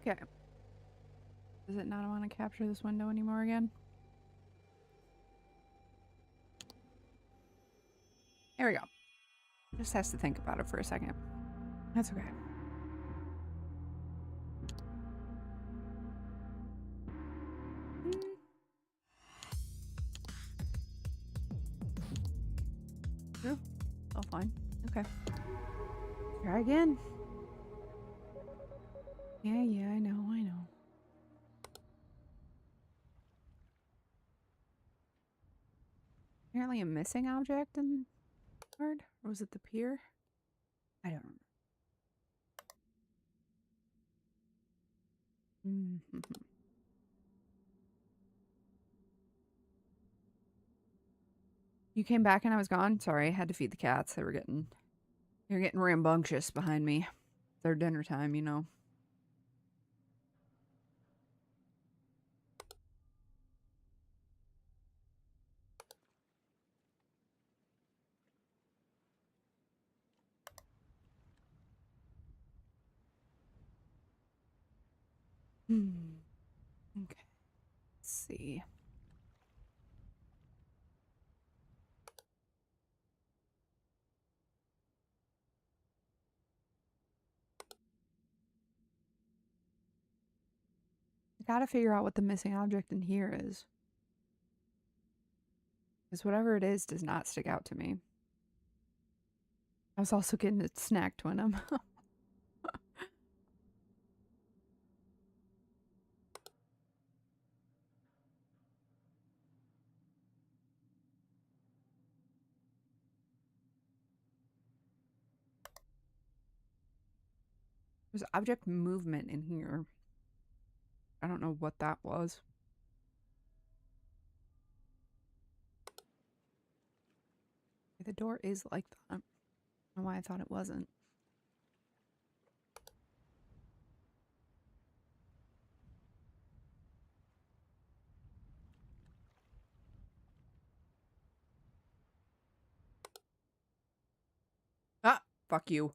S1: Okay. Does it not want to capture this window anymore again? There we go. Just has to think about it for a second. That's okay. Oh, all fine. Okay. Try again. Yeah, I know. Apparently a missing object in the card? Or was it the pier? I don't remember. You came back and I was gone? Sorry, I had to feed the cats. They were getting rambunctious behind me. Their dinner time, you know. Okay. Let's see. I gotta figure out what the missing object in here is. Because whatever it is does not stick out to me. I was also getting a snack twin. There's object movement in here. I don't know what that was. The door is like that. I don't know why I thought it wasn't. Ah, fuck you.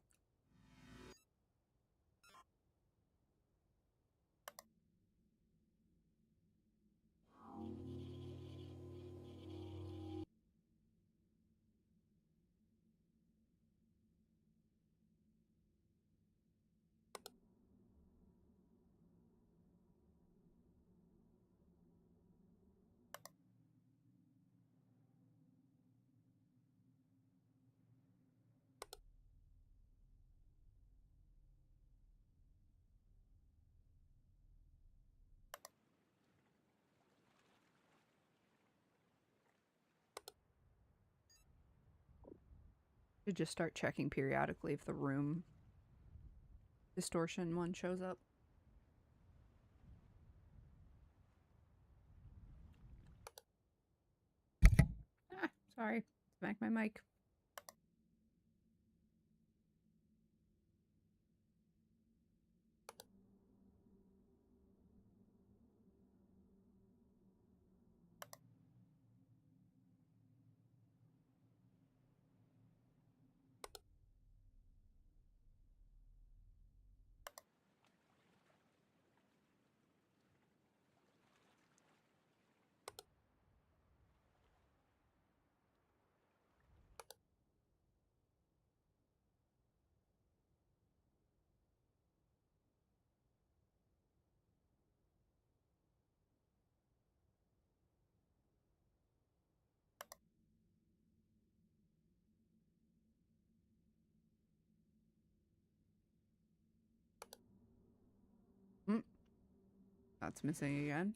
S1: Should just start checking periodically if the room distortion one shows up. Ah, sorry. Smack my mic. That's missing again.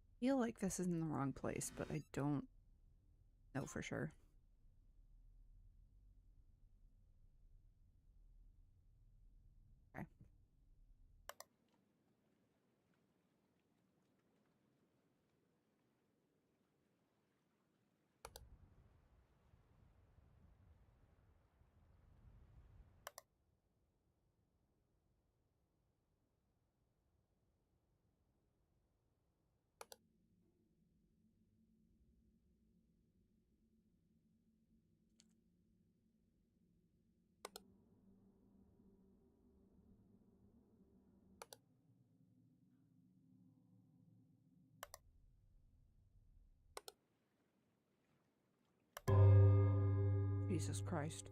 S1: I feel like this is in the wrong place, but I don't know for sure. Okay. Jesus Christ.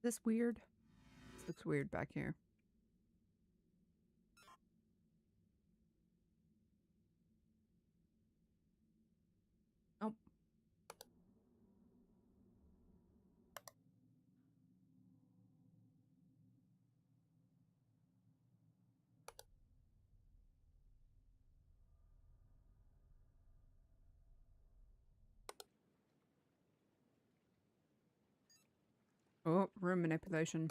S1: Is this weird? This looks weird back here. Nope. Oh, room manipulation.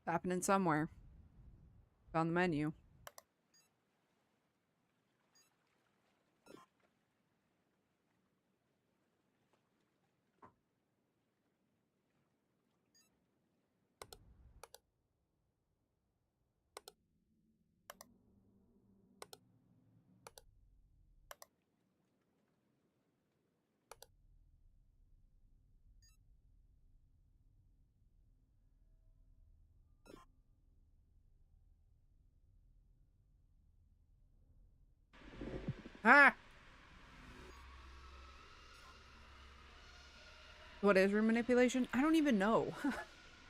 S1: Happening somewhere. Found the menu. Ah! What is room manipulation? I don't even know.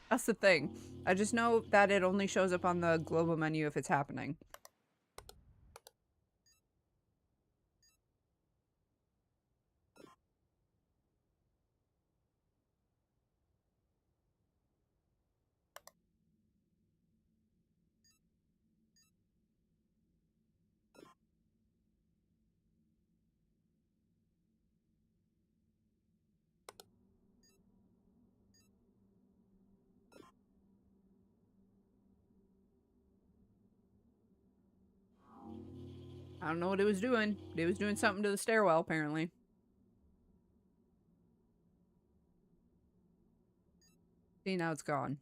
S1: That's the thing. I just know that it only shows up on the global menu if it's happening. I don't know what it was doing. It was doing something to the stairwell, apparently. See, now it's gone.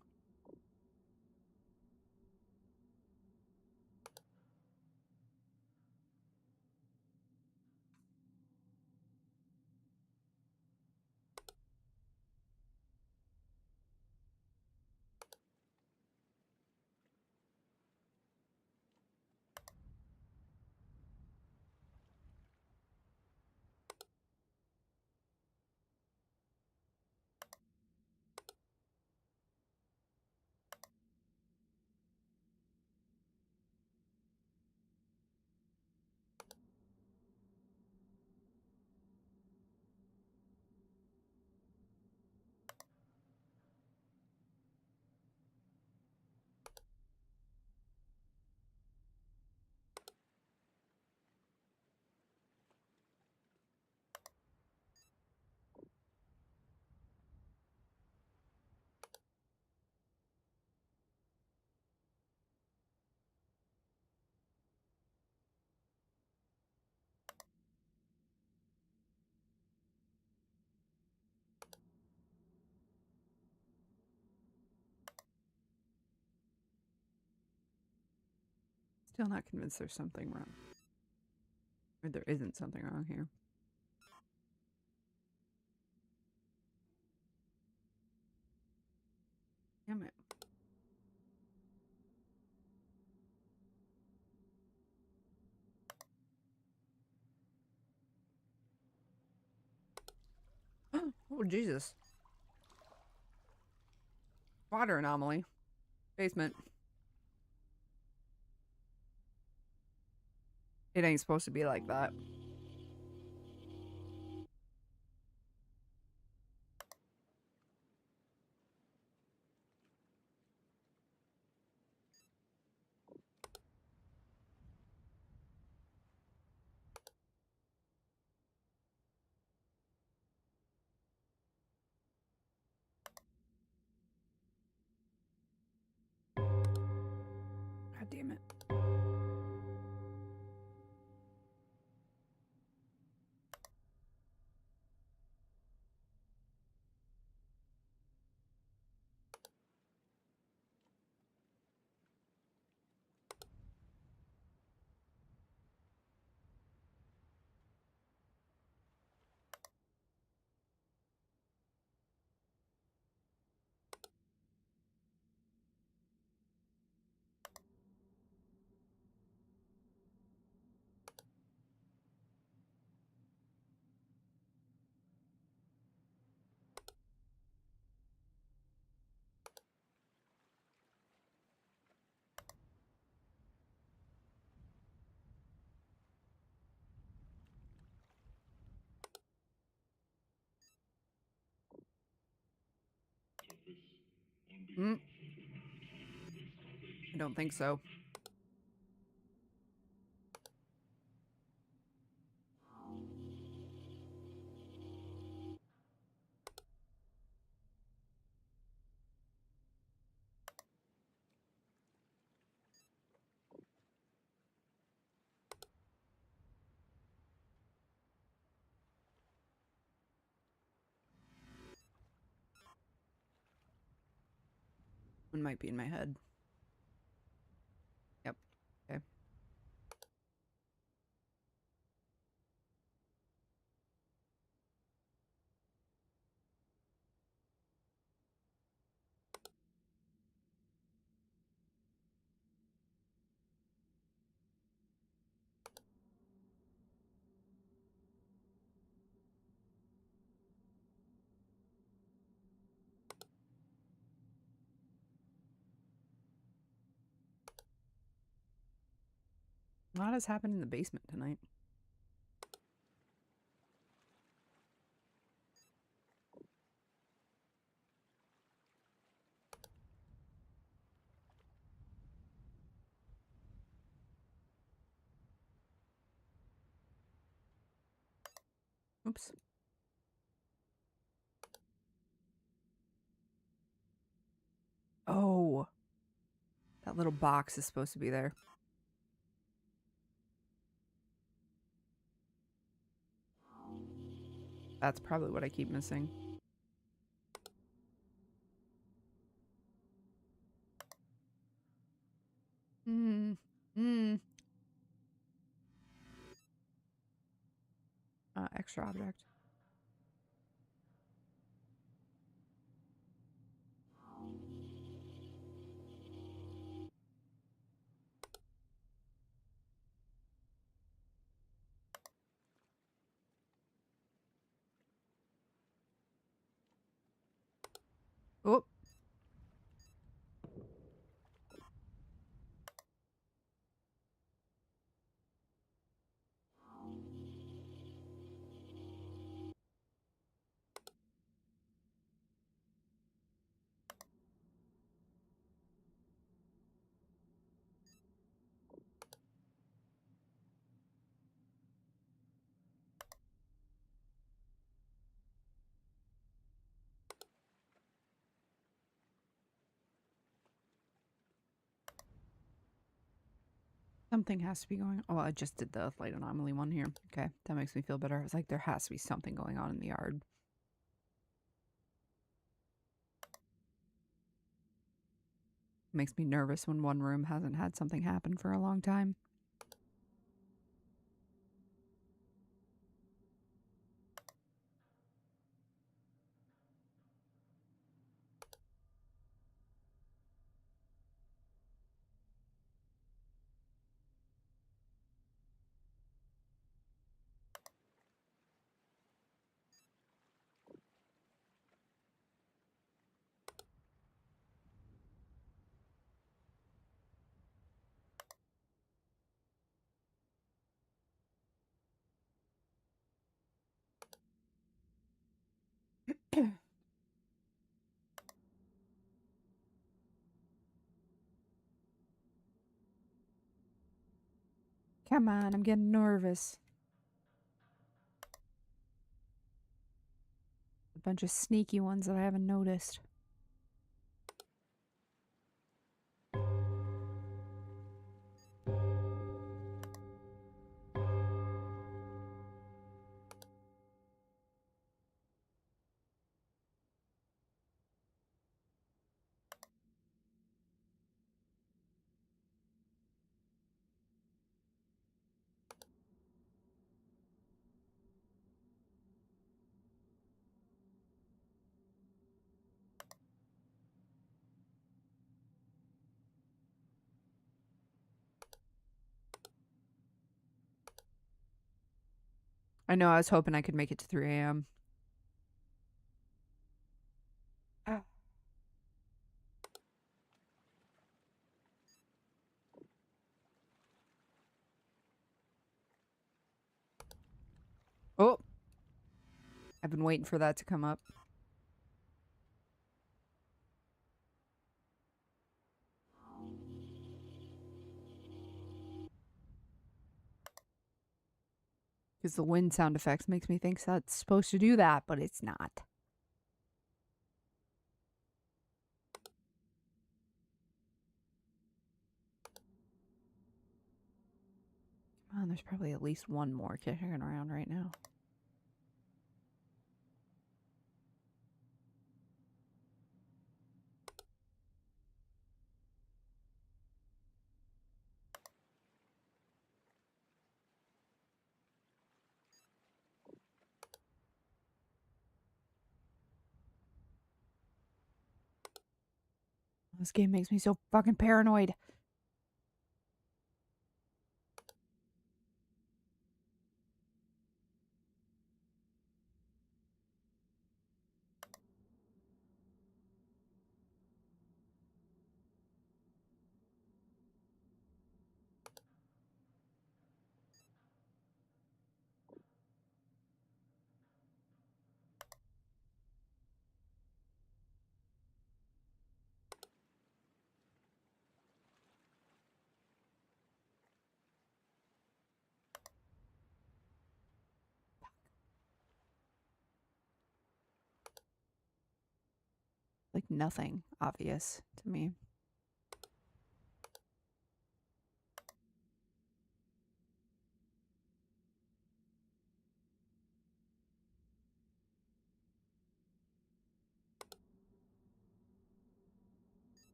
S1: Still not convinced there's something wrong. Or there isn't something wrong here. Damn it. Oh, Jesus. Water anomaly. Basement. It ain't supposed to be like that. damn it. Mm. I don't think so. One might be in my head. Yep. Okay. A lot has happened in the basement tonight. Oops. Oh. That little box is supposed to be there. That's probably what I keep missing. Hmm. Hmm. Extra object. Oh. Something has to be going on. Oh, I just did the light anomaly one here. Okay, that makes me feel better. I was like, there has to be something going on in the yard. Makes me nervous when one room hasn't had something happen for a long time. Come on, I'm getting nervous. A bunch of sneaky ones that I haven't noticed. I know I was hoping I could make it to 3 a.m. Oh, I've been waiting for that to come up. Because the wind sound effects makes me think that's supposed to do that, but it's not. Come on, there's probably at least one more kicking around right now. This game makes me so fucking paranoid. Like nothing obvious to me.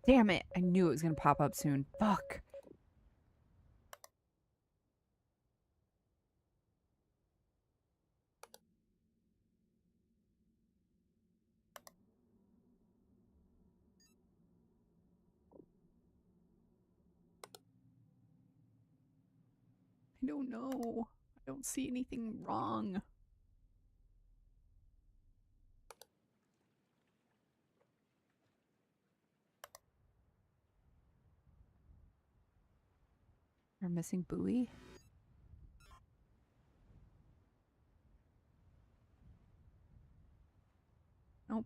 S1: Damn it. I knew it was going to pop up soon. Fuck. I don't know. I don't see anything wrong. We're missing buoy. Nope.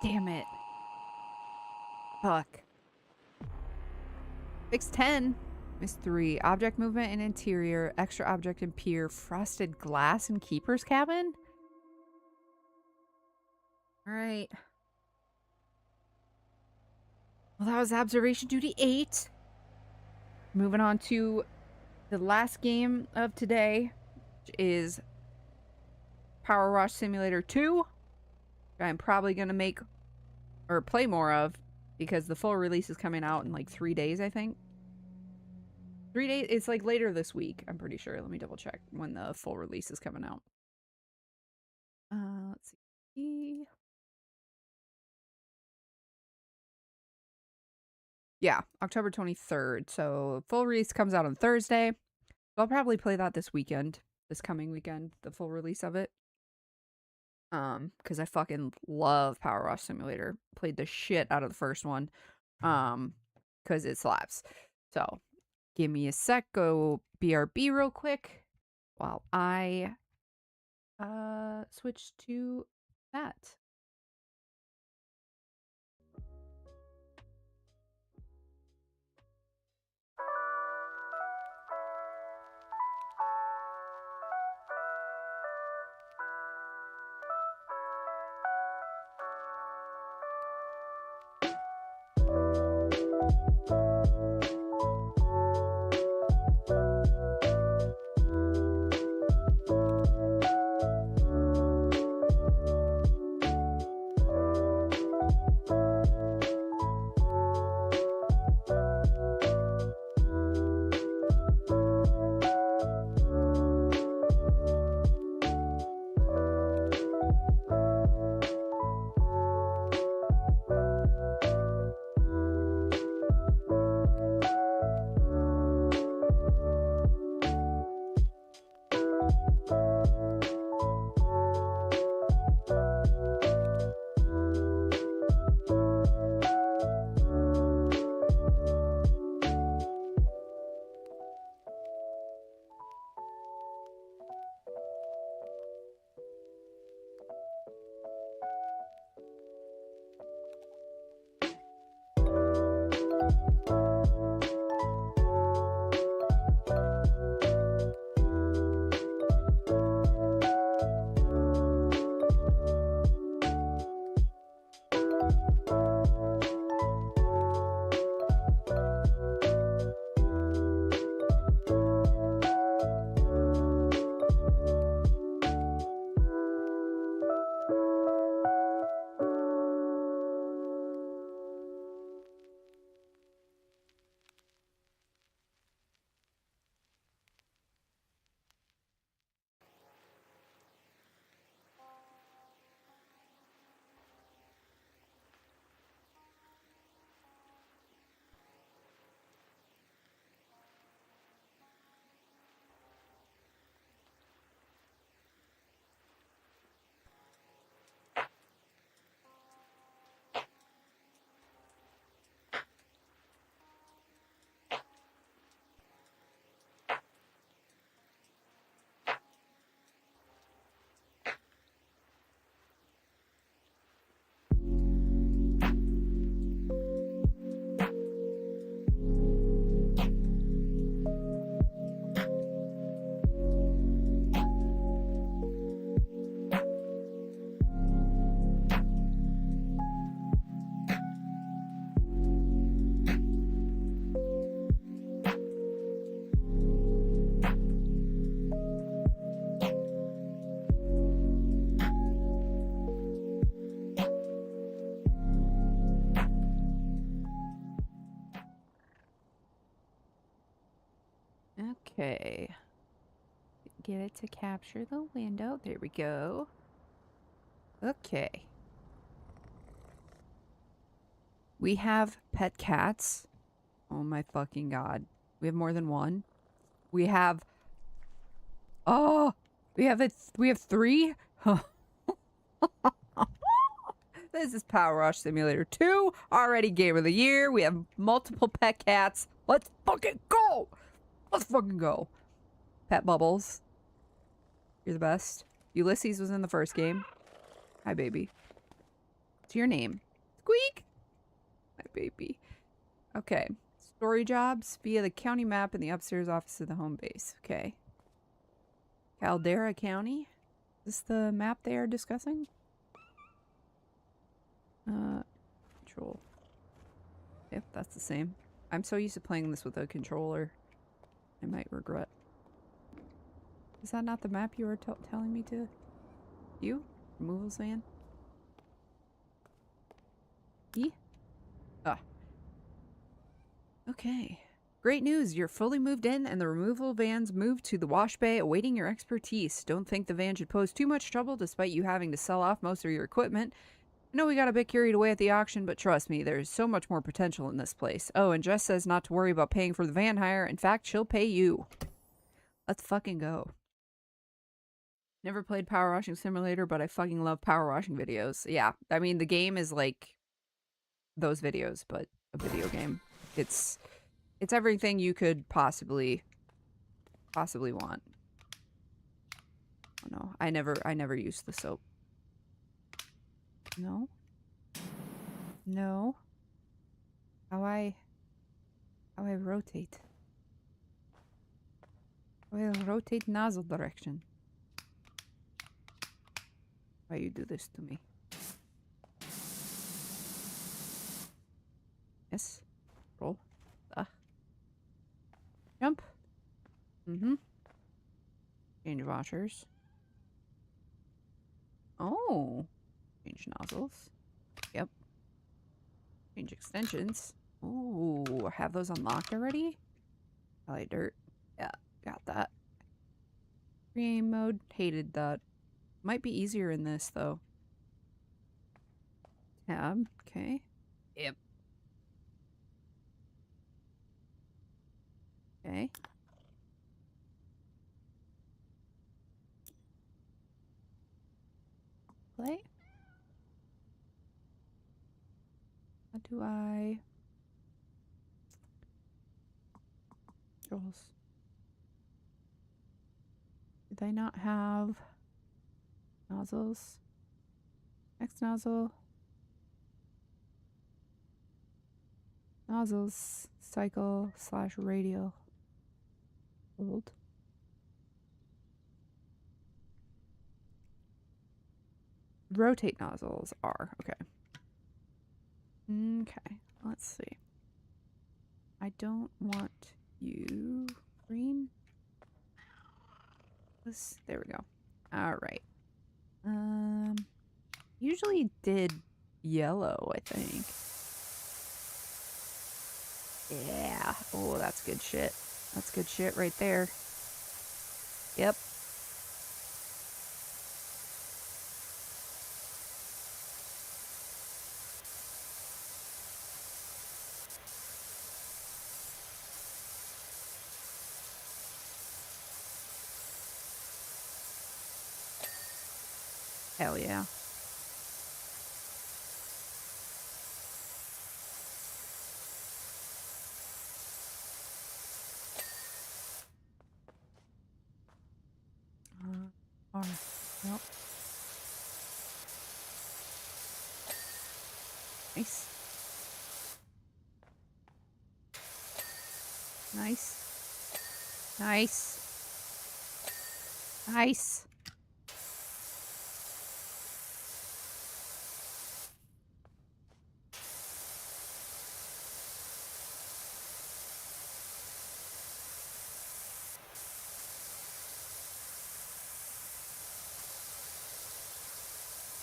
S1: Damn it. Fuck. Fix 10. Miss 3. Object movement and interior. Extra object and pier. Frosted glass and keeper's cabin? Alright. Well, that was observation duty 8. Moving on to the last game of today, which is PowerWash Simulator 2. Which I'm probably going to make or play more of because the full release is coming out in like 3 days, I think. 3 days? It's like later this week, I'm pretty sure. Let me double check when the full release is coming out. Let's see. Yeah, October 23rd. So full release comes out on Thursday. So I'll probably play that this weekend, this coming weekend, the full release of it. Because I fucking love PowerWash Simulator. Played the shit out of the first one. Because it slaps. So give me a sec, go BRB real quick while I switch to that. Okay. Get it to capture the window. There we go. Okay. We have pet cats. Oh my fucking god. We have more than one. We have... Oh! We have 3? This is PowerWash Simulator 2. Already Game of the Year. We have multiple pet cats. Let's fucking go! Let's fucking go. Pet Bubbles. You're the best. Ulysses was in the first game. Hi, baby. What's your name? Squeak! Hi, baby. Okay. Story jobs via the county map in the upstairs office of the home base. Okay. Caldera County? Is this the map they are discussing? Control. Yep, that's the same. I'm so used to playing this with a controller. I might regret. Is that not the map you were telling me to? You? Removals van? E? Ah. Okay. Great news! You're fully moved in and the removal van's moved to the wash bay awaiting your expertise. Don't think the van should pose too much trouble despite you having to sell off most of your equipment. I know we got a bit carried away at the auction, but trust me, there's so much more potential in this place. Oh, and Jess says not to worry about paying for the van hire. In fact, she'll pay you. Let's fucking go. Never played Power Washing Simulator, but I fucking love power washing videos. Yeah, I mean, the game is like those videos, but a video game. It's everything you could possibly want. Oh no, I never used the soap. No. No. How I rotate. How I rotate nozzle direction. Why you do this to me? Yes. Roll. Jump. Mm-hmm. Change washers. Oh. Change nozzles. Yep. Change extensions. Ooh, have those unlocked already? Probably dirt. Yeah, got that. Game mode. Hated that. Might be easier in this, though. Tab. Okay. Yep. Okay. Play. How do I... Controls. Did I not have nozzles? Next nozzle. Nozzles. Cycle / radial. Hold. Rotate nozzles are. Okay. Okay. Let's see. I don't want you green. There we go. All right. Usually did yellow, I think. Yeah. Oh, that's good shit. That's good shit right there. Yep. Hell yeah. R. Nope. Nice. Nice. Nice. Nice.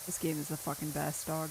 S1: This game is the fucking best, dog.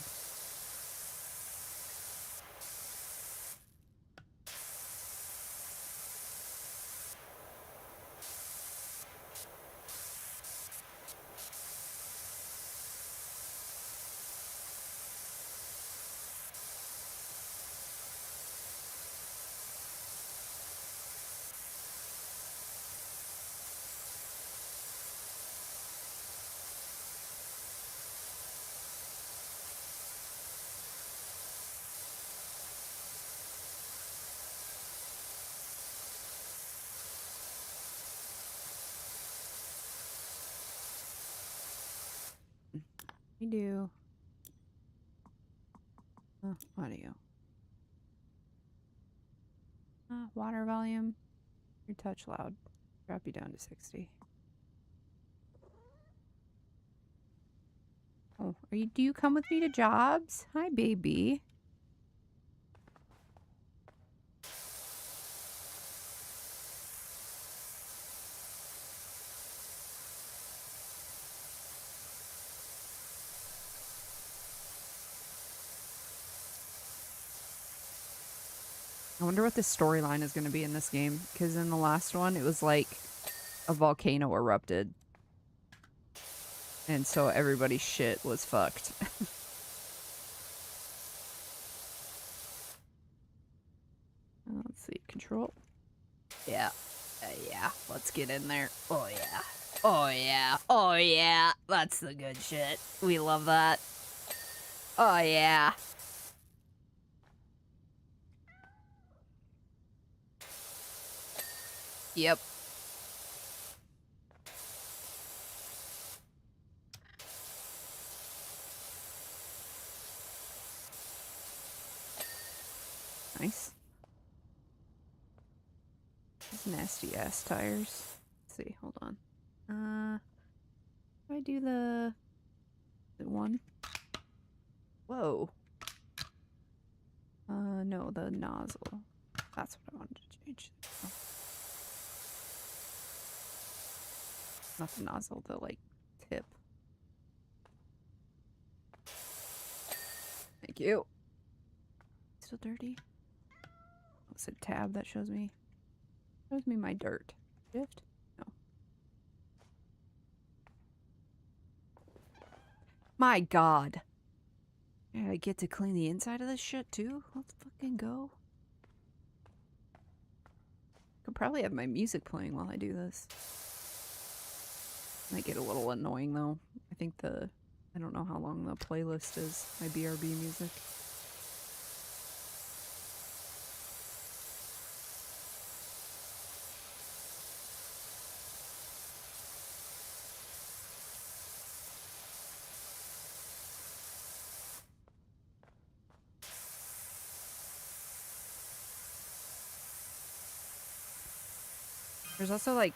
S1: We do. Audio. Water volume. Your touch loud. Drop you down to 60. Oh, do you come with me to jobs? Hi, baby. I wonder what the storyline is going to be in this game, because in the last one, it was like a volcano erupted. And so everybody's shit was fucked. Let's see. Control. Yeah. Yeah. Let's get in there. Oh, yeah. Oh, yeah. Oh, yeah. That's the good shit. We love that. Oh, yeah. Yep. Nice. These nasty ass tires. Let's see, hold on. Do I do the one? Whoa. No, the nozzle. That's what I wanted to change. Oh. Not the nozzle, the like tip. Thank you. Still dirty? Oh, it's a tab that shows me my dirt. Shift? No. My God. Yeah, I get to clean the inside of this shit too? Let's fucking go. Could probably have my music playing while I do this. Might get a little annoying though. I think I don't know how long the playlist is, my BRB music. There's also like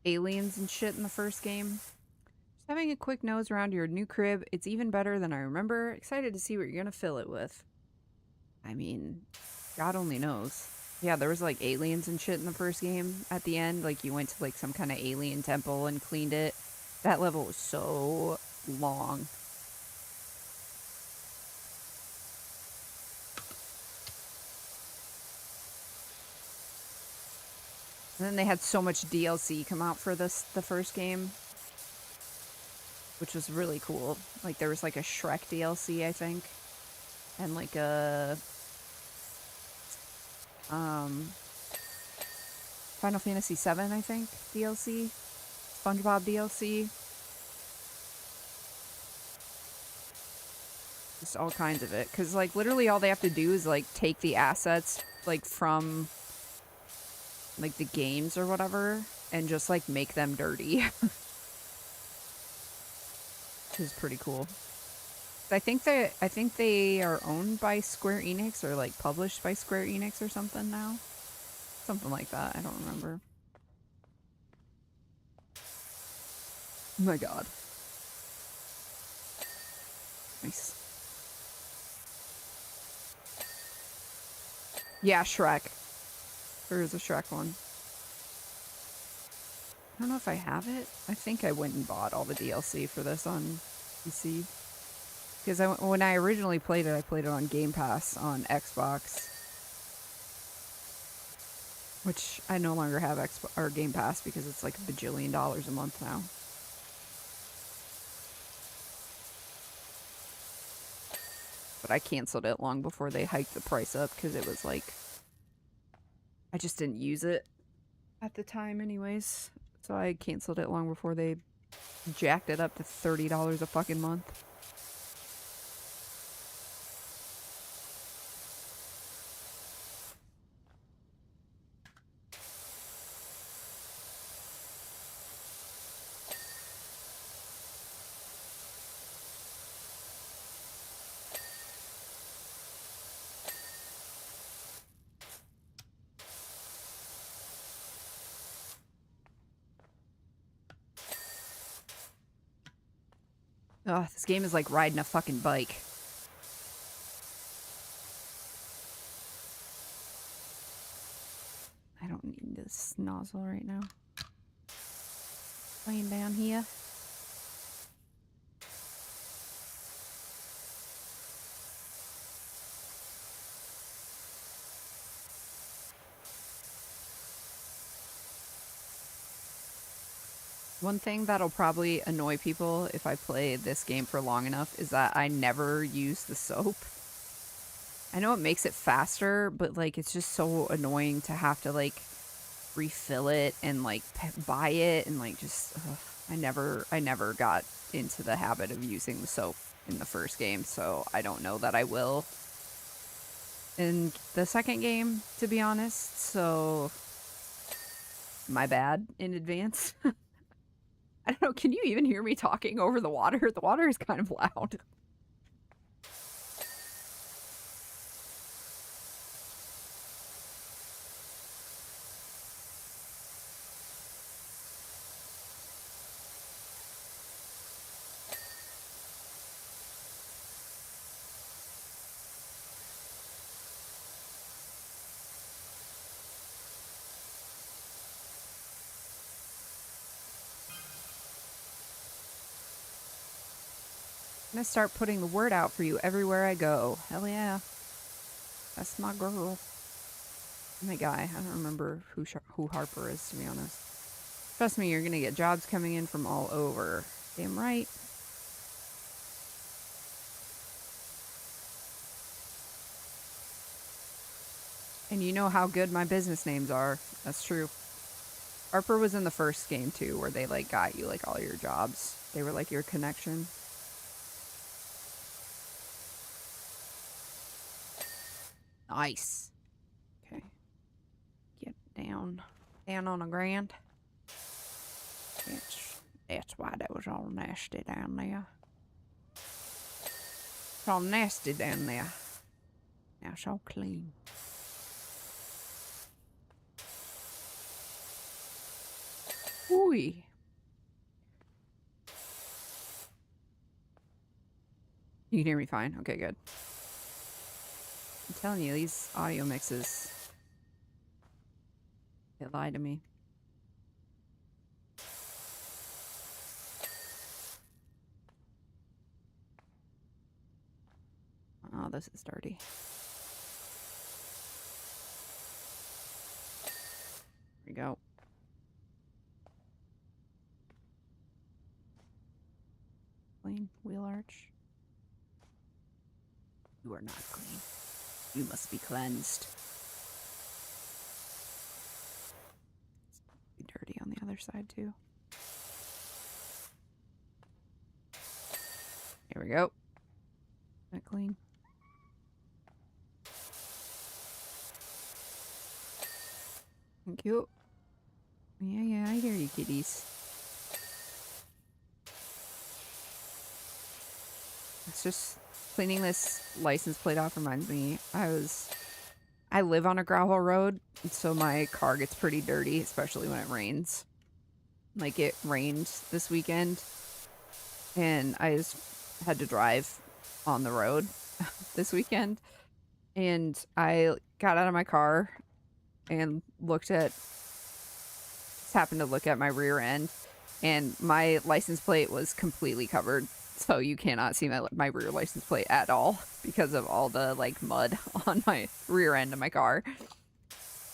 S1: aliens and shit in the first game. Just having a quick nose around your new crib, it's even better than I remember. Excited to see what you're gonna fill it with. I mean, God only knows. Yeah, there was like aliens and shit in the first game at the end. Like you went to like some kind of alien temple and cleaned it. That level was so long. And then they had so much DLC come out for the first game, which was really cool. Like there was like a Shrek DLC, I think, and like a Final Fantasy VII, I think, DLC, SpongeBob DLC, just all kinds of it. Cause like literally all they have to do is like take the assets like from like the games or whatever and just like make them dirty. Which is pretty cool. I think they are owned by Square Enix or like published by Square Enix or something now. Something like that. I don't remember. Oh my God. Nice. Yeah, Shrek. There is a Shrek one. I don't know if I have it. I think I went and bought all the DLC for this on PC. Because when I originally played it, I played it on Game Pass on Xbox. Which I no longer have Game Pass because it's like $1 bajillion a month now. But I canceled it long before they hiked the price up because it was like... I just didn't use it at the time anyways. So I canceled it long before they jacked it up to $30 a fucking month. Ugh, this game is like riding a fucking bike. I don't need this nozzle right now. Laying down here. One thing that'll probably annoy people if I play this game for long enough is that I never use the soap. I know it makes it faster, but like it's just so annoying to have to like refill it and like buy it and like just I never got into the habit of using the soap in the first game, so I don't know that I will in the second game, to be honest. So my bad in advance. I don't know, can you even hear me talking over the water? The water is kind of loud. I'm gonna start putting the word out for you everywhere I go. Hell yeah. That's my girl. My guy. I don't remember who Harper is, to be honest. Trust me, you're gonna get jobs coming in from all over. Damn right. And you know how good my business names are. That's true. Harper was in the first game too, where they like got you like all your jobs. They were like your connection. Nice. Okay. Get down. Down on the ground. That's why that was all nasty down there. It's all nasty down there. Now it's all clean. Ooh. You can hear me fine? Okay, good. I'm telling you, these audio mixes, they lie to me. Oh, this is dirty. There we go. Clean wheel arch. You are not clean. You must be cleansed. It's dirty on the other side too. Here we go. That clean. Thank you. Yeah, I hear you, kitties. It's just cleaning this license plate off reminds me I live on a gravel road, so my car gets pretty dirty, especially when it rains. Like it rained this weekend and I just had to drive on the road this weekend, and I got out of my car and happened to look at my rear end, and my license plate was completely covered. So you cannot see my rear license plate at all because of all the like mud on my rear end of my car.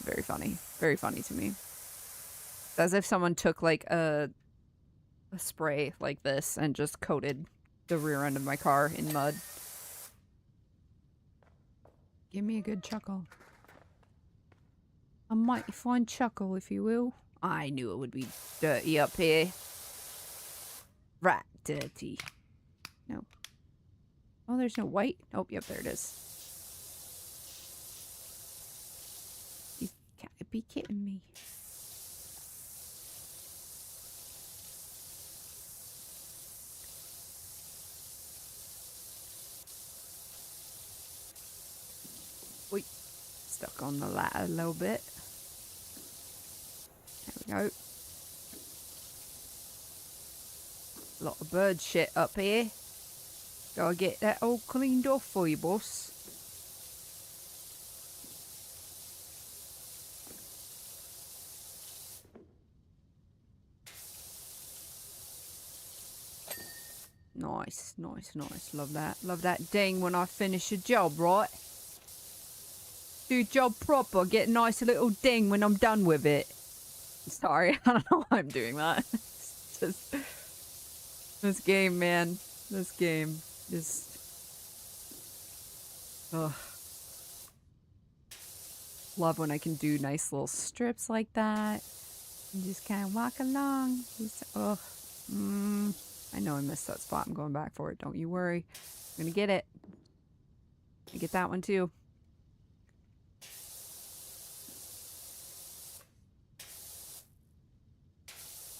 S1: Very funny. Very funny to me. It's as if someone took like a spray like this and just coated the rear end of my car in mud. Give me a good chuckle. A mighty fine chuckle, if you will. I knew it would be dirty up here. Right, dirty. No. Oh, there's no white. Oh, yep, there it is. You gotta be kidding me. Wait. Stuck on the light a little bit. There we go. A lot of bird shit up here. Gotta get that all cleaned off for you, boss. Nice, nice, nice. Love that. Love that ding when I finish a job, right? Do a job proper, get a nice little ding when I'm done with it. Sorry, I don't know why I'm doing that. It's just... This game, man. This game. Just... Ugh. Love when I can do nice little strips like that. And just kind of walk along. Just, ugh. I know I missed that spot. I'm going back for it. Don't you worry. I'm gonna get it. I get that one too.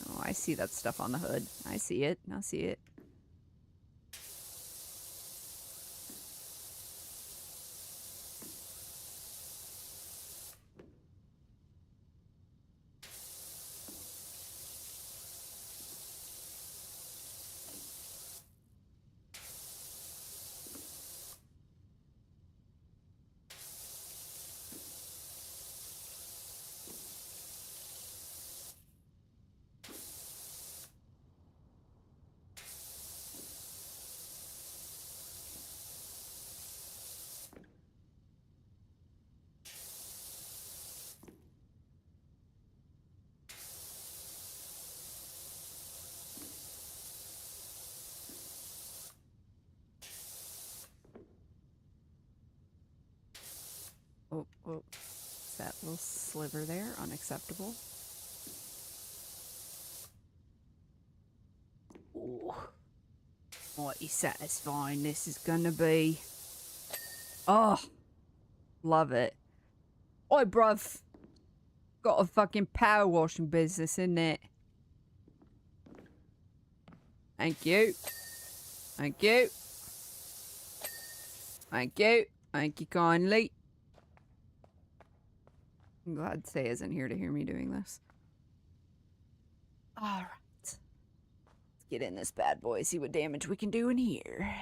S1: Oh, I see that stuff on the hood. I see it. I see it. Oh, oh. That little sliver there. Unacceptable. Ooh. Mighty satisfying this is gonna be. Oh. Love it. Oi, bruv. Got a fucking power washing business, isn't it? Thank you. Thank you. Thank you. Thank you kindly. I'm glad Say isn't here to hear me doing this. Alright. Let's get in this bad boy, see what damage we can do in here.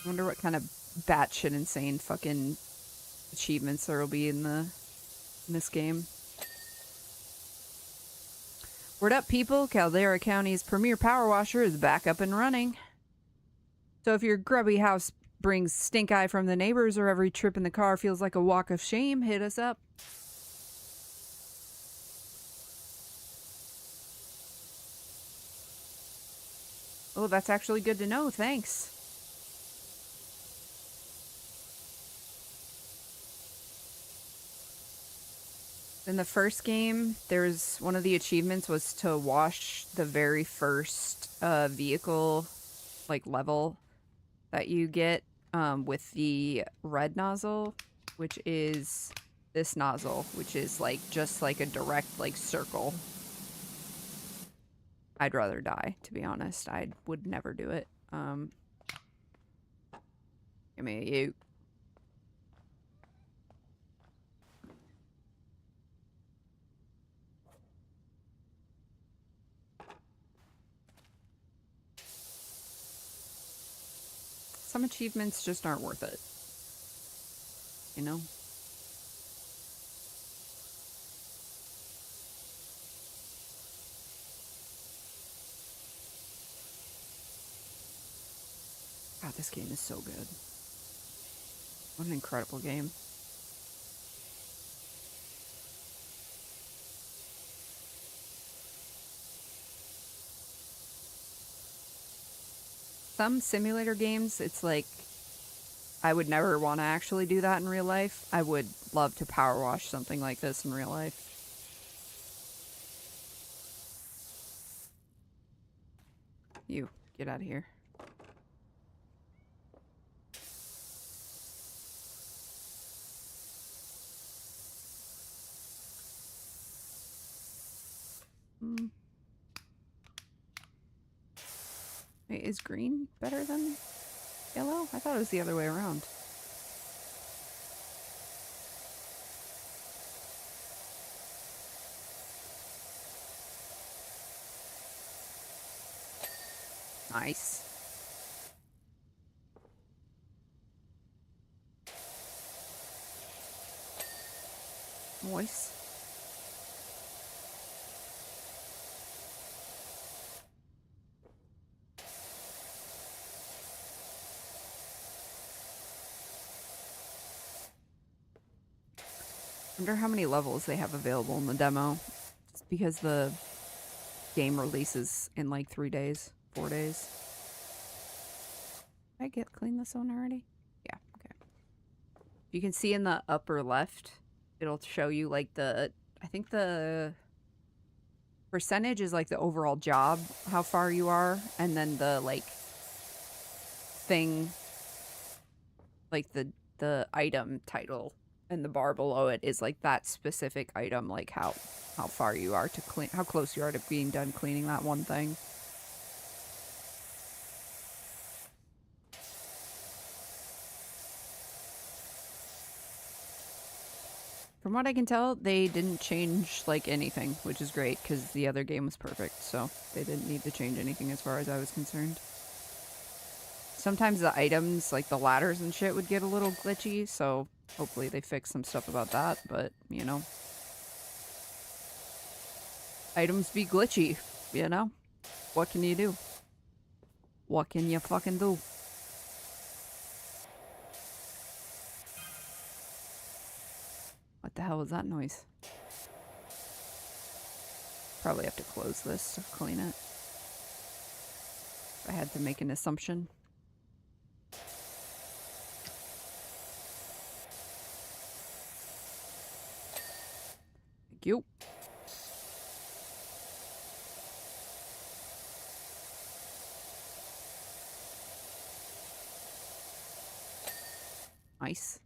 S1: I wonder what kind of batshit insane fucking achievements there will be in this game. Word up, people. Caldera County's premier power washer is back up and running. So if your grubby house brings stink eye from the neighbors or every trip in the car feels like a walk of shame, hit us up. Oh, that's actually good to know. Thanks. In the first game, there's one of the achievements was to wash the very first vehicle, like, level that you get with the red nozzle, which is this nozzle, which is, like, just like a direct, like, circle. I'd rather die, to be honest. I would never do it. Give me a you. Some achievements just aren't worth it. You know? God, this game is so good. What an incredible game. Some simulator games, it's like, I would never want to actually do that in real life. I would love to power wash something like this in real life. You, get out of here. Wait, is green better than yellow? I thought it was the other way around. Nice. Moist. Wonder how many levels they have available in the demo. Just because the game releases in like 3 days, 4 days. Did I clean this one already? Yeah, okay. You can see in the upper left, it'll show you like I think the percentage is like the overall job, how far you are, and then the like thing, like the item title, and the bar below it is like that specific item, like how far you are to clean, how close you are to being done cleaning that one thing. From what I can tell, they didn't change, like, anything, which is great, because the other game was perfect, so they didn't need to change anything as far as I was concerned. Sometimes the items, like the ladders and shit, would get a little glitchy, so hopefully they fix some stuff about that, but, you know. Items be glitchy, you know? What can you do? What can you fucking do? What the hell was that noise? Probably have to close this to clean it. If I had to make an assumption. Thank you. Nice.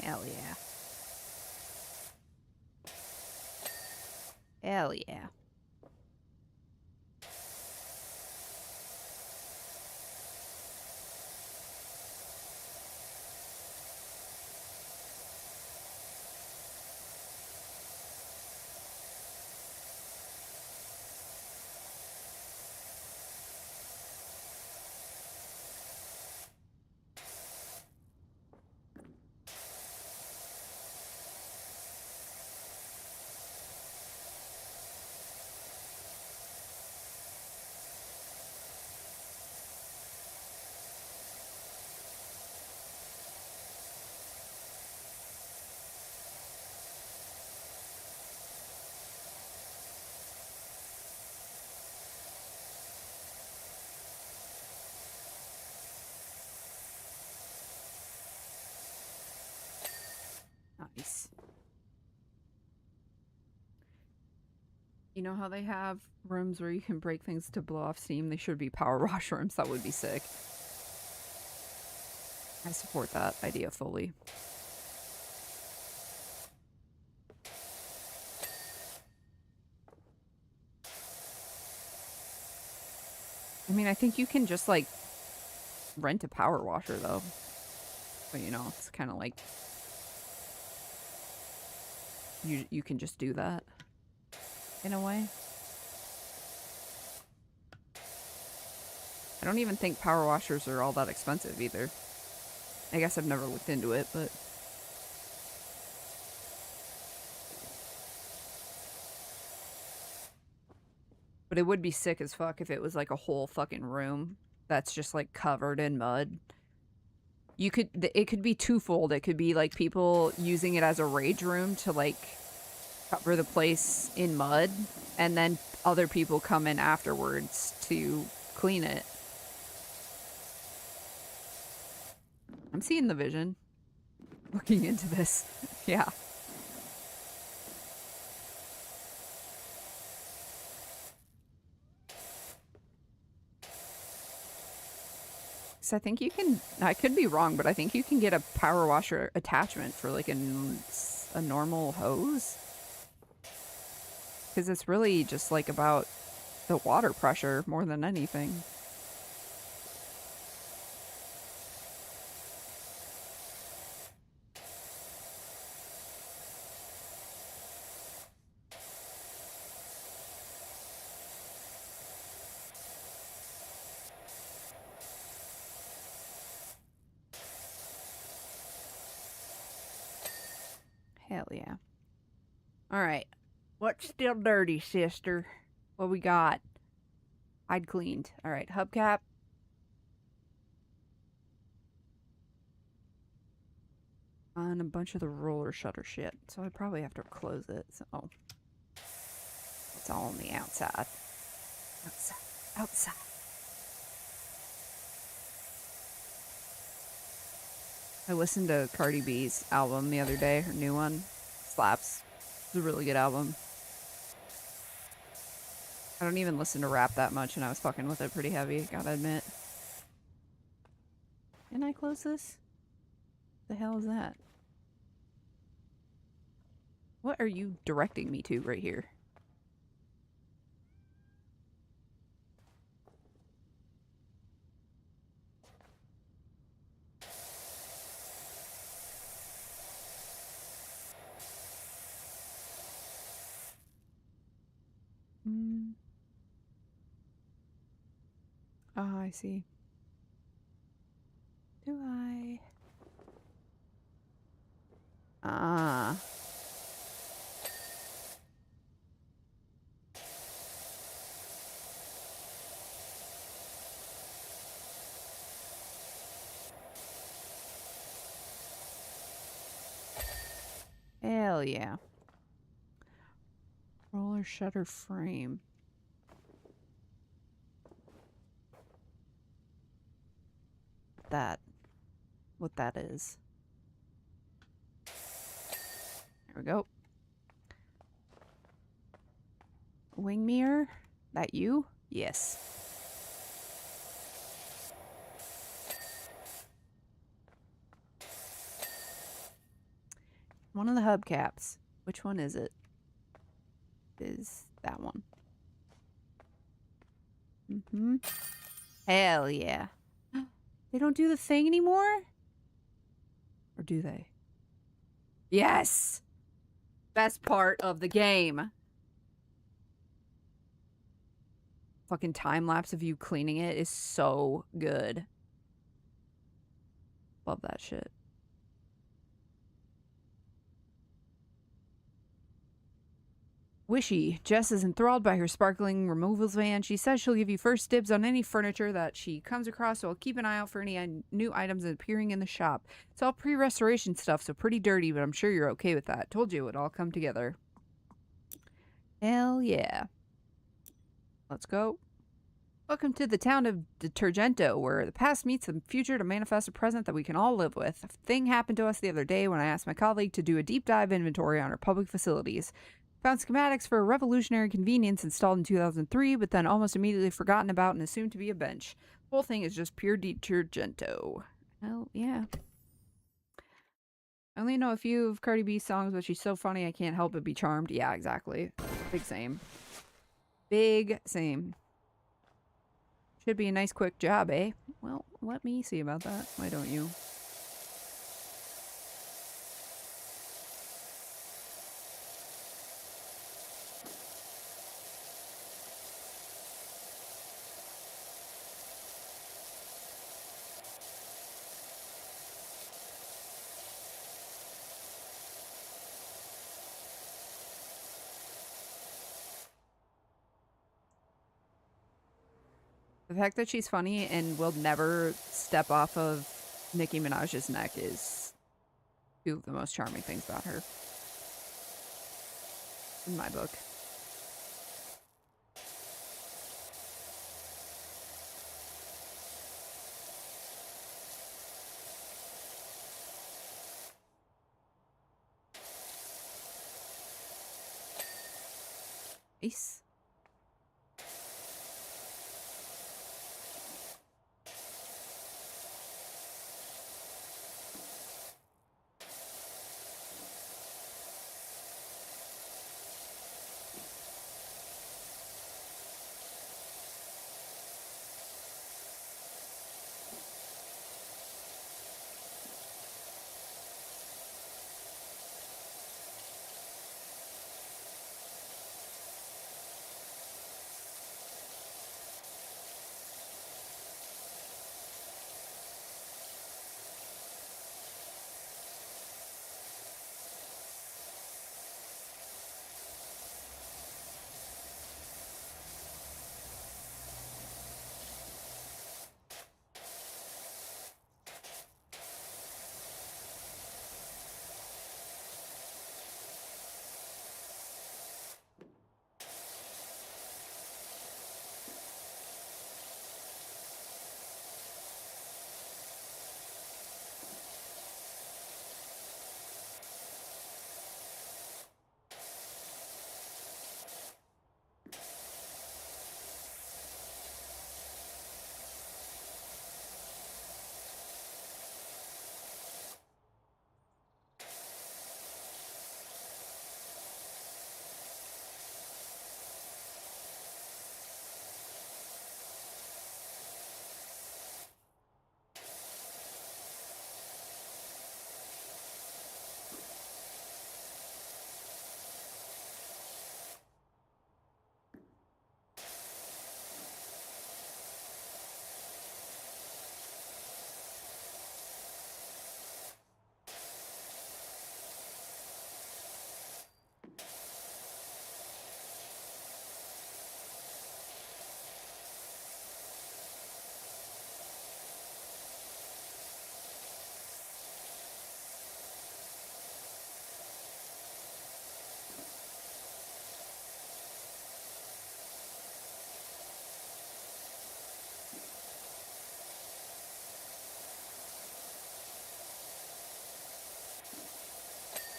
S1: Hell yeah. Hell yeah. Nice. You know how they have rooms where you can break things to blow off steam? They should be power wash rooms. That would be sick. I support that idea fully. I mean, I think you can just, like, rent a power washer, though. But, you know, it's kind of like... You can just do that. In a way. I don't even think power washers are all that expensive, either. I guess I've never looked into it, but... But it would be sick as fuck if it was like a whole fucking room that's just like covered in mud. You could, it could be twofold. It could be like people using it as a rage room to like cover the place in mud, and then other people come in afterwards to clean it. I'm seeing the vision. Looking into this. Yeah. So I think you can, I could be wrong, but I think you can get a power washer attachment for like a normal hose. Because it's really just like about the water pressure more than anything. Hell yeah. Alright. What's still dirty, sister? What we got? I'd cleaned. Alright, hubcap. On a bunch of the roller shutter shit. So I probably have to close it. So it's all on the outside. Outside. Outside. I listened to Cardi B's album the other day, her new one. Slaps. It's a really good album. I don't even listen to rap that much, and I was fucking with it pretty heavy, gotta admit. Can I close this? The hell is that? What are you directing me to right here? Oh, I see. Do I? Ah. Hell yeah. Roller shutter frame. What that is. There we go. Wing mirror? That you? Yes. One of the hubcaps. Which one is it? Is that one? Mm-hmm. Hell yeah. They don't do the thing anymore? Or do they? Yes! Best part of the game. Fucking time lapse of you cleaning it is so good. Love that shit. Wishy. Jess is enthralled by her sparkling removals van. She says she'll give you first dibs on any furniture that she comes across, so I'll keep an eye out for any new items appearing in the shop. It's all pre-restoration stuff, so pretty dirty, but I'm sure you're okay with that. Told you it would all come together. Hell yeah. Let's go. Welcome to the town of Detergento, where the past meets the future to manifest a present that we can all live with. A thing happened to us the other day when I asked my colleague to do a deep dive inventory on our public facilities. Found schematics for a revolutionary convenience installed in 2003, but then almost immediately forgotten about and assumed to be a bench. The whole thing is just pure Detergento. Well, yeah. I only know a few of Cardi B's songs, but she's so funny I can't help but be charmed. Yeah, exactly. Big same. Big same. Should be a nice quick job, eh? Well, let me see about that. Why don't you? The fact that she's funny and will never step off of Nicki Minaj's neck is two of the most charming things about her. In my book. Nice.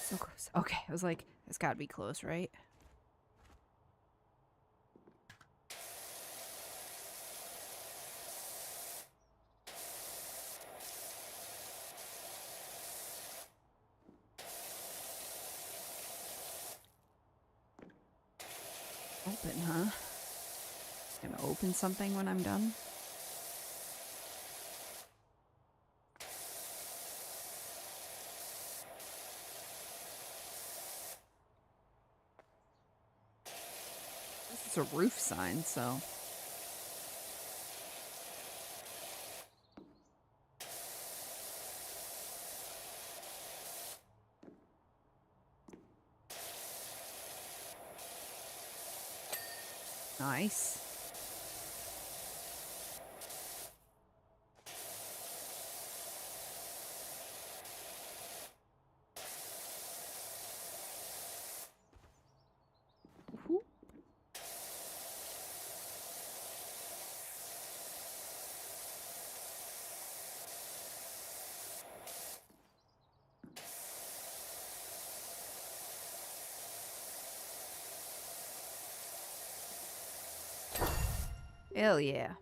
S1: So close. Okay, I was like, it's gotta be close, right? Open, huh? Gonna open something when I'm done? This is a roof sign, so... Nice. Whoop. Hell yeah.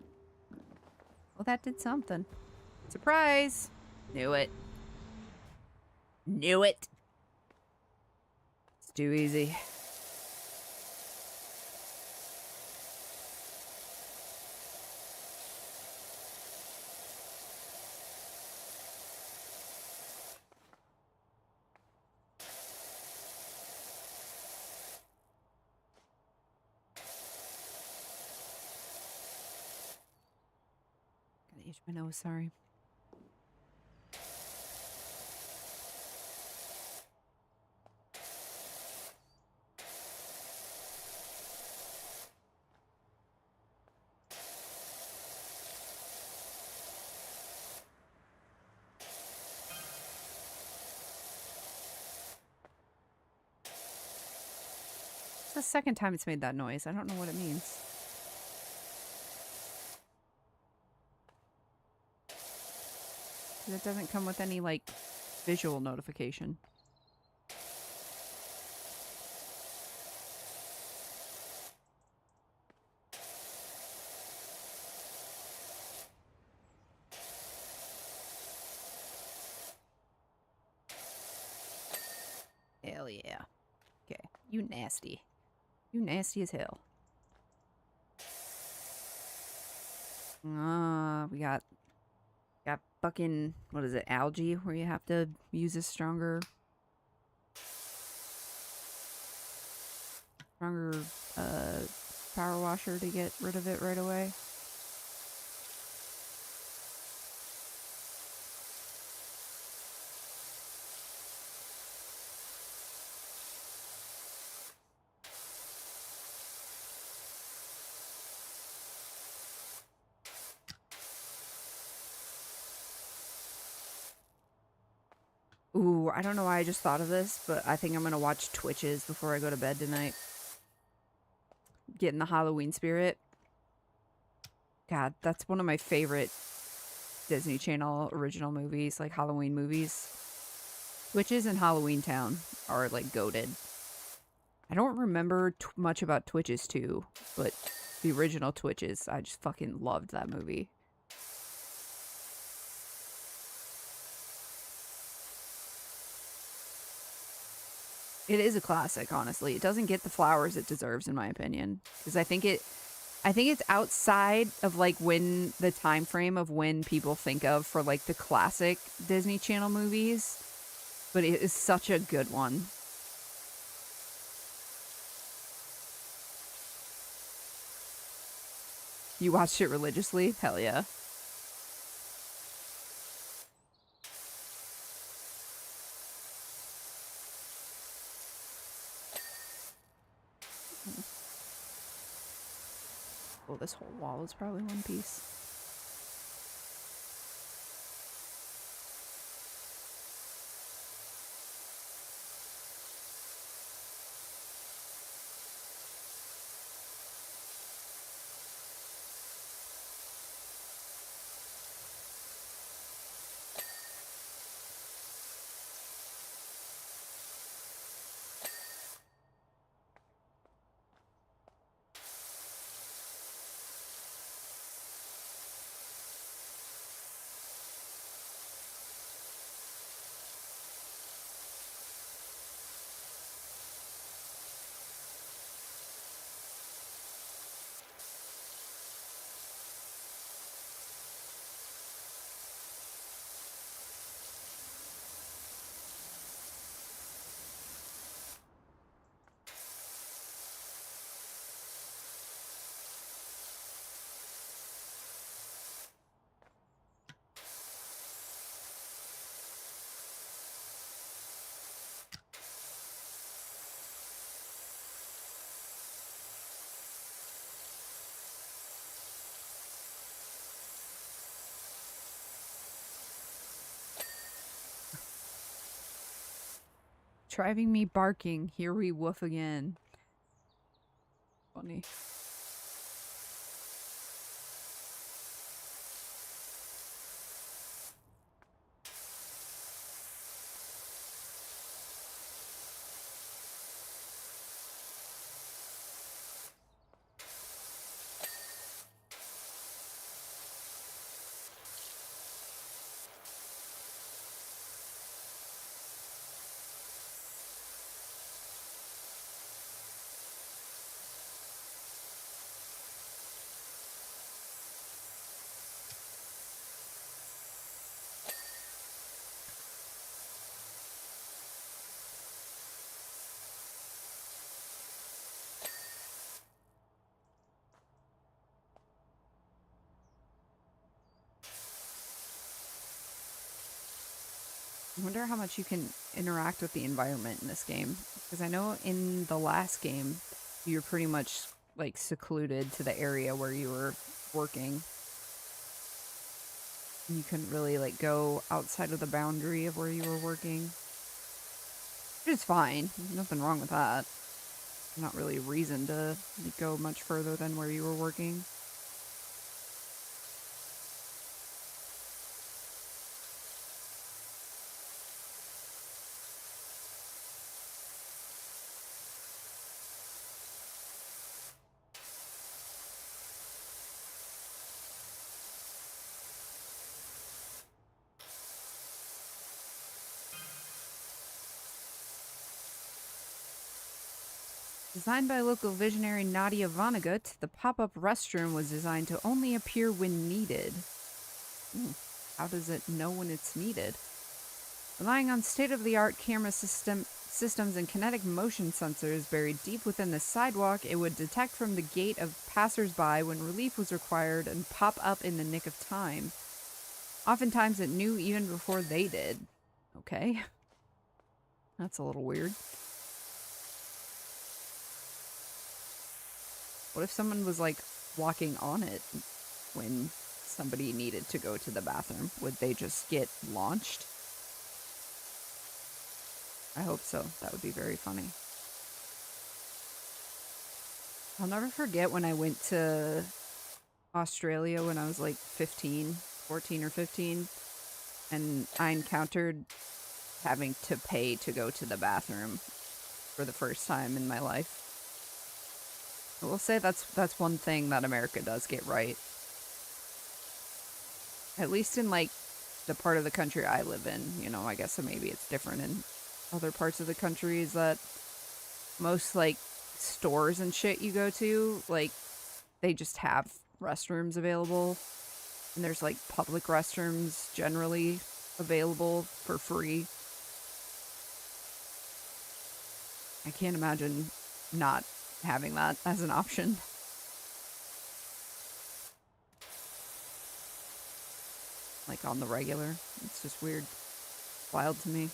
S1: Well, that did something. Surprise! Knew it. Knew it. It's too easy. Gotta itch my nose, sorry. It's the second time it's made that noise. I don't know what it means. It doesn't come with any, like, visual notification. You nasty. You nasty as hell. We got fucking, what is it, algae, where you have to use a stronger power washer to get rid of it right away. Ooh, I don't know why I just thought of this, but I think I'm gonna watch Twitches before I go to bed tonight. Get in the Halloween spirit. God, that's one of my favorite Disney Channel original movies, like Halloween movies. Twitches and Halloween Town are like goated. I don't remember much about Twitches 2, but the original Twitches, I just fucking loved that movie. It is a classic, honestly. It doesn't get the flowers it deserves, in my opinion, because I think it's outside of like when the time frame of when people think of for like the classic Disney Channel movies, but it is such a good one. You watched it religiously? Hell yeah. Oh, this whole wall is probably one piece. Driving me barking. Here we woof again. Funny. I wonder how much you can interact with the environment in this game. Because I know in the last game, you're pretty much like secluded to the area where you were working. You couldn't really like go outside of the boundary of where you were working. Which is fine. There's nothing wrong with that. Not really a reason to go much further than where you were working. Designed by local visionary Nadia Vonnegut, the pop-up restroom was designed to only appear when needed. How does it know when it's needed? Relying on state-of-the-art camera systems and kinetic motion sensors buried deep within the sidewalk, it would detect from the gate of passers-by when relief was required and pop up in the nick of time. Oftentimes it knew even before they did. Okay. That's a little weird. What if someone was, like, walking on it when somebody needed to go to the bathroom? Would they just get launched? I hope so. That would be very funny. I'll never forget when I went to Australia when I was, like, 14 or 15, and I encountered having to pay to go to the bathroom for the first time in my life. I will say that's one thing that America does get right. At least in, like, the part of the country I live in. You know, I guess maybe it's different in other parts of the country, is that most, like, stores and shit you go to, like, they just have restrooms available. And there's, like, public restrooms generally available for free. I can't imagine not having that as an option. Like, on the regular. It's just weird. Wild to me.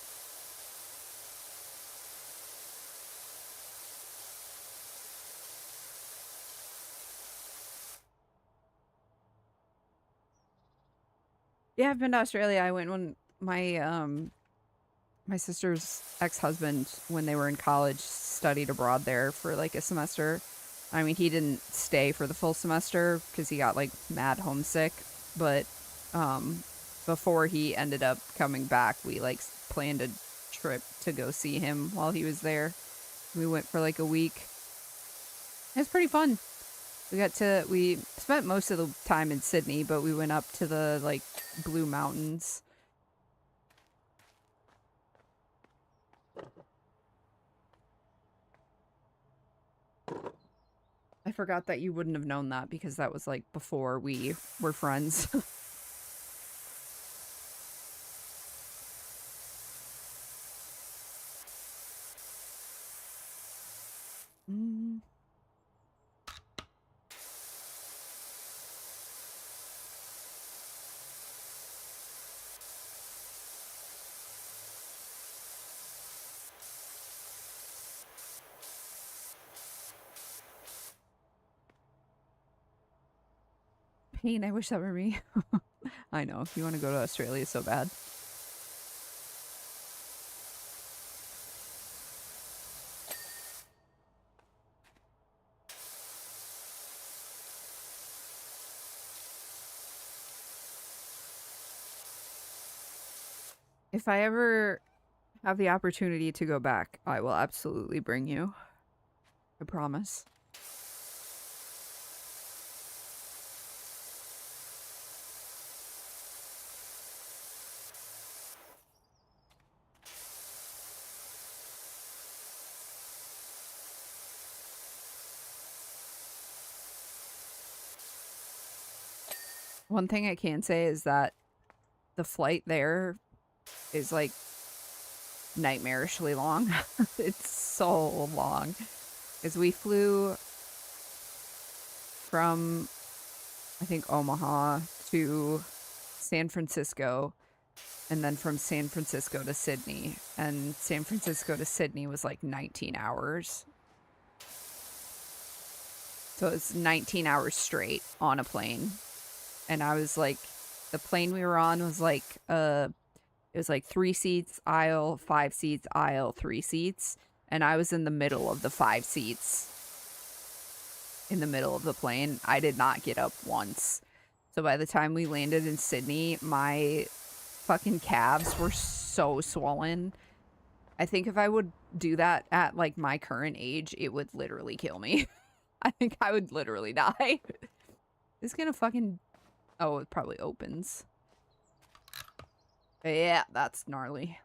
S1: Yeah, I've been to Australia. I went when my sister's ex-husband, when they were in college, studied abroad there for like a semester. I mean, he didn't stay for the full semester because he got like mad homesick, but before he ended up coming back, we like planned a trip to go see him while he was there. We went for like a week. It was pretty fun. We spent most of the time in Sydney, but we went up to the like Blue Mountains. I forgot that you wouldn't have known that because that was like before we were friends. Pain, I wish that were me. I know, you want to go to Australia so bad. If I ever have the opportunity to go back, I will absolutely bring you. I promise. One thing I can say is that the flight there is like nightmarishly long. It's so long. Because we flew from, I think, Omaha to San Francisco, and then from San Francisco to Sydney. And San Francisco to Sydney was like 19 hours. So it's 19 hours straight on a plane. And I was like, the plane we were on was like, it was like 3 seats, aisle, 5 seats, aisle, 3 seats. And I was in the middle of the 5 seats. In the middle of the plane. I did not get up once. So by the time we landed in Sydney, my fucking calves were so swollen. I think if I would do that at like my current age, it would literally kill me. I think I would literally die. It's gonna fucking... Oh, it probably opens. Yeah, that's gnarly.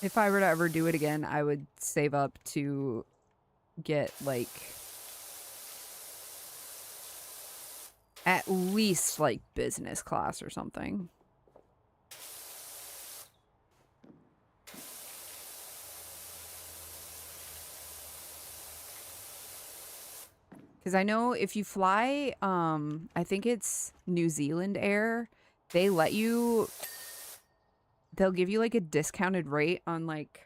S1: If I were to ever do it again, I would save up to get, like, at least, like, business class or something. Because I know if you fly, I think it's New Zealand Air, they let you, they'll give you, like, a discounted rate on, like,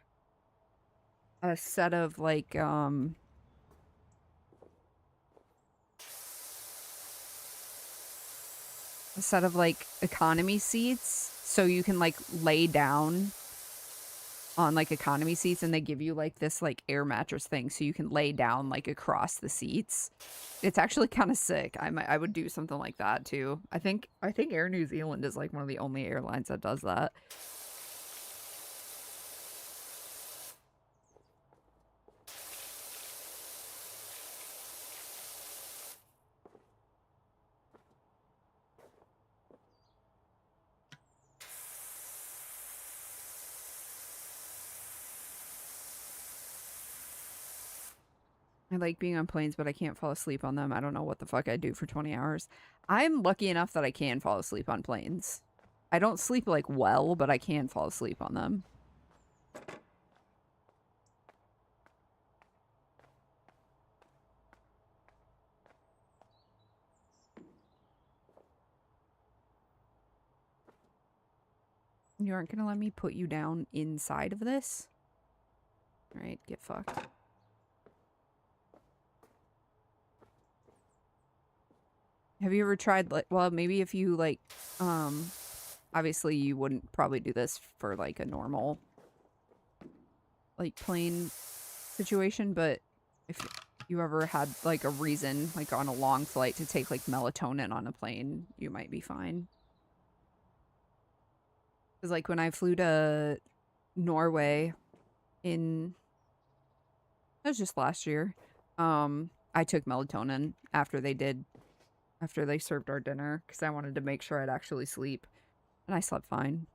S1: a set of, like, a set of, like, economy seats, so you can, like, lay down on, like, economy seats, and they give you, like, this, like, air mattress thing so you can lay down, like, across the seats. It's actually kind of sick. I would do something like that too. I think Air New Zealand is, like, one of the only airlines that does that. I like being on planes, but I can't fall asleep on them. I don't know what the fuck I'd do for 20 hours. I'm lucky enough that I can fall asleep on planes. I don't sleep, like, well, but I can fall asleep on them. You aren't gonna let me put you down inside of this? Alright, get fucked. Have you ever tried, like, well, maybe if you, like, obviously you wouldn't probably do this for, like, a normal, like, plane situation, but if you ever had, like, a reason, like, on a long flight to take, like, melatonin on a plane, you might be fine. Because, like, when I flew to Norway it was just last year, I took melatonin after they served our dinner, because I wanted to make sure I'd actually sleep, and I slept fine.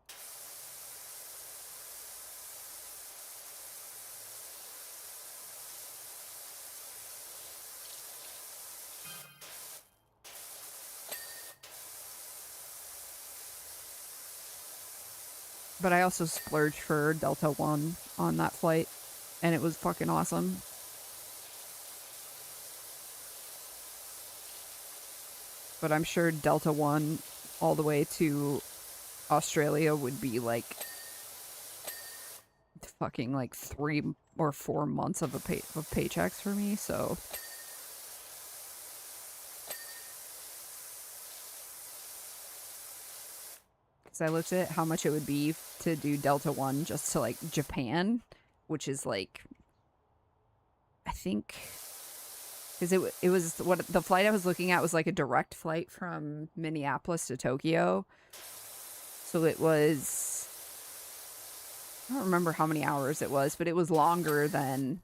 S1: But I also splurged for Delta One on that flight, and it was fucking awesome. But I'm sure Delta One all the way to Australia would be like fucking like 3 or 4 months of paychecks for me, so. Because I looked at how much it would be to do Delta One just to, like, Japan, which is like, I think, because it was what the flight I was looking at was like a direct flight from Minneapolis to Tokyo. So it was, I don't remember how many hours it was, but it was longer than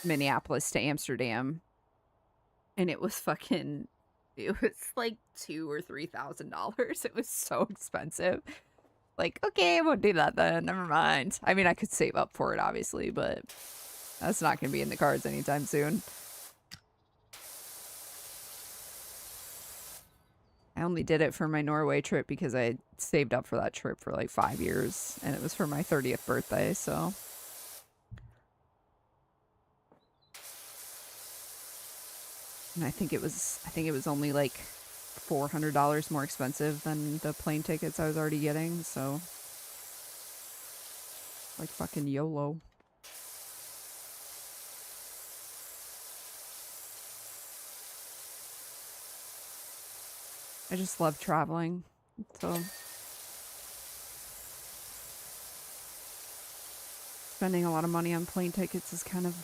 S1: Minneapolis to Amsterdam. And it was fucking, it was like $2,000 or $3,000. It was so expensive. Like, okay, I won't do that then. Never mind. I mean, I could save up for it, obviously, but that's not going to be in the cards anytime soon. I only did it for my Norway trip because I saved up for that trip for like 5 years, and it was for my 30th birthday, so. And I think it was only like $400 more expensive than the plane tickets I was already getting, so. Like fucking YOLO. I just love traveling, so. Spending a lot of money on plane tickets is kind of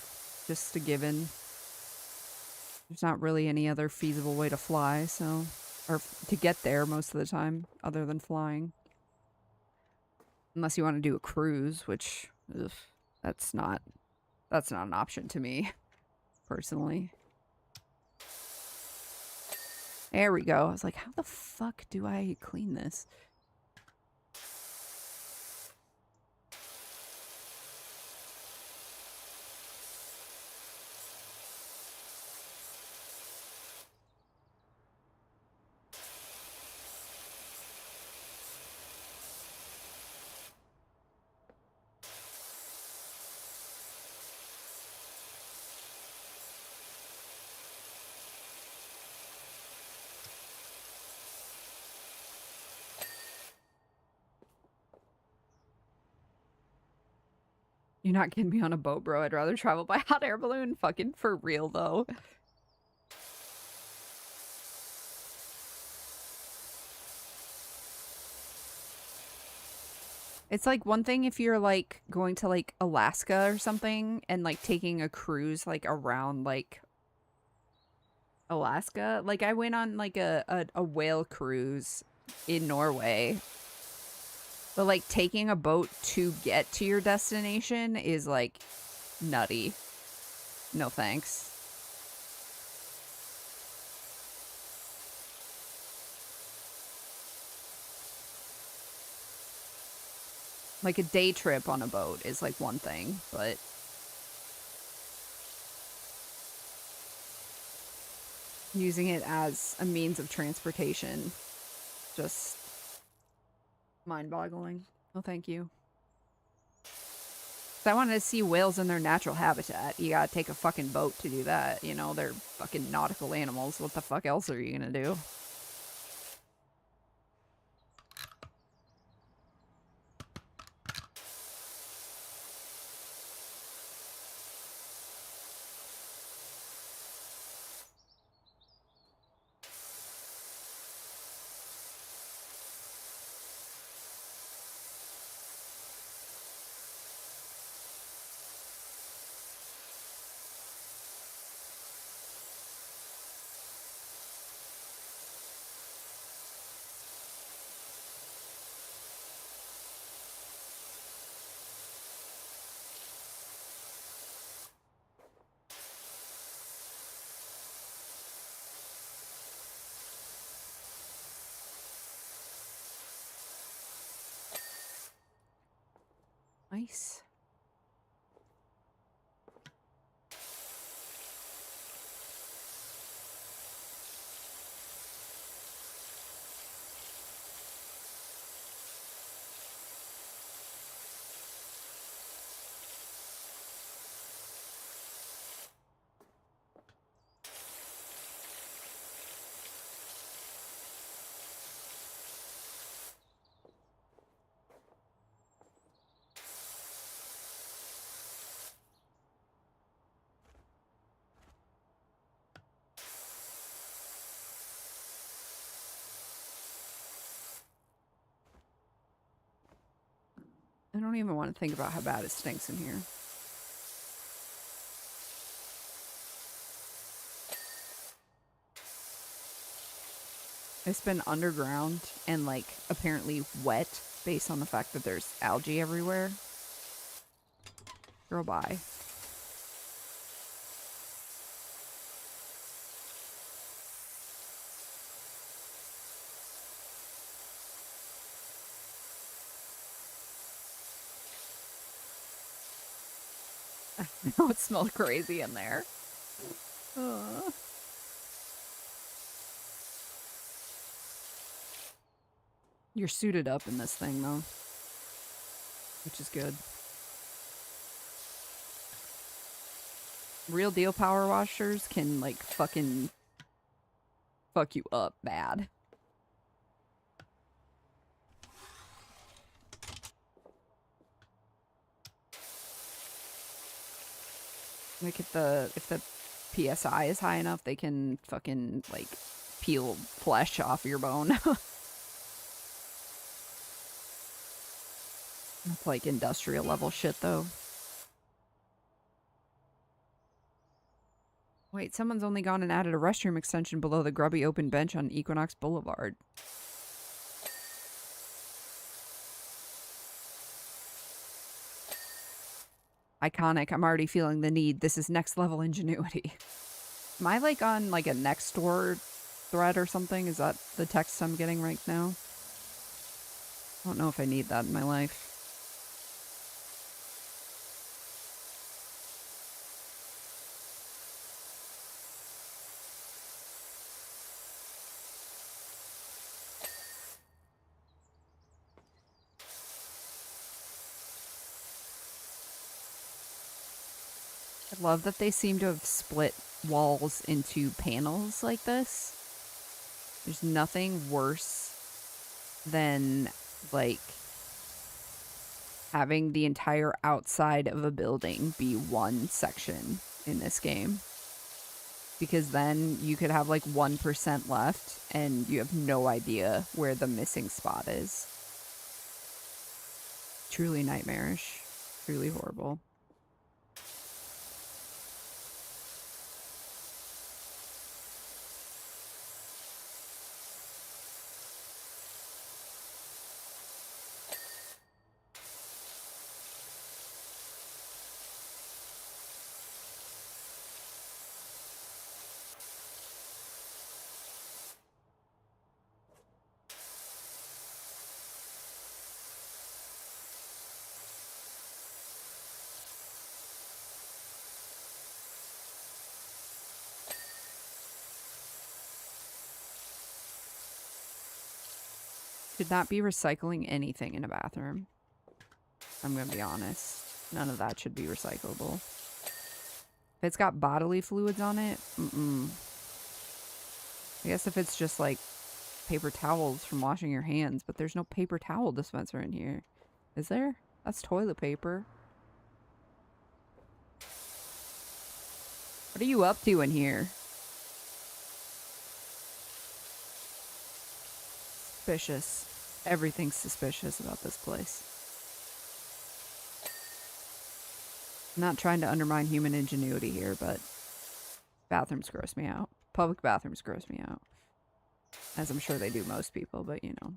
S1: just a given. There's not really any other feasible way to fly, so, or to get there most of the time, other than flying. Unless you want to do a cruise, which, ugh, that's not an option to me, personally. There we go. I was like, how the fuck do I clean this? You're not getting me on a boat, bro. I'd rather travel by hot air balloon. Fucking for real, though. It's like one thing if you're like going to like Alaska or something and like taking a cruise like around like Alaska. Like I went on like a whale cruise in Norway. But like taking a boat to get to your destination is like nutty. No thanks. Like a day trip on a boat is like one thing, but using it as a means of transportation, just mind-boggling. No, thank you. If I wanted to see whales in their natural habitat, you gotta take a fucking boat to do that. You know, they're fucking nautical animals. What the fuck else are you gonna do? Nice. I don't even want to think about how bad it stinks in here. It's been underground and like apparently wet based on the fact that there's algae everywhere. Girl, bye. Oh, it smells crazy in there. You're suited up in this thing, though. Which is good. Real deal power washers can, like, fucking fuck you up bad. Like, if the PSI is high enough, they can fucking, like, peel flesh off your bone. That's like industrial level shit, though. Wait, someone's only gone and added a restroom extension below the grubby open bench on Equinox Boulevard. Iconic. I'm already feeling the need. This is next level ingenuity. Am I like on like a next door thread or something? Is that the text I'm getting right now? I don't know if I need that in my life. I love that they seem to have split walls into panels like this. There's nothing worse than, like, having the entire outside of a building be one section in this game. Because then you could have like 1% left and you have no idea where the missing spot is. Truly nightmarish. Truly horrible. Should not be recycling anything in a bathroom. I'm gonna be honest. None of that should be recyclable. If it's got bodily fluids on it, I guess if it's just like paper towels from washing your hands, but there's no paper towel dispenser in here. Is there? That's toilet paper. What are you up to in here? Suspicious. Everything's suspicious about this place. I'm not trying to undermine human ingenuity here, but bathrooms gross me out. Public bathrooms gross me out. As I'm sure they do most people, but you know.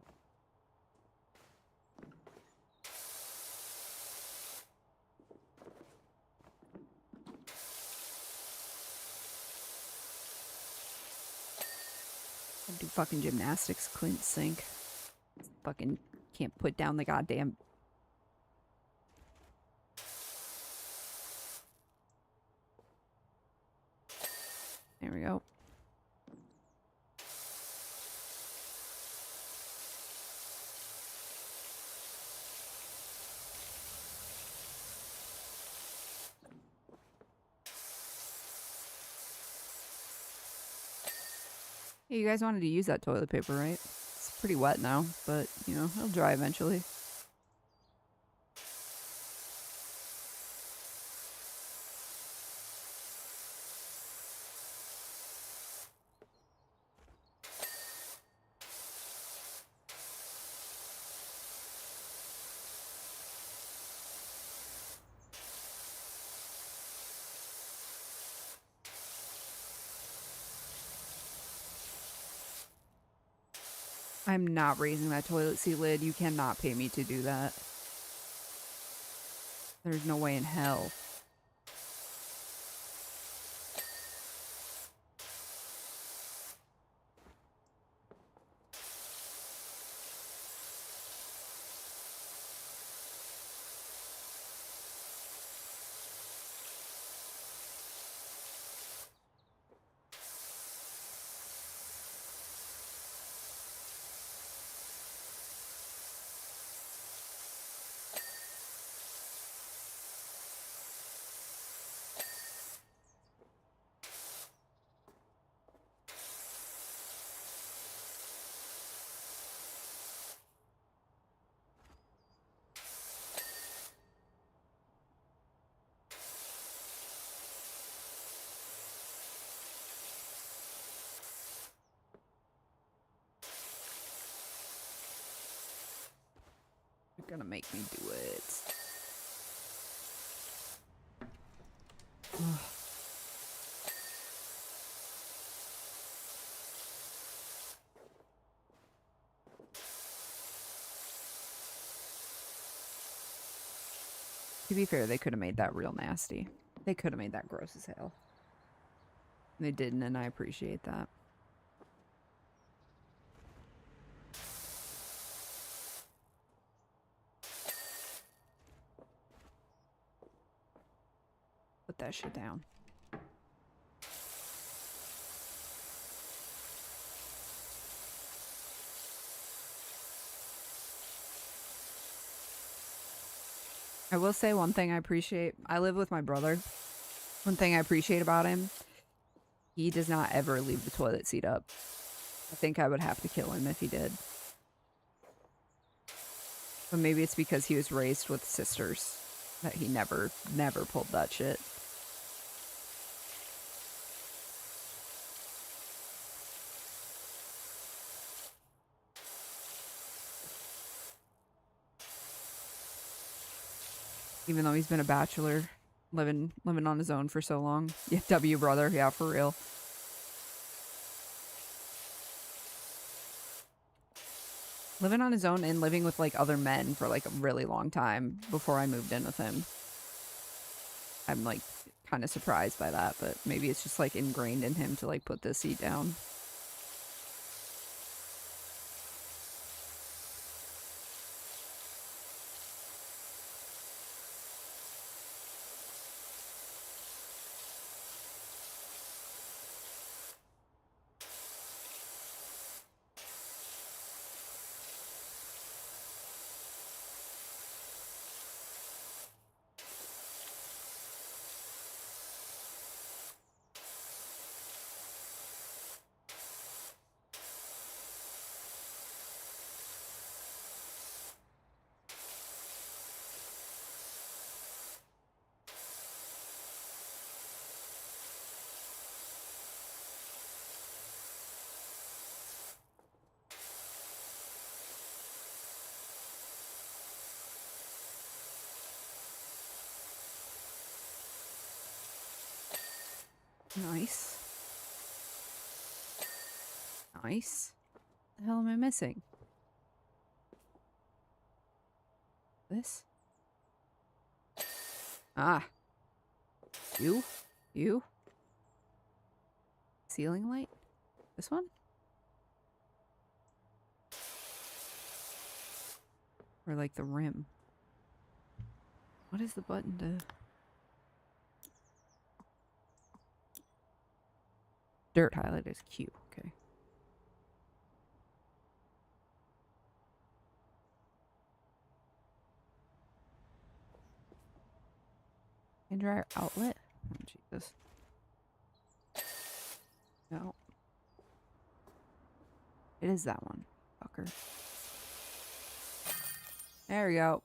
S1: I do fucking gymnastics, clean the sink. Fucking can't put down the goddamn... There we go. Hey, you guys wanted to use that toilet paper, right? It's pretty wet now, but, you know, it'll dry eventually. I'm not raising that toilet seat lid. You cannot pay me to do that. There's no way in hell. You're gonna make me do it. Ugh. To be fair, they could have made that real nasty. They could have made that gross as hell. They didn't, and I appreciate that. Put that shit down. I will say one thing I appreciate. I live with my brother. One thing I appreciate about him, he does not ever leave the toilet seat up. I think I would have to kill him if he did. But maybe it's because he was raised with sisters that he never pulled that shit. Even though he's been a bachelor, living on his own for so long. Yeah, W brother, yeah, for real. Living on his own and living with like other men for like a really long time before I moved in with him. I'm like kind of surprised by that, but maybe it's just like ingrained in him to like put this seat down. Nice. Nice. What the hell am I missing? This? Ah. You? You? Ceiling light? This one? Or like the rim? What is the button to... Dirt highlight is Q. Okay. Hand dryer outlet? Oh, Jesus. No. It is that one. Fucker. There we go.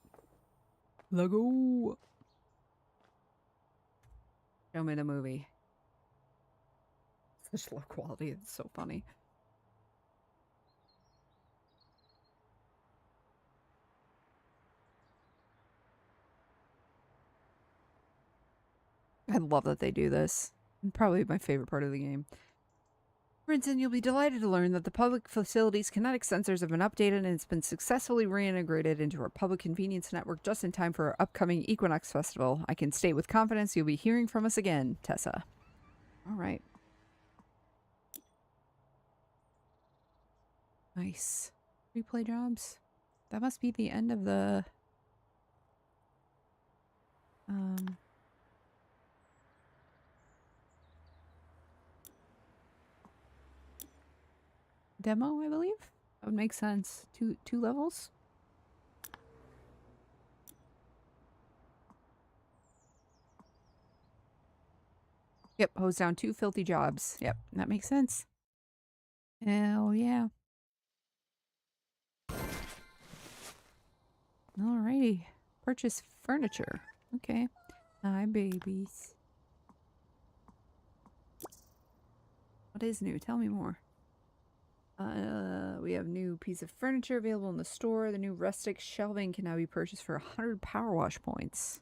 S1: Lego. Show me the movie. Such low quality. It's so funny. I love that they do this. Probably my favorite part of the game. Brinson, you'll be delighted to learn that the public facilities kinetic sensors have been updated and it's been successfully reintegrated into our public convenience network just in time for our upcoming Equinox Festival. I can state with confidence you'll be hearing from us again, Tessa. All right. Nice. Replay jobs. That must be the end of the... demo, I believe. That would make sense. Two levels. Yep, hose down 2 filthy jobs. Yep, that makes sense. Hell yeah. Alrighty. Purchase furniture. Okay. Hi, babies. What is new? Tell me more. We have new piece of furniture available in the store. The new rustic shelving can now be purchased for 100 PowerWash points.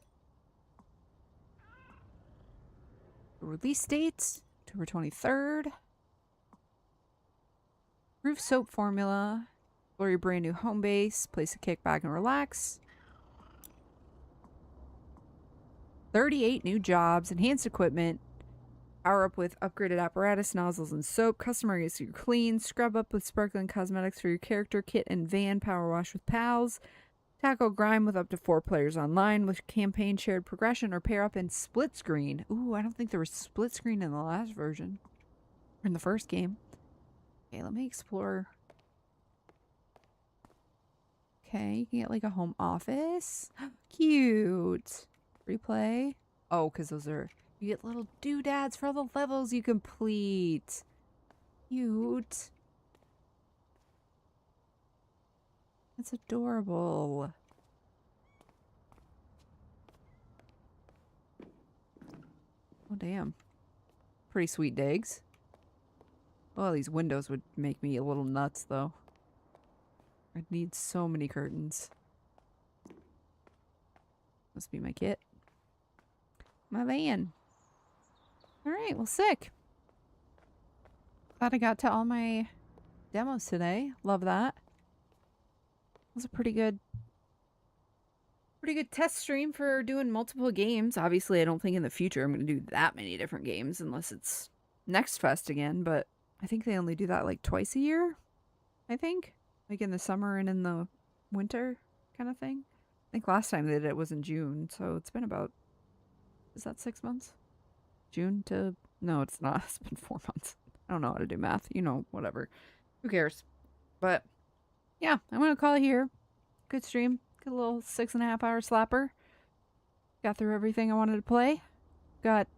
S1: Release date, October 23rd. Roof soap formula. Explore your brand new home base. Place to kick back and relax. 38 new jobs. Enhanced equipment. Power up with upgraded apparatus, nozzles, and soap. Customer gets your clean. Scrub up with sparkling cosmetics for your character. Kit and van. Power wash with pals. Tackle grime with up to 4 players online with campaign shared progression, or pair up in split screen. Ooh, I don't think there was split screen in the last version. Or in the first game. Okay, let me explore. Okay, you can get like a home office. Cute. Replay. Oh, because those are... You get little doodads for all the levels you complete. Cute. That's adorable. Oh, damn. Pretty sweet digs. Oh, these windows would make me a little nuts, though. I'd need so many curtains. Must be my kit. My van. Alright, well, sick. Glad I got to all my demos today. Love that. It was a pretty good test stream for doing multiple games. Obviously, I don't think in the future I'm going to do that many different games unless it's Next Fest again, but I think they only do that like twice a year, I think. Like in the summer and in the winter kind of thing. I think last time they did it was in June, so it's been about, is that 6 months? June to, no, it's not. It's been 4 months. I don't know how to do math. You know, whatever. Who cares? But yeah, I'm going to call it here. Good stream. Good little 6.5 hour slapper. Got through everything I wanted to play. Got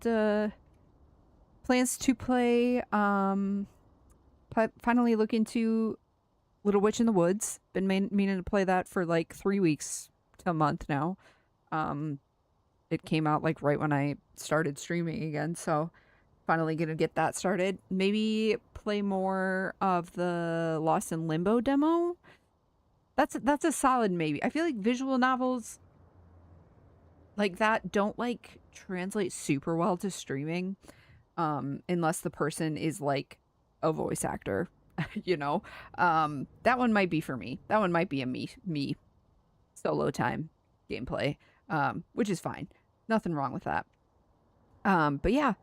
S1: plans to play, finally look into Little Witch in the Woods. Been meaning to play that for like 3 weeks to a month now. It came out like right when I started streaming again, so finally gonna get that started. Maybe play more of the Lost in Limbo demo. That's a solid maybe. I feel like visual novels like that don't like translate super well to streaming, unless the person is like a voice actor, you know. That one might be for me. That one might be a me solo time gameplay, which is fine. Nothing wrong with that. But yeah,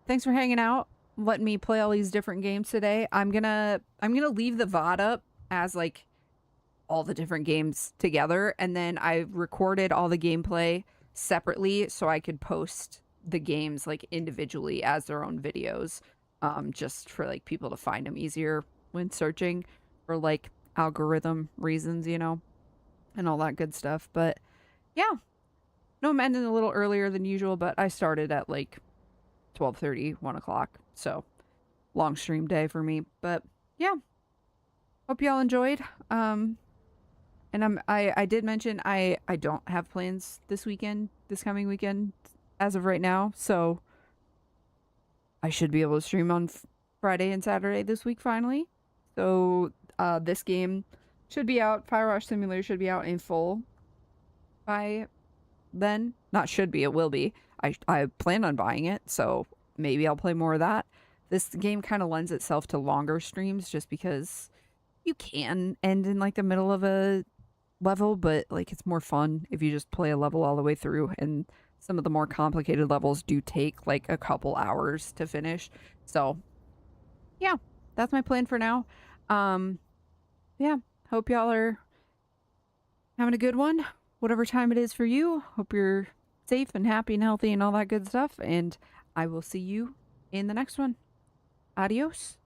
S1: thanks for hanging out, letting me play all these different games today. I'm gonna leave the VOD up as like all the different games together, and then I recorded all the gameplay separately so I could post the games like individually as their own videos, just for like people to find them easier when searching for like algorithm reasons, you know, and all that good stuff. But yeah, no, I'm ending a little earlier than usual, but I started at like 12:30, 1 o'clock, so long stream day for me. But yeah, hope y'all enjoyed. And I did mention I don't have plans this coming weekend as of right now, so I should be able to stream on Friday and Saturday this week finally. So this game should be out. PowerWash Simulator should be out in full by then. Not should be, it will be. I plan on buying it, so maybe I'll play more of that. This game kind of lends itself to longer streams just because you can end in like the middle of a level, but like it's more fun if you just play a level all the way through, and some of the more complicated levels do take like a couple hours to finish. So yeah, that's my plan for now. Yeah, hope y'all are having a good one, whatever time it is for you. Hope you're safe and happy and healthy and all that good stuff, and I will see you in the next one. Adios.